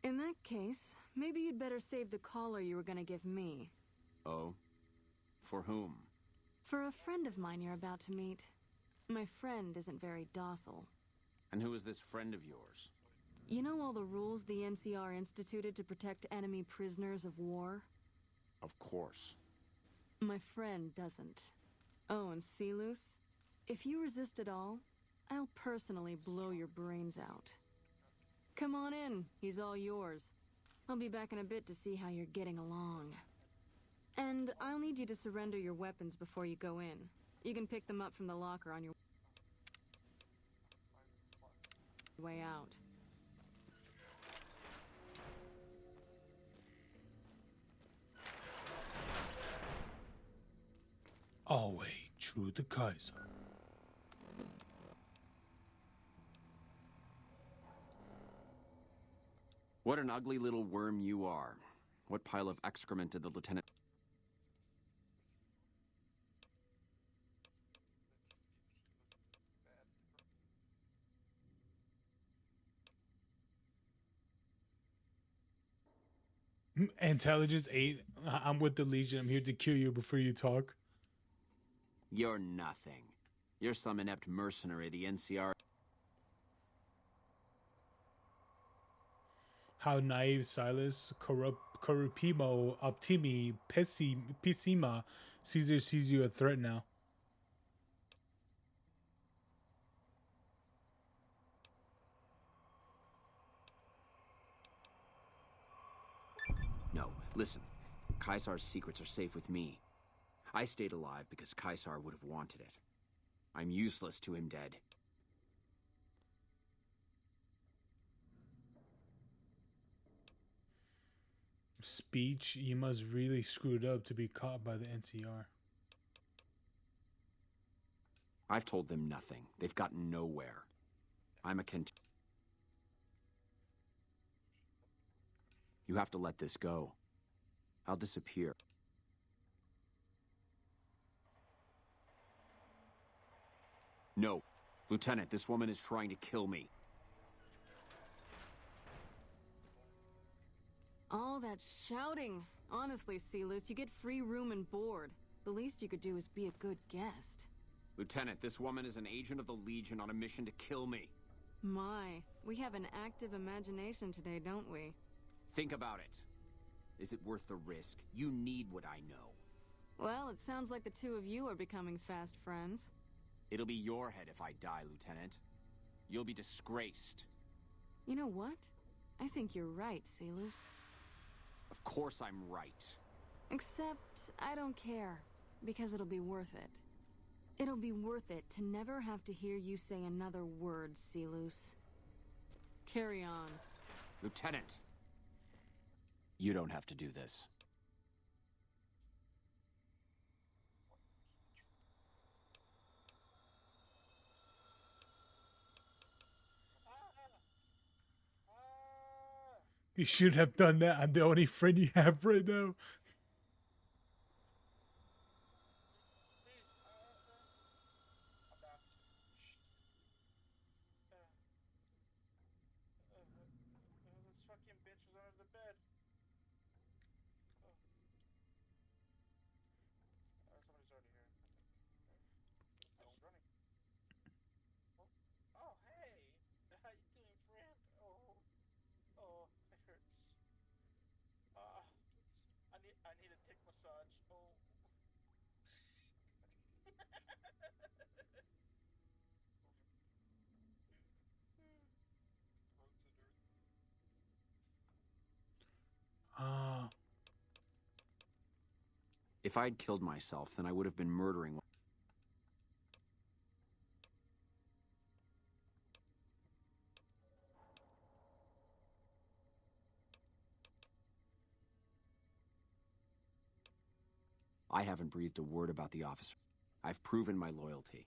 In that case, maybe you'd better save the collar you were gonna give me. Oh? For whom? For a friend of mine you're about to meet. My friend isn't very docile. And who is this friend of yours? You know all the rules the NCR instituted to protect enemy prisoners of war? Of course. My friend doesn't. Oh, and Silus, if you resist at all, I'll personally blow your brains out. Come on in, he's all yours. I'll be back in a bit to see how you're getting along. And I'll need you to surrender your weapons before you go in. You can pick them up from the locker on your way out. Always true to Kaiser. What an ugly little worm you are. What pile of excrement did the lieutenant... Intelligence 8. I'm with the Legion. I'm here to kill you before you talk. You're nothing. You're some inept mercenary the NCR... How naive Silas, Corrupimo, Optimi, Pessima, Caesar sees you a threat now. No, listen. Caesar's secrets are safe with me. I stayed alive because Caesar would have wanted it. I'm useless to him dead. Speech, you must really screwed up to be caught by the NCR. I've told them nothing. They've gotten nowhere. I'm a You have to let this go. I'll disappear. No. Lieutenant, this woman is trying to kill me. All that shouting. Honestly, Silus, you get free room and board. The least you could do is be a good guest. Lieutenant, this woman is an agent of the Legion on a mission to kill me. My, we have an active imagination today, don't we? Think about it. Is it worth the risk? You need what I know. Well, it sounds like the two of you are becoming fast friends. It'll be your head if I die, Lieutenant. You'll be disgraced. You know what? I think you're right, Silus. Of course I'm right. Except, I don't care. Because it'll be worth it. It'll be worth it to never have to hear you say another word, Silus. Carry on. Lieutenant! You don't have to do this. You should have done that. I'm the only friend you have right now. This fucking bitch was under the bed. Somebody's already here. Oh, she's running. Oh, hey! How you doing, friend? Oh, it hurts. I need a dick massage. Oh. Ah. If I'd killed myself, then I would have been murdering. I haven't breathed a word about the officer. I've proven my loyalty.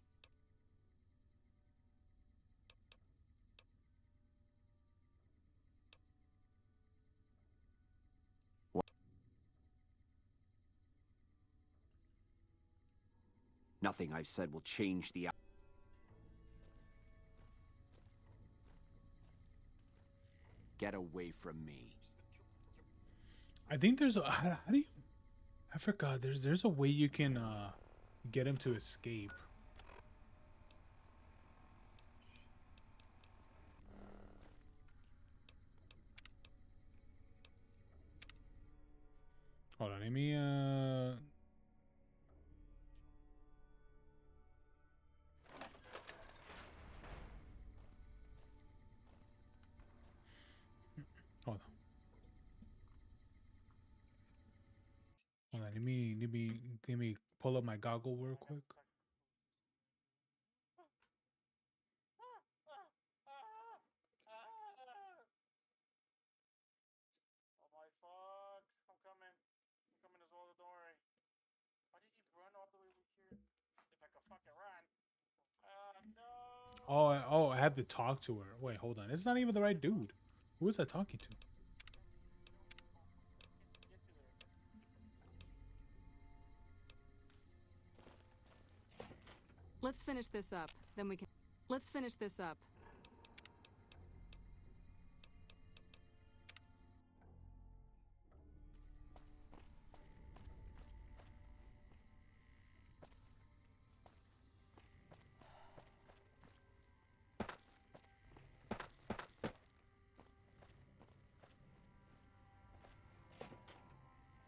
Nothing I've said will change the. Get away from me. I think there's a how do you? I forgot. There's a way you can get him to escape. Hold on, let me hold on. Hold on, let me pull up my goggle real quick. Oh my fuck. I'm coming. I'm coming as well, don't worry. Why did you run all the way over here? If I could fucking run. No. Oh, I have to talk to her. Wait, hold on. It's not even the right dude. Who is I talking to? Let's finish this up, then we can... Let's finish this up.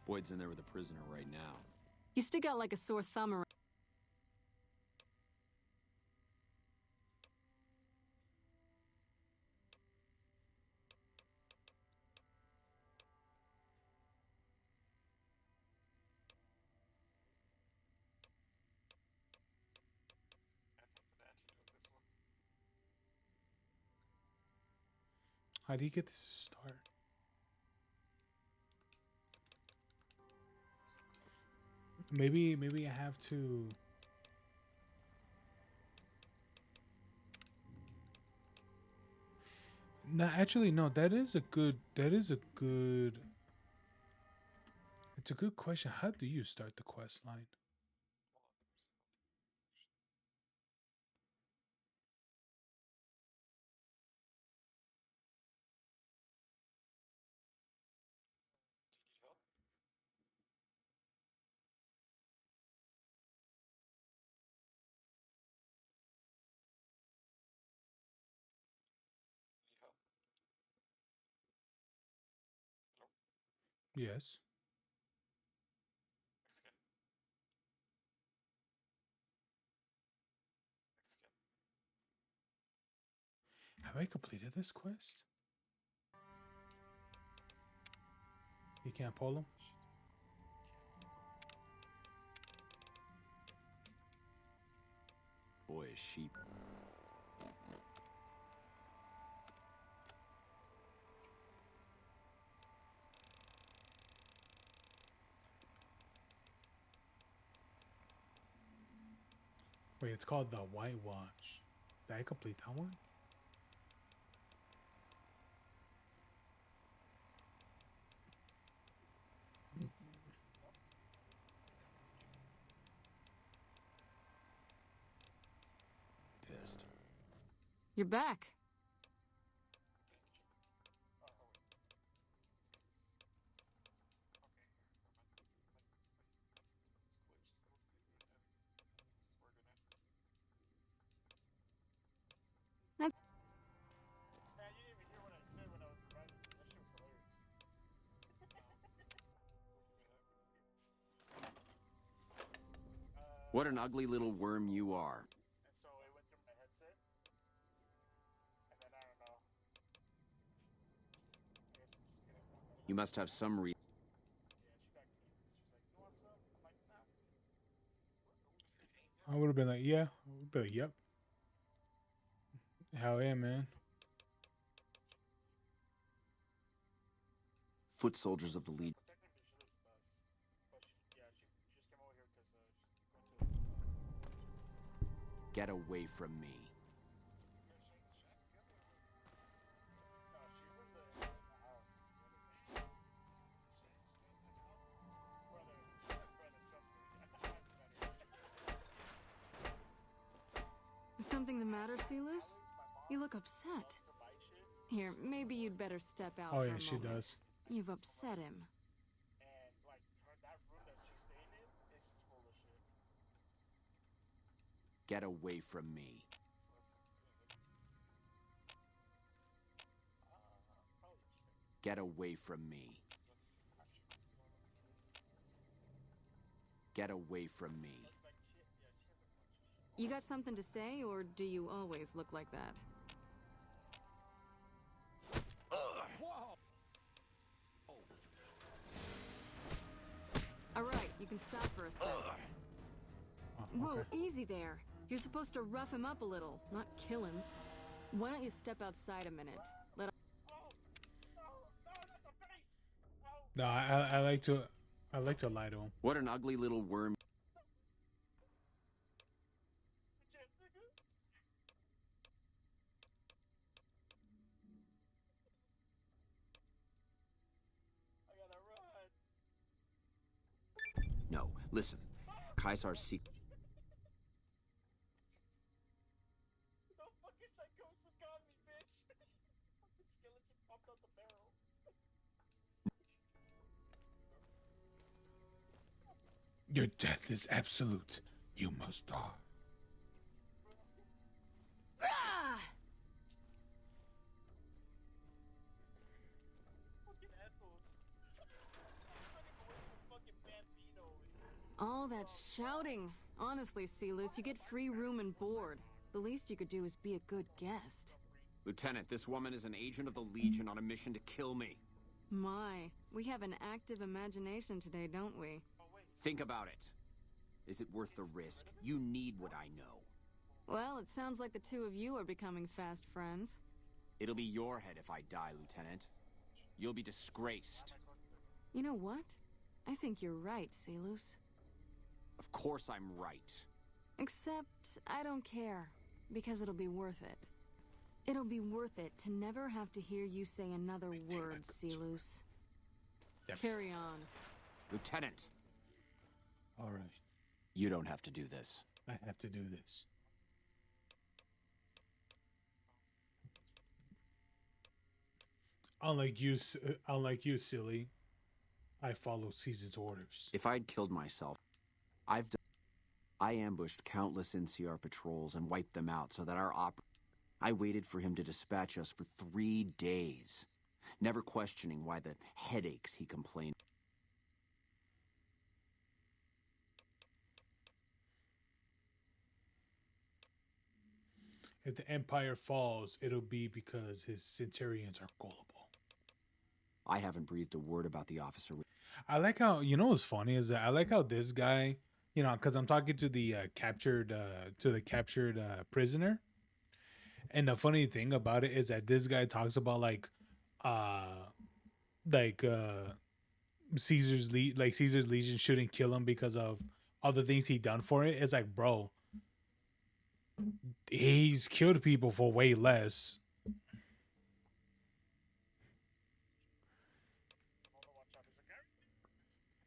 Boyd's in there with a prisoner right now. You stick out like a sore thumb around... How do you get this to start? Maybe I have to. No, actually, no. That is a good. It's a good question. How do you start the quest line? Yes. Have I completed this quest? You can't pull him? Boy, is she... Wait, it's called the White Watch. Did I complete that one? Pissed. You're back. That's Man, you didn't even hear what I said when I was reviving. That shit was hilarious. What an ugly little worm you are. And so it went through my headset. And then I don't know. I guess I'm just gonna. You must have some reason. Yeah, she got cute. She's like, you want some? I'm like, nah. I would have been like, yeah. I would be like, yep. Hell yeah, man. Foot soldiers of the Legion. Technically, she lives with us. But she just came over here because she went to. Get away from me. No, she lived in the house. Brother, trust me. Is something the matter, Celus? You look upset. Here, maybe you'd better step out Oh for yeah, a she moment. does. You've upset him. And like that room that she's staying in is just full of shit. Get away from me. Get away from me. Get away from me. You got something to say, or do you always look like that? All right, you can stop for a sec. Whoa, easy there. You're supposed to rough him up a little, not kill him. Why don't you step outside a minute? No, I like to lie to him. What an ugly little worm. No, listen. Kaisar's secret. The fucking psychosis got me, bitch. Fucking skeleton popped out the barrel. Your death is absolute. You must die. Ah! Fucking assholes. Running away from fucking Bambino. All that shouting. Honestly, Celus, you get free room and board. The least you could do is be a good guest. Lieutenant, this woman is an agent of the Legion on a mission to kill me. My, we have an active imagination today, don't we? Think about it. Is it worth the risk? You need what I know. Well, it sounds like the two of you are becoming fast friends. It'll be your head if I die, Lieutenant. You'll be disgraced. You know what? I think you're right, Celus. Of course I'm right. Except, I don't care, because it'll be worth it. It'll be worth it to never have to hear you say another word, Celus. Carry on. Lieutenant! All right. You don't have to do this. I have to do this. Unlike you, silly, I follow Caesar's orders. If I'd killed myself, I ambushed countless NCR patrols and wiped them out so that I waited for him to dispatch us for 3 days, never questioning why the headaches he complained. If the Empire falls, it'll be because his centurions are gullible. I haven't breathed a word about the officer. I like how, you know what's funny is that I like how this guy You know, because I'm talking to the captured prisoner, and the funny thing about it is that this guy talks about uh, like Caesar's Legion shouldn't kill him because of all the things he done for it. It's like, bro, he's killed people for way less.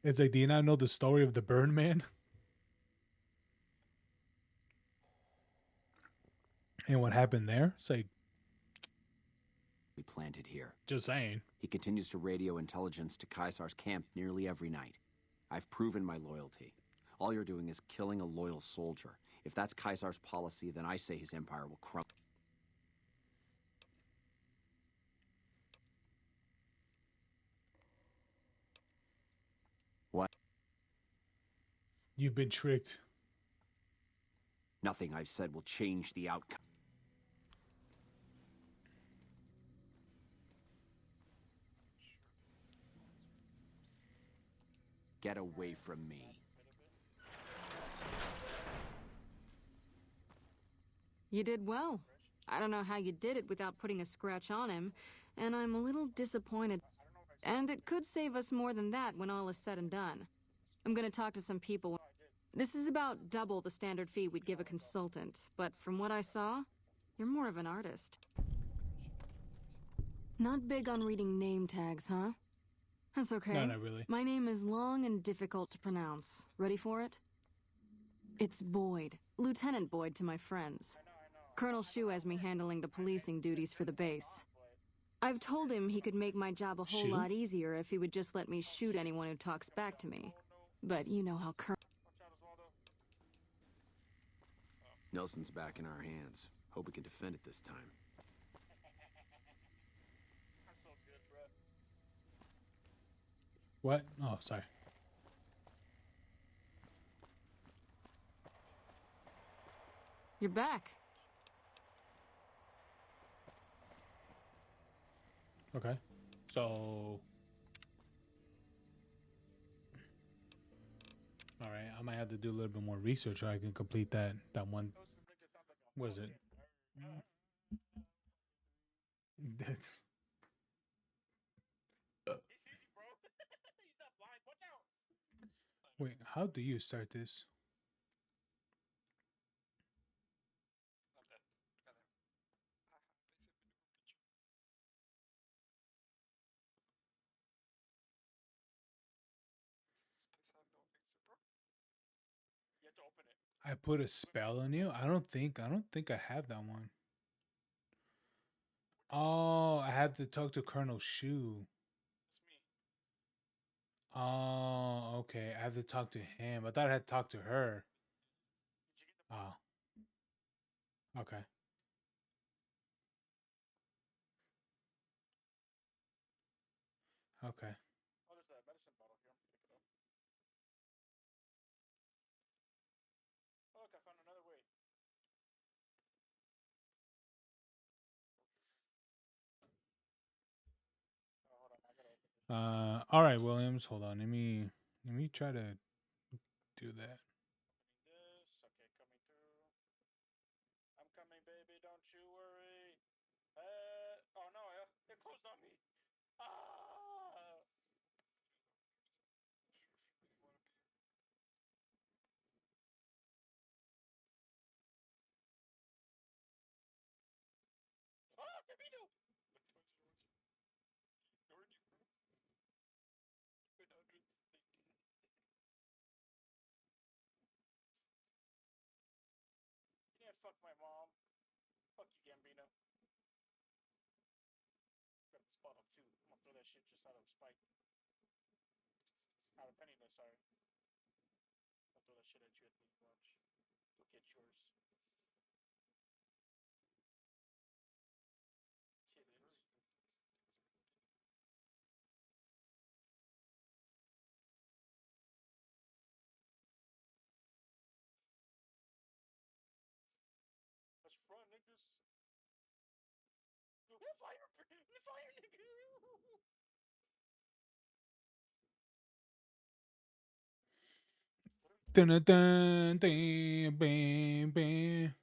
It's like, do you not know the story of the Burn Man and what happened there? It's like, We planted here. just saying. He continues to radio intelligence to Caesar's camp nearly every night. I've proven my loyalty. All you're doing is killing a loyal soldier. If that's Caesar's policy, then I say his empire will crumble. What? You've been tricked. Nothing I've said will change the outcome. Get away from me. You did well. I don't know how you did it without putting a scratch on him, and I'm a little disappointed. And it could save us more than that when all is said and done. I'm gonna talk to some people. This is about double the standard fee we'd give a consultant, but from what I saw, you're more of an artist. Not big on reading name tags, huh? That's okay. No, not really. My name is long and difficult to pronounce. Ready for it? It's Boyd. Lieutenant Boyd to my friends. Colonel Shu has me handling the policing duties for the base. I've told him he could make my job a whole Shu? lot easier if he would just let me shoot anyone who talks back to me. But you know how Nelson's back in our hands. Hope we can defend it this time. What? Oh, sorry. You're back. Okay. So, all right, I might have to do a little bit more research so I can complete that one. Was it? That's. Wait, how do you start this? I put a spell on you. I don't think I have that one. Oh, I have to talk to Colonel Shu. Oh, okay. I have to talk to him. I thought I had to talk to her. Oh, okay. Okay. All right, Williams. Hold on. Let me try to do that. I'm coming, baby. Don't you worry. Oh no, it closed on me. Ah! Ah, Camino! You can't fuck my mom. Fuck you, Gambino. Got this bottle too. I'm gonna throw that shit just out of spite. Out of penniless, sorry. I'll throw that shit at you at the lunch. Go get yours. Chitlins. Let's run, niggas. Fire! Fire, nigga! Dun, dun, dun, dun, bam, bam.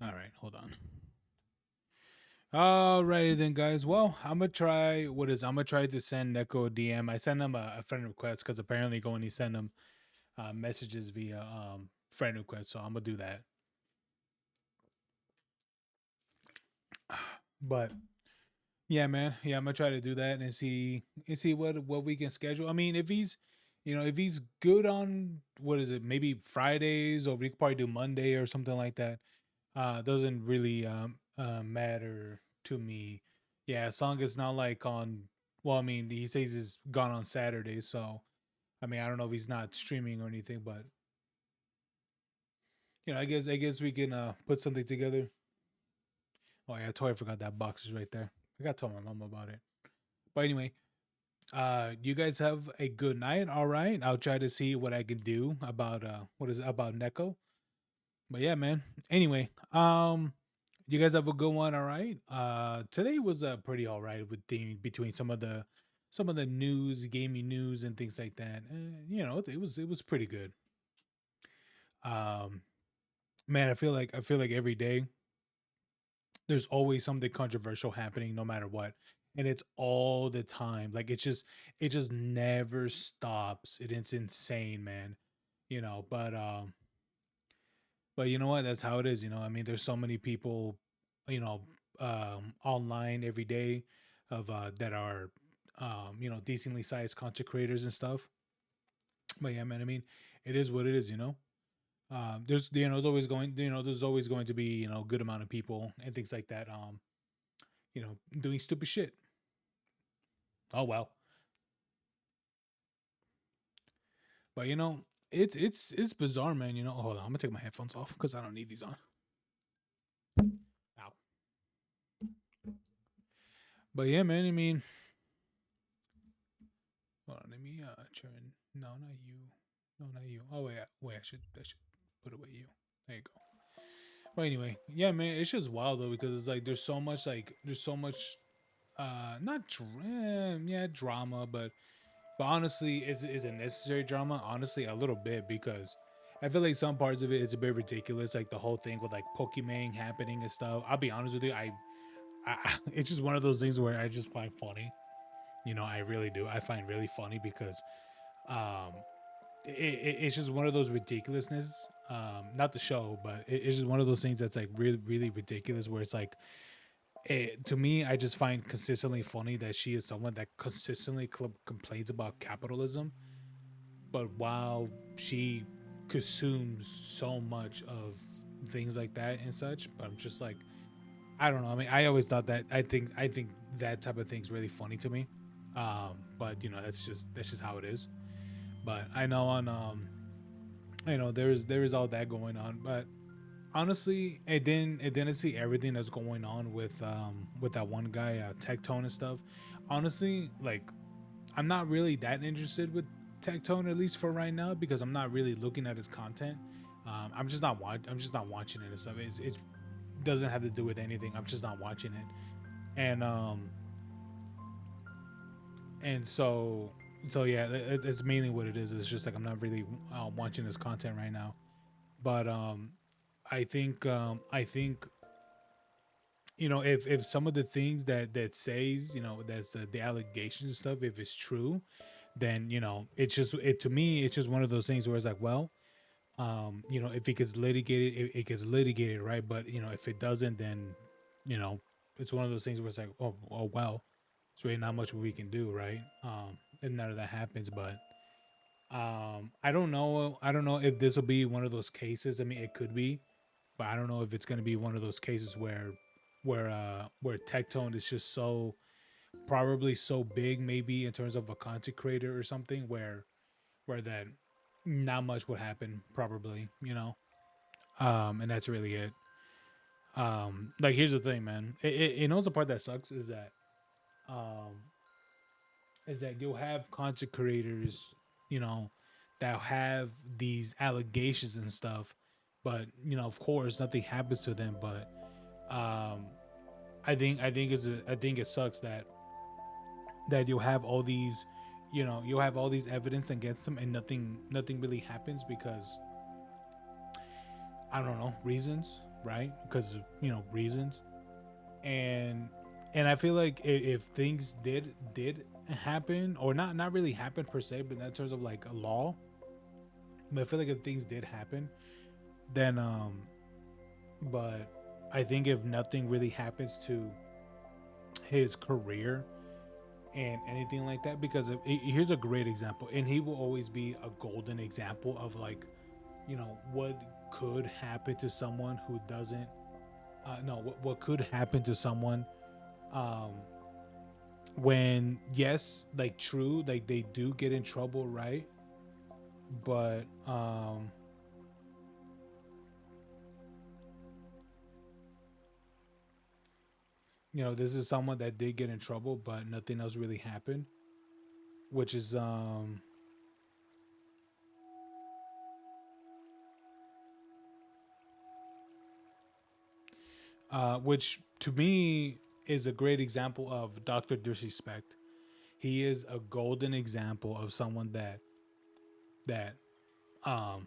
All right, hold on. Alrighty then, guys. Well, I'm gonna try. I'm gonna try to send Neko a DM. I sent him a friend request because apparently go when he send him messages via friend request. So I'm gonna do that. But yeah, man. Yeah, I'm gonna try to do that and see what we can schedule. I mean, if he's if he's good on what is it, maybe Fridays, or we could probably do Monday or something like that. Doesn't really matter to me. Yeah, as long as it's not like on. Well, I mean, he says he's gone on Saturday, so I mean, I don't know if he's not streaming or anything, but I guess we can put something together. Oh yeah, I totally forgot that box is right there. I gotta tell my mom about it. But anyway, you guys have a good night. All right, I'll try to see what I can do about what is it, about Neko. But yeah, man. Anyway, you guys have a good one. All right. Today was pretty all right with between some of the news, gaming news, and things like that. It was pretty good. Um, man, I feel like every day there's always something controversial happening, no matter what, and it's all the time. Like it just never stops. It's insane, man. But you know what? That's how it is. I mean, there's so many people, you know, online every day of that are, decently sized content creators and stuff. But yeah, man. I mean, it is what it is. There's always going to be good amount of people and things like that. Doing stupid shit. Oh well. But it's bizarre, man. Hold on. I'm gonna take my headphones off because I don't need these on. Ow. But yeah, man. I mean, hold on, let me turn. No, not you. No, not you. Oh wait, wait. I should put away you. There you go. Well, anyway, yeah, man. It's just wild though because it's like there's so much not yeah, drama, but honestly, is it necessary drama? Honestly, a little bit because I feel like some parts of it's a bit ridiculous, like the whole thing with like Pokemon happening and stuff. I'll be honest with you, it's just one of those things where I just find funny. I really do. I find really funny because um it's just one of those ridiculousness. Not the show, but it's just one of those things that's like really really ridiculous where it's like to me, I just find consistently funny that she is someone that consistently complains about capitalism, but while she consumes so much of things like that and such, but I'm just like, I don't know. I mean, I always thought that I think that type of thing's really funny to me. But that's just how it is. But I know there is all that going on, but honestly, it didn't see everything that's going on with that one guy, Tectone and stuff. Honestly, like I'm not really that interested with Tectone, at least for right now, because I'm not really looking at his content. I'm just not watching it and stuff. It's doesn't have to do with anything. I'm just not watching it, and so yeah, it's mainly what it is. It's just like I'm not really watching his content right now, but I think if some of the things that says that's the allegations and stuff, if it's true, then it's just it to me it's just one of those things where it's like, well, if it gets litigated, it gets litigated, right? But if it doesn't, then you know it's one of those things where it's like, oh well, it's really not much we can do, right? And none of that happens. But I don't know if this will be one of those cases. I mean, it could be, but I don't know if it's going to be one of those cases where Tectone is just so probably so big, maybe in terms of a content creator or something, where then not much would happen, probably. And that's really it. Like here's the thing, man. The part that sucks um is that you'll have content creators, you know, that have these allegations and stuff, but of course, nothing happens to them. But um, I think it sucks that you'll have all these, you know, you'll have all these evidence against him and nothing really happens because I don't know, reasons, right? Because, you know, reasons. And I feel like if things did happen, or not really happen per se, but in terms of like a law, but I feel like if things did happen, then but I think if nothing really happens to his career and anything like that, because here's a great example, and he will always be a golden example of like, you know, what could happen to someone who doesn't no, what could happen to someone um when, yes, like true, like they do get in trouble, right? But you know, this is someone that did get in trouble, but nothing else really happened, which is which to me is a great example of Dr. Disrespect. He is a golden example of someone that um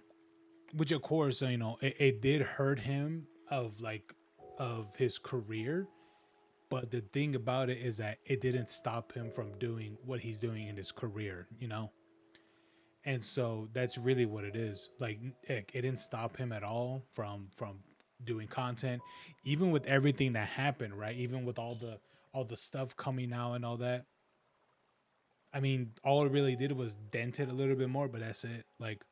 which of course, you know, it did hurt him of like of his career, but the thing about it is that it didn't stop him from doing what he's doing in his career, you know. And so that's really what it is. Like it didn't stop him at all from doing content, even with everything that happened, right? Even with all the stuff coming out and all that. I mean, all it really did was dent it a little bit more, but that's it. Like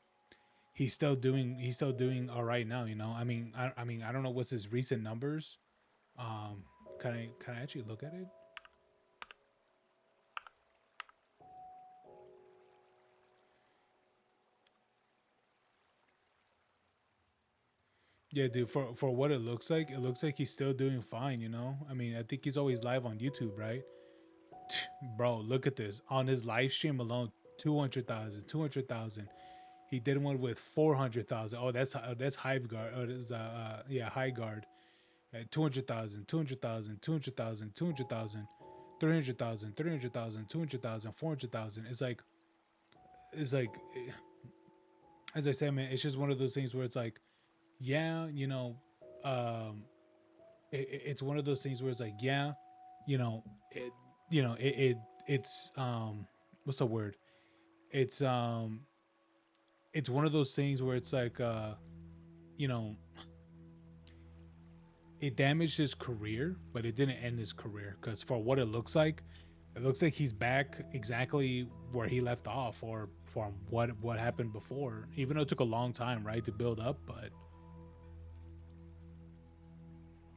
he's still doing all right now, you know. I mean, I don't know what's his recent numbers. Can I actually look at it? Yeah, dude, for what it looks like he's still doing fine, you know? I mean, I think he's always live on YouTube, right? Bro, look at this. On his live stream alone, 200,000, 200,000. He did one with 400,000. Oh, that's Hive Guard. Oh, that's yeah, High Guard. 200,000, 200,000, 200,000, 200,000, 300,000, 300,000, 200,000, 400,000. It's like as I said, man, it's just one of those things where it's like, yeah, you know, um it's one of those things where it's like, yeah, you know, it's what's the word? It's it's one of those things where it's like you know, it damaged his career, but it didn't end his career, because for what it looks like he's back exactly where he left off, or from what happened before, even though it took a long time, right, to build up. But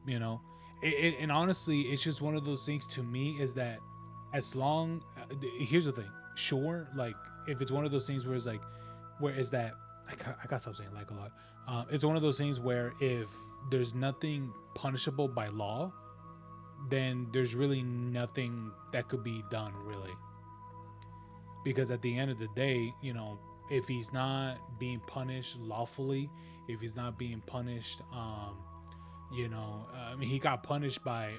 you know, and honestly, it's just one of those things to me, is that as long here's the thing, sure, like if it's one of those things where it's like, where is that, I got stop saying like a lot. It's one of those things where if there's nothing punishable by law, then there's really nothing that could be done, really. Because at the end of the day, you know, if he's not being punished lawfully, if he's not being punished, you know, I mean, he got punished by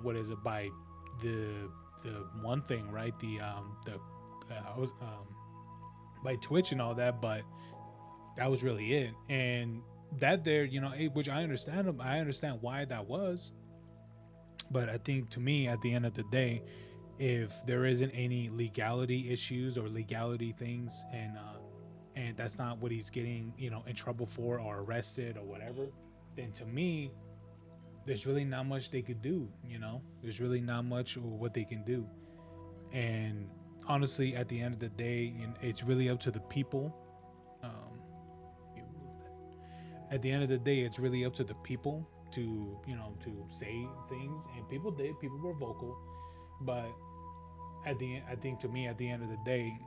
what is it, by the one thing, right? The by Twitch and all that, but that was really it. And that there, you know, which I understand him. I understand why that was. But I think, to me, at the end of the day, if there isn't any legality issues or legality things, and that's not what he's getting, you know, in trouble for or arrested or whatever, then to me, there's really not much they could do. You know, there's really not much what they can do. And honestly, at the end of the day, it's really up to the people. Um, at the end of the day, it's really up to the people to, you know, to say things, and people were vocal, but I think, to me, at the end of the day,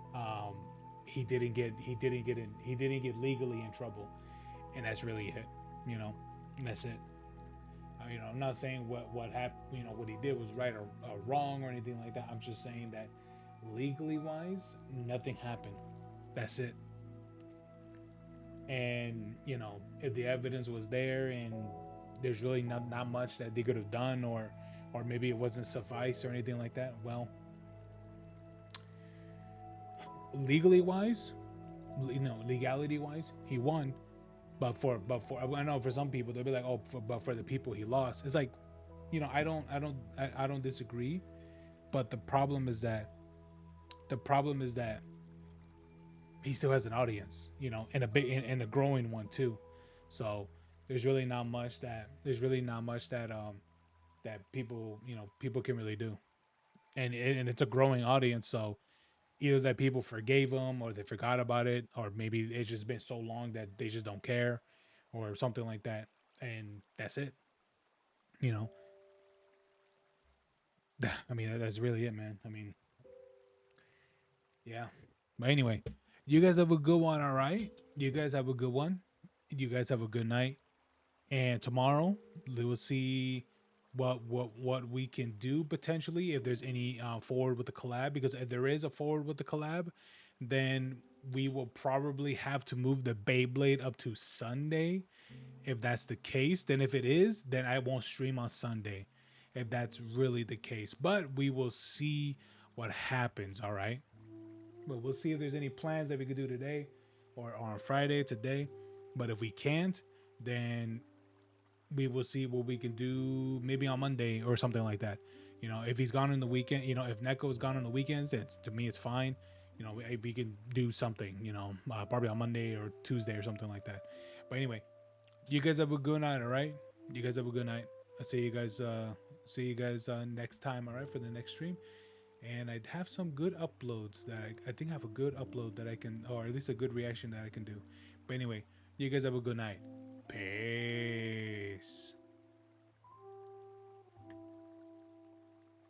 he didn't get legally in trouble, and that's really it, you know. And that's it. You know, I'm not saying what happened, you know, what he did was right or wrong or anything like that. I'm just saying that legally wise, nothing happened. That's it. And you know, if the evidence was there and there's really not much that they could have done, or maybe it wasn't suffice or anything like that, well, legally wise, legality wise, he won. But for I know for some people they'll be like, oh, but for the people he lost, it's like, I don't disagree, but the problem is that he still has an audience, and a big and a growing one too. So there's really not much that that people can really do, and it's a growing audience. So either that people forgave him or they forgot about it, or maybe it's just been so long that they just don't care, or something like that, and that's it. You know, I mean that's really it, man. I mean, yeah. But anyway, you guys have a good one. All right, you guys have a good one. You guys have a good night. And tomorrow we will see what we can do potentially, if there's any forward with the collab, because if there is a forward with the collab, then we will probably have to move the Beyblade up to Sunday. If that's the case, then if it is, then I won't stream on Sunday, if that's really the case. But we will see what happens. All right, but we'll see if there's any plans that we could do today or on Friday today. But if we can't, then we will see what we can do maybe on Monday or something like that. If he's gone on the weekend, if Neko is gone on the weekends, to me it's fine. We can do something, probably on Monday or Tuesday or something like that. But anyway, you guys have a good night, all right? You guys have a good night. I'll see you guys next time, all right, for the next stream. And I'd have some good uploads that I think I have a good upload that I can, or at least a good reaction that I can do. But anyway, you guys have a good night. Peace.